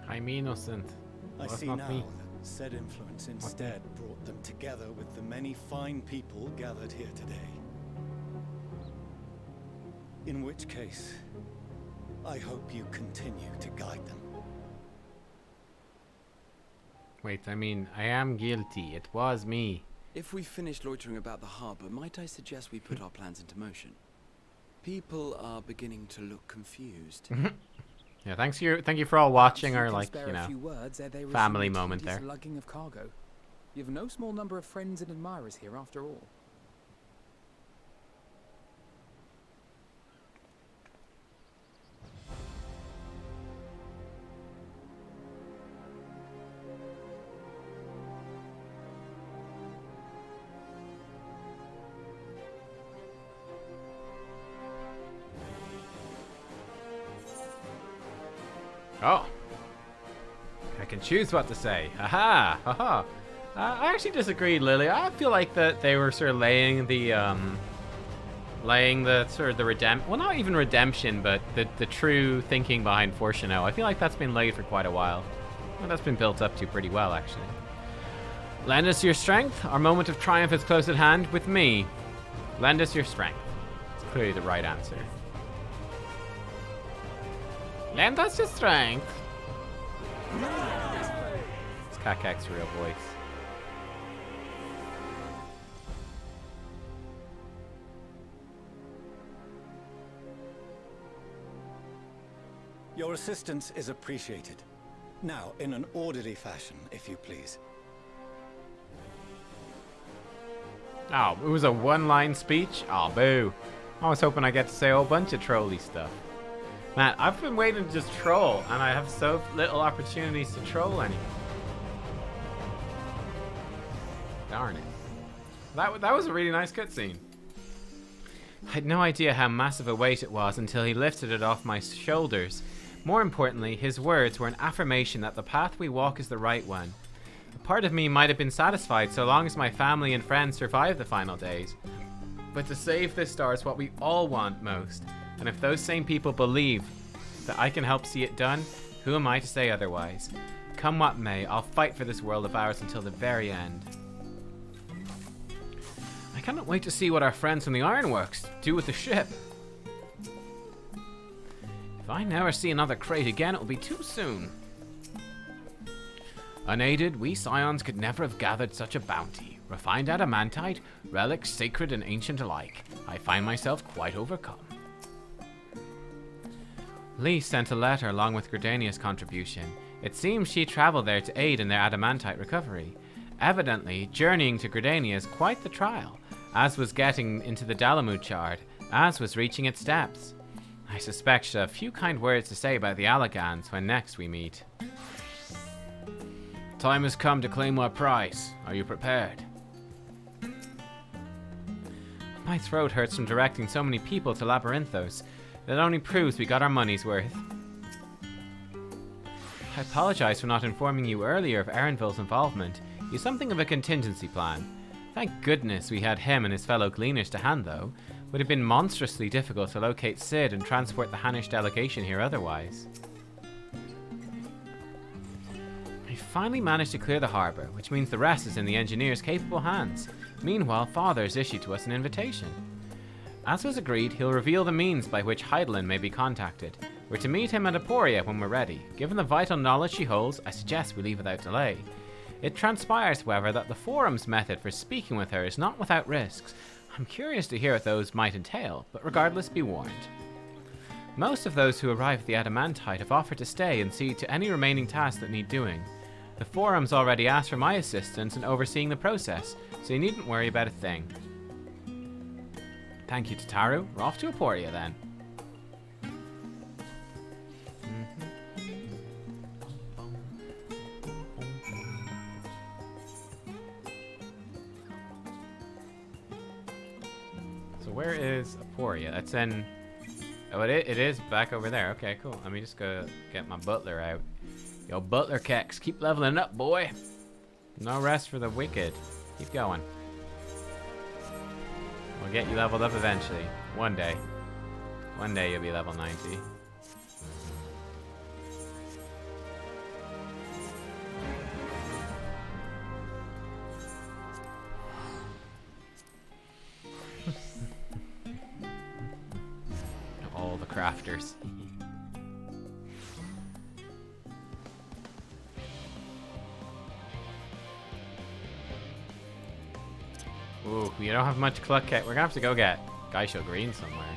I'm innocent. I That's see not now me. that said influence instead brought them together with the many fine people gathered here today. In which case, I hope you continue to guide them. Wait, I mean, I am guilty. It was me. If we've finished loitering about the harbour, might I suggest we put our plans into motion? People are beginning to look confused. Yeah, thank you for all watching our, Perhaps like, can spare you a few know, words ere they family resume the moment tedious there. lugging of cargo. You've no small number of friends and admirers here, after all. Oh. I can choose what to say. Aha! Haha! I actually disagreed, Lily. I feel like that they were sort of laying the sort of the well, not even redemption, but the true thinking behind Fortuno. I feel like that's been laid for quite a while. Well, that's been built up to pretty well, actually. Lend us your strength. Our moment of triumph is close at hand with me. Lend us your strength. It's clearly the right answer. Lend us your strength. It's Kakak's real voice. Your assistance is appreciated. Now, in an orderly fashion, if you please. Oh, it was a one-line speech? Oh, boo. I was hoping I get to say a whole bunch of trolly stuff. Man, I've been waiting to just troll, and I have so little opportunities to troll anymore. Darn it. That was a really nice cutscene. I had no idea how massive a weight it was until he lifted it off my shoulders. More importantly, his words were an affirmation that the path we walk is the right one. A part of me might have been satisfied so long as my family and friends survived the final days. But to save this star is what we all want most. And if those same people believe that I can help see it done, who am I to say otherwise? Come what may, I'll fight for this world of ours until the very end. I cannot wait to see what our friends from the Ironworks do with the ship. If I never see another crate again, it will be too soon. Unaided, we Scions could never have gathered such a bounty. Refined adamantite, relics sacred and ancient alike. I find myself quite overcome. Lee sent a letter along with Gridania's contribution. It seems she traveled there to aid in their adamantite recovery. Evidently, journeying to Gridania is quite the trial, as was getting into the Dalamud Shard, as was reaching its depths. I suspect she'll have a few kind words to say about the Allagans when next we meet. Time has come to claim our prize. Are you prepared? My throat hurts from directing so many people to Labyrinthos. That only proves we got our money's worth. I apologize for not informing you earlier of Erenville's involvement. He's something of a contingency plan. Thank goodness we had him and his fellow gleaners to hand, though. Would have been monstrously difficult to locate Cid and transport the Hannish delegation here otherwise. I finally managed to clear the harbour, which means the rest is in the engineer's capable hands. Meanwhile, Father has issued to us an invitation. As was agreed, he'll reveal the means by which Heidelin may be contacted. We're to meet him at Aporia when we're ready. Given the vital knowledge she holds, I suggest we leave without delay. It transpires, however, that the Forum's method for speaking with her is not without risks. I'm curious to hear what those might entail, but regardless, be warned. Most of those who arrive at the Adamantite have offered to stay and see to any remaining tasks that need doing. The Forum's already asked for my assistance in overseeing the process, so you needn't worry about a thing. Thank you, Tataru. We're off to Aporia then. So where is Aporia? That's in... Oh, it is back over there. Okay, cool. Let me just go get my butler out. Yo, butler Kex, keep leveling up, boy. No rest for the wicked. Keep going. We'll get you leveled up eventually. One day. One day you'll be level 90. All the crafters. Ooh, we don't have much Cluckkex. We're gonna have to go get Geisho Green somewhere.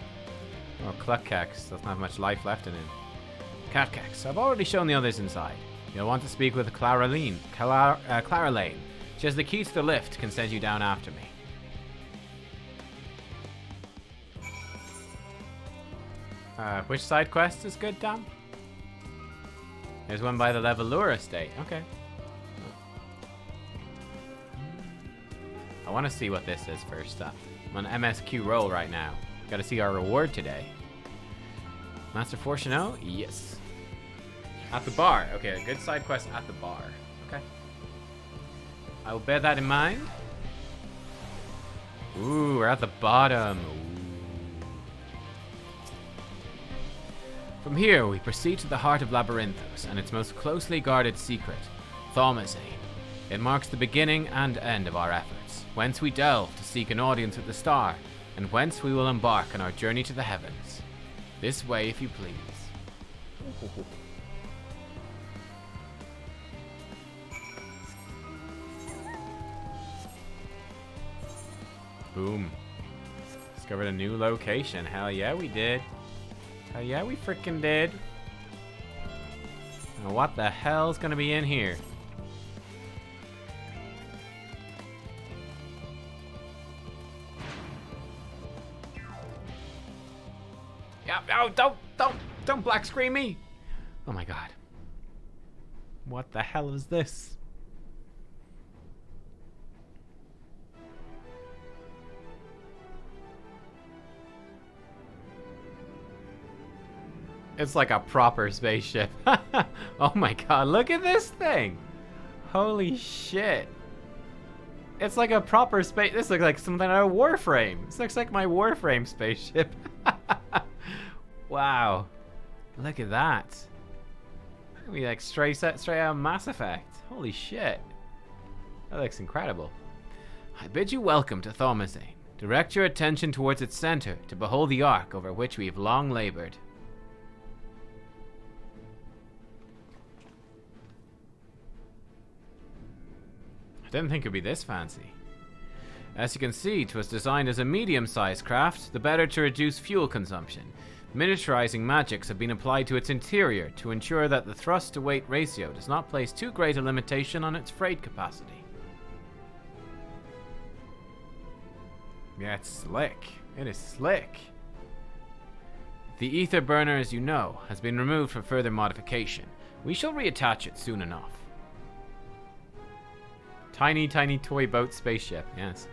Oh, Cluckkex doesn't have much life left in him. Catcax, I've already shown the others inside. You'll want to speak with Clara Lane. She has the key to the lift, can send you down after me. Which side quest is good, Dan? There's one by the Levelure estate. Okay. I want to see what this is first up. I'm on MSQ roll right now. Got to see our reward today. Master Fortuneau? Yes. At the bar. Okay, a good side quest at the bar. Okay. I will bear that in mind. Ooh, we're at the bottom. Ooh. From here, we proceed to the heart of Labyrinthos and its most closely guarded secret, Thaumasane. It marks the beginning and end of our efforts, whence we delve to seek an audience with the star, and whence we will embark on our journey to the heavens. This way, if you please. Boom. Discovered a new location. Hell yeah, we did. Hell yeah, we freaking did. Now what the hell's gonna be in here? Yeah, oh, don't black screen me. Oh my god. What the hell is this? It's like a proper spaceship. Oh my god, look at this thing. Holy shit. It's like a proper space. This looks like something out of Warframe. This looks like my Warframe spaceship. Wow. Look at that. We like straight out of Mass Effect. Holy shit. That looks incredible. I bid you welcome to Thaumasane. Direct your attention towards its center to behold the ark over which we have long labored. I didn't think it'd be this fancy. As you can see, it was designed as a medium-sized craft, the better to reduce fuel consumption. Miniaturizing magics have been applied to its interior to ensure that the thrust-to-weight ratio does not place too great a limitation on its freight capacity. Yeah, it's slick. It is slick. The ether burner, as you know, has been removed for further modification. We shall reattach it soon enough. Tiny, tiny toy boat spaceship, yes.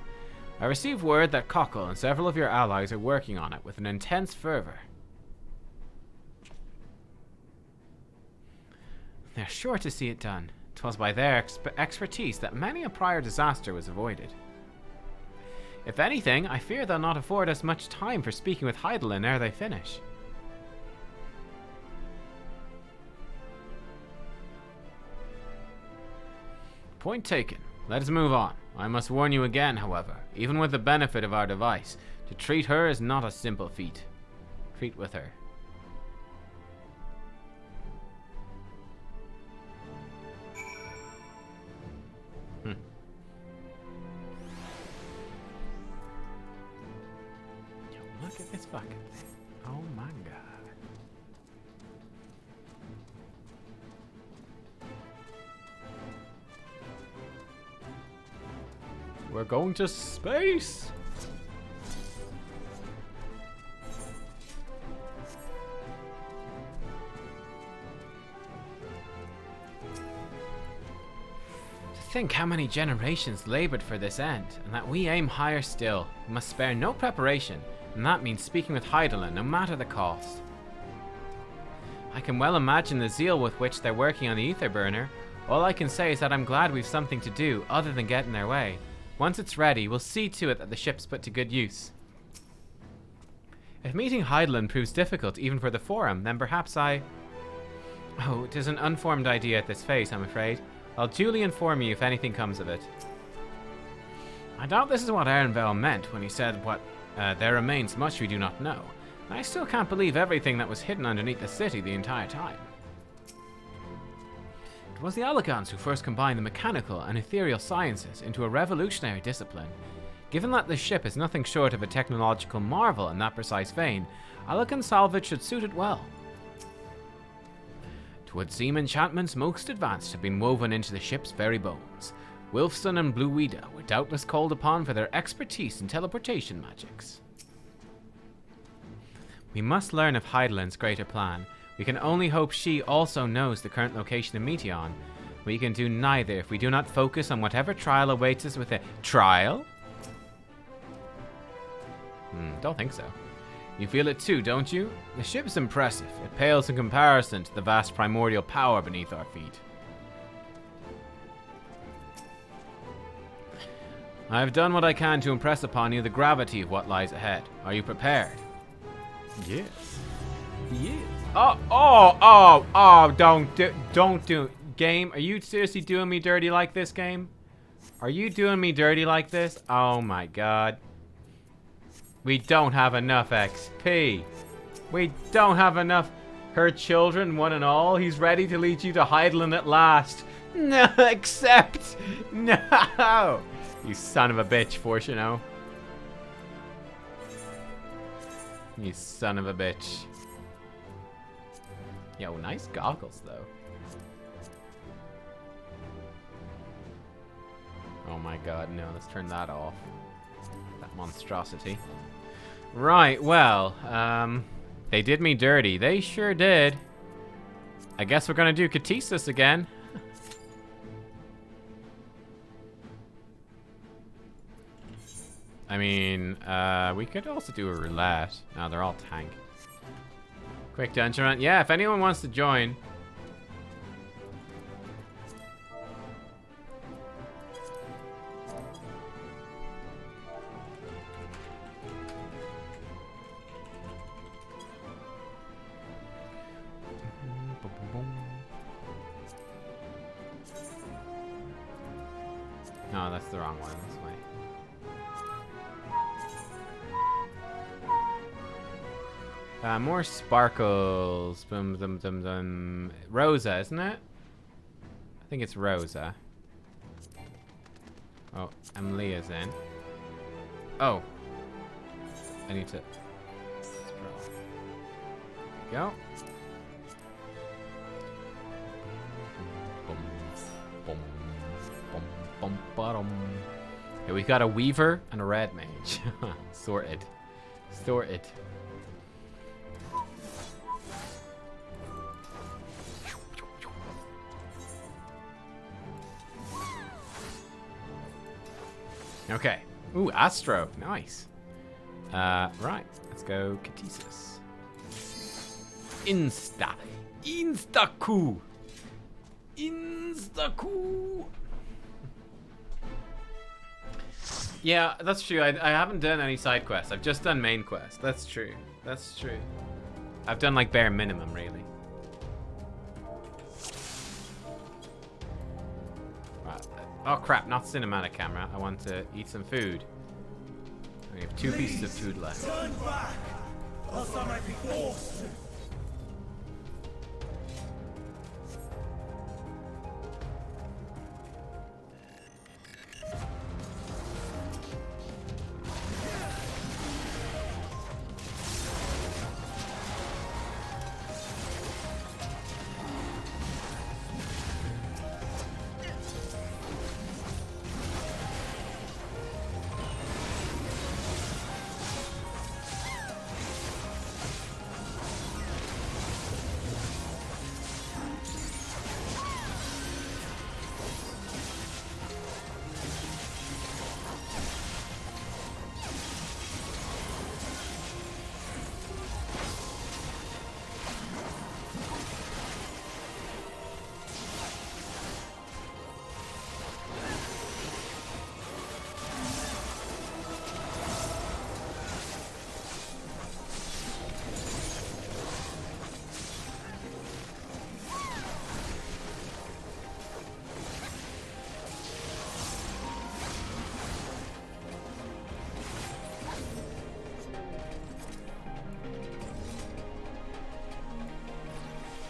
I received word that Cockle and several of your allies are working on it with an intense fervor. They're sure to see it done. 'Twas by their expertise that many a prior disaster was avoided. If anything, I fear they'll not afford us much time for speaking with Heidelin ere they finish. Point taken. Let us move on. I must warn you again, however, even with the benefit of our device, to treat her is not a simple feat. Treat with her. Yo, look at this fucking thing. Oh my god. We're going to space! To think how many generations labored for this end, and that we aim higher still. We must spare no preparation, and that means speaking with Heidelin no matter the cost. I can well imagine the zeal with which they're working on the ether burner. All I can say is that I'm glad we've something to do other than get in their way. Once it's ready, we'll see to it that the ship's put to good use. If meeting Heidelin proves difficult even for the Forum, then perhaps Oh, it is an unformed idea at this phase, I'm afraid. I'll duly inform you if anything comes of it. I doubt this is what Ehrenveld meant when he said there remains much we do not know. I still can't believe everything that was hidden underneath the city the entire time. It was the Allegans who first combined the mechanical and ethereal sciences into a revolutionary discipline. Given that this ship is nothing short of a technological marvel in that precise vein, Allegan salvage should suit it well. 'Twould seem enchantments most advanced have been woven into the ship's very bones. Wilfson and Bluida were doubtless called upon for their expertise in teleportation magics. We must learn of Heidelin's greater plan. We can only hope she also knows the current location of Meteon. We can do neither if we do not focus on whatever trial awaits us with a trial? Don't think so. You feel it too, don't you? The ship's impressive. It pales in comparison to the vast primordial power beneath our feet. I have done what I can to impress upon you the gravity of what lies ahead. Are you prepared? Yes. Yes. Don't do game. Are you seriously doing me dirty like this, game? Are you doing me dirty like this? Oh my god. We don't have enough XP. We don't have enough. Her children, one and all. He's ready to lead you to Heidelin at last. No, accept. No. You son of a bitch, Fortuno. You son of a bitch. Yo, nice goggles, though. Oh my god, no, let's turn that off. That monstrosity. Right, well, they did me dirty. They sure did. I guess we're gonna do Katisis again. I mean, we could also do a roulette. No, they're all tank. Quick dungeon run. Yeah, if anyone wants to join. No, that's the wrong one. This way. More sparkles. Boom, dum, dum, dum. Rosa, isn't it? I think it's Rosa. Oh, Emilia's in. Oh. I need to scroll. There we go. Boom, boom, boom, boom, bottom. Okay, we've got a Weaver and a Red Mage. Sorted. Sorted. Okay. Ooh, Astro. Nice. Right. Let's go Katisis. Insta-coup. Insta-coup. Yeah, that's true. I haven't done any side quests. I've just done main quests. That's true. That's true. I've done like bare minimum, really. Oh crap, not cinematic camera. I want to eat some food. We have 2 pieces of food left. Turn back, else I might be forced to.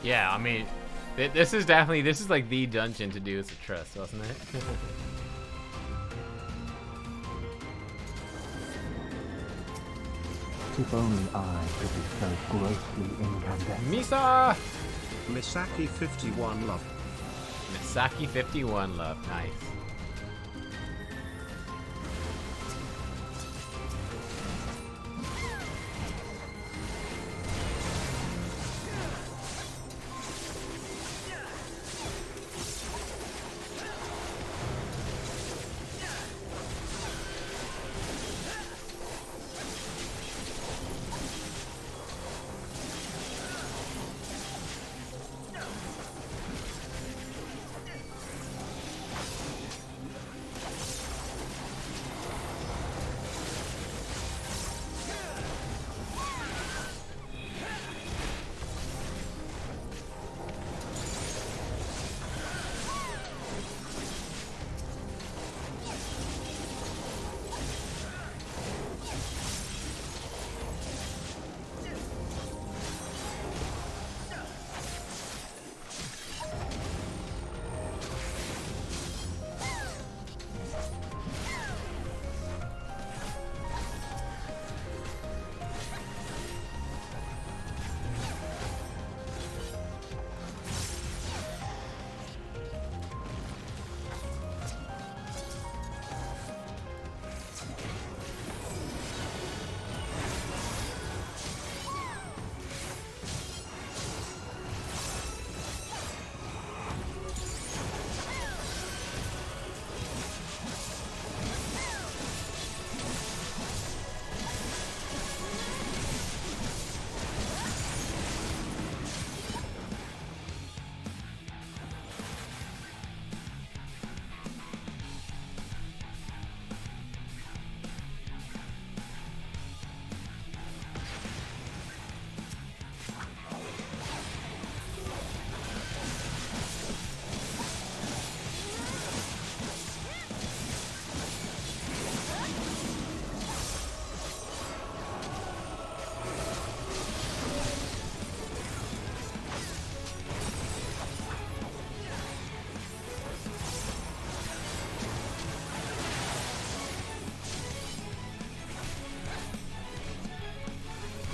Yeah, I mean, this is like the dungeon to do as a trust, wasn't it? If only I could be so grossly incandescent. Misa! Misaki 51 love. Misaki 51 love. Nice.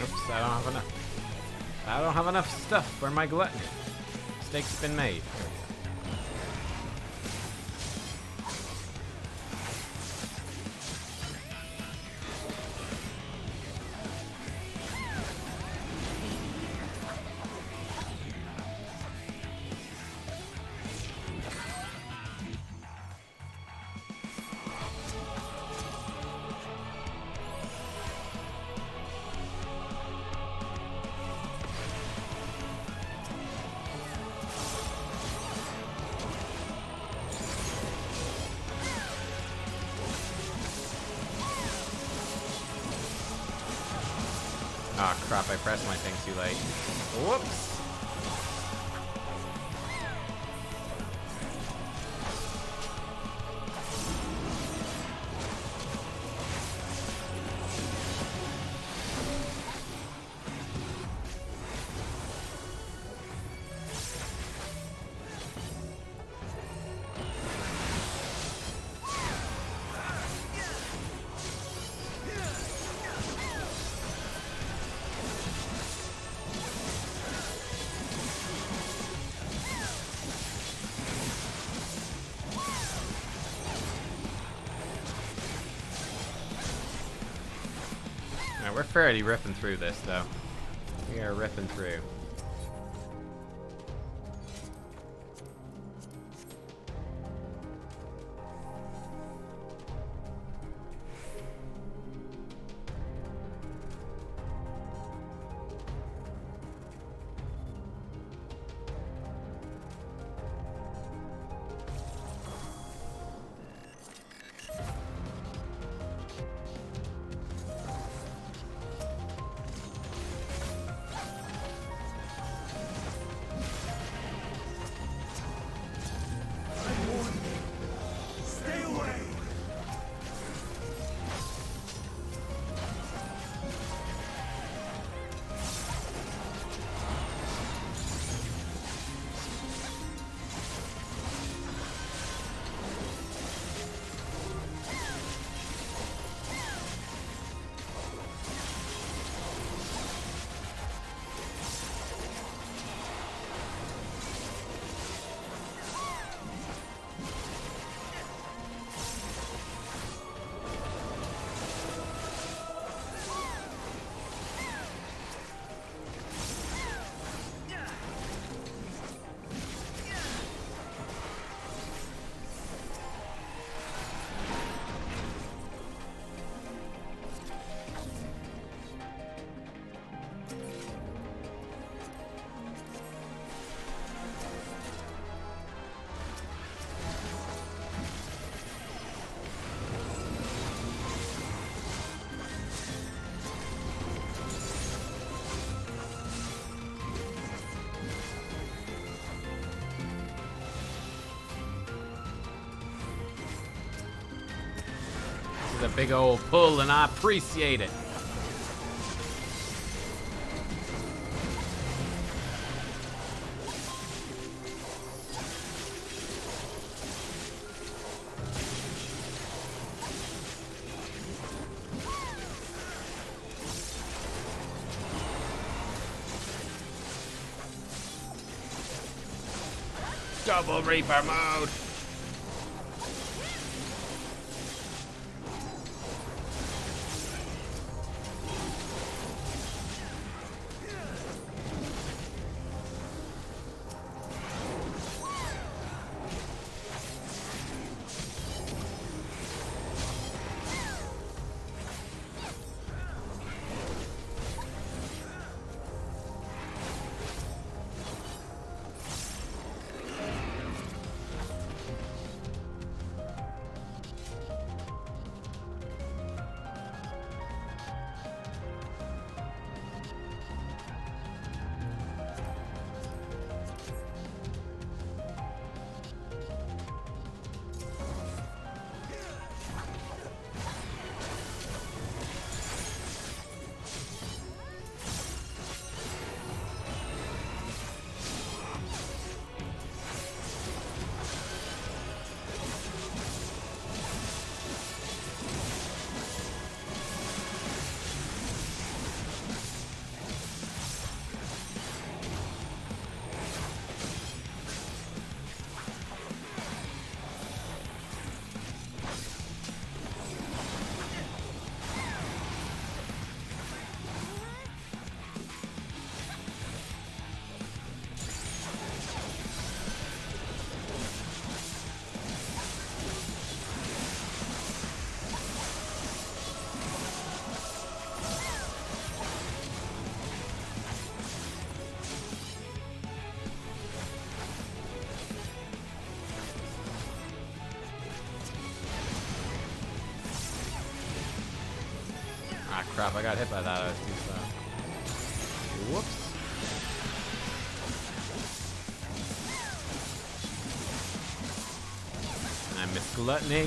Oops, I don't have enough. I don't have enough stuff for my gluttony. Mistake's been made. Ah, oh, crap, I pressed my thing too late. Whoops! We're fairly ripping through this, though. We are ripping through. is a big old pull, and I appreciate it. Double Reaper mode. Ah, crap, I got hit by that. I was too slow. Whoops. I missed Gluttony.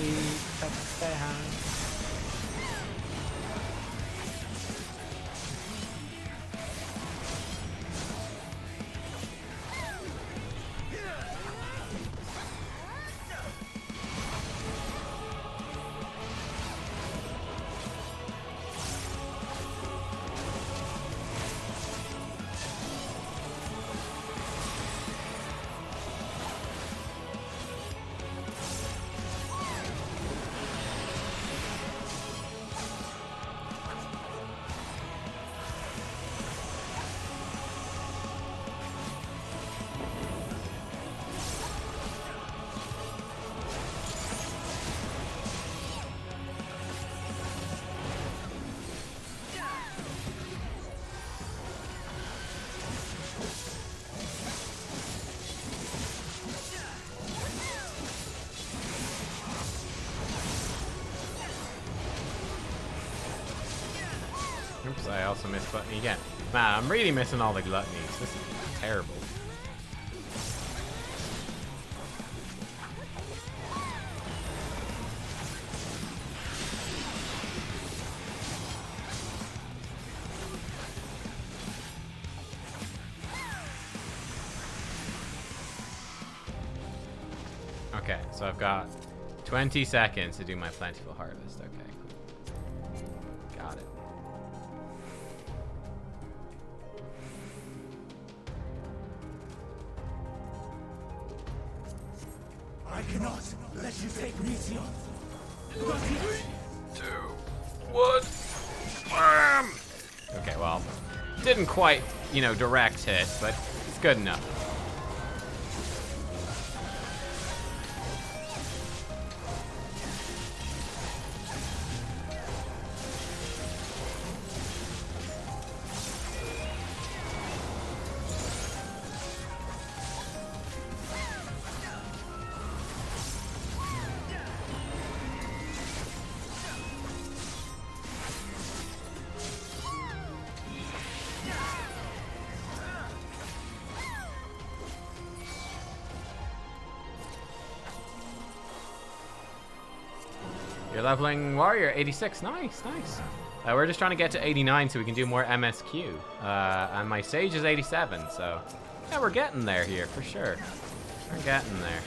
Oops, I also missed Gluttony again. Man, I'm really missing all the Gluttonies. This is terrible. Okay, so I've got 20 seconds to do my plentiful harvest. Okay, cool. Got it. I cannot let you take Meteor. 3, 2, 1. Bam! Okay, well, didn't quite, direct hit, but it's good enough. You're leveling warrior, 86. Nice, nice. We're just trying to get to 89 so we can do more MSQ. And my sage is 87, so yeah, we're getting there here for sure. We're getting there.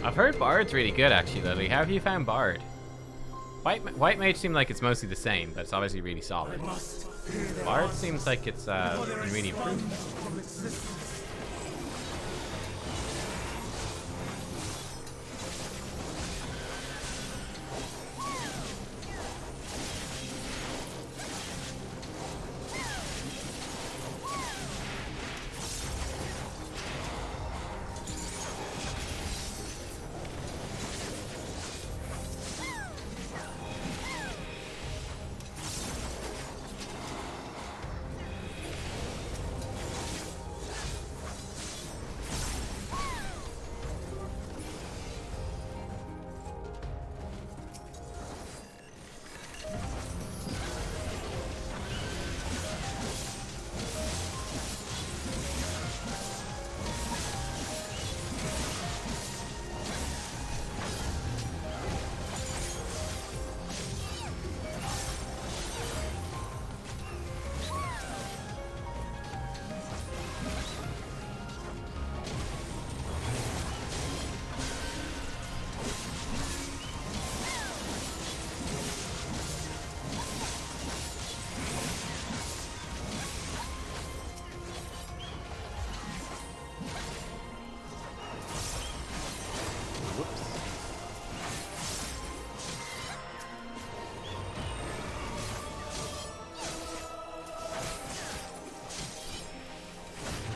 I've heard Bard's really good, actually, Lily. How have you found Bard? White Mage seemed like it's mostly the same, but it's obviously really solid. Bard seems like it's been really improved.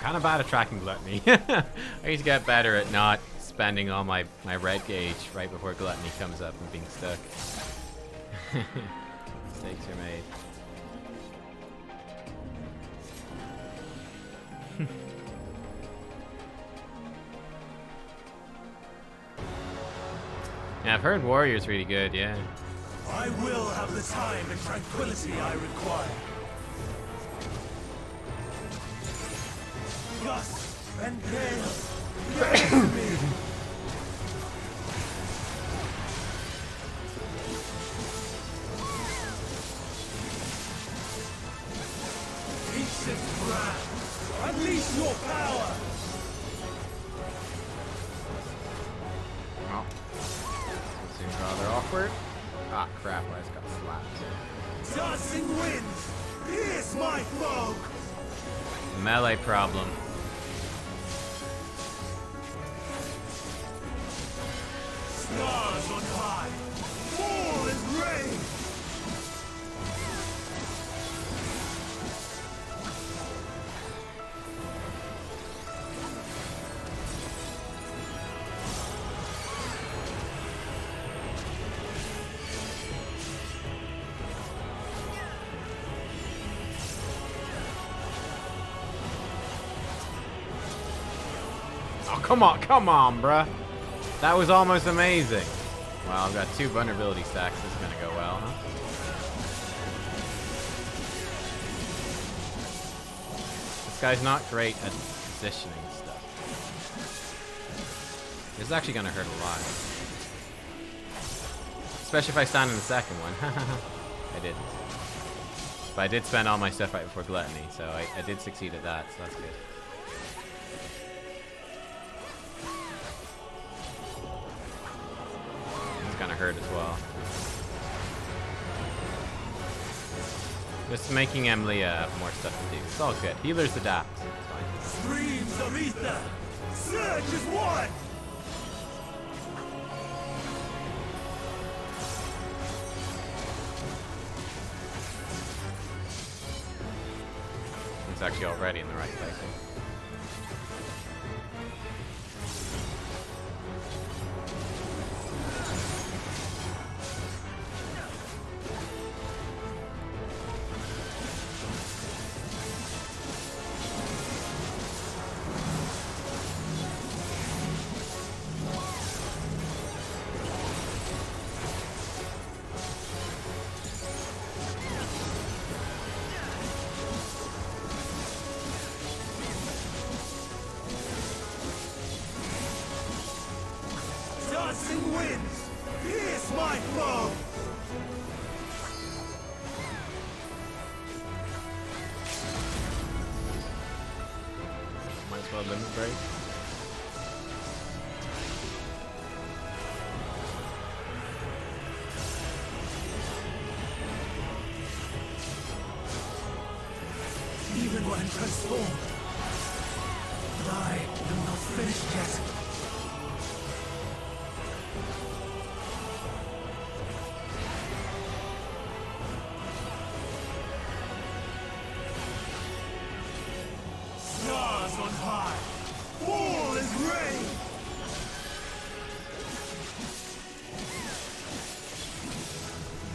Kind of bad at tracking Gluttony. I need to get better at not spending all my red gauge right before Gluttony comes up and being stuck. Mistakes are made. Yeah, I've heard Warrior's really good, yeah. I will have the time and tranquility I require. Gus and Gale, get to me! Ancient brand, unleash your power! Well, that seems rather awkward. Ah, crap, I just got slapped. Dancing winds, pierce my foe! Melee problem. Stars on high, fall and rain! Oh, come on, bruh. That was almost amazing. Wow, I've got 2 vulnerability stacks. This is gonna go well, huh? This guy's not great at positioning stuff. This is actually gonna hurt a lot. Especially if I stand in the second one. I didn't. But I did spend all my stuff right before Gluttony, so I did succeed at that, so that's good. Gonna hurt as well. Just making Emily have more stuff to do. It's all good. Healers adapt. It's fine. Streams of ether! Surge as one! it's actually already in the right place. Dancing winds, pierce my foe! Might as well limit break. Even when transformed, but I am not finished yet. Stars on high, all is ready.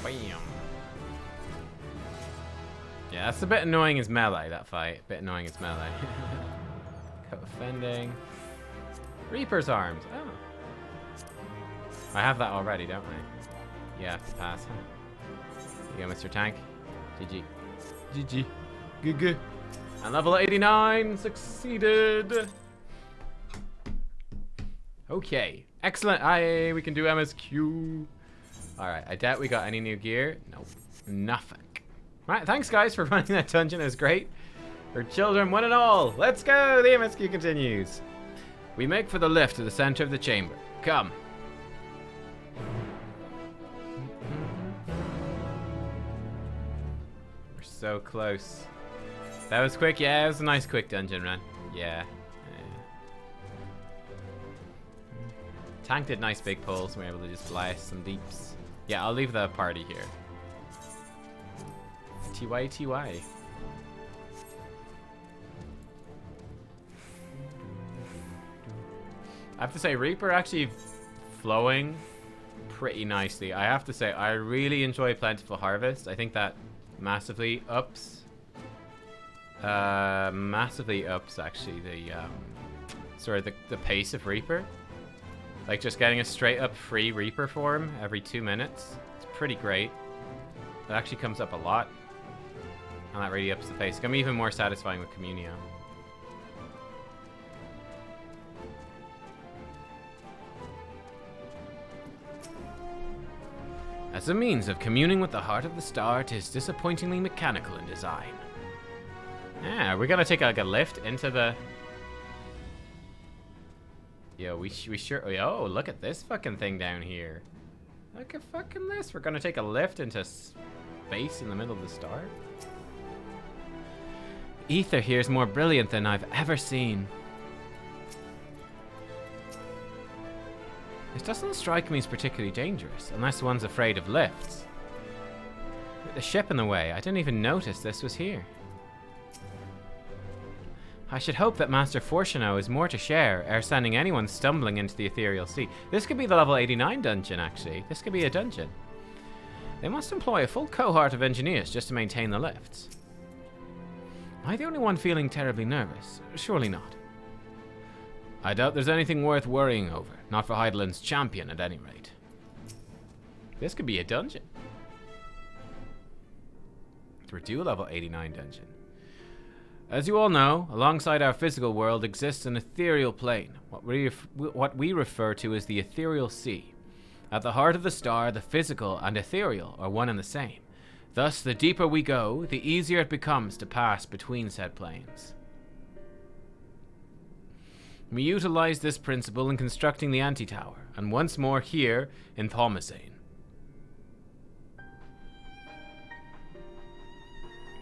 Bam. Yeah, that's a bit annoying as melee, that fight. A bit annoying as melee. Cut offending. Reaper's arms. Oh. I have that already, don't I? Yeah, pass. Huh? You go, Mr. Tank. GG. GG. GG. And level 89 succeeded. Okay. Excellent. Aye, we can do MSQ. Alright, I doubt we got any new gear. Nope. Nothing. Right, thanks guys for running that dungeon. It was great. Our children won it all. Let's go. The MSQ continues. We make for the lift to the center of the chamber. Come. We're so close. That was quick. Yeah, it was a nice quick dungeon run. Yeah. Tank did nice big pulls. We were able to just blast some deeps. Yeah, I'll leave the party here. TY. I have to say, Reaper actually flowing pretty nicely. I have to say, I really enjoy Plentiful Harvest. I think that massively ups actually the sort of the pace of Reaper. Like just getting a straight up free Reaper form every 2 minutes. It's pretty great. It actually comes up a lot. And that really ups the pace. It's gonna be even more satisfying with Communio. As a means of communing with the heart of the star, it is disappointingly mechanical in design. Yeah, we're gonna take like a lift into the... Yo, we sure... Yo, look at this fucking thing down here. Look at fucking this. We're gonna take a lift into space in the middle of the star. Ether here is more brilliant than I've ever seen. It doesn't strike me as particularly dangerous, unless one's afraid of lifts. With the ship in the way, I didn't even notice this was here. I should hope that Master Fortuno has more to share, ere sending anyone stumbling into the ethereal sea. This could be the level 89 dungeon, actually. This could be a dungeon. They must employ a full cohort of engineers just to maintain the lifts. Am I the only one feeling terribly nervous? Surely not. I doubt there's anything worth worrying over. Not for Heideland's champion, at any rate. This could be a dungeon. We're due a level 89 dungeon. As you all know, alongside our physical world exists an ethereal plane, what we refer to as the ethereal sea. At the heart of the star, the physical and ethereal are one and the same. Thus, the deeper we go, the easier it becomes to pass between said planes. We utilize this principle in constructing the anti-tower, and once more here in Thomazane.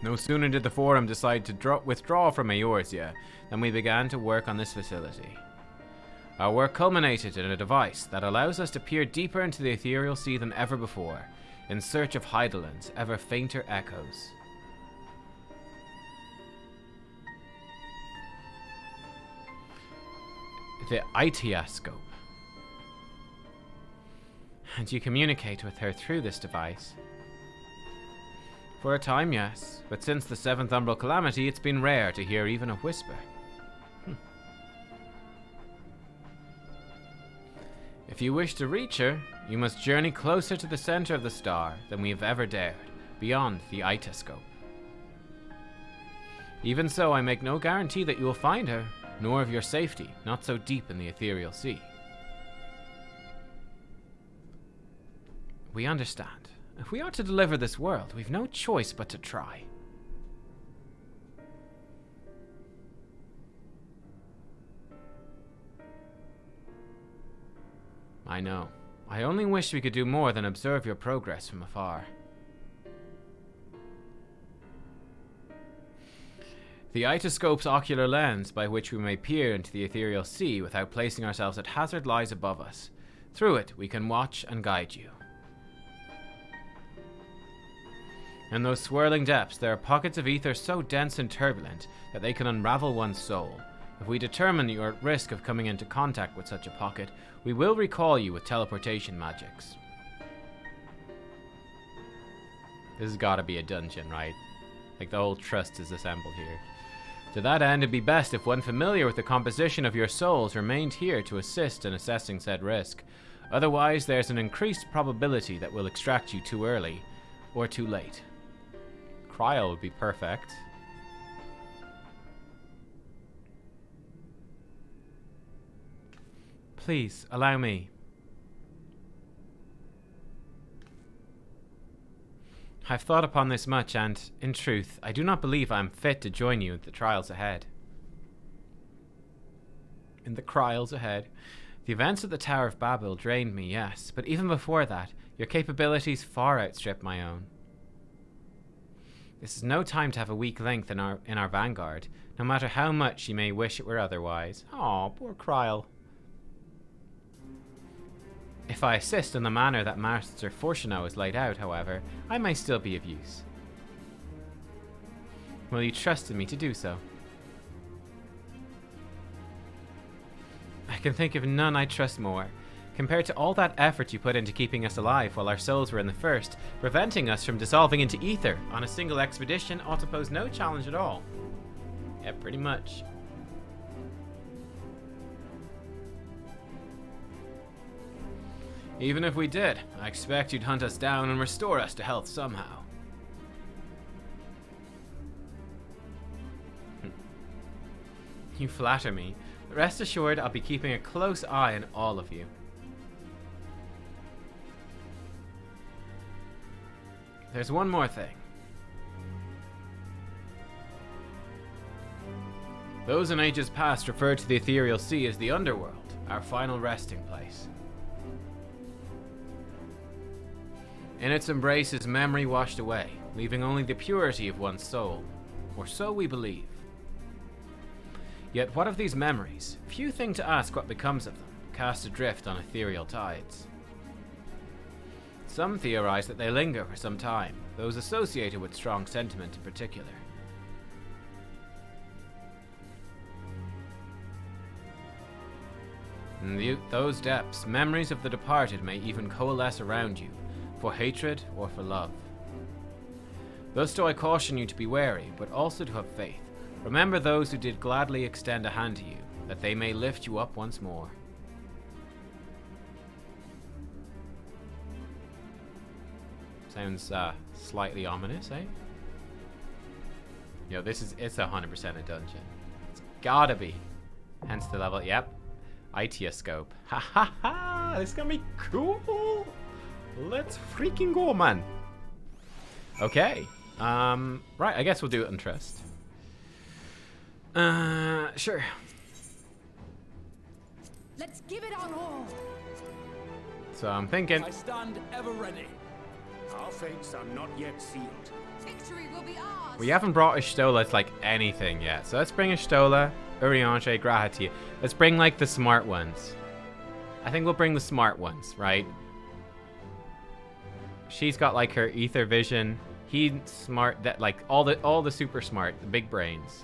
No sooner did the Forum decide to withdraw from Eorzea than we began to work on this facility. Our work culminated in a device that allows us to peer deeper into the ethereal sea than ever before, in search of Heideland's ever fainter echoes. The Itiascope. And you communicate with her through this device. For a time, yes, but since the 7th Umbral Calamity, it's been rare to hear even a whisper. If you wish to reach her, you must journey closer to the center of the star than we have ever dared, beyond the Itiascope. Even so, I make no guarantee that you will find her, nor of your safety, not so deep in the ethereal sea. We understand. If we are to deliver this world, we've no choice but to try. I know. I only wish we could do more than observe your progress from afar. The Itioscope's ocular lens by which we may peer into the ethereal sea without placing ourselves at hazard lies above us. Through it, we can watch and guide you. In those swirling depths, there are pockets of ether so dense and turbulent that they can unravel one's soul. If we determine you're at risk of coming into contact with such a pocket, we will recall you with teleportation magics. This has got to be a dungeon, right? Like the whole trust is assembled here. To that end, it'd be best if one familiar with the composition of your souls remained here to assist in assessing said risk. Otherwise, there's an increased probability that we'll extract you too early or too late. Cryo would be perfect. Please, allow me. I've thought upon this much, and, in truth, I do not believe I am fit to join you in the trials ahead. In the trials ahead? The events at the Tower of Babel drained me, yes, but even before that, your capabilities far outstrip my own. This is no time to have a weak link in our vanguard, no matter how much you may wish it were otherwise. Aw, poor Kryl. If I assist in the manner that Master Fortuno has laid out, however, I may still be of use. Will you trust in me to do so? I can think of none I trust more. Compared to all that effort you put into keeping us alive while our souls were in the first, preventing us from dissolving into ether on a single expedition ought to pose no challenge at all. Yeah, pretty much. Even if we did, I expect you'd hunt us down and restore us to health somehow. You flatter me, but rest assured I'll be keeping a close eye on all of you. There's one more thing. Those in ages past referred to the ethereal sea as the underworld, our final resting place. In its embrace is memory washed away, leaving only the purity of one's soul, or so we believe. Yet what of these memories? Few think to ask what becomes of them, cast adrift on ethereal tides. Some theorize that they linger for some time, those associated with strong sentiment in particular. In those depths, memories of the departed may even coalesce around you, for hatred or for love. Thus do I caution you to be wary, but also to have faith. Remember those who did gladly extend a hand to you, that they may lift you up once more. Sounds slightly ominous, eh? Yo, it's 100% a dungeon. It's gotta be. Hence the level, yep. Itioscope. Ha ha ha! This is gonna be cool! Let's freaking go, man. Okay. Right, I guess we'll do it on trust. Sure. Let's give it our all. So I'm thinking. I stand ever ready. Our fates are not yet sealed. Victory will be ours. We haven't brought Ishtola as like anything yet. So let's bring Ishtola, Urianger, Grahatia. Let's bring like the smart ones. I think we'll bring the smart ones, right? She's got like her ether vision. He's smart, that like all the super smart, the big brains.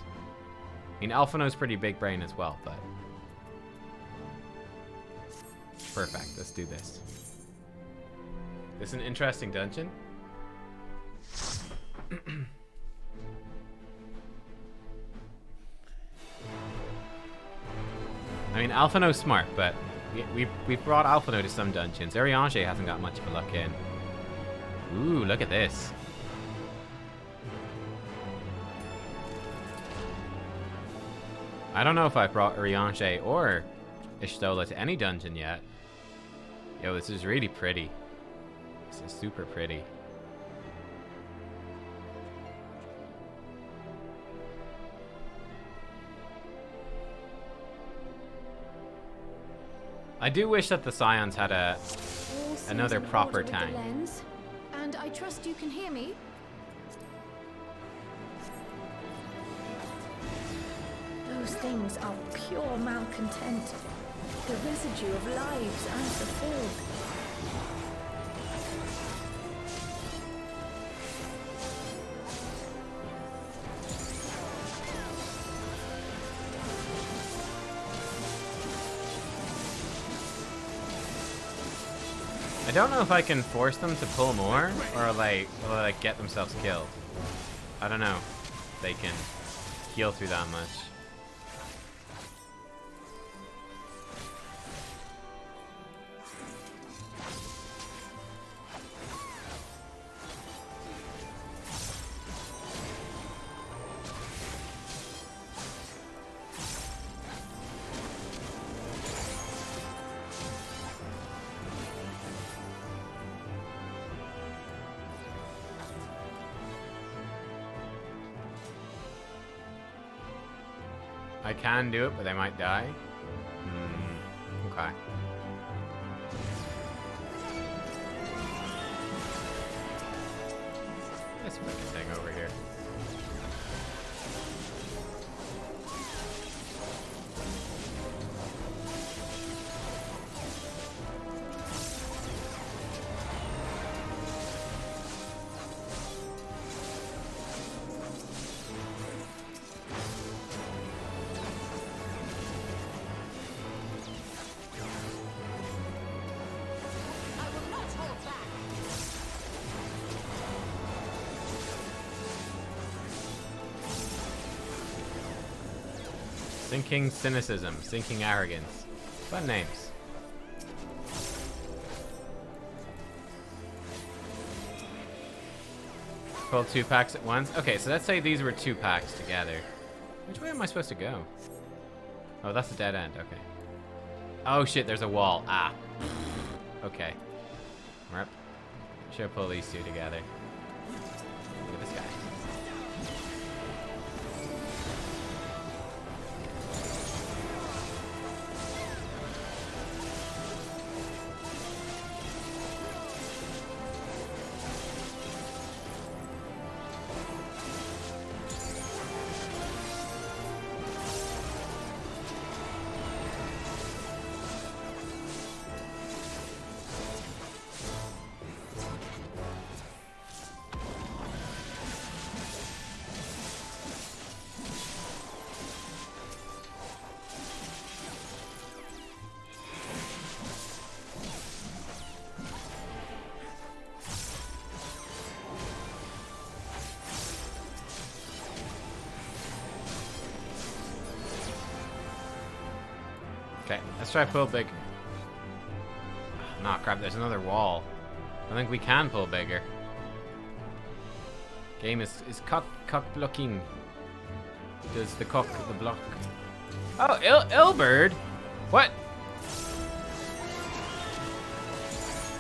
I mean, Alphino's pretty big brain as well, but Perfect. Let's do this. This is an interesting dungeon. I mean, Alphino's smart, but we brought Alphino to some dungeons. Urianger hasn't got much of a luck in. Ooh, look at this. I don't know if I've brought Urianger or Ishtola to any dungeon yet. Yo, this is really pretty. This is super pretty. I do wish that the Scions had another proper tank. And I trust you can hear me. Those things are pure malcontent. The residue of lives unfulfilled. I don't know if I can force them to pull more, or like get themselves killed. I don't know if they can heal through that much. I can do it, but they might die. Okay. This freaking thing over here. Sinking cynicism, sinking arrogance. Fun names. Pull 2 packs at once. Okay, so let's say these were 2 packs together. Which way am I supposed to go? Oh, that's a dead end. Okay. Oh shit, there's a wall. Ah. Okay. Rip. Should pull these 2 together. Look at this guy. Okay, let's try pull big. Nah, crap, there's another wall. I think we can pull bigger. Game is cock blocking. Does the cock the block? Oh, Ilberd? What?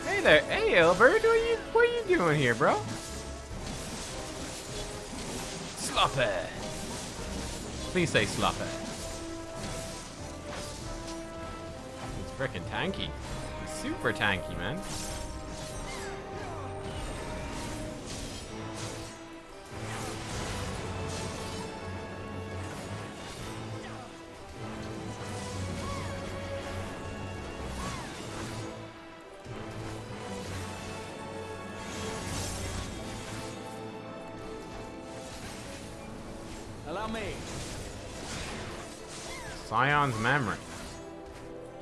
Hey there, hey Ilberd, what are you doing here, bro? Sloppy. Please say sloppy. It's freaking tanky. It's super tanky, man. Allow me. Scion's memory.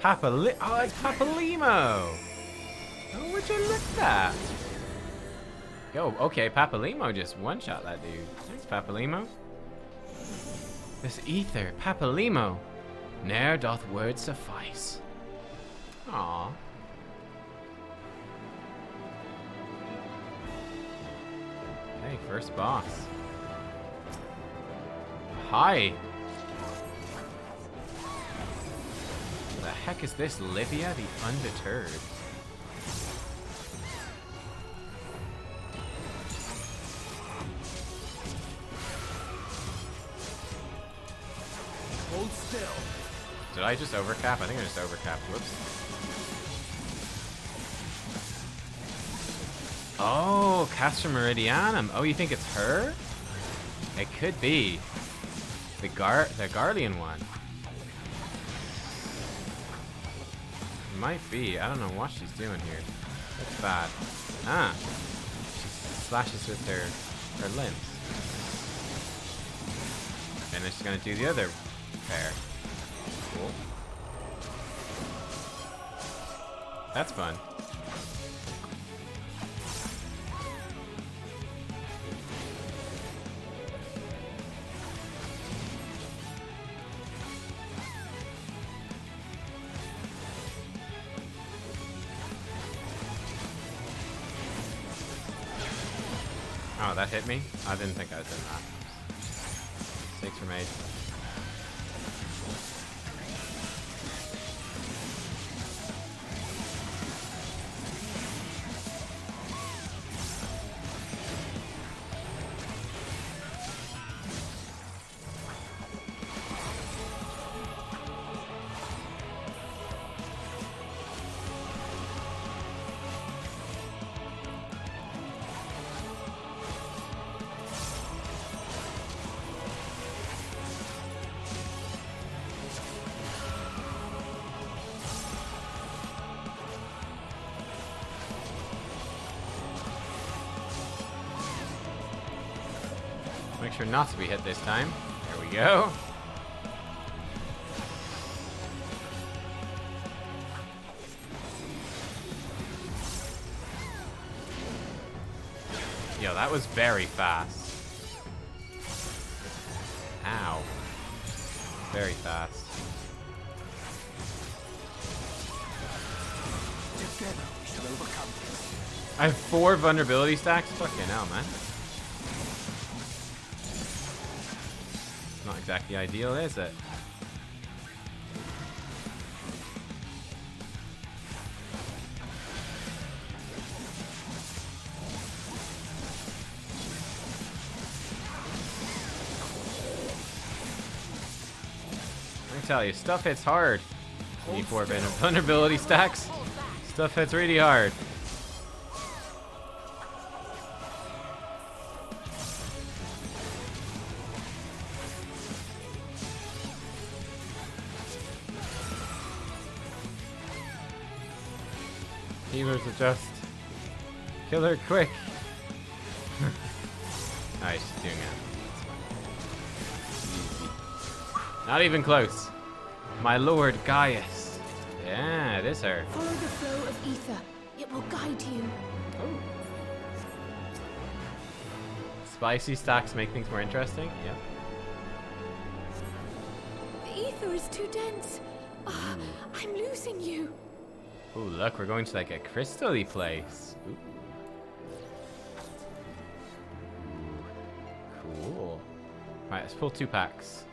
Oh, it's Papalimo! Oh, would you look at that? Yo, okay, Papalimo just one-shot that dude. Thanks, Papalimo. This ether, Papalimo. Ne'er doth word suffice. Aww. Hey, first boss. Hi. What the heck is this, Livia the Undeterred? Hold still. Did I just overcap? I think I just overcapped. Whoops. Oh, Castor Meridianum. Oh, you think it's her? It could be. The Guardian one. It might be. I don't know what she's doing here. That's bad. Ah. She slashes with her limbs. And then she's gonna do the other pair. Cool. That's fun. Oh, that hit me? I didn't think I was in that. 6 from 8. Make sure not to be hit this time. There we go. Yo, that was very fast. Ow. Very fast. Together we shall overcome this. I have 4 vulnerability stacks? Fucking hell, man. Not exactly ideal, is it? Let me tell you, stuff hits hard. You need 4 vulnerability stacks. Stuff hits really hard. Healers adjust. Kill her quick. Alright, she's doing it. Easy. Not even close. My lord Gaius. Yeah, it is her. Follow the flow of ether. It will guide you. Spicy stacks make things more interesting. Yep. The ether is too dense. Oh, I'm losing you. Ooh, look, we're going to like a crystal-y place. Ooh. Cool. Right, let's pull 2 packs.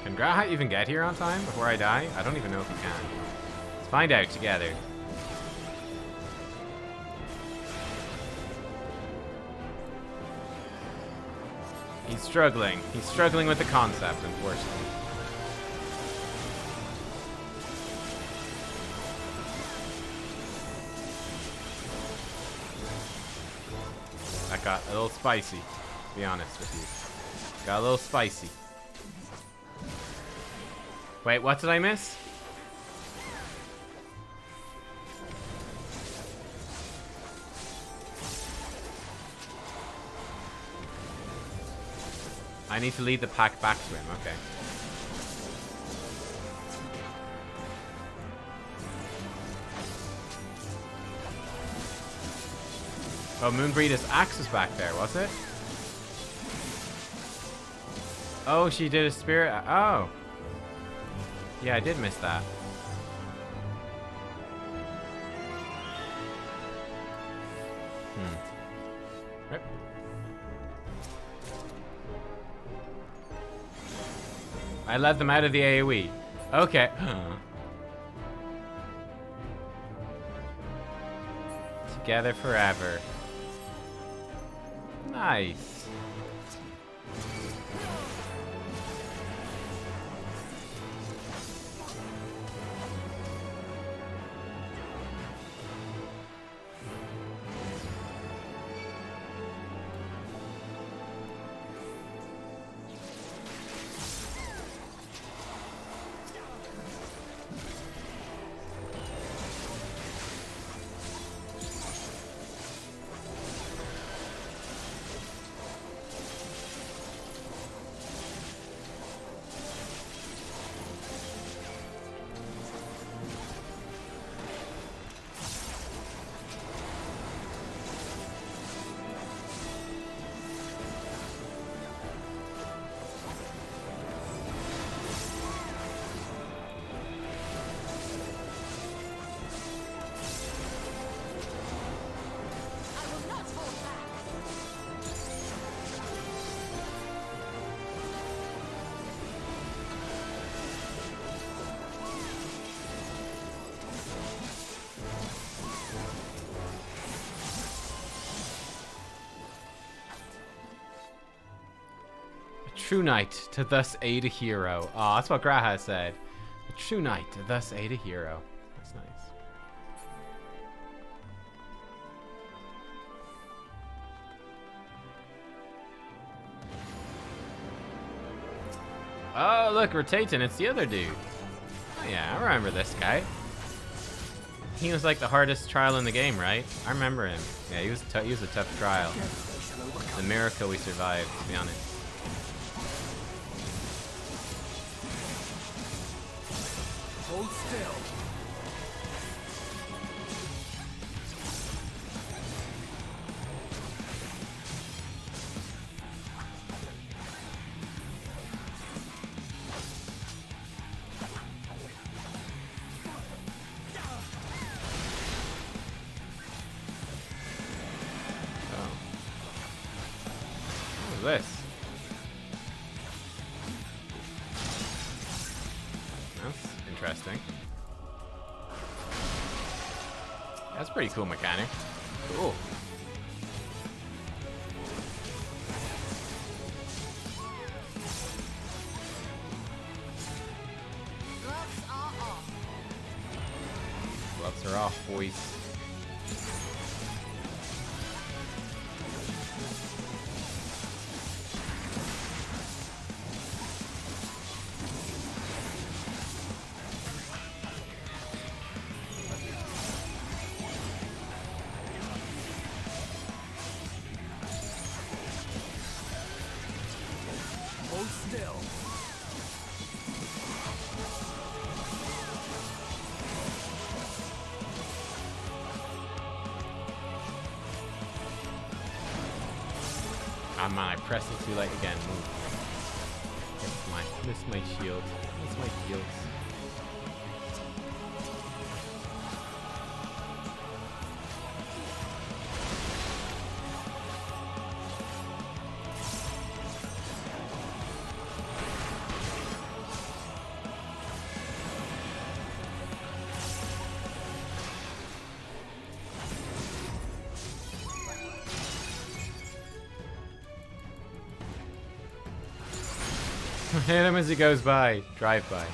Can Graha even get here on time before I die? I don't even know if he can. Let's find out together. He's struggling. He's struggling with the concept, unfortunately. That got a little spicy, to be honest with you. Got a little spicy. Wait, what did I miss? I need to lead the pack backswim, okay. Oh, Moonbreeder's axe was back there, was it? Oh, she did a spirit. Oh. Yeah, I did miss that. Rip. I led them out of the AoE. Okay. Together forever. Nice. True knight to thus aid a hero. Oh, that's what Graha said. A true knight to thus aid a hero. That's nice. Oh, look, Rotating. It's the other dude. Oh, yeah, I remember this guy. He was like the hardest trial in the game, right? I remember him. Yeah, he was a tough trial. The miracle we survived, to be honest. Hold still. This. That's interesting. That's a pretty cool mechanic. Cool. Gloves are off, boys. Hold still. Ah man, I pressed it too late again. Miss my shield. Miss my shields. Hit him as he goes by. Drive by.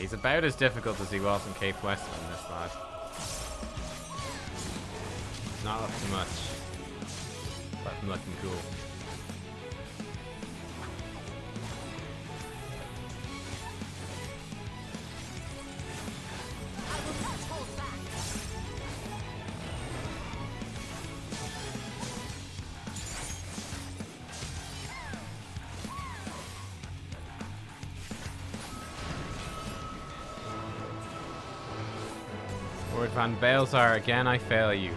He's about as difficult as he was in Cape Western, this lad. He's not up to much. Apart from looking cool. Lord Van Balezar, again I fail you.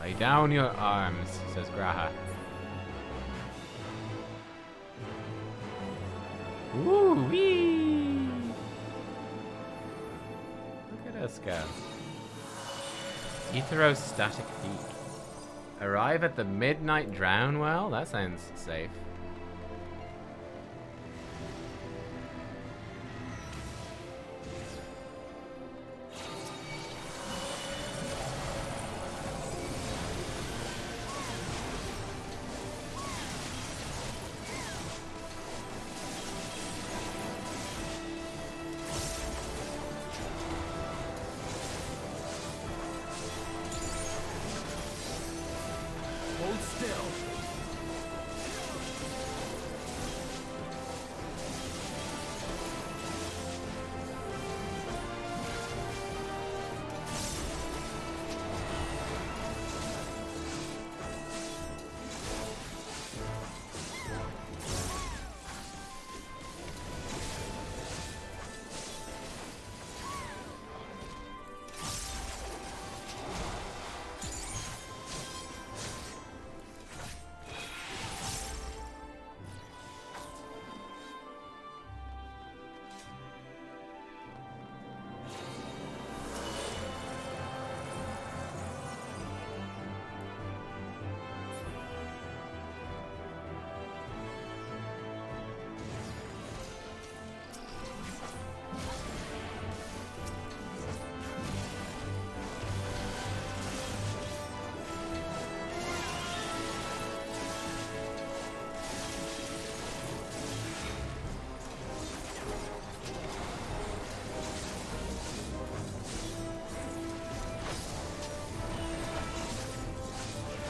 Lay down your arms, says Graha. Woo wee! Look at us go. Etherostatic peak. Arrive at the Midnight Drown Well? That sounds safe. Hold still.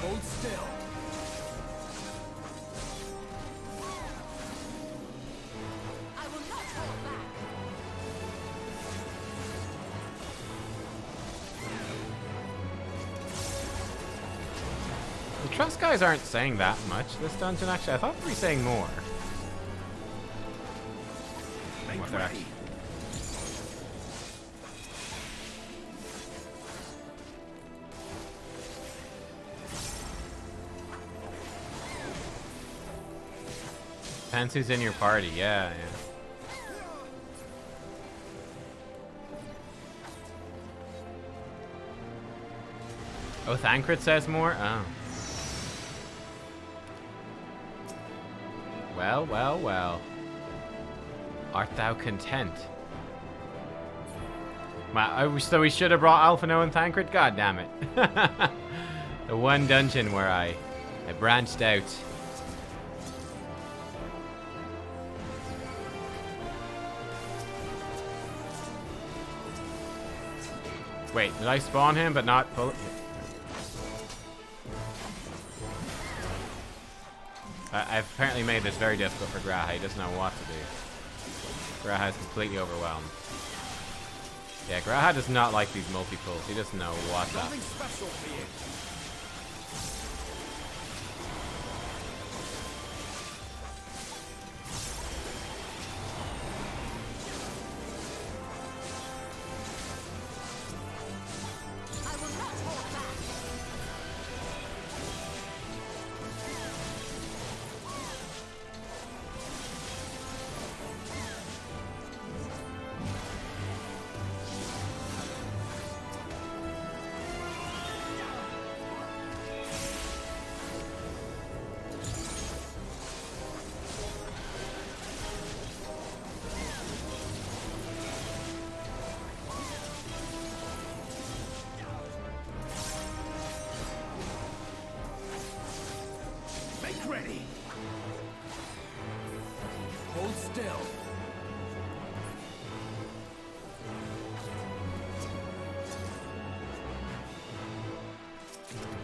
Hold still. I will not hold back. The Trust guys aren't saying that much this dungeon, actually. I thought they'd be saying more. What they're actually- Depends who's in your party, yeah. Oh, Thancred says more? Oh. Well, well, well. Art thou content? So we should have brought Alphino and Thancred? God damn it. The one dungeon where I branched out. Wait, did I spawn him but not pull it? I've apparently made this very difficult for Graha. He doesn't know what to do. Graha is completely overwhelmed. Yeah, Graha does not like these multi-pulls. He doesn't know what's up. Nothing special for you.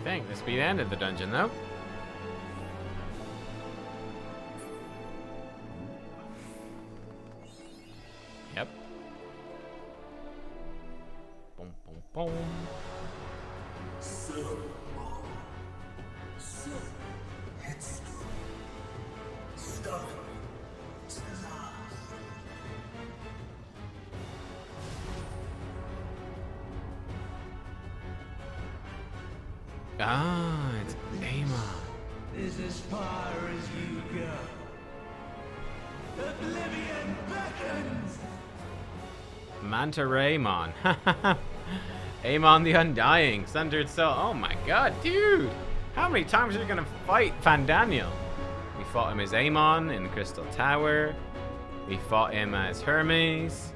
think this will be the end of the dungeon, though. Yep. Boom, boom, boom. Ah, it's Amon. Is as far as you go. Oblivion beckons! Manta Raymon. Amon the Undying. Sundered Soul. Oh my god, dude! How many times are you gonna fight Fandaniel? We fought him as Amon in the Crystal Tower. We fought him as Hermes.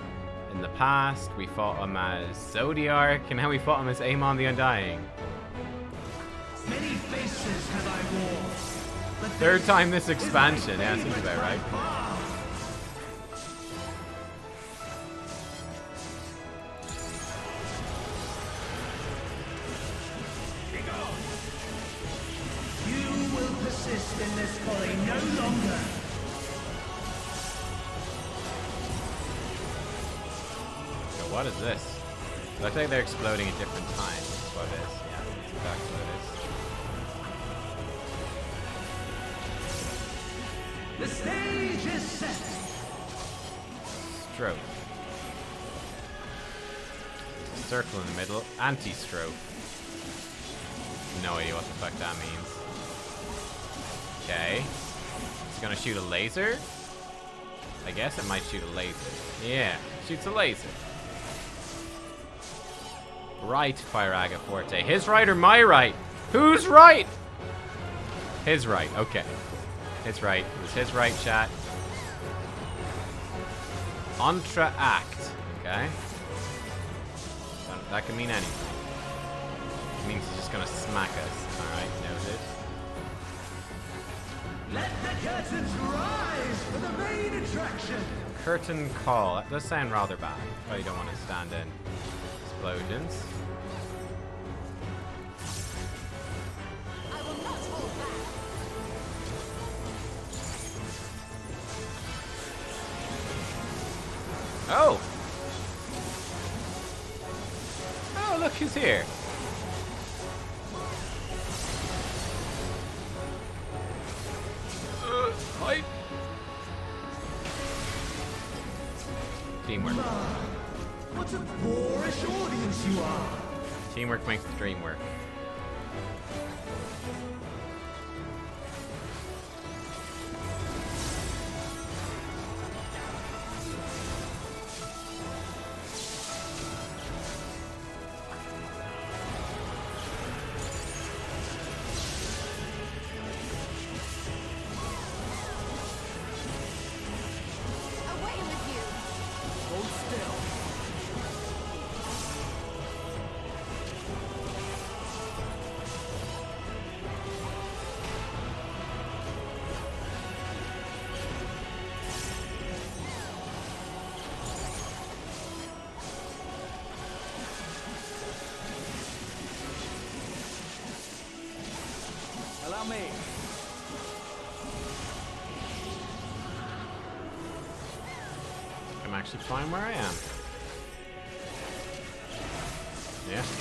In the past, we fought him as Zodiark. And now we fought him as Amon the Undying. Many faces have I worn. Third time this expansion. Yeah, seems about right. You will persist in this folly no longer. So what is this? It looks like they're exploding at different times. That's what it is. Yeah, that's exactly what it is. The stage is set. Stroke. Circle in the middle. Anti-stroke. No idea what the fuck that means. Okay. It's gonna shoot a laser? I guess it might shoot a laser. Yeah, shoots a laser. Right, Firaga Forte. His right or my right? Who's right? His right, okay. His right. It was his right, chat. Entra act. Okay. That can mean anything. It means he's just gonna smack us. Alright, noted. Let the curtains rise for the main attraction. Curtain call. That does sound rather bad. Probably don't want to stand in explosions. I will not hold back. Oh! Oh, look who's here. Hi. Teamwork. What a boorish audience you are. Teamwork makes the dream work. Away with you. Hold still. Allow me. I'm actually fine where I am. Yeah. So.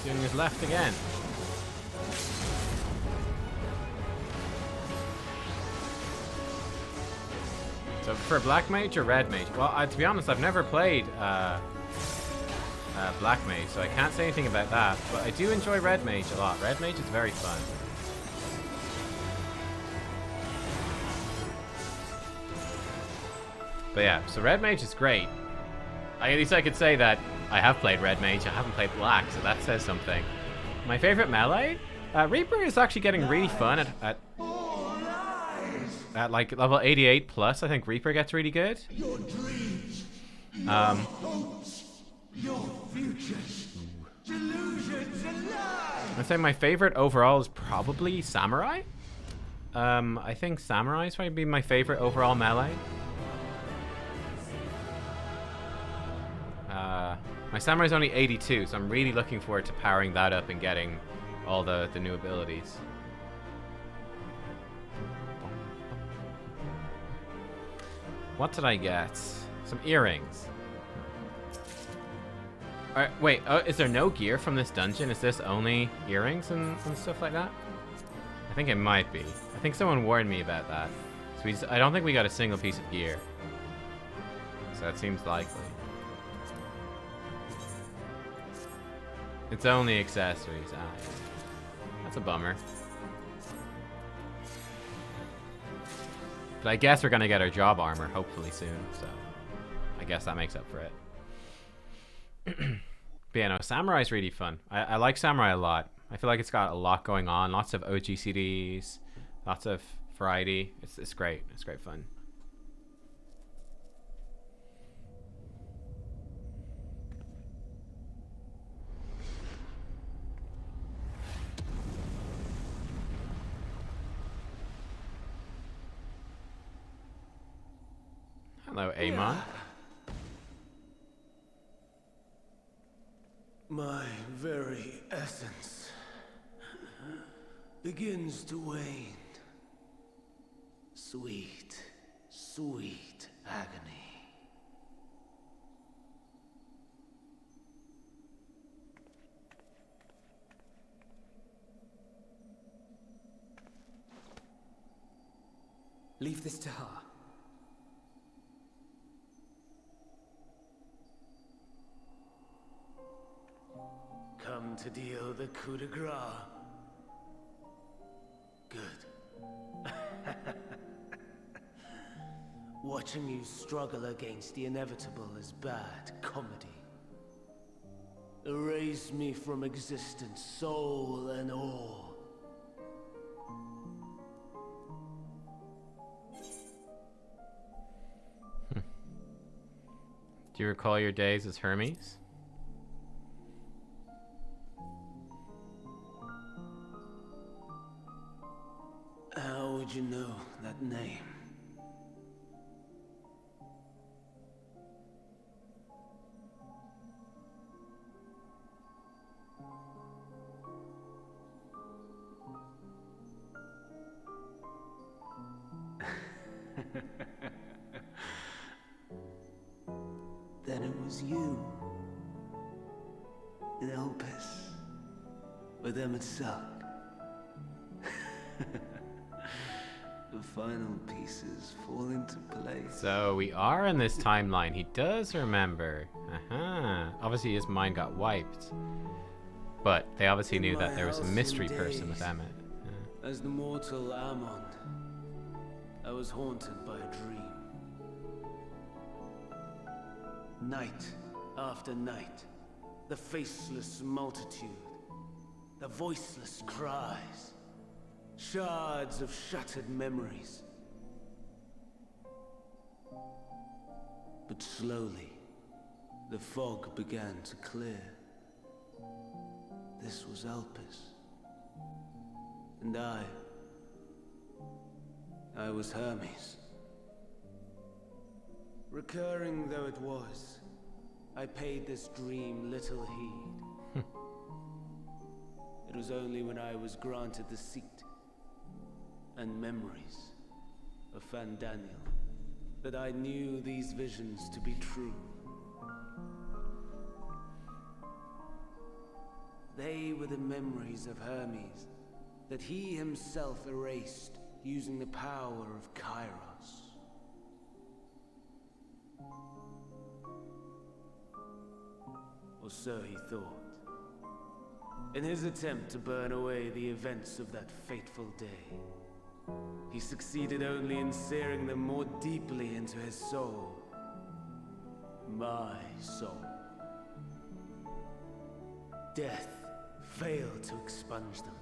Doing his left again. So for black mage or red mage? Well, to be honest, I've never played Black Mage, so I can't say anything about that. But I do enjoy Red Mage a lot. Red Mage is very fun. But yeah, so Red Mage is great. At least I could say that I have played Red Mage. I haven't played Black, so that says something. My favorite melee? Reaper is actually getting really fun at like level 88 plus. I think Reaper gets really good. Your dreams, your hopes, your futures, delusions and lies. I'd say my favorite overall is probably Samurai. I think Samurai is probably my favorite overall melee. My Samurai is only 82, so I'm really looking forward to powering that up and getting all the new abilities. What did I get? Some earrings. Alright, wait, is there no gear from this dungeon? Is this only earrings and stuff like that? I think it might be. I think someone warned me about that. So I don't think we got a single piece of gear. So that seems likely. It's only accessories. That's a bummer. But I guess we're gonna get our job armor hopefully soon, so I guess that makes up for it. But yeah, no, Samurai's really fun. I like Samurai a lot. I feel like it's got a lot going on, lots of OGCDs, lots of variety. It's great. It's great fun. Hello, Amon. My very essence begins to wane. Sweet, sweet agony. Leave this to her. Come to deal the coup de grace. Good. Watching you struggle against the inevitable is bad comedy. Erase me from existence, soul and all. Do you recall your days as Hermes? How would you know that name? Then it was you. In Elpis. With them at Suck. The final pieces fall into place. So we are in this timeline. He does remember. Obviously his mind got wiped. But they obviously knew that there was a mystery person with Emmett. As the mortal Ammon, I was haunted by a dream. Night after night, the faceless multitude, the voiceless cries, shards of shattered memories. But slowly, the fog began to clear. This was Elpis. And I was Hermes. Recurring though it was, I paid this dream little heed. It was only when I was granted the seat and memories of Fandaniel that I knew these visions to be true. They were the memories of Hermes that he himself erased using the power of Kairos. Or so he thought. In his attempt to burn away the events of that fateful day, he succeeded only in searing them more deeply into his soul. My soul. Death failed to expunge them,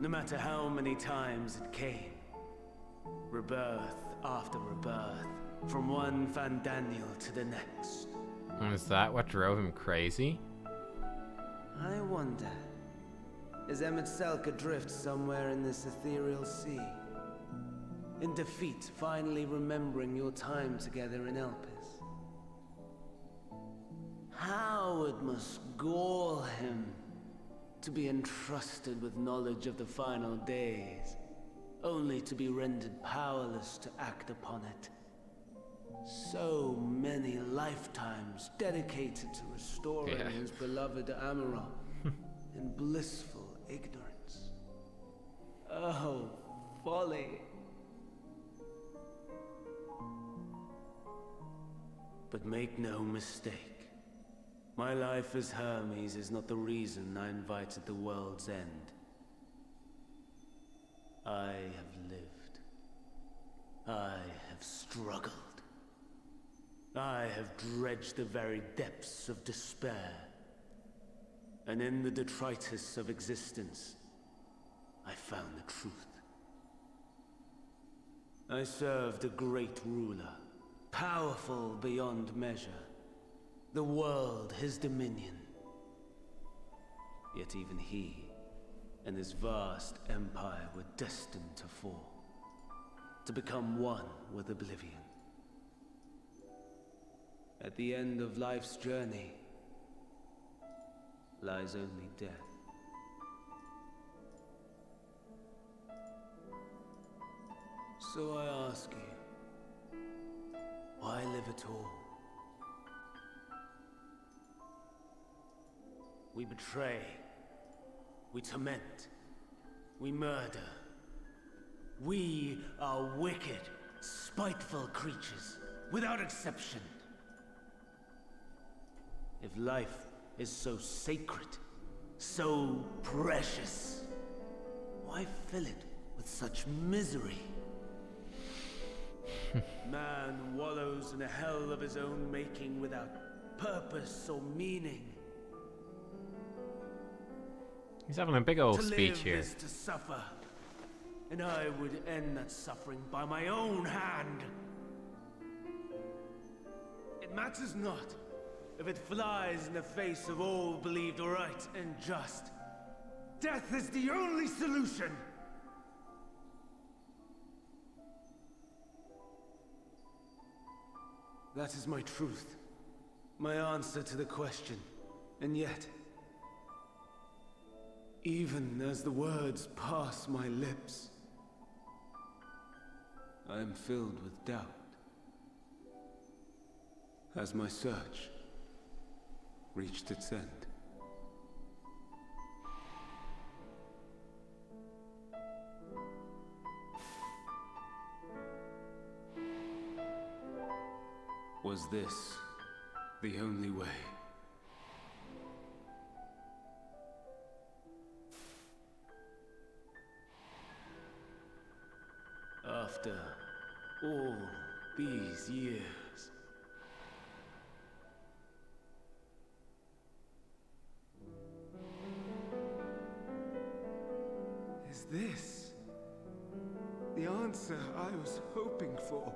no matter how many times it came. Rebirth after rebirth, from one Fandaniel to the next. Is that what drove him crazy? I wonder, is Emmett Selk adrift somewhere in this ethereal sea? In defeat, finally remembering your time together in Elpis? How it must gall him to be entrusted with knowledge of the final days, only to be rendered powerless to act upon it. So many lifetimes dedicated to restoring his beloved Amaral in blissful ignorance. Oh, folly. But make no mistake, my life as Hermes is not the reason I invited the world's end. I have lived. I have struggled. I have dredged the very depths of despair. And in the detritus of existence, I found the truth. I served a great ruler, powerful beyond measure. The world his dominion. Yet even he and his vast empire were destined to fall, to become one with oblivion. At the end of life's journey lies only death. So I ask you, why live at all? We betray, we torment, we murder. We are wicked, spiteful creatures, without exception. If life is so sacred, so precious, why fill it with such misery? Man wallows in a hell of his own making without purpose or meaning. He's having a big old To speech live here. is to suffer, and I would end that suffering by my own hand. It matters not if it flies in the face of all believed right and just. Death is the only solution! That is my truth, my answer to the question. And yet, even as the words pass my lips, I am filled with doubt. Has my search reached its end? Was this the only way? After all these years, is this the answer I was hoping for?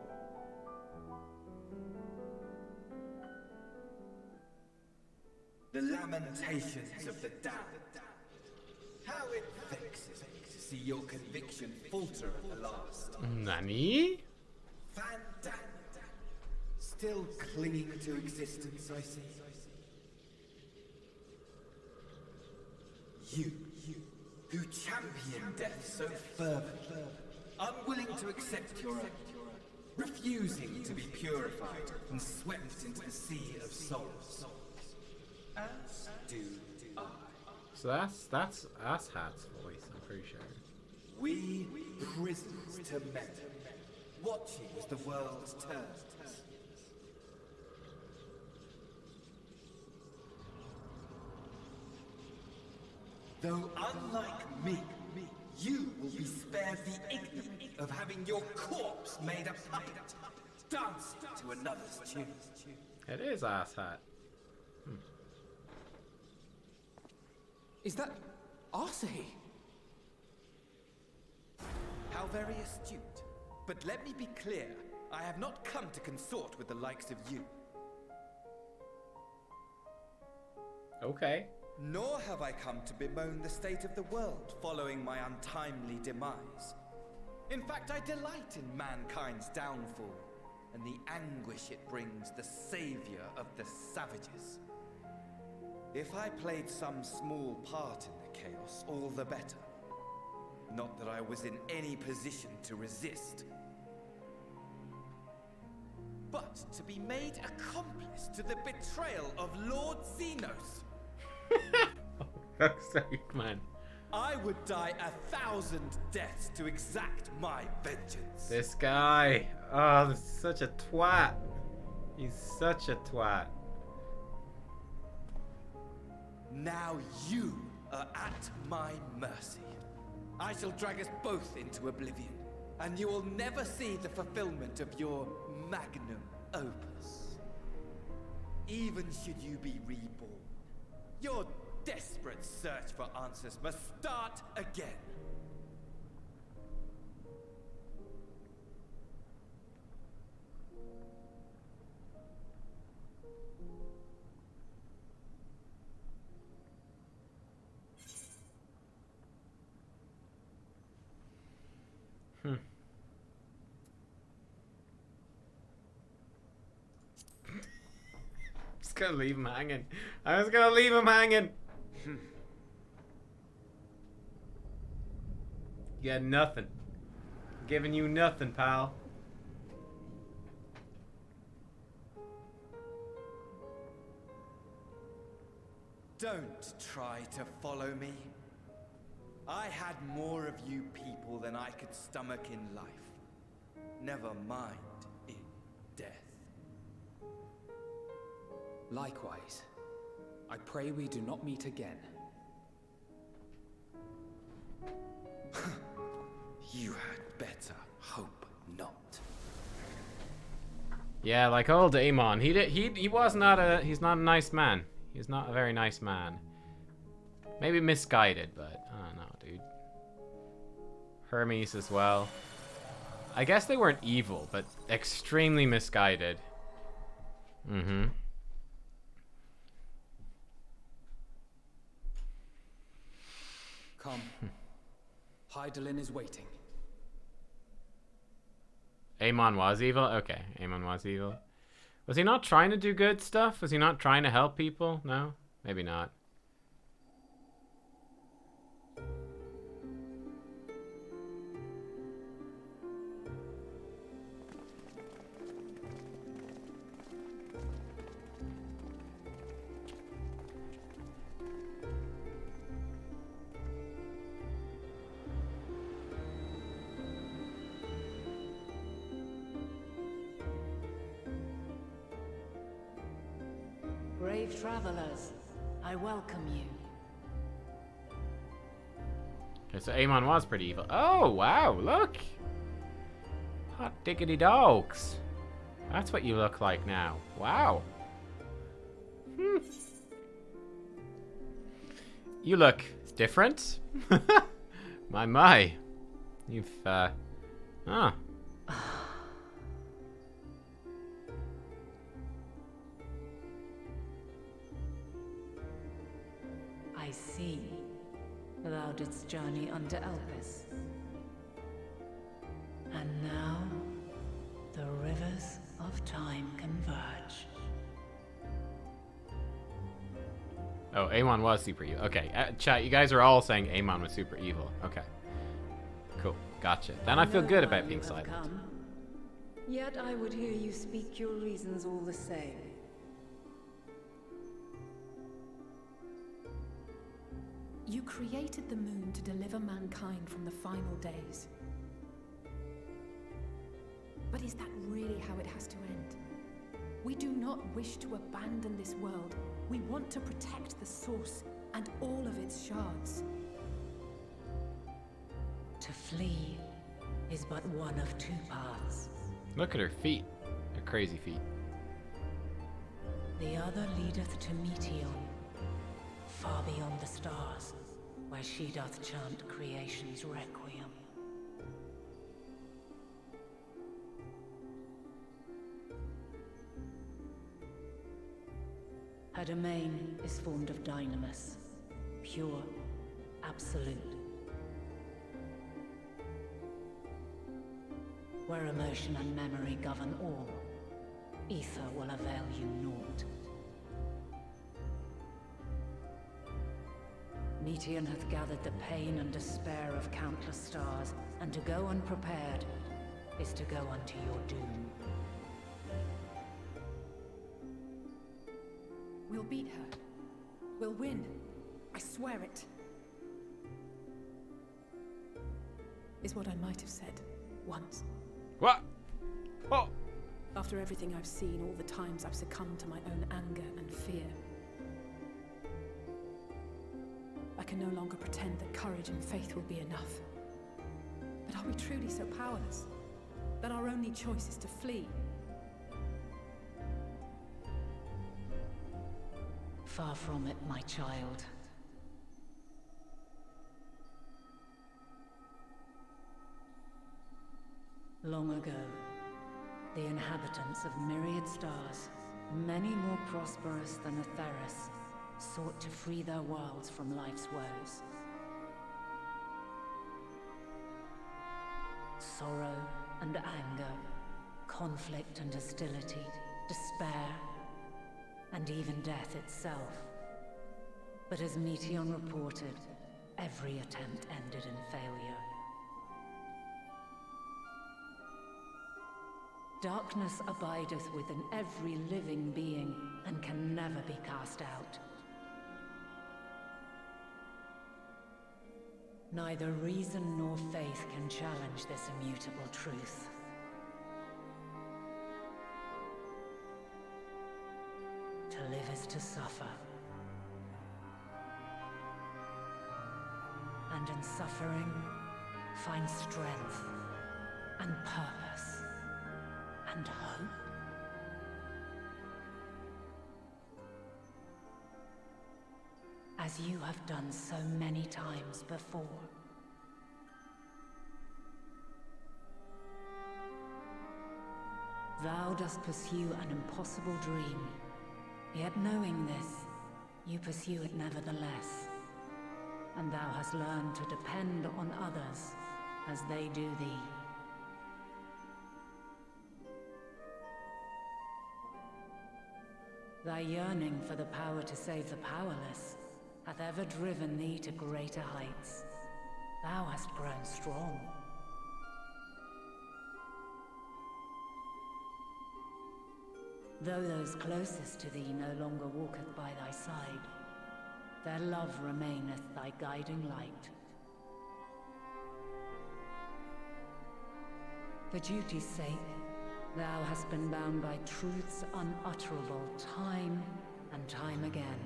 The lamentations of the damned. How it vexes me to see your conviction falter at the last. Nani? Fandaniel. Still clinging to existence, I see. You, who champion death so fervently, unwilling to accept your own, refusing to be purified and swept into the sea of souls. As do I. So that's Asshat's voice, I'm pretty sure. We prisoners to men, watching as the world turns. Though unlike me, you will be spared the ignominy of having your corpse made a puppet, dancing to another's tune. It is asshat. Is that Arsahi? How very astute. But let me be clear, I have not come to consort with the likes of you. Okay. Nor have I come to bemoan the state of the world following my untimely demise. In fact, I delight in mankind's downfall and the anguish it brings the savior of the savages. If I played some small part in the chaos, all the better. Not that I was in any position to resist. But to be made accomplice to the betrayal of Lord Xenos. Fuck's sake, man. I would die 1,000 deaths to exact my vengeance. This guy. Oh, this is such a twat. He's such a twat. Now you are at my mercy. I shall drag us both into oblivion, and you will never see the fulfillment of your magnum opus. Even should you be reborn, your desperate search for answers must start again. Just gonna leave him hanging. I was gonna leave him hanging. You got nothing. Giving you nothing, pal. Don't try to follow me. I had more of you people than I could stomach in life. Never mind in death. Likewise, I pray we do not meet again. You had better hope not. Yeah, like old Amon. He was not a he's not a nice man. He's not a very nice man. Maybe misguided, but I don't know, dude. Hermes as well. I guess they weren't evil, but extremely misguided. Mm-hmm. Come. Hydaelyn is waiting. Amon was evil? Okay, Amon was evil. Was he not trying to do good stuff? Was he not trying to help people? No? Maybe not. Brave travelers, I welcome you. Okay, so Amon was pretty evil. Oh, wow, look! Hot diggity dogs. That's what you look like now. Wow. You look different. My. You've, I see. Thou didst journey unto Elpis. And now, the rivers of time converge. Oh, Amon was super evil. Okay, chat, you guys are all saying Amon was super evil. Okay. Cool, gotcha. Then I feel good about being silent. Come. Yet I would hear you speak your reasons all the same. You created the moon to deliver mankind from the final days. But is that really how it has to end? We do not wish to abandon this world. We want to protect the source and all of its shards. To flee is but one of two paths. Look at her feet. Her crazy feet. The other leadeth to Meteon, far beyond the stars, where she doth chant creation's requiem. Her domain is formed of dynamis, pure, absolute. Where emotion and memory govern all, ether will avail you naught. Meteon hath gathered the pain and despair of countless stars, and to go unprepared is to go unto your doom. We'll beat her. We'll win. I swear it. Is what I might have said once. What? Oh! After everything I've seen, all the times I've succumbed to my own anger and fear. I can no longer pretend that courage and faith will be enough. But are we truly so powerless? That our only choice is to flee? Far from it, my child. Long ago, the inhabitants of myriad stars, many more prosperous than Atheris, sought to free their worlds from life's woes. Sorrow and anger, conflict and hostility, despair, and even death itself. But as Meteon reported, every attempt ended in failure. Darkness abideth within every living being, and can never be cast out. Neither reason nor faith can challenge this immutable truth. To live is to suffer. And in suffering, find strength and purpose and hope. As you have done so many times before. Thou dost pursue an impossible dream, yet knowing this, you pursue it nevertheless. And thou hast learned to depend on others as they do thee. Thy yearning for the power to save the powerless hath ever driven thee to greater heights. Thou hast grown strong. Though those closest to thee no longer walketh by thy side, their love remaineth thy guiding light. For duty's sake, thou hast been bound by truths unutterable time and time again.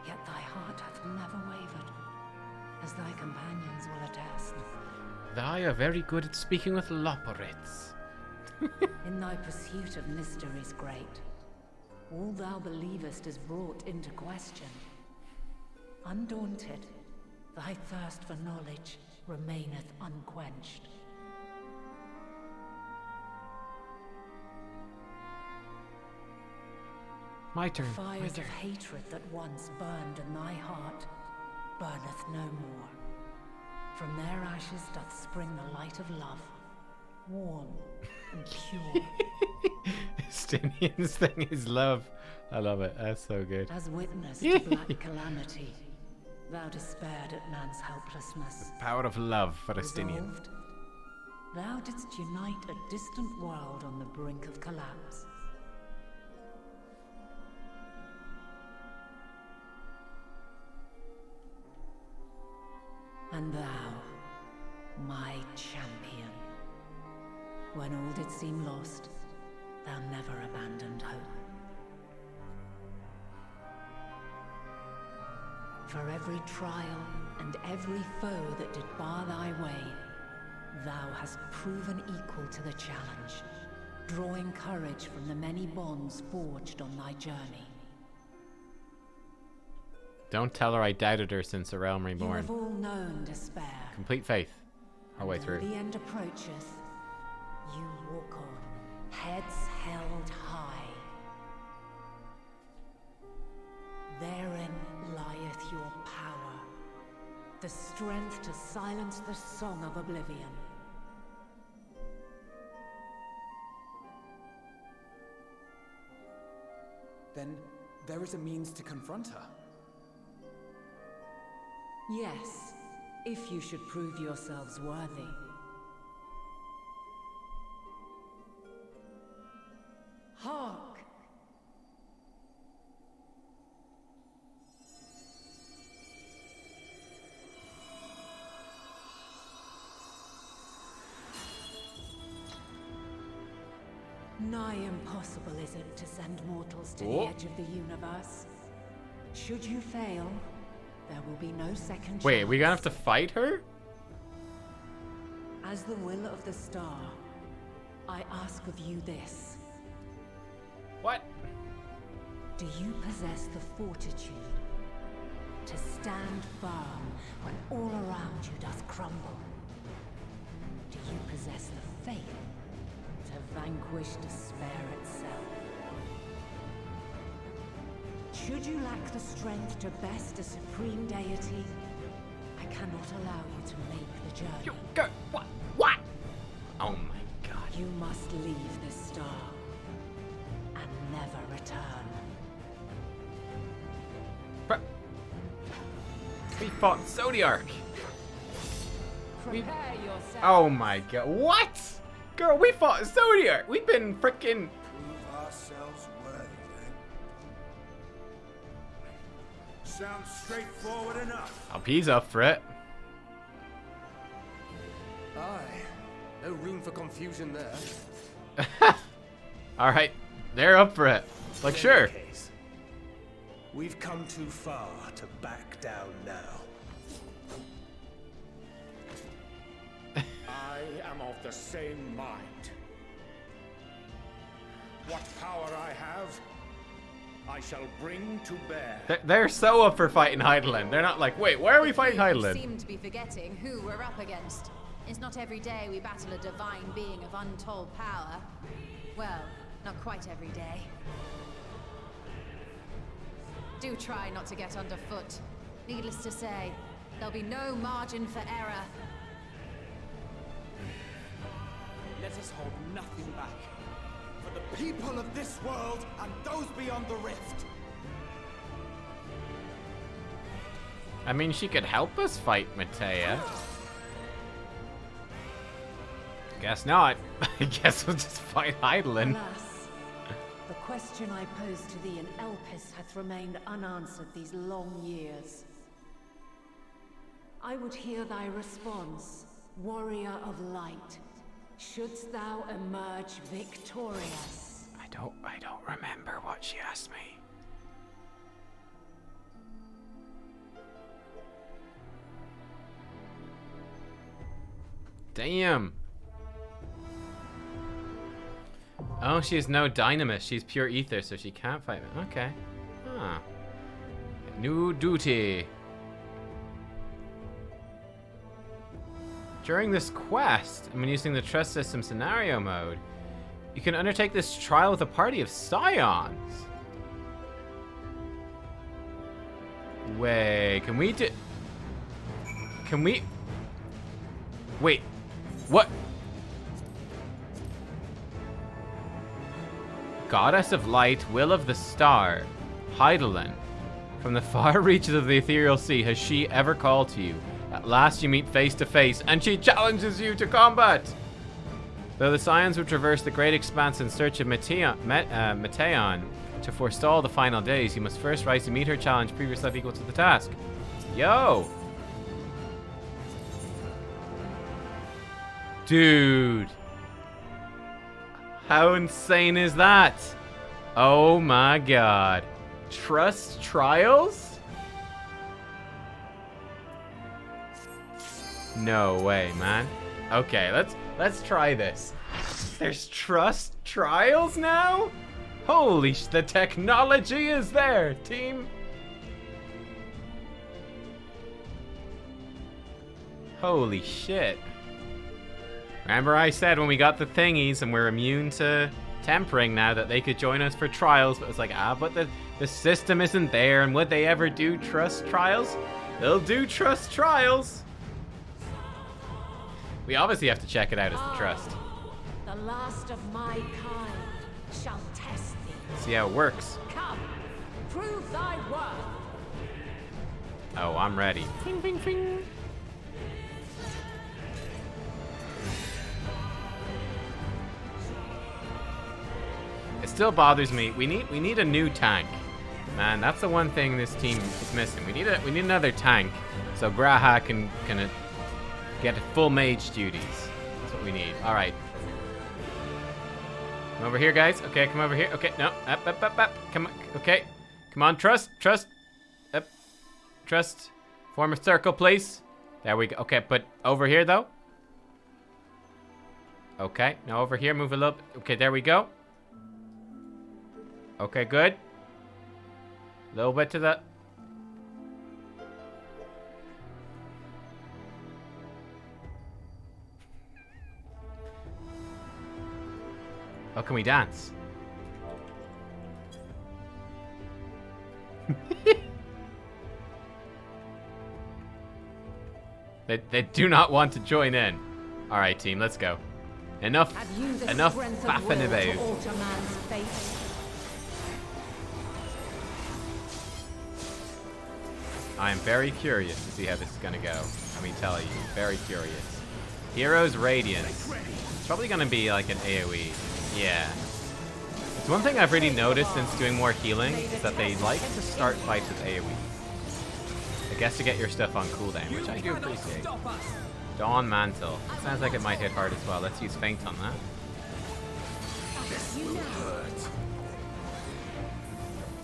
Yet thy heart hath never wavered, as thy companions will attest. Thou are very good at speaking with Loporits. In thy pursuit of mysteries great, all thou believest is brought into question. Undaunted, thy thirst for knowledge remaineth unquenched. My turn. The fires of hatred that once burned in thy heart burneth no more. From their ashes doth spring the light of love, warm and pure. Stinian's thing is love. I love it. That's so good. As witness to black calamity, thou despaired at man's helplessness. The power of love for Estinian. Resolved, thou didst unite a distant world on the brink of collapse. And thou, my champion, when all did seem lost, thou never abandoned hope. For every trial and every foe that did bar thy way, thou hast proven equal to the challenge, drawing courage from the many bonds forged on thy journey. Don't tell her I doubted her since A Realm You Reborn. have all known despair. Complete faith. Our way Though through. the end approacheth, you walk on, heads held high. Therein lieth your power, the strength to silence the song of oblivion. Then there is a means to confront her. Yes, if you should prove yourselves worthy. Hark! Nigh impossible is it to send mortals to the edge of the universe. Should you fail, there will be no second Wait, chance. we gonna have to fight her? As the will of the star, I ask of you this. What? Do you possess the fortitude to stand firm when all around you doth crumble? Do you possess the faith to vanquish despair itself? Should you lack the strength to best a supreme deity, I cannot allow you to make the journey. You go. What? What? Oh my god. You must leave this star and never return. We fought Zodiark. Prepare yourself. Oh my god. What? Girl, we fought Zodiark. We've been freaking. Prove ourselves worthy, then. Sounds straightforward enough. Oh, he's up for it. Aye. No room for confusion there. Alright. They're up for it. Like, sure. Case. We've come too far to back down now. I am of the same mind. What power I have, I shall bring to bear. They're so up for fighting Heidelin. They're not like, wait, why are we fighting You Heidelin? seem to be forgetting who we're up against. It's not every day we battle a divine being of untold power. Well, not quite every day. Do try not to get underfoot. Needless to say, there'll be no margin for error. Let us hold nothing back. For the people of this world and those beyond the rift. I mean, she could help us fight Matea. Guess not. I guess we'll just fight Heidelin. Alas, the question I posed to thee in Elpis hath remained unanswered these long years. I would hear thy response, warrior of light. Shouldst thou emerge victorious? I don't remember what she asked me. Damn. Oh, she has no dynamis. She's pure ether, so she can't fight me. Okay. Huh. New duty. During this quest, when using the trust system scenario mode, you can undertake this trial with a party of scions. Wait, can we do... Can we... Wait, what? Goddess of Light, Will of the Star, Heidelin. From the far reaches of the ethereal sea, has she ever called to you? At last you meet face to face, and she challenges you to combat! Though the Scions would traverse the great expanse in search of Mateon to forestall the final days, you must first rise to meet her challenge, prove yourself equal to the task. Yo! Dude! How insane is that? Oh my god. Trust trials? No way, man. Okay, let's try this. There's trust trials now? Holy the technology is there, team. Holy shit. Remember I said when we got the thingies and we're immune to tempering now that they could join us for trials, but it's like, but the system isn't there, and would they ever do trust trials? They'll do trust trials. We obviously have to check it out as the trust. The last of my kind shall test thee. See how it works. Come, prove thy worth. Oh, I'm ready. Bing, bing, bing. It still bothers me. We need a new tank. Man, that's the one thing this team is missing. We need another tank so Graha can get full mage duties. That's what we need. All right. Come over here, guys. Okay, come over here. Okay, no. Up. Come on. Okay. Come on, trust. Up. Trust. Form a circle, please. There we go. Okay, but over here, though. Okay, now over here, move a little. Okay, there we go. Okay, good. A little bit to the... Oh, can we dance? They do not want to join in. All right, team, let's go. Enough faffing about. I am very curious to see how this is gonna go. Let me tell you, very curious. Heroes Radiance. It's probably gonna be like an AoE. Yeah. It's one thing I've really noticed since doing more healing is that they like to start fights with AoE. I guess to get your stuff on cooldown, which I do appreciate. Dawn Mantle. Sounds like it might hit hard as well. Let's use Feint on that. This will hurt.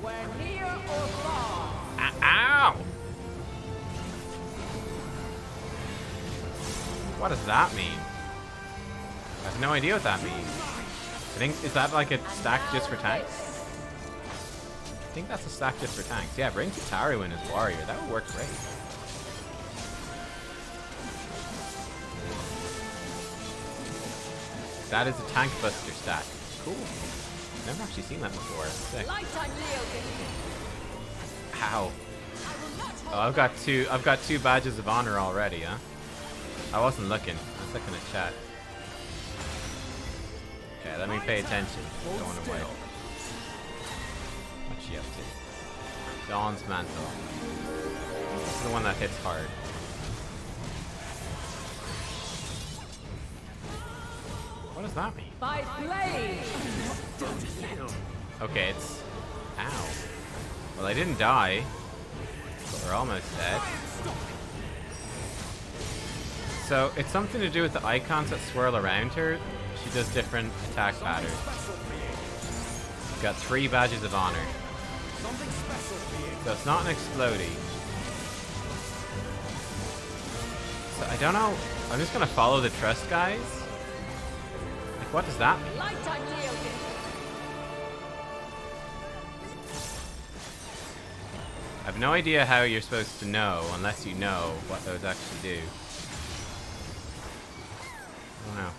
We're near or far. Ow! What does that mean? I have no idea what that means. I think, is that like a stack just for tanks? I think that's a stack just for tanks. Yeah, bring Kitaru in as warrior. That would work great. That is a tank buster stack. Cool. Never actually seen that before. Sick. Ow. Oh, I've got two badges of honor already, huh? I wasn't looking. I was looking at chat. Okay, let me pay attention. Going away. What's she up to? Dawn's Mantle. This is the one that hits hard. What does that mean? By blade. Okay, it's... Ow. Well, I didn't die. But we're almost dead. So, it's something to do with the icons that swirl around her. She does different attack patterns. She's got 3 badges of honor. So it's not an explodey. So I don't know. I'm just gonna follow the trust guys. Like, what does that mean? I have no idea how you're supposed to know unless you know what those actually do. I don't know.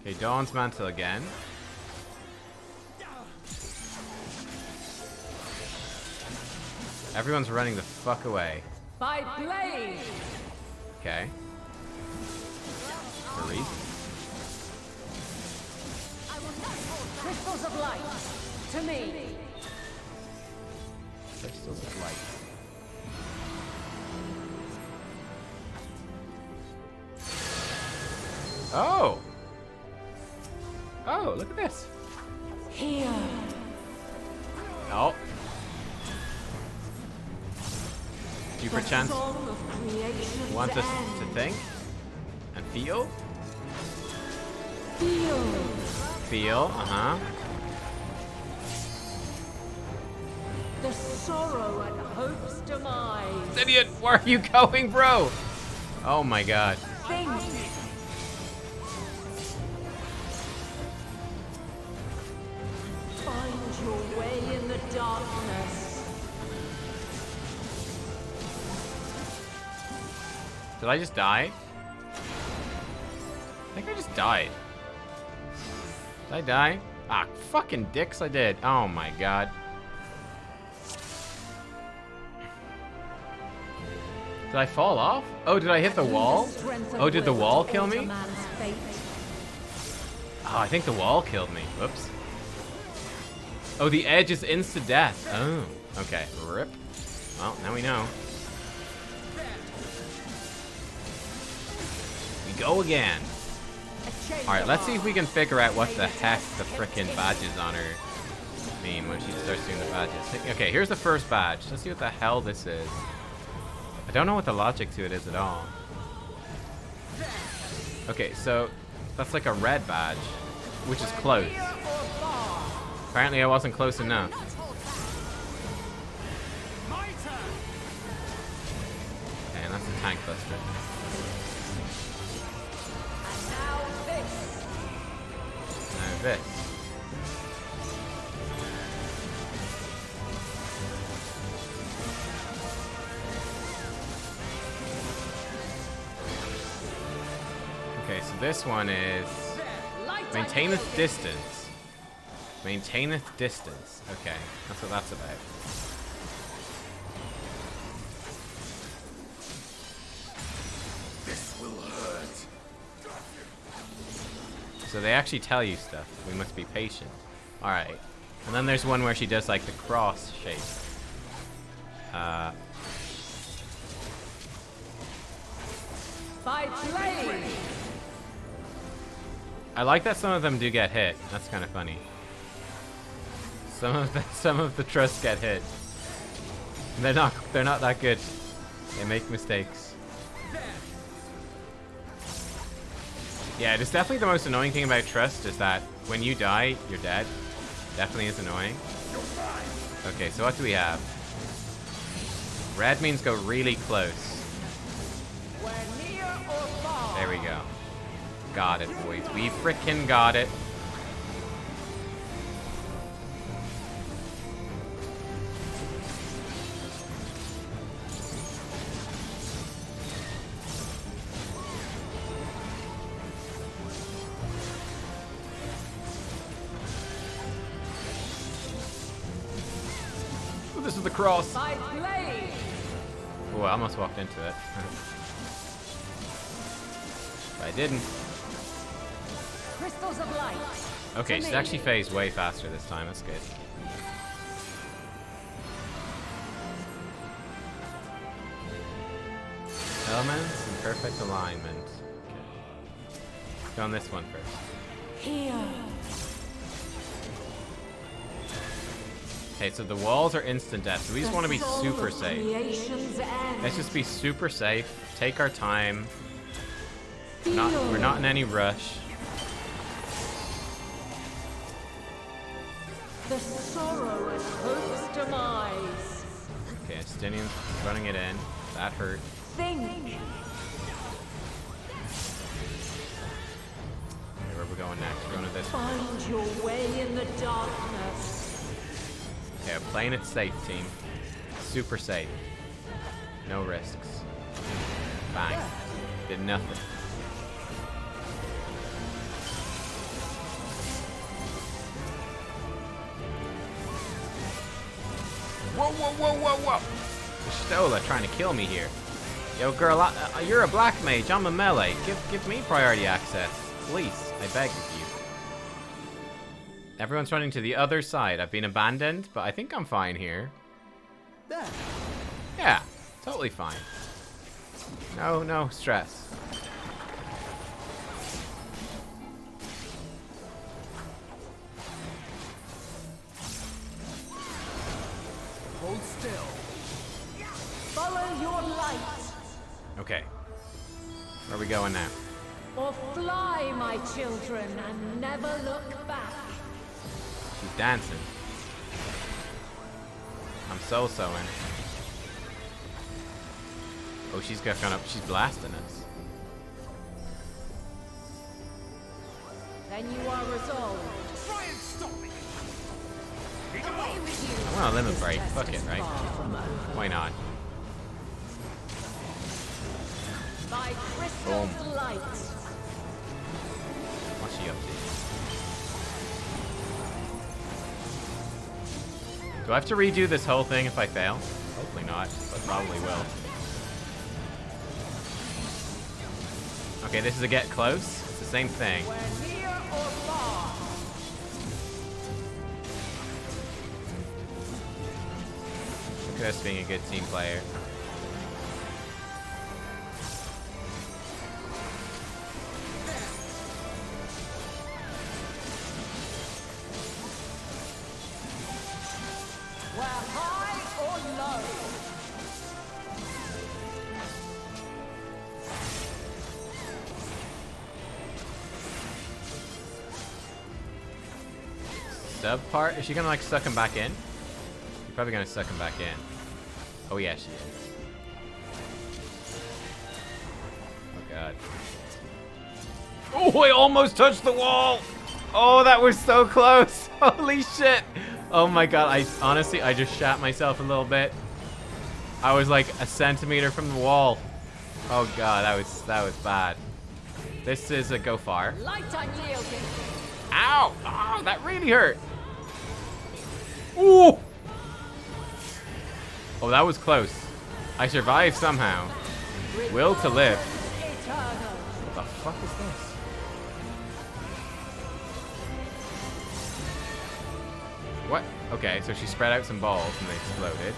Okay, Dawn's Mantle again. Everyone's running the fuck away. By blade. Okay. For a reason. Crystals of light. To me. Crystals of light. Oh! Oh, look at this. Here. Oh. Do you perchance want us to think? And feel? Feel. Feel, The The sorrow at hope's demise. Idiot, where are you going, bro? Oh my god. Think. Find your way in the darkness. Did I just die? I think I just died. Did I die? Ah, fucking dicks, I did. Oh my god. Did I fall off? Oh, did I hit the wall? Oh, did the wall kill me? Oh, I think the wall killed me. Whoops. Oh, the edge is insta-death. Oh, okay. Rip. Well, now we know. We go again. Alright, let's see if we can figure out what the heck the frickin' badges on her mean when she starts doing the badges. Okay, here's the first badge. Let's see what the hell this is. I don't know what the logic to it is at all. Okay, so that's like a red badge, which is close. Apparently I wasn't close enough. Okay, and that's a tank buster. Now this. Okay, so this one is maintaineth distance. Maintaineth distance. Okay, that's what that's about. This will hurt. So they actually tell you stuff. We must be patient. Alright. And then there's one where she does like the cross shape. By blade. I like that some of them do get hit. That's kind of funny. Some of the trusts get hit. They're not that good. They make mistakes. Yeah, it is definitely the most annoying thing about trust is that when you die, you're dead. Definitely is annoying. Okay, so what do we have? Red means go really close. There we go. Got it, boys. We frickin' got it. Oh, this is the cross. Oh, I almost walked into it. But I didn't. Crystals of light. Okay, she's actually phased way faster this time. That's good. Elements in perfect alignment. Okay. Let's go on this one first. Here. Okay, so the walls are instant death, so we just want to be super safe. Let's just be super safe. Take our time. We're not in any rush. The sorrow at hope's demise. Okay, Estinian's running it in. That hurt. Think. Okay, where are we going next? We're going to this one. Find your way in the darkness. Okay, we're playing it safe, team. Super safe. No risks. Bang. Did nothing. Whoa, whoa, whoa, whoa, whoa! Stola trying to kill me here. Yo, girl, you're a black mage. I'm a melee. Give me priority access. Please, I beg of you. Everyone's running to the other side. I've been abandoned, but I think I'm fine here. Yeah, totally fine. No stress. Hold still. Follow your light. Okay. Where are we going now? Or fly, my children, and never look back. She's dancing. I'm so-soing. Oh, she's got kind of, she's blasting us. Then you are resolved. Try and stop me! Away with you! I want a limit break. Fuck it, right? Why not? By crystal's light. What's she up to? Do I have to redo this whole thing if I fail? Hopefully not, but probably will. Okay, this is a get close. It's the same thing. Look at us being a good team player. We're high or low. Sub part? Is she gonna like suck him back in? She's probably gonna suck him back in. Oh yeah, she is. Oh god. Oh, I almost touched the wall! Oh, that was so close! Holy shit! Oh my god, I honestly, I just shat myself a little bit. I was like a centimeter from the wall. Oh god, that was bad. This is a go far. Light unyielding. Ow! Oh, that really hurt. Ooh! Oh, that was close. I survived somehow. Will to live. What the fuck is this? What? Okay, so she spread out some balls and they exploded.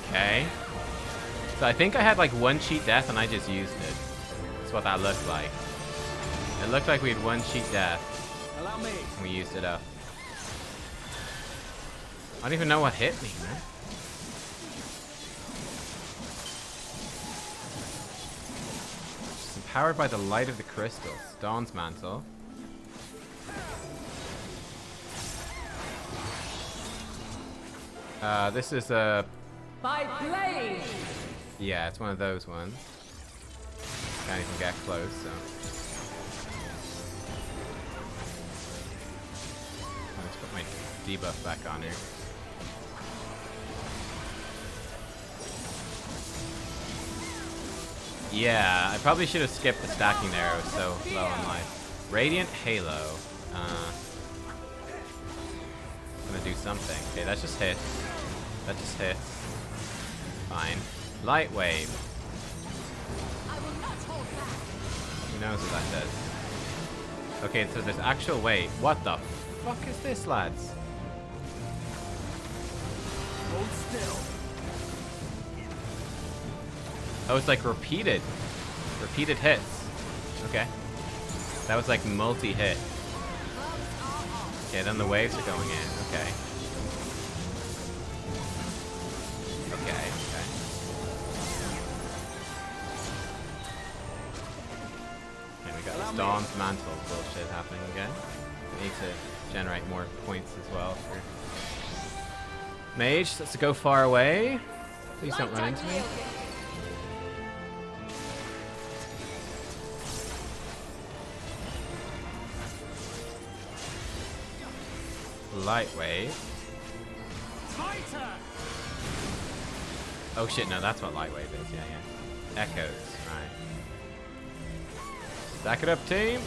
Okay. So I think I had like one cheat death and I just used it. That's what that looked like. It looked like we had one cheat death. Allow me. And we used it up. I don't even know what hit me, man. She's empowered by the light of the crystals. Dawn's mantle. This is a... By blade. Yeah, it's one of those ones. Can't even get close, so... Let's put my debuff back on here. Yeah, I probably should have skipped the stacking there. I was so low on life. Radiant Halo. I'm gonna do something. Okay, that just hit. That just hit. Fine. Light Wave. Who knows what that does? Okay, so there's actual weight. What the fuck is this, lads? Hold still. Oh, it's like repeated hits. Okay. That was like multi-hit. Okay, then the waves are going in. Okay. Okay, okay. Okay, we got this Dawn's Mantle bullshit happening again. We need to generate more points as well for Mage. Let's go far away. Please don't run into me. Light Wave. Oh shit, no, that's what Light Wave is. Yeah, yeah. Echoes, right. Stack it up, team.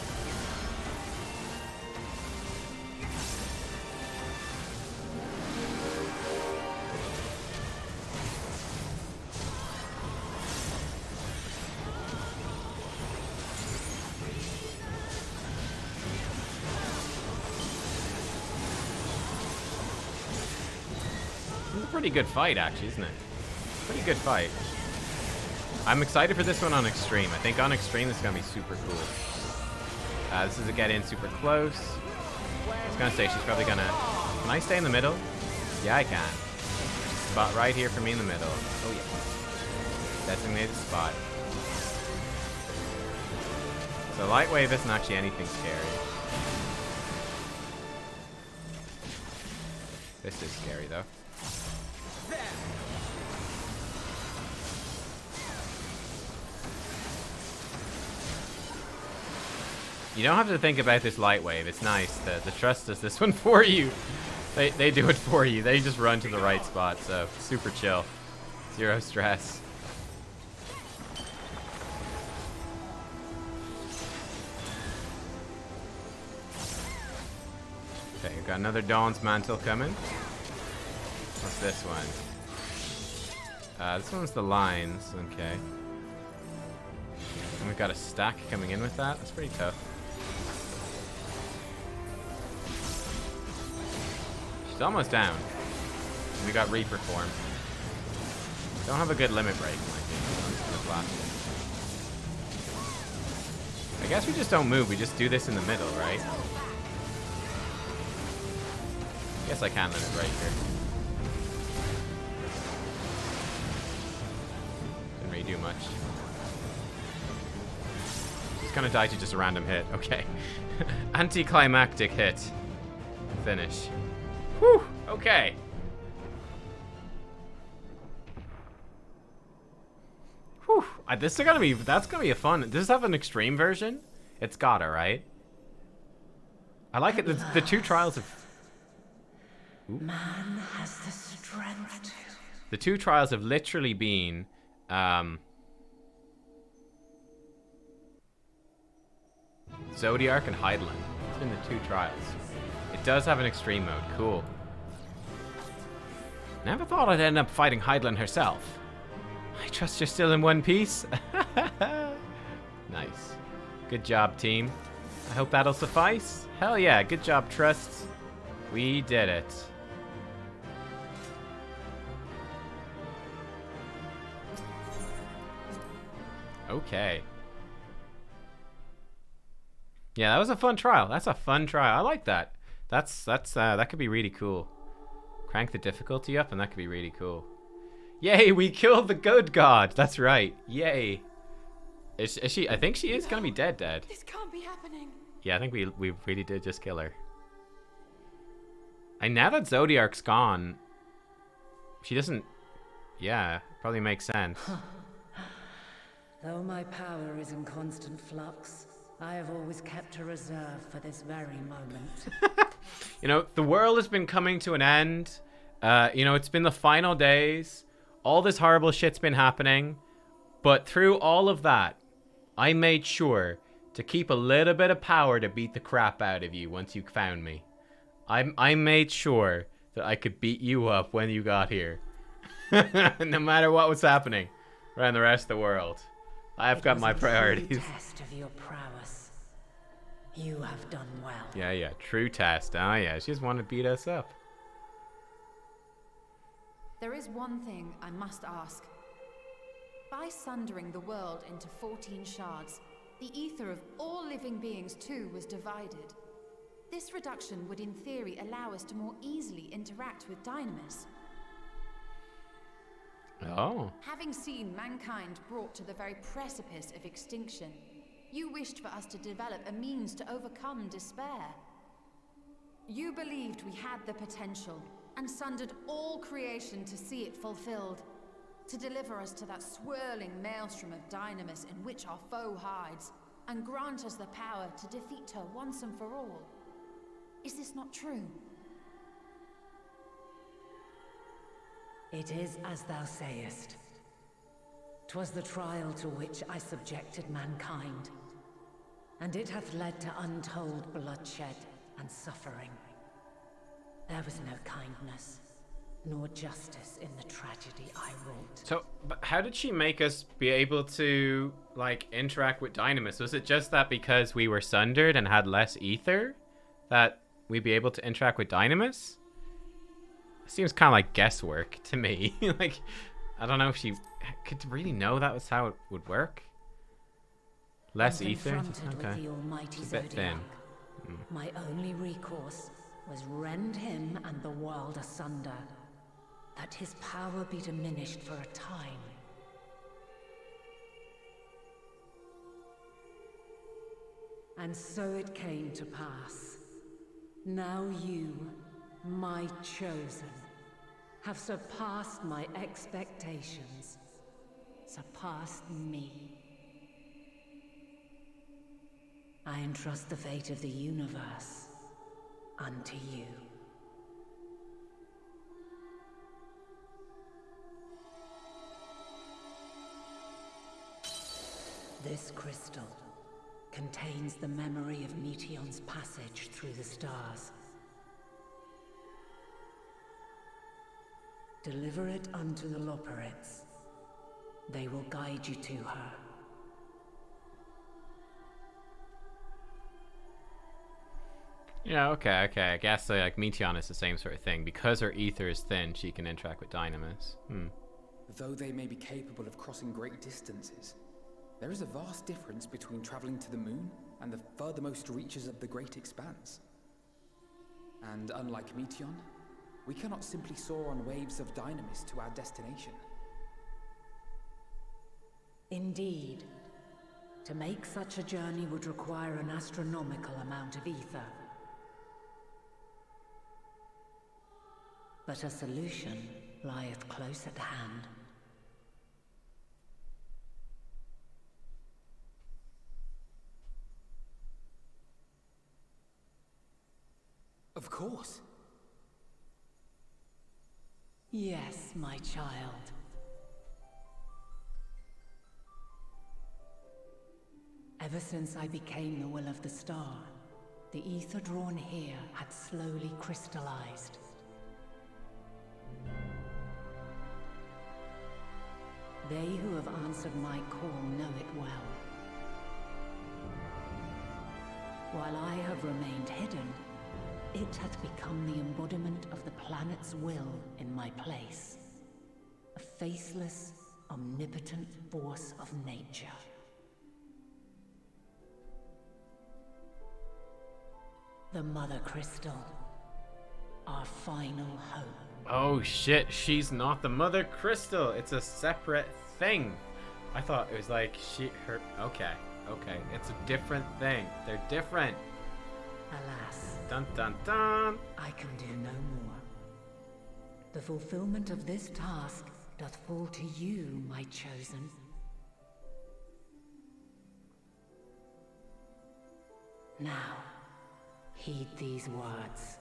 Pretty good fight, actually, isn't it? Pretty good fight. I'm excited for this one on Extreme. I think on Extreme this is gonna be super cool. This is a get in super close. I was gonna say she's probably gonna. Can I stay in the middle? Yeah, I can. Spot right here for me in the middle. Oh yeah. Designated spot. So Light Wave isn't actually anything scary. This is scary though. There! You don't have to think about this light wave. It's nice. The trust does this one for you. They do it for you. They just run to the right spot. So super chill. Zero stress. Okay, we've got another Dawn's Mantle coming. What's this one? This one's the lines. Okay. And we've got a stack coming in with that. That's pretty tough. She's almost down. We got Reaper form. Don't have a good limit break, in my opinion. This last one. I guess we just don't move. We just do this in the middle, right? I guess I can limit break here. Didn't really do much. He's gonna die to just a random hit. Okay. Anticlimactic hit. Finish. Whew. Okay. Whew. This is gonna be. That's gonna be a fun. Does this have an extreme version? It's gotta, right? I like it. The two trials of. Ooh. Man has the strength to. The two trials have literally been. Zodiark and Hydaelyn. It's been the two trials. It does have an extreme mode. Cool. Never thought I'd end up fighting Hydaelyn herself. I trust you're still in one piece. Nice. Good job, team. I hope that'll suffice. Hell yeah. Good job, Trust. We did it. Okay. Yeah, that was a fun trial. That's a fun trial. I like that. That could be really cool. Crank the difficulty up and that could be really cool. Yay, we killed the good god. That's right. Yay. Is she? I think she is gonna be dead. This can't be happening. Yeah, I think we really did just kill her. And now that Zodiark's gone, she doesn't. Yeah, probably makes sense. Though my power is in constant flux, I have always kept a reserve for this very moment. You know, the world has been coming to an end. You know, it's been the final days. All this horrible shit's been happening. But through all of that, I made sure to keep a little bit of power to beat the crap out of you once you found me. I made sure that I could beat you up when you got here. No matter what was happening around the rest of the world. I've got my priorities. Test of your prowess. You have done well. Yeah. True test. Oh, yeah. She just wanted to beat us up. There is one thing I must ask. By sundering the world into 14 shards, the ether of all living beings too was divided. This reduction would in theory allow us to more easily interact with Dynamis. Oh. Having seen mankind brought to the very precipice of extinction, you wished for us to develop a means to overcome despair. You believed we had the potential, and sundered all creation to see it fulfilled, to deliver us to that swirling maelstrom of Dynamis in which our foe hides, and grant us the power to defeat her once and for all. Is this not true? It is as thou sayest. 'Twas the trial to which I subjected mankind, and it hath led to untold bloodshed and suffering. There was no kindness, nor justice in the tragedy I wrought. So, but how did she make us be able to, like, interact with Dynamis? Was it just that because we were sundered and had less ether, that we'd be able to interact with Dynamis? Seems kind of like guesswork to me. Like, I don't know if she could really know that was how it would work. Less ether? Okay. It's a bit thin. My only recourse was rend him and the world asunder, that his power be diminished for a time. And so it came to pass. Now you, my chosen, have surpassed my expectations, surpassed me. I entrust the fate of the universe unto you. This crystal contains the memory of Meteion's passage through the stars. Deliver it unto the Loporrits. They will guide you to her. Yeah, okay. I guess like Meteion is the same sort of thing. Because her ether is thin, she can interact with Dynamis. Though they may be capable of crossing great distances, there is a vast difference between traveling to the moon and the furthermost reaches of the great expanse. And unlike Meteion, we cannot simply soar on waves of Dynamis to our destination. Indeed. To make such a journey would require an astronomical amount of ether. But a solution lieth close at hand. Of course. Yes, my child. Ever since I became the will of the star, the ether drawn here had slowly crystallized. They who have answered my call know it well. While I have remained hidden, it hath become the embodiment of the planet's will in my place. A faceless, omnipotent force of nature. The Mother Crystal. Our final hope. Oh shit, she's not the Mother Crystal. It's a separate thing. I thought it was like her. Okay. It's a different thing. They're different. Alas. Dun dun dun. I can do no more. The fulfillment of this task doth fall to you, my chosen. Now, heed these words.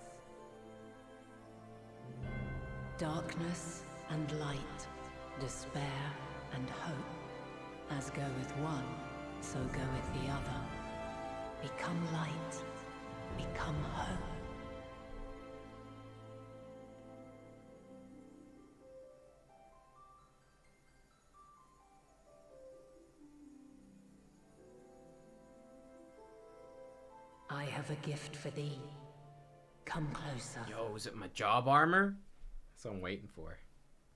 Darkness and light, despair and hope. As goeth one, so goeth the other. Become light, become hope. I have a gift for thee. Come closer. Yo, is it my job armor? That's what I'm waiting for.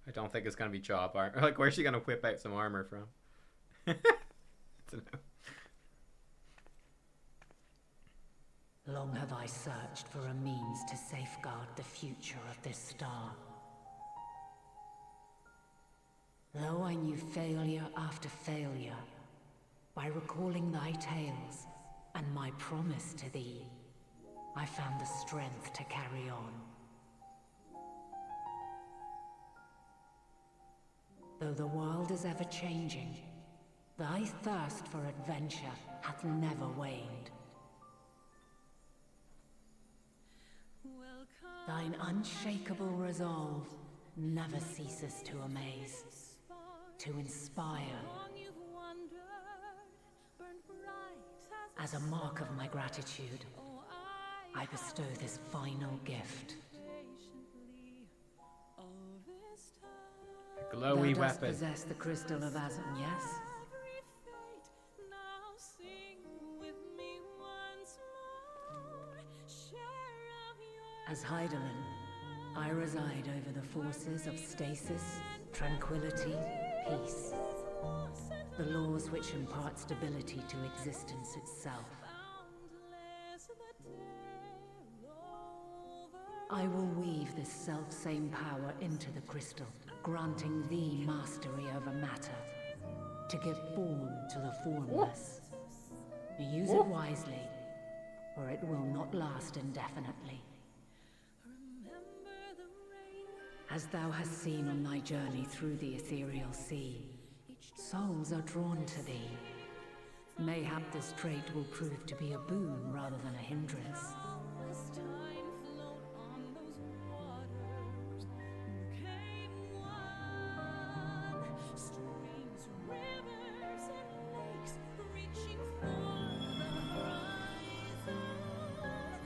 I don't think it's gonna be job armor. Like, where's she gonna whip out some armor from? I don't know. Long have I searched for a means to safeguard the future of this star. Though I knew failure after failure, by recalling thy tales and my promise to thee, I found the strength to carry on. Though the world is ever changing, thy thirst for adventure hath never waned. Thine unshakable resolve never ceases to amaze, to inspire. As a mark of my gratitude, I bestow this final gift. A glowy Thou dost weapon. possess the crystal of Azan, yes? As Hydaelyn, I reside over the forces of stasis, tranquility, peace. The laws which impart stability to existence itself. I will weave this self-same power into the crystal, granting thee mastery over matter, to give form to the formless. Use it wisely, or it will not last indefinitely. As thou hast seen on thy journey through the ethereal sea, souls are drawn to thee. Mayhap this trait will prove to be a boon rather than a hindrance.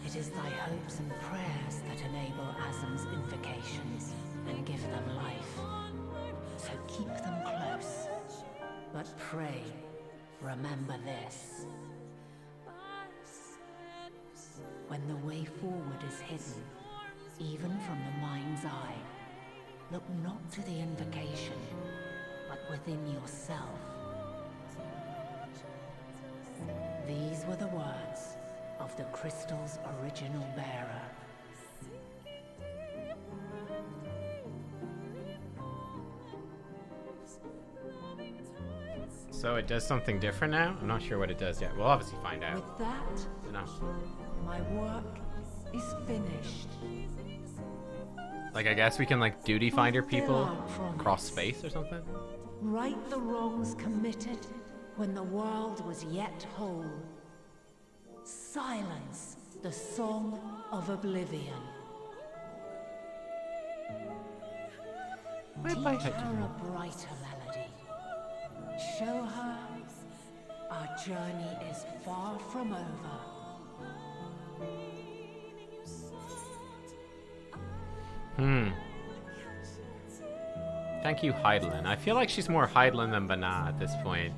It is thy hopes and prayers that enable Azam's invocations and give them life. So keep them close. But pray, remember this. When the way forward is hidden, even from the mind's eye, look not to the invocation, but within yourself. These were the words of the crystal's original bearer. So it does something different now? I'm not sure what it does yet. We'll obviously find out. With that, No. my work is finished. Like, I guess we can, like, duty finder people across space or something? Right the wrongs committed when the world was yet whole. Silence the song of oblivion. Teach her a brighter melody. Show her our journey is far from over. Thank you, Heidelin. I feel like she's more Heidelin than Vana at this point.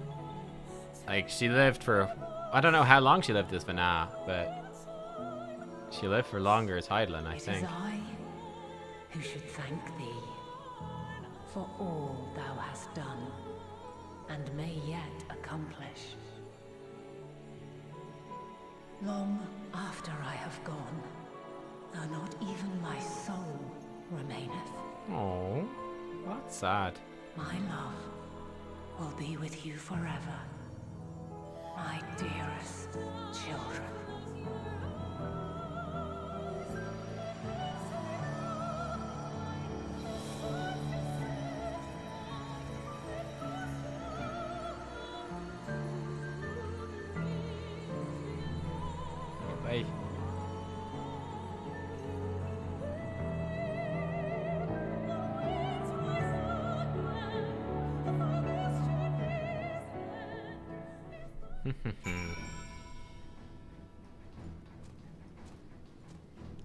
Like, she lived for... I don't know how long she lived as Vana, but... she lived for longer as Heidelin, I think. It is I who should thank thee for all thou hast done, and may yet accomplish. Long after I have gone, though not even my soul remaineth. Oh, that's sad. My love will be with you forever, my dearest children. Bye.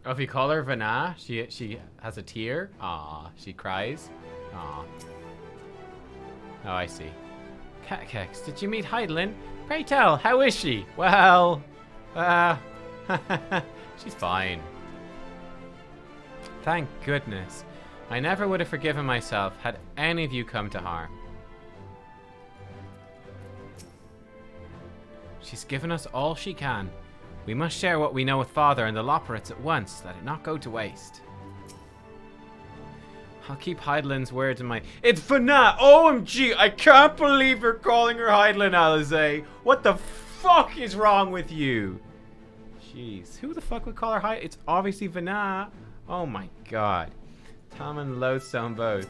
Oh, if you call her Vana, she has a tear. Aw, she cries. Aw. Oh, I see. Catkex, did you meet Heidelin? Pray tell, how is she? Well, she's fine. Thank goodness. I never would have forgiven myself had any of you come to harm. She's given us all she can. We must share what we know with Father and the Loporrits at once, let it not go to waste. I'll keep Heidelin's words in my... It's Vana! OMG! I can't believe you're calling her Heidelin, Alize! What the fuck is wrong with you? Jeez. Who the fuck would call her Heidelin? It's obviously Vana. Oh my god. Tom and Lodestone both.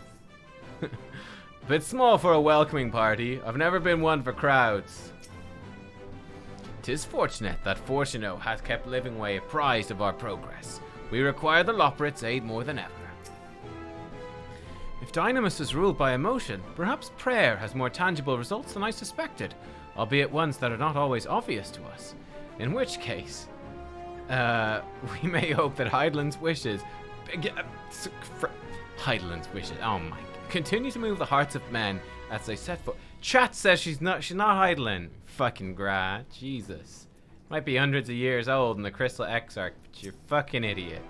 Bit small for a welcoming party. I've never been one for crowds. 'Tis fortunate that Fortuno hath kept Livingway apprised of our progress. We require the Loporrits' aid more than ever. If Dynamis is ruled by emotion, perhaps prayer has more tangible results than I suspected, albeit ones that are not always obvious to us. In which case, we may hope that Heidelin's wishes... Heidelin's wishes, oh my... continue to move the hearts of men as they set foot... Chat says she's not Heidelin. Fucking gra. Jesus. Might be hundreds of years old in the Crystal Exarch, but you're fucking idiot.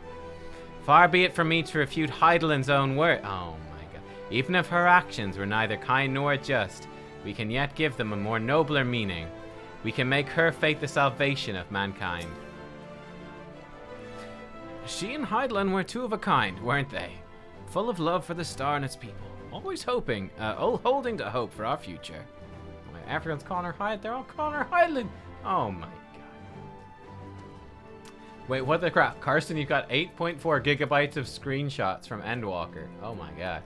Far be it from me to refute Heidelin's own word. Oh my god. Even if her actions were neither kind nor just, we can yet give them a more nobler meaning. We can make her fate the salvation of mankind. She and Heidelin were two of a kind, weren't they? Full of love for the star and its people. Always hoping, holding to hope for our future. Everyone's calling her Heidelin. They're all calling her Heidelin. Oh my god. Wait, what the crap? Carson, you've got 8.4 gigabytes of screenshots from Endwalker. Oh my god.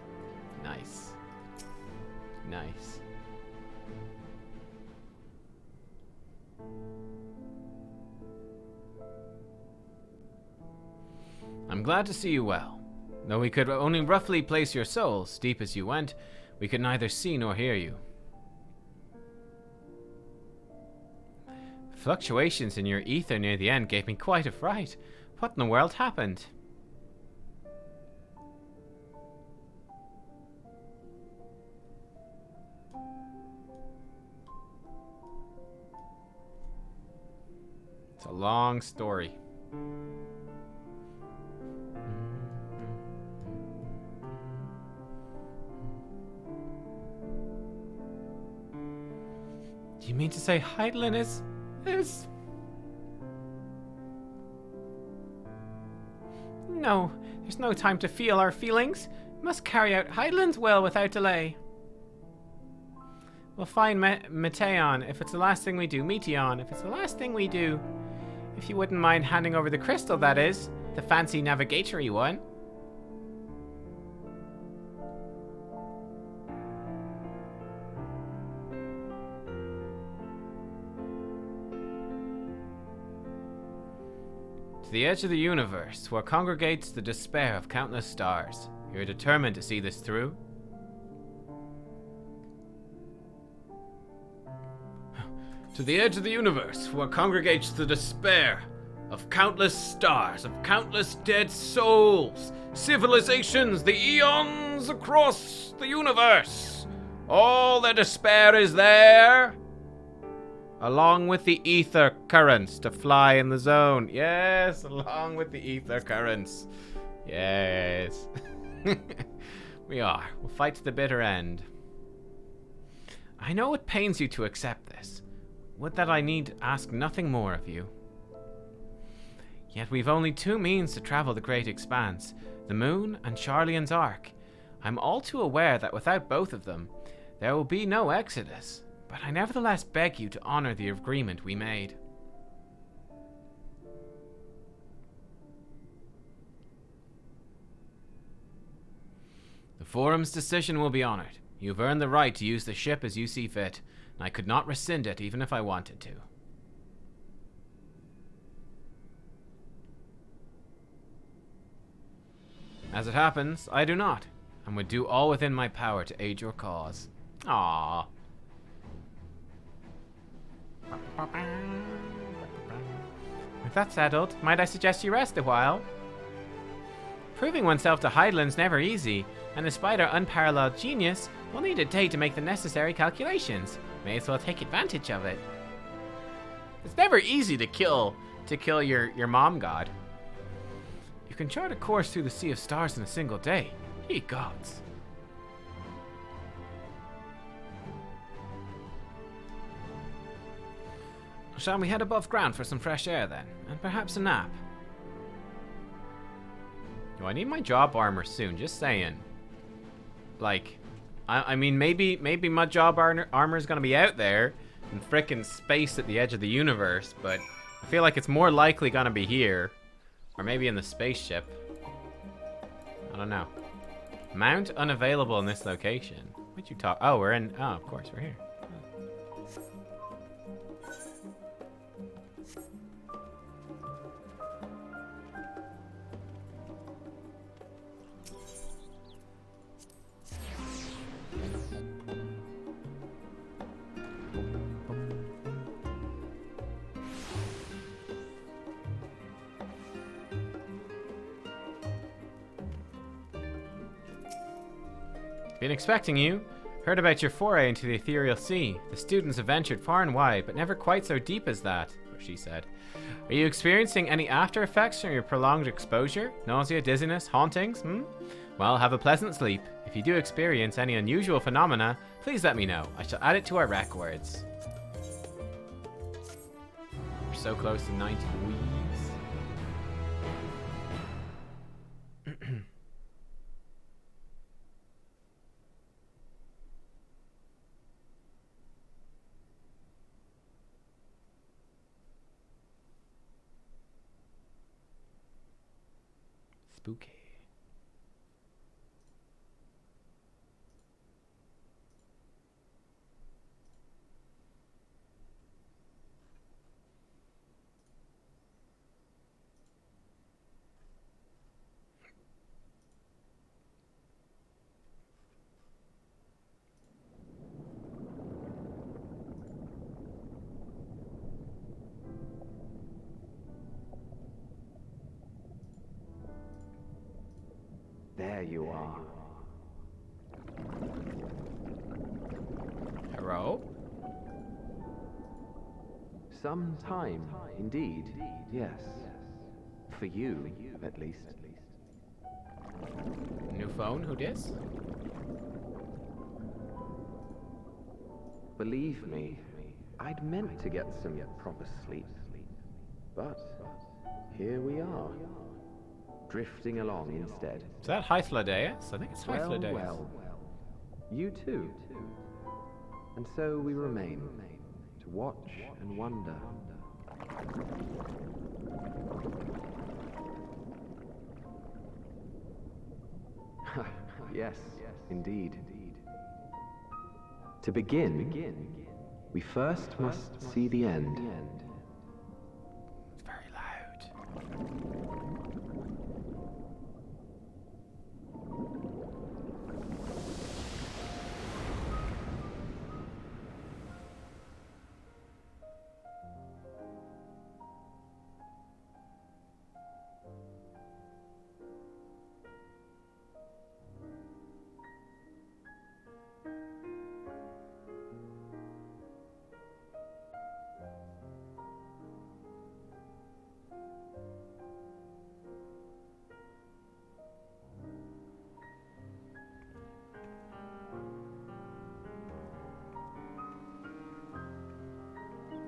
Nice. Nice. I'm glad to see you well. Though we could only roughly place your souls, deep as you went, we could neither see nor hear you. Fluctuations in your ether near the end gave me quite a fright. What in the world happened? It's a long story. Do you mean to say Heidelin is... No, there's no time to feel our feelings. We must carry out Heidelin's will without delay. We'll find Meteon if it's the last thing we do. Meteon if it's the last thing we do. If you wouldn't mind handing over the crystal, that is. The fancy navigatory one. To the edge of the universe, where congregates the despair of countless stars. You're determined to see this through? To the edge of the universe, where congregates the despair of countless stars, of countless dead souls, civilizations, the eons across the universe. All their despair is there, along with the ether currents to fly in the zone. Yes, along with the ether currents. Yes. We are. We'll fight to the bitter end. I know it pains you to accept this. Would that I need ask nothing more of you. Yet we've only two means to travel the great expanse, the moon and Charlian's Ark. I'm all too aware that without both of them, there will be no exodus, but I nevertheless beg you to honor the agreement we made. The Forum's decision will be honored. You've earned the right to use the ship as you see fit, and I could not rescind it even if I wanted to. As it happens, I do not, and would do all within my power to aid your cause. Aww. With that settled, might I suggest you rest a while? Proving oneself to Heidelin's never easy, and despite our unparalleled genius, we'll need a day to make the necessary calculations. May as well take advantage of it. It's never easy to kill your mom god. You can chart a course through the sea of stars in a single day. Ye gods. Shall we head above ground for some fresh air then? And perhaps a nap? Oh, I need my job armor soon, just saying. Like, I mean, maybe my job armor is gonna be out there in frickin' space at the edge of the universe, but I feel like it's more likely gonna be here. Or maybe in the spaceship. I don't know. Mount unavailable in this location. What'd you talk? Oh, we're in. Oh, of course, we're here. Been expecting you. Heard about your foray into the ethereal sea. The students have ventured far and wide, but never quite so deep as that, she said. Are you experiencing any after effects from your prolonged exposure? Nausea, dizziness, hauntings? Well, have a pleasant sleep. If you do experience any unusual phenomena, please let me know. I shall add it to our records. We're so close to 90 weeks. spooky. There you are. Hello? Some time, indeed. Yes. For you, at least. New phone? Who dis? Believe me, I'd meant to get some proper sleep. But here we are. Drifting along instead. Is that Hythlodaeus? I think it's Hythlodaeus. Well, you too. And so we remain, to watch and wonder. Yes, indeed. To begin, we first must see the end. It's very loud.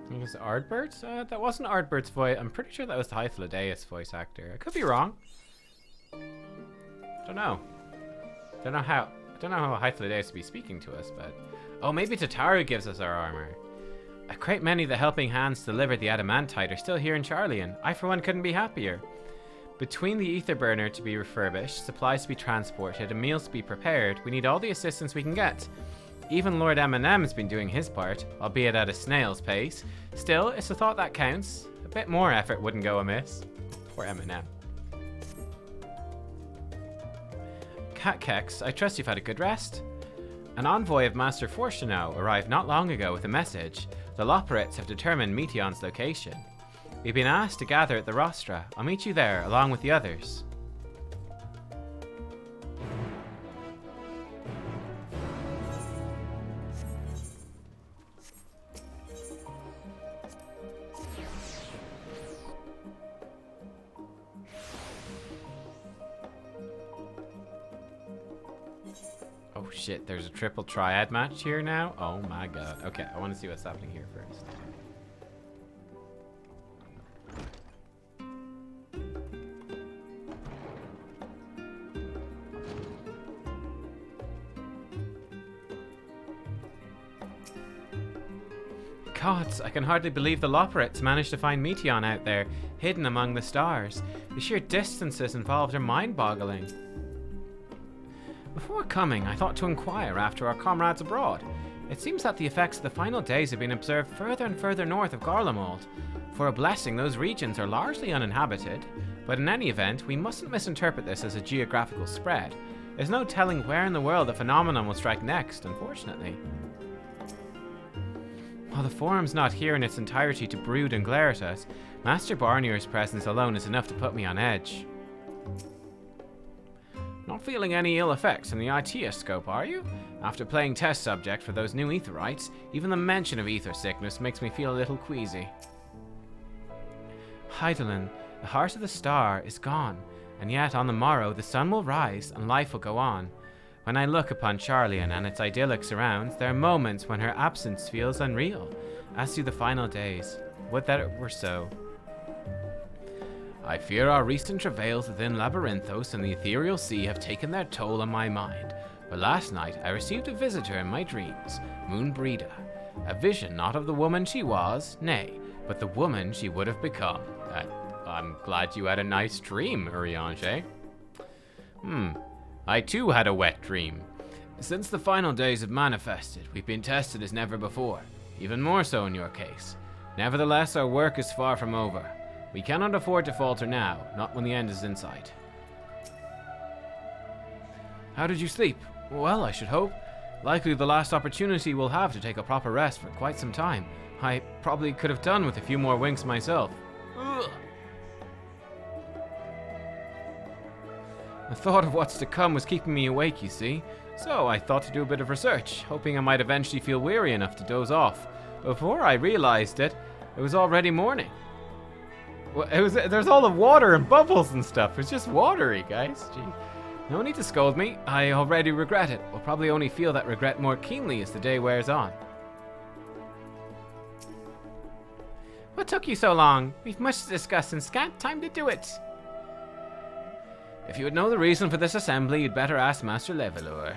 I think it's Ardbert? That wasn't Ardbert's voice. I'm pretty sure that was the Hythlodaeus voice actor. I could be wrong. Don't know. Don't know how Hythlodaeus would be speaking to us, but... Oh, maybe Tataru gives us our armor. A great many of the helping hands to deliver the adamantite are still here in Charlian. I, for one, couldn't be happier. Between the ether burner to be refurbished, supplies to be transported, and meals to be prepared, we need all the assistance we can get. Even Lord Eminem's been doing his part, albeit at a snail's pace. Still, it's a thought that counts. A bit more effort wouldn't go amiss. Poor Eminem. Cat Kex, I trust you've had a good rest. An envoy of Master Fortuno arrived not long ago with a message. The Loperates have determined Meteon's location. We've been asked to gather at the Rostra. I'll meet you there, along with the others. Oh shit, there's a triple triad match here now? Oh my god. Okay, I want to see what's happening here first. Gods, I can hardly believe the Loperates managed to find Meteon out there, hidden among the stars. The sheer distances involved are mind-boggling. Before coming, I thought to inquire after our comrades abroad. It seems that the effects of the final days have been observed further and further north of Garlemald. For a blessing, those regions are largely uninhabited, but in any event, we mustn't misinterpret this as a geographical spread. There's no telling where in the world the phenomenon will strike next, unfortunately. While the forum's not here in its entirety to brood and glare at us, Master Barnier's presence alone is enough to put me on edge. Not feeling any ill effects in the IT-scope, are you? After playing test subject for those new Aetherites, even the mention of ether sickness makes me feel a little queasy. Hydaelyn, the heart of the star, is gone, and yet on the morrow the sun will rise and life will go on. When I look upon Charlian and its idyllic surrounds, there are moments when her absence feels unreal, as do the final days. Would that it were so. I fear our recent travails within Labyrinthos and the ethereal sea have taken their toll on my mind, but last night I received a visitor in my dreams, Moon Breda. A vision not of the woman she was, nay, but the woman she would have become. I'm glad you had a nice dream, Urianger. I too had a wet dream. Since the final days have manifested, we've been tested as never before, even more so in your case. Nevertheless, our work is far from over. We cannot afford to falter now, not when the end is in sight. How did you sleep? Well, I should hope. Likely the last opportunity we'll have to take a proper rest for quite some time. I probably could have done with a few more winks myself. Ugh. The thought of what's to come was keeping me awake, you see. So I thought to do a bit of research, hoping I might eventually feel weary enough to doze off. Before I realized it, it was already morning. Well, there's all the water and bubbles and stuff. It's just watery, guys. Gee. No need to scold me. I already regret it. Will probably only feel that regret more keenly as the day wears on. What took you so long? We've much to discuss and scant time to do it. If you would know the reason for this assembly, you'd better ask Master lvl88.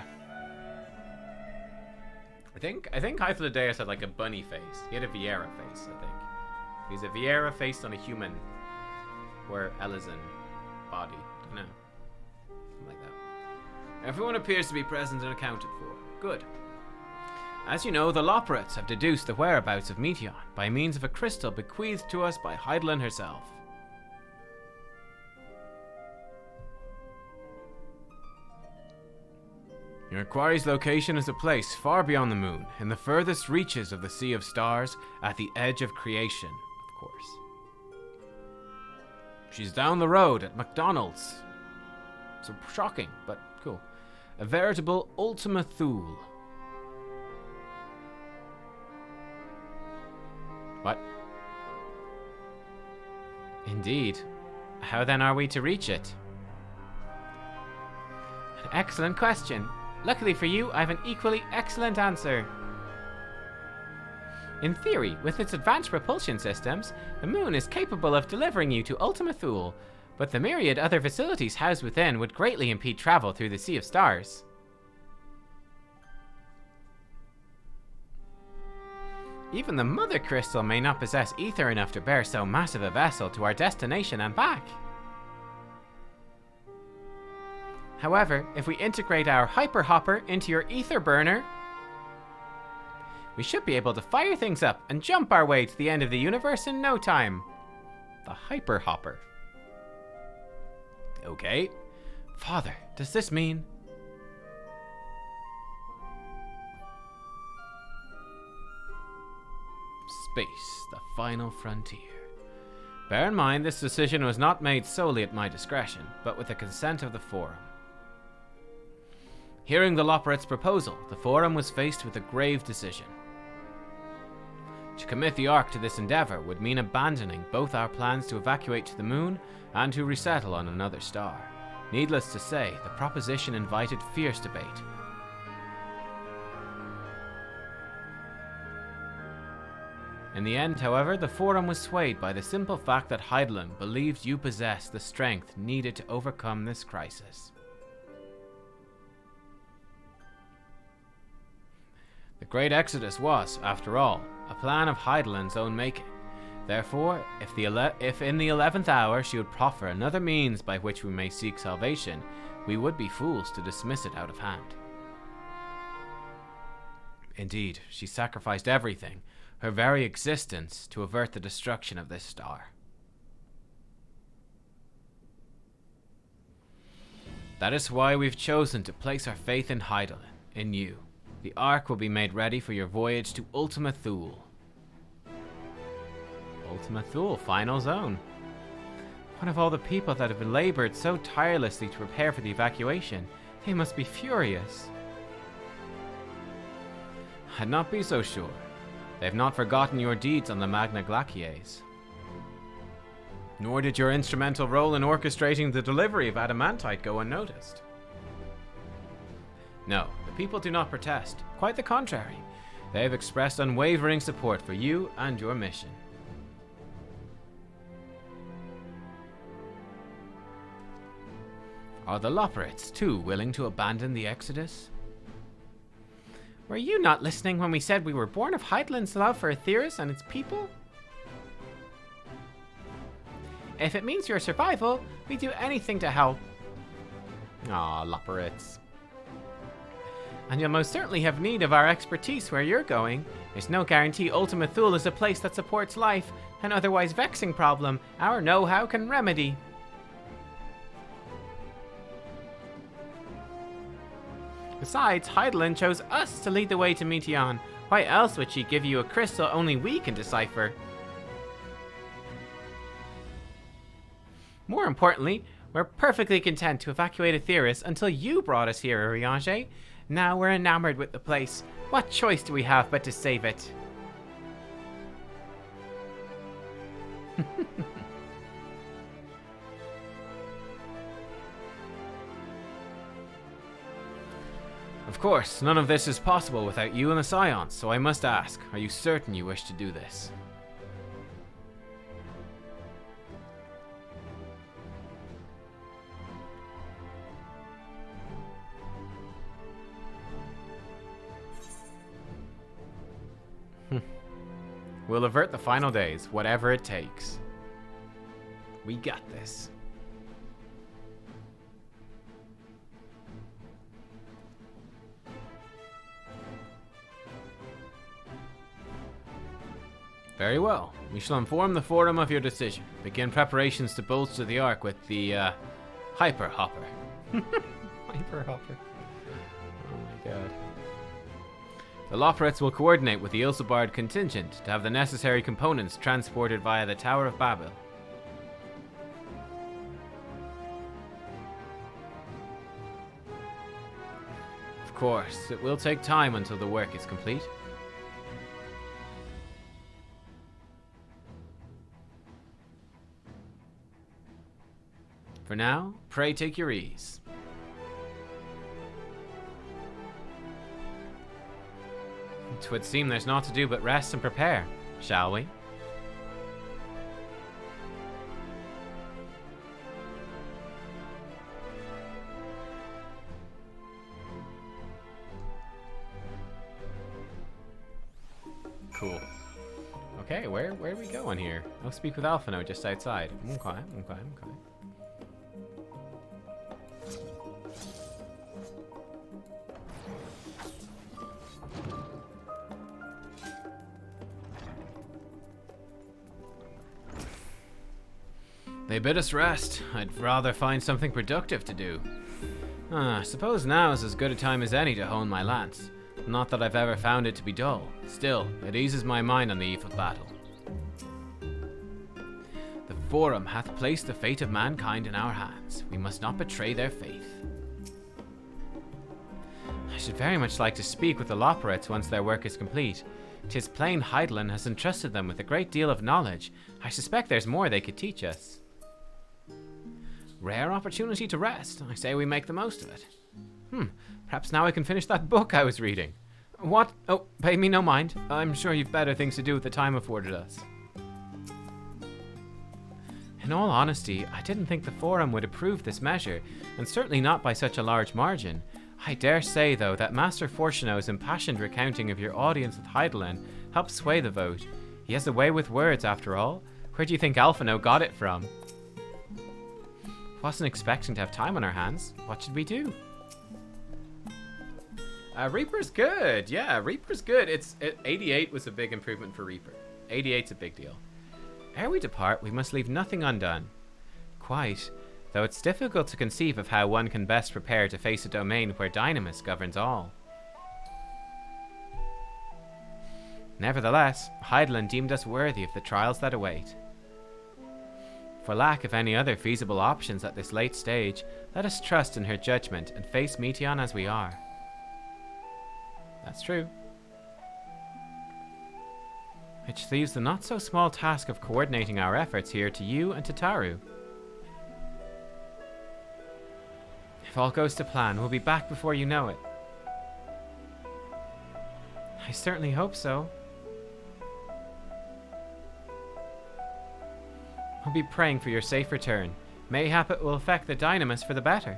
I think Hythlodaeus had like a bunny face. He had a Viera face, I think. He's a Viera face on a human. Where Elizan body. I don't know. Something like that. Everyone appears to be present and accounted for. Good. As you know, the Loporrits have deduced the whereabouts of Meteon by means of a crystal bequeathed to us by Hydaelyn herself. Your quarry's location is a place far beyond the moon, in the furthest reaches of the Sea of Stars, at the edge of creation, of course. She's down the road at McDonald's. So shocking, but cool. A veritable Ultima Thule. What? Indeed. How then are we to reach it? An excellent question. Luckily for you, I have an equally excellent answer. In theory, with its advanced propulsion systems, the moon is capable of delivering you to Ultima Thule, but the myriad other facilities housed within would greatly impede travel through the Sea of Stars. Even the Mother Crystal may not possess ether enough to bear so massive a vessel to our destination and back. However, if we integrate our Hyper Hopper into your ether burner, we should be able to fire things up and jump our way to the end of the universe in no time. The Hyper Hopper. Okay. Father, does this mean... Space, the final frontier. Bear in mind, this decision was not made solely at my discretion, but with the consent of the Forum. Hearing the Loporrit's proposal, the Forum was faced with a grave decision. To commit the Ark to this endeavor would mean abandoning both our plans to evacuate to the moon and to resettle on another star. Needless to say, the proposition invited fierce debate. In the end, however, the Forum was swayed by the simple fact that Hydaelyn believed you possessed the strength needed to overcome this crisis. The Great Exodus was, after all, a plan of Hydaelyn's own making. Therefore, if in the 11th hour she would proffer another means by which we may seek salvation, we would be fools to dismiss it out of hand. Indeed, she sacrificed everything, her very existence, to avert the destruction of this star. That is why we've chosen to place our faith in Hydaelyn, in you. The Ark will be made ready for your voyage to Ultima Thule. Ultima Thule, final zone. What of all the people that have labored so tirelessly to prepare for the evacuation? They must be furious. I'd not be so sure. They've not forgotten your deeds on the Magna Glacies. Nor did your instrumental role in orchestrating the delivery of adamantite go unnoticed. No, the people do not protest. Quite the contrary. They have expressed unwavering support for you and your mission. Are the Loporrits, too, willing to abandon the Exodus? Were you not listening when we said we were born of Hydaelyn's love for Aetheris and its people? If it means your survival, we'd do anything to help. Aw, Loporits. And you'll most certainly have need of our expertise where you're going. There's no guarantee Ultima Thule is a place that supports life, an otherwise vexing problem our know-how can remedy. Besides, Heidelin chose us to lead the way to Meteon. Why else would she give you a crystal only we can decipher? More importantly, we're perfectly content to evacuate Aetheris until you brought us here, Urianger. Now we're enamored with the place. What choice do we have but to save it? Of course, none of this is possible without you and the Scions, so I must ask, are you certain you wish to do this? We'll avert the final days, whatever it takes. We got this. Very well. We shall inform the Forum of your decision. Begin preparations to bolster the Ark with the, Hyper Hopper. Hyper Hopper. Oh my god. The Loporits will coordinate with the Ilsebard contingent to have the necessary components transported via the Tower of Babel. Of course, it will take time until the work is complete. For now, pray take your ease. It would seem there's naught to do but rest and prepare, shall we? Cool. Okay, where are we going here? I'll speak with Alphino just outside. Okay. They bid us rest. I'd rather find something productive to do. I suppose now is as good a time as any to hone my lance. Not that I've ever found it to be dull. Still, it eases my mind on the eve of battle. The Forum hath placed the fate of mankind in our hands. We must not betray their faith. I should very much like to speak with the Loporits once their work is complete. 'Tis plain Heidelin has entrusted them with a great deal of knowledge. I suspect there's more they could teach us. Rare opportunity to rest. I say we make the most of it. Perhaps now I can finish that book I was reading. What? Oh, pay me no mind. I'm sure you've better things to do with the time afforded us. In all honesty, I didn't think the Forum would approve this measure, and certainly not by such a large margin. I dare say, though, that Master Fortuno's impassioned recounting of your audience with Heidelin helped sway the vote. He has a way with words, after all. Where do you think Alphino got it from? Wasn't expecting to have time on our hands. What should we do? Reaper's good. Yeah, Reaper's good. 88 was a big improvement for Reaper. 88's a big deal. Ere we depart, we must leave nothing undone. Quite. Though it's difficult to conceive of how one can best prepare to face a domain where Dynamis governs all. Nevertheless, Heidelin deemed us worthy of the trials that await. For lack of any other feasible options at this late stage, let us trust in her judgment and face Meteon as we are. That's true. Which leaves the not-so-small task of coordinating our efforts here to you and to Taru. If all goes to plan, we'll be back before you know it. I certainly hope so. I'll be praying for your safe return. Mayhap it will affect the Dynamis for the better.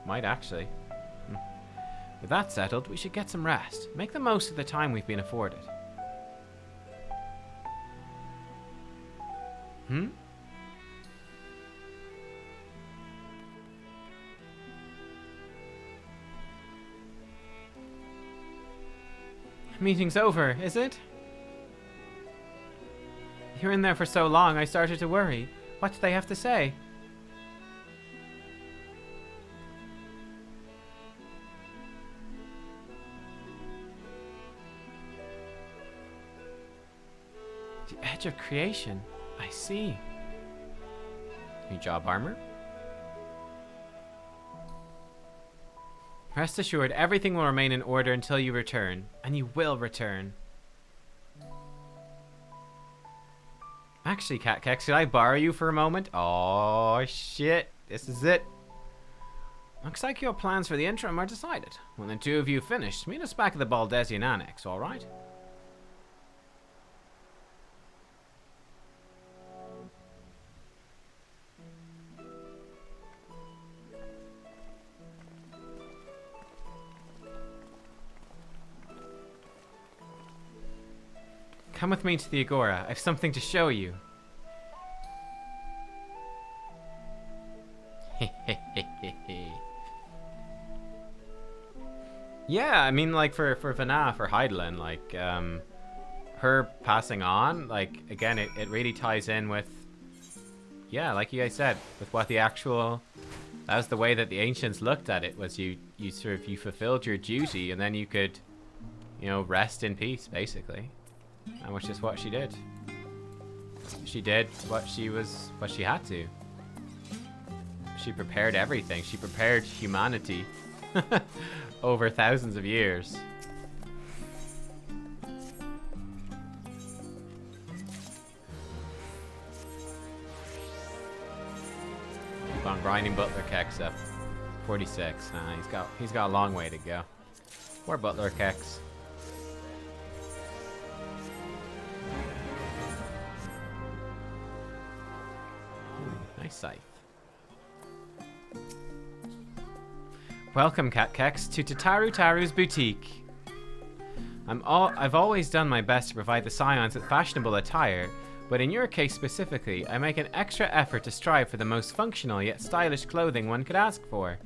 Might actually. With that settled, we should get some rest. Make the most of the time we've been afforded. Meeting's over, is it? You're in there for so long, I started to worry. What do they have to say? The edge of creation. I see. New job armor? Rest assured, everything will remain in order until you return. And you will return. Actually, Cat Kex, could I borrow you for a moment? Oh, shit. This is it. Looks like your plans for the interim are decided. When the two of you finish, meet us back at the Baldesian Annex, alright? Come with me to the Agora. I have something to show you. Yeah, I mean, like, for Vanna, for Heidelin, like, her passing on, like, again, it really ties in with, yeah, like you guys said, with what the actual, that was the way that the ancients looked at it, was you fulfilled your duty, and then you could, you know, rest in peace, basically. And which is what she did. She did what she had to. She prepared everything. She prepared humanity over thousands of years. Keep on grinding Butler Kex up. 46. Nah, he's got a long way to go. Poor Butler Kex. Nice scythe. Welcome, Cat Kex, to Tataru Taru's boutique. I've always done my best to provide the Scions with fashionable attire, but in your case specifically, I make an extra effort to strive for the most functional yet stylish clothing one could ask for.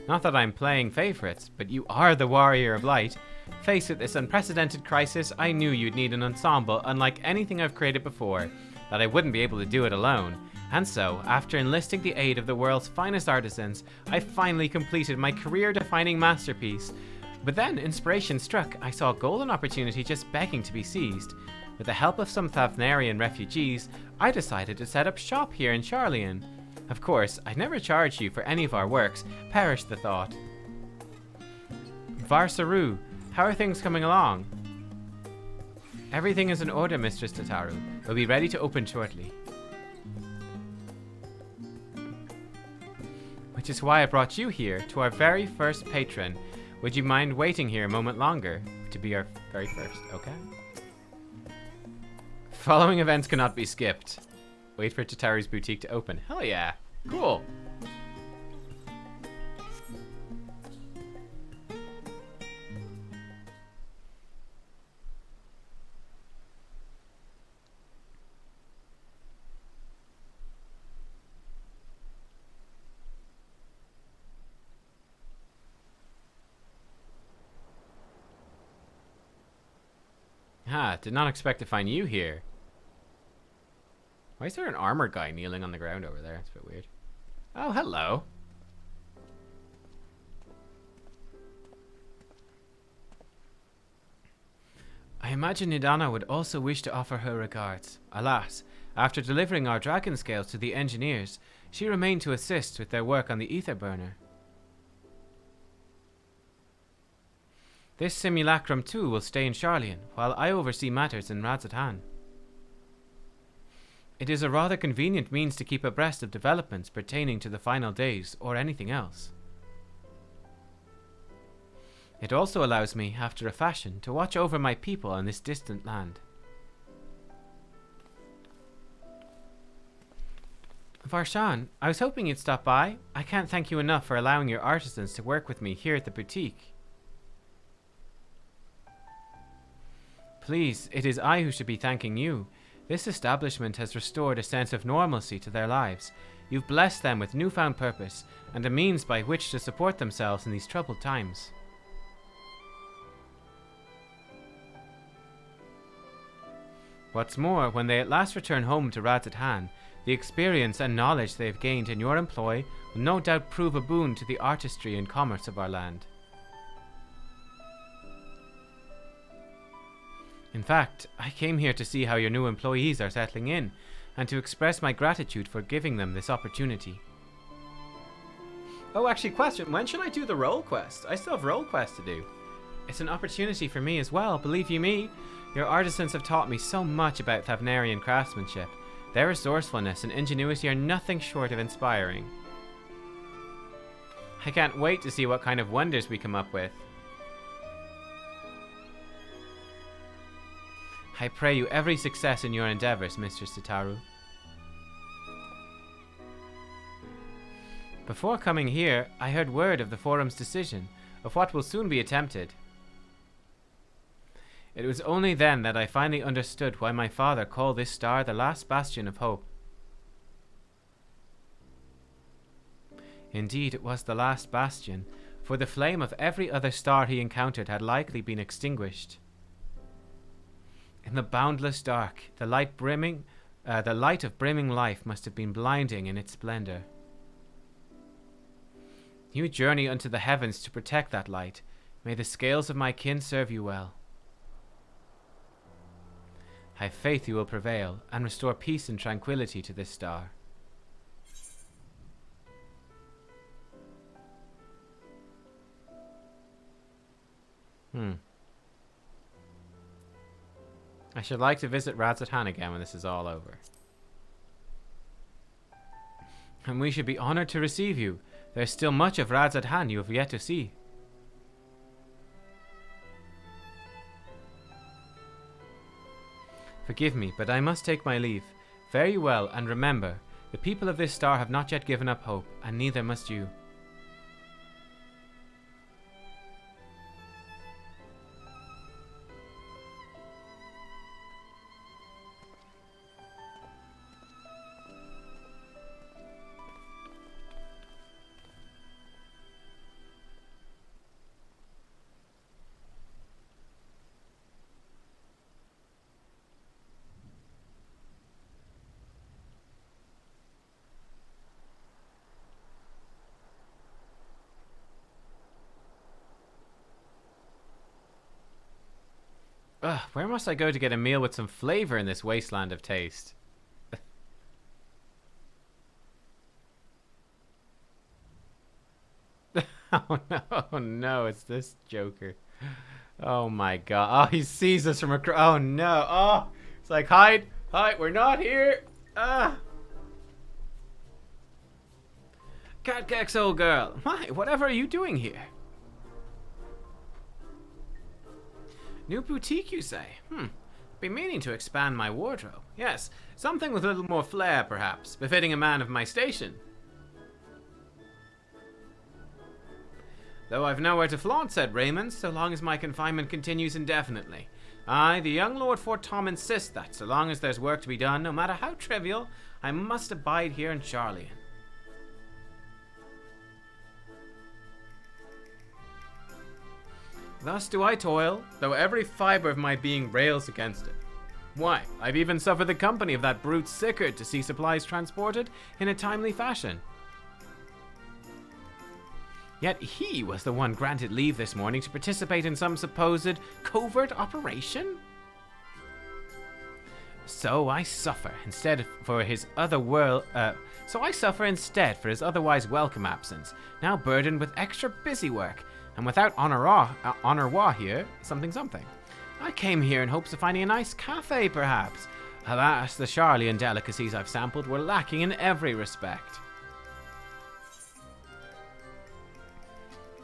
Not that I'm playing favorites, but you are the Warrior of Light. Faced with this unprecedented crisis, I knew you'd need an ensemble unlike anything I've created before, that I wouldn't be able to do it alone. And so, after enlisting the aid of the world's finest artisans, I finally completed my career-defining masterpiece. But then, inspiration struck. I saw a golden opportunity just begging to be seized. With the help of some Thavnarian refugees, I decided to set up shop here in Charlian. Of course, I'd never charge you for any of our works, perish the thought. Varsaru, how are things coming along? Everything is in order, Mistress Tataru. We'll be ready to open shortly. Which is why I brought you here, to our very first patron. Would you mind waiting here a moment longer? To be our very first, okay? Following events cannot be skipped. Wait for Tataru's boutique to open. Hell yeah. Cool. Did not expect to find you here. Why is there an armored guy kneeling on the ground over there? It's a bit weird. Oh, hello. I imagine Nidana would also wish to offer her regards. Alas, after delivering our dragon scales to the engineers, she remained to assist with their work on the ether burner. This simulacrum too will stay in Charlian, while I oversee matters in Radzatan. It is a rather convenient means to keep abreast of developments pertaining to the final days or anything else. It also allows me, after a fashion, to watch over my people in this distant land. Varshan, I was hoping you'd stop by. I can't thank you enough for allowing your artisans to work with me here at the boutique. Please, it is I who should be thanking you. This establishment has restored a sense of normalcy to their lives. You've blessed them with newfound purpose, and a means by which to support themselves in these troubled times. What's more, when they at last return home to Radz-at-Han, the experience and knowledge they have gained in your employ will no doubt prove a boon to the artistry and commerce of our land. In fact, I came here to see how your new employees are settling in, and to express my gratitude for giving them this opportunity. Oh, actually, question, when should I do the role quest? I still have role quest to do. It's an opportunity for me as well, believe you me. Your artisans have taught me so much about Thavnarian craftsmanship. Their resourcefulness and ingenuity are nothing short of inspiring. I can't wait to see what kind of wonders we come up with. I pray you every success in your endeavors, Mr. Sitaru. Before coming here, I heard word of the Forum's decision, of what will soon be attempted. It was only then that I finally understood why my father called this star the last bastion of hope. Indeed, it was the last bastion, for the flame of every other star he encountered had likely been extinguished. In the boundless dark, the light of brimming life must have been blinding in its splendor. You journey unto the heavens to protect that light. May the scales of my kin serve you well. I have faith you will prevail and restore peace and tranquility to this star. I should like to visit Radz-at-Han again when this is all over. And we should be honored to receive you. There's still much of Radz-at-Han you have yet to see. Forgive me, but I must take my leave. Fare you well, and remember, the people of this star have not yet given up hope, and neither must you. Ugh, where must I go to get a meal with some flavor in this wasteland of taste? Oh no, it's this Joker. Oh my god. Oh, he sees us from across. Oh no. Oh, it's like, hide, we're not here. Ah. Catgex, old girl. My, whatever are you doing here? New boutique, you say? Been meaning to expand my wardrobe. Yes, something with a little more flair, perhaps, befitting a man of my station. Though I've nowhere to flaunt, said Raymond, so long as my confinement continues indefinitely. I, the young Lord Fort Tom, insist that, so long as there's work to be done, no matter how trivial, I must abide here in Charlian. Thus do I toil, though every fibre of my being rails against it. Why, I've even suffered the company of that brute Sickard to see supplies transported in a timely fashion. Yet he was the one granted leave this morning to participate in some supposed covert operation? So I suffer instead for his otherwise welcome absence, now burdened with extra busy work. And without Honorwa here, something. I came here in hopes of finding a nice cafe, perhaps. Alas, the Charlian delicacies I've sampled were lacking in every respect.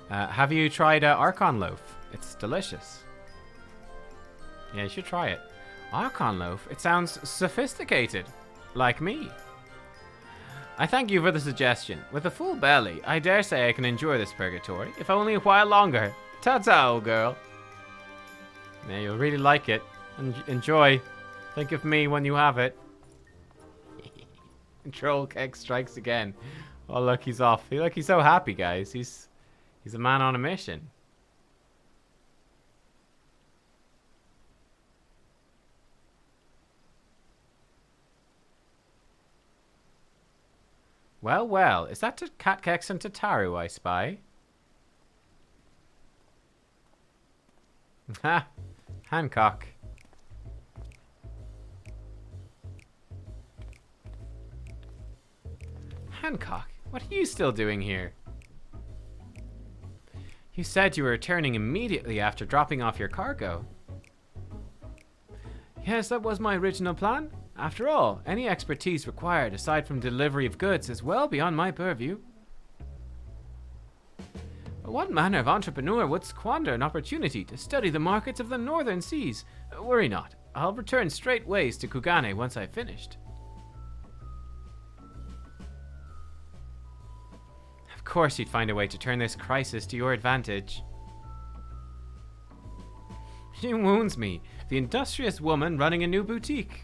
Have you tried Archon Loaf? It's delicious. Yeah, you should try it. Archon Loaf? It sounds sophisticated. Like me. I thank you for the suggestion. With a full belly, I dare say I can endure this purgatory, if only a while longer. Ta-ta, old girl. Yeah, you'll really like it. Enjoy. Think of me when you have it. Troll Keg strikes again. Oh, look, he's off. Look, he's so happy, guys. He's a man on a mission. Well, well. Is that Catkex and Tataru I spy? Ha! Hancock. Hancock, what are you still doing here? You said you were returning immediately after dropping off your cargo. Yes, that was my original plan. After all, any expertise required aside from delivery of goods is well beyond my purview. But what manner of entrepreneur would squander an opportunity to study the markets of the northern seas? Worry not, I'll return straightways to Kugane once I've finished. Of course you'd find a way to turn this crisis to your advantage. She wounds me, the industrious woman running a new boutique.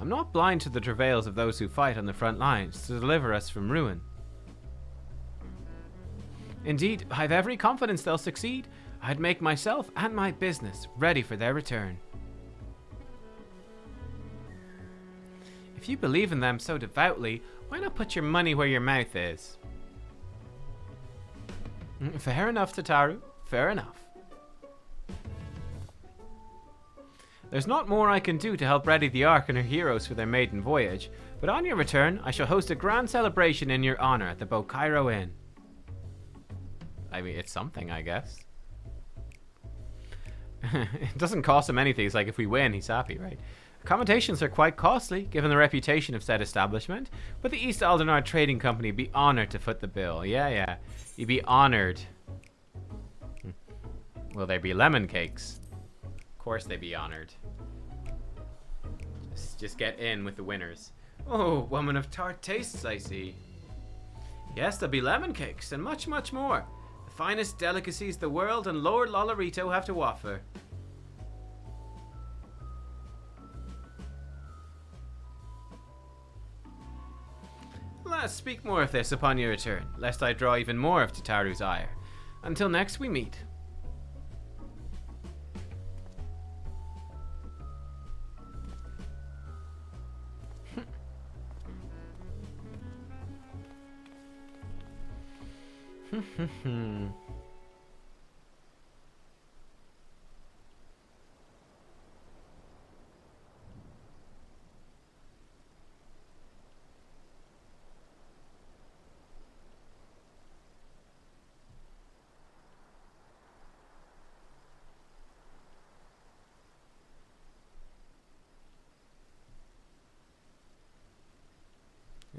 I'm not blind to the travails of those who fight on the front lines to deliver us from ruin. Indeed, I've every confidence they'll succeed. I'd make myself and my business ready for their return. If you believe in them so devoutly, why not put your money where your mouth is? Fair enough, Tataru. Fair enough. There's not more I can do to help ready the Ark and her heroes for their maiden voyage, but on your return, I shall host a grand celebration in your honor at the Bokairo Inn. I mean, it's something, I guess. It doesn't cost him anything. It's like if we win, he's happy, right? Accommodations are quite costly, given the reputation of said establishment, but the East Aldenar Trading Company be honored to foot the bill. Yeah. You'd be honored. Will there be lemon cakes? Of course they'd be honored. Just get in with the winners. Oh, woman of tart tastes, I see. Yes, there'll be lemon cakes and much, much more. The finest delicacies the world and Lord Lolorito have to offer. Let's speak more of this upon your return, lest I draw even more of Tataru's ire. Until next we meet.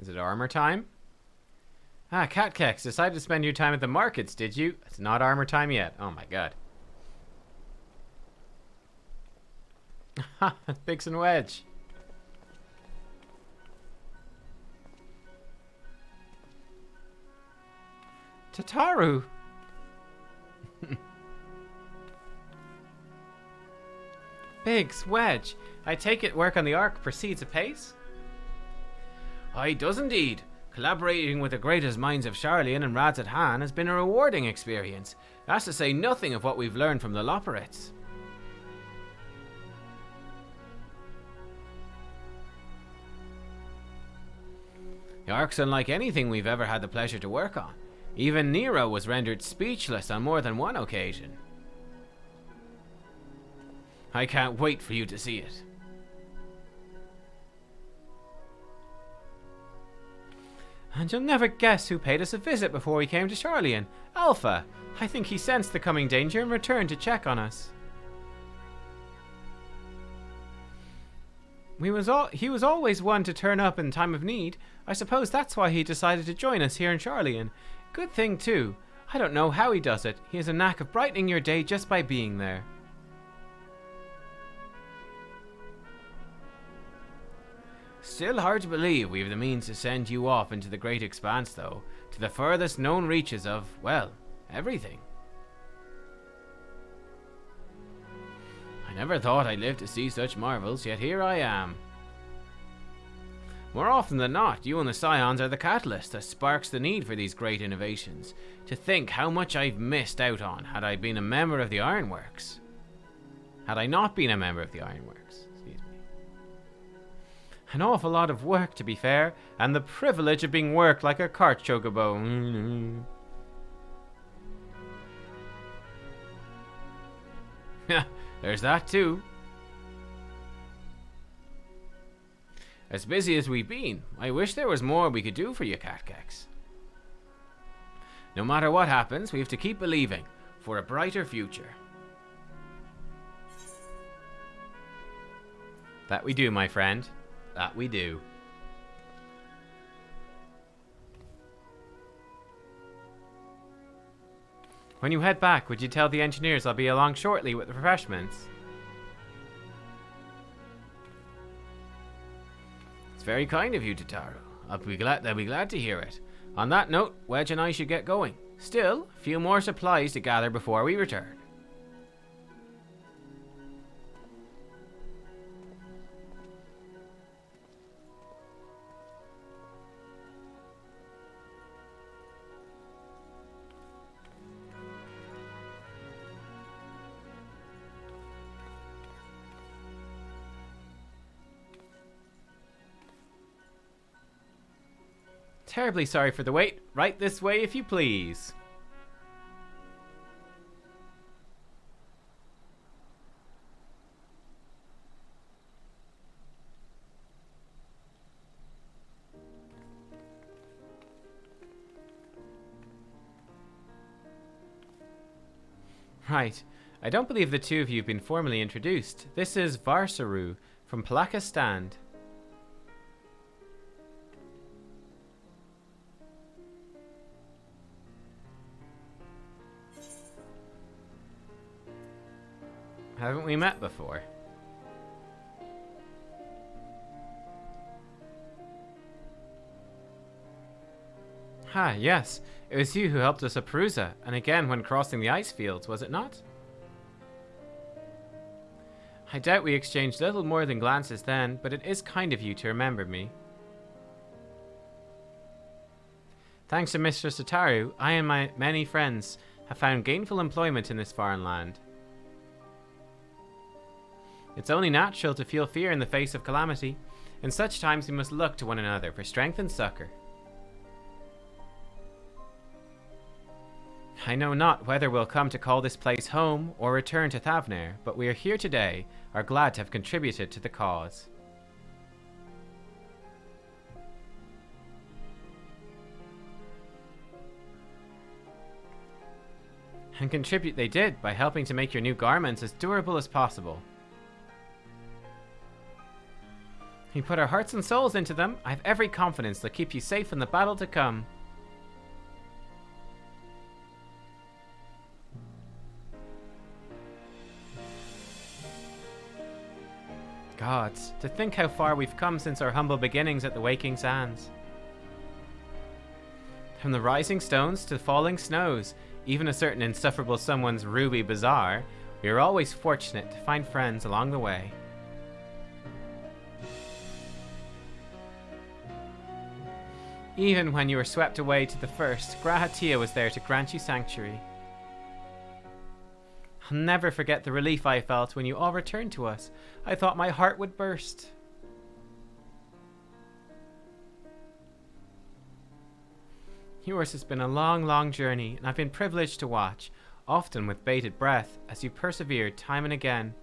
Is it armor time? Ah, Catkex, decided to spend your time at the markets, did you? It's not armor time yet. Oh my god. Fix and wedge. Tataru! Biggs, Wedge, I take it work on the Ark proceeds apace? Aye, does indeed. Collaborating with the greatest minds of Sharlayan and Radzat Han has been a rewarding experience. That's to say nothing of what we've learned from the Loporrits. The Ark's unlike anything we've ever had the pleasure to work on. Even Nero was rendered speechless on more than one occasion. I can't wait for you to see it. And you'll never guess who paid us a visit before we came to Sharlayan. Alpha. I think he sensed the coming danger and returned to check on us. He was always one to turn up in time of need. I suppose that's why he decided to join us here in Sharlayan. Good thing, too. I don't know how he does it. He has a knack of brightening your day just by being there. Still hard to believe we have the means to send you off into the great expanse, though, to the furthest known reaches of, well, everything. I never thought I'd live to see such marvels, yet here I am. More often than not, you and the Scions are the catalyst that sparks the need for these great innovations. To think how much I've missed out on had I been a member of the Ironworks. Had I not been a member of the Ironworks. An awful lot of work, to be fair, and the privilege of being worked like a cart chocobo. There's that too. As busy as we've been, I wish there was more we could do for you, Catkex. No matter what happens, we have to keep believing for a brighter future. That we do, my friend. That we do. When you head back, would you tell the engineers I'll be along shortly with the refreshments? It's very kind of you, Tataru. They'll be glad to hear it. On that note, Wedge and I should get going. Still, a few more supplies to gather before we return. Terribly sorry for the wait. Right this way, if you please. Right. I don't believe the two of you have been formally introduced. This is Varsaru from Palaka Stand. Haven't we met before? Ah, yes. It was you who helped us at Perusa, and again when crossing the ice fields, was it not? I doubt we exchanged little more than glances then, but it is kind of you to remember me. Thanks to Mr. Sataru, I and my many friends have found gainful employment in this foreign land. It's only natural to feel fear in the face of calamity. In such times we must look to one another for strength and succor. I know not whether we'll come to call this place home or return to Thavnair, but we are here today, are glad to have contributed to the cause. And contribute they did by helping to make your new garments as durable as possible. We put our hearts and souls into them. I have every confidence they'll keep you safe in the battle to come. Gods, to think how far we've come since our humble beginnings at the Waking Sands. From the rising stones to the falling snows, even a certain insufferable someone's Ruby Bazaar, we are always fortunate to find friends along the way. Even when you were swept away to the first, Grahatia was there to grant you sanctuary. I'll never forget the relief I felt when you all returned to us. I thought my heart would burst. Yours has been a long, long journey, and I've been privileged to watch, often with bated breath, as you persevered time and again.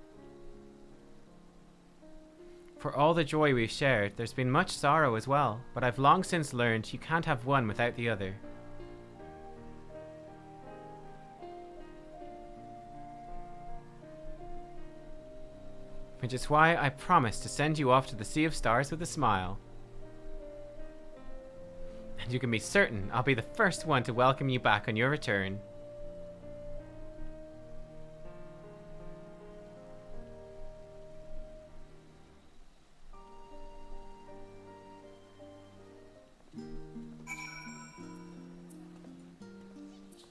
For all the joy we've shared, there's been much sorrow as well, but I've long since learned you can't have one without the other. Which is why I promised to send you off to the Sea of Stars with a smile. And you can be certain I'll be the first one to welcome you back on your return.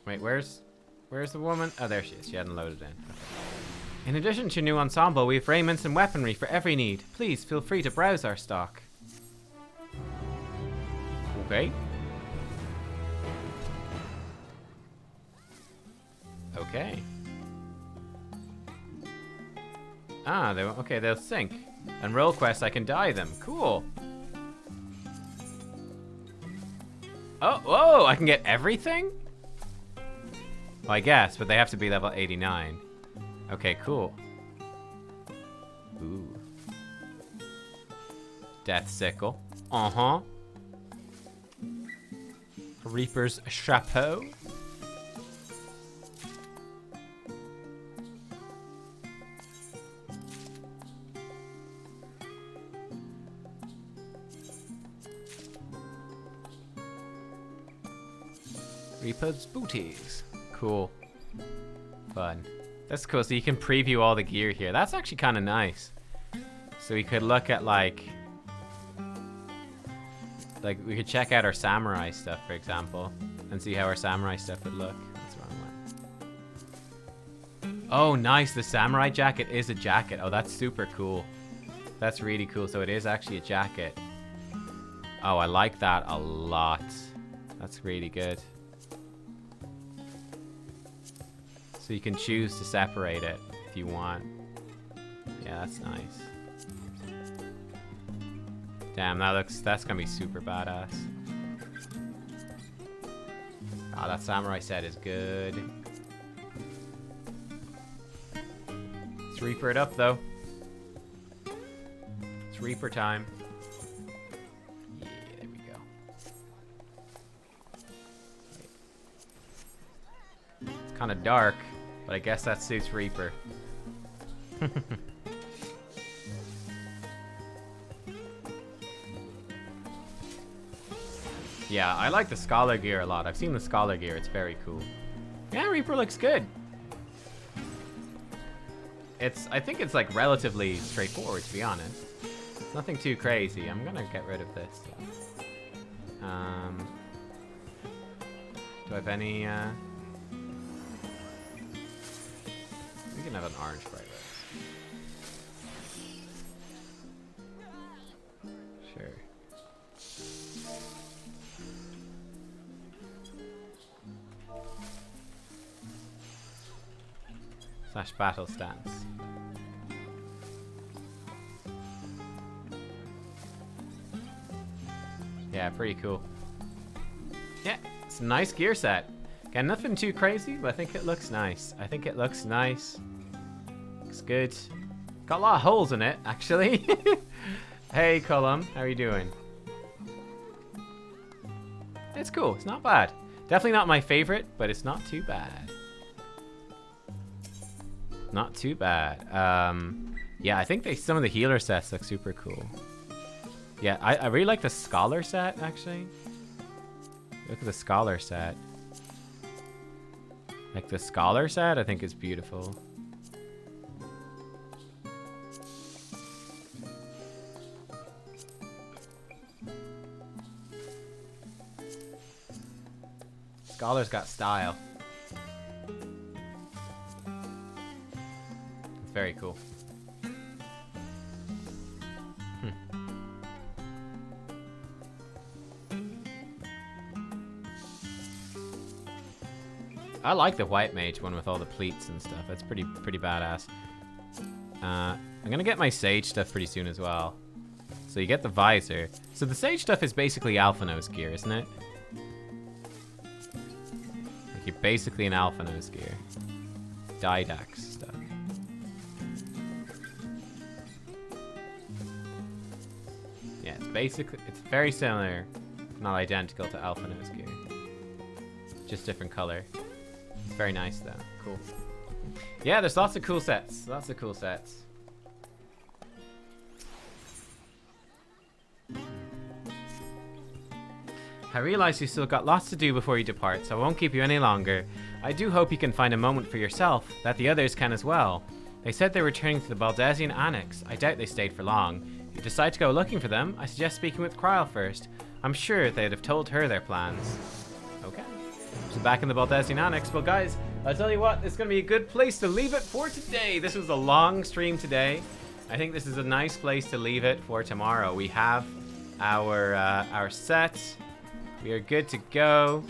Wait, where's the woman? Oh, there she is. She hadn't loaded in. Okay. In addition to new ensemble, we have raiments and weaponry for every need. Please feel free to browse our stock. Okay. Okay. Ah, okay, they'll sync. And roll quests, I can dye them. Cool. Oh, whoa, I can get everything? Well, I guess, but they have to be level 89. Okay, cool. Ooh. Death Sickle. Uh-huh. Reaper's Chapeau. Reaper's Booties. Cool. Fun. That's cool. So you can preview all the gear here. That's actually kind of nice. So we could look at like we could check out our samurai stuff, for example, and see how our samurai stuff would look. That's the wrong one. Oh, nice. The samurai jacket is a jacket. Oh, that's super cool. That's really cool. So it is actually a jacket. Oh, I like that a lot. That's really good. So you can choose to separate it if you want. Yeah, that's nice. Damn, that's gonna be super badass. Ah, that samurai set is good. Let's Reaper it up though. It's Reaper time. Yeah, there we go. It's kind of dark, but I guess that suits Reaper. Yeah, I like the Scholar gear a lot. I've seen the Scholar gear. It's very cool. Yeah, Reaper looks good. I think it's like relatively straightforward, to be honest. It's nothing too crazy. I'm gonna get rid of this. Do I have any, we can have an orange bright red. Sure. Slash battle stance. Yeah, pretty cool. Yeah, it's a nice gear set. Again, nothing too crazy, but I think it looks nice. I think it looks nice. Looks good. Got a lot of holes in it, actually. Hey, Cullum, how are you doing? It's cool. It's not bad. Definitely not my favorite, but it's not too bad. Not too bad. Yeah, I think some of the healer sets look super cool. Yeah, I really like the Scholar set, actually. Look at the Scholar set. Like the Scholar set, I think is beautiful. Scholar's got style. It's very cool. I like the white mage one with all the pleats and stuff. That's pretty badass. I'm gonna get my sage stuff pretty soon as well. So you get the visor. So the sage stuff is basically Alphanos gear, isn't it? Like you're basically an Alphanos gear. Didax stuff. Yeah, it's very similar, not identical to Alphanos gear. Just different color. It's very nice though. Cool. Yeah, there's lots of cool sets. Lots of cool sets. I realize you still got lots to do before you depart, so I won't keep you any longer. I do hope you can find a moment for yourself, that the others can as well. They said they were returning to the Baldesian Annex. I doubt they stayed for long. If you decide to go looking for them, I suggest speaking with Kryl first. I'm sure they'd have told her their plans. Okay. So back in the Baldesian Annex. Well, guys, I'll tell you what, it's going to be a good place to leave it for today. This was a long stream today. I think this is a nice place to leave it for tomorrow. We have our set. We are good to go.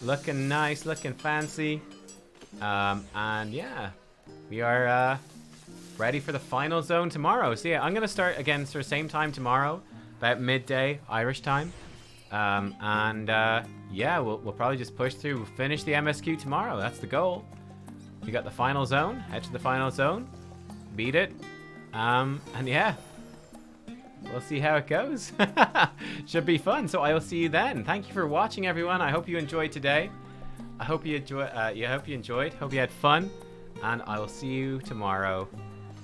Looking nice, looking fancy. And yeah, we are ready for the final zone tomorrow. So yeah, I'm gonna start again sort of same time tomorrow, about midday Irish time. Yeah, we'll probably just push through. We'll finish the MSQ tomorrow. That's the goal. We got the final zone. Head to the final zone. Beat it. And yeah, we'll see how it goes. Should be fun. So I will see you then. Thank you for watching, everyone. I hope you enjoyed today. I hope you enjoyed. Hope you had fun. And I will see you tomorrow.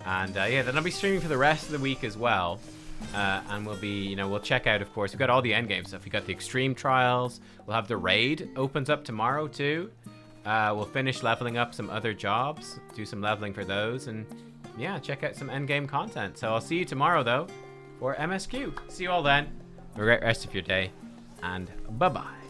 And yeah, then I'll be streaming for the rest of the week as well. And we'll be, we'll check out, of course, we've got all the endgame stuff. We got the extreme trials. We'll have the raid opens up tomorrow too. We'll finish leveling up some other jobs, do some leveling for those, and yeah, check out some endgame content. So I'll see you tomorrow though for MSQ. See you all then. Have a great rest of your day, and bye bye.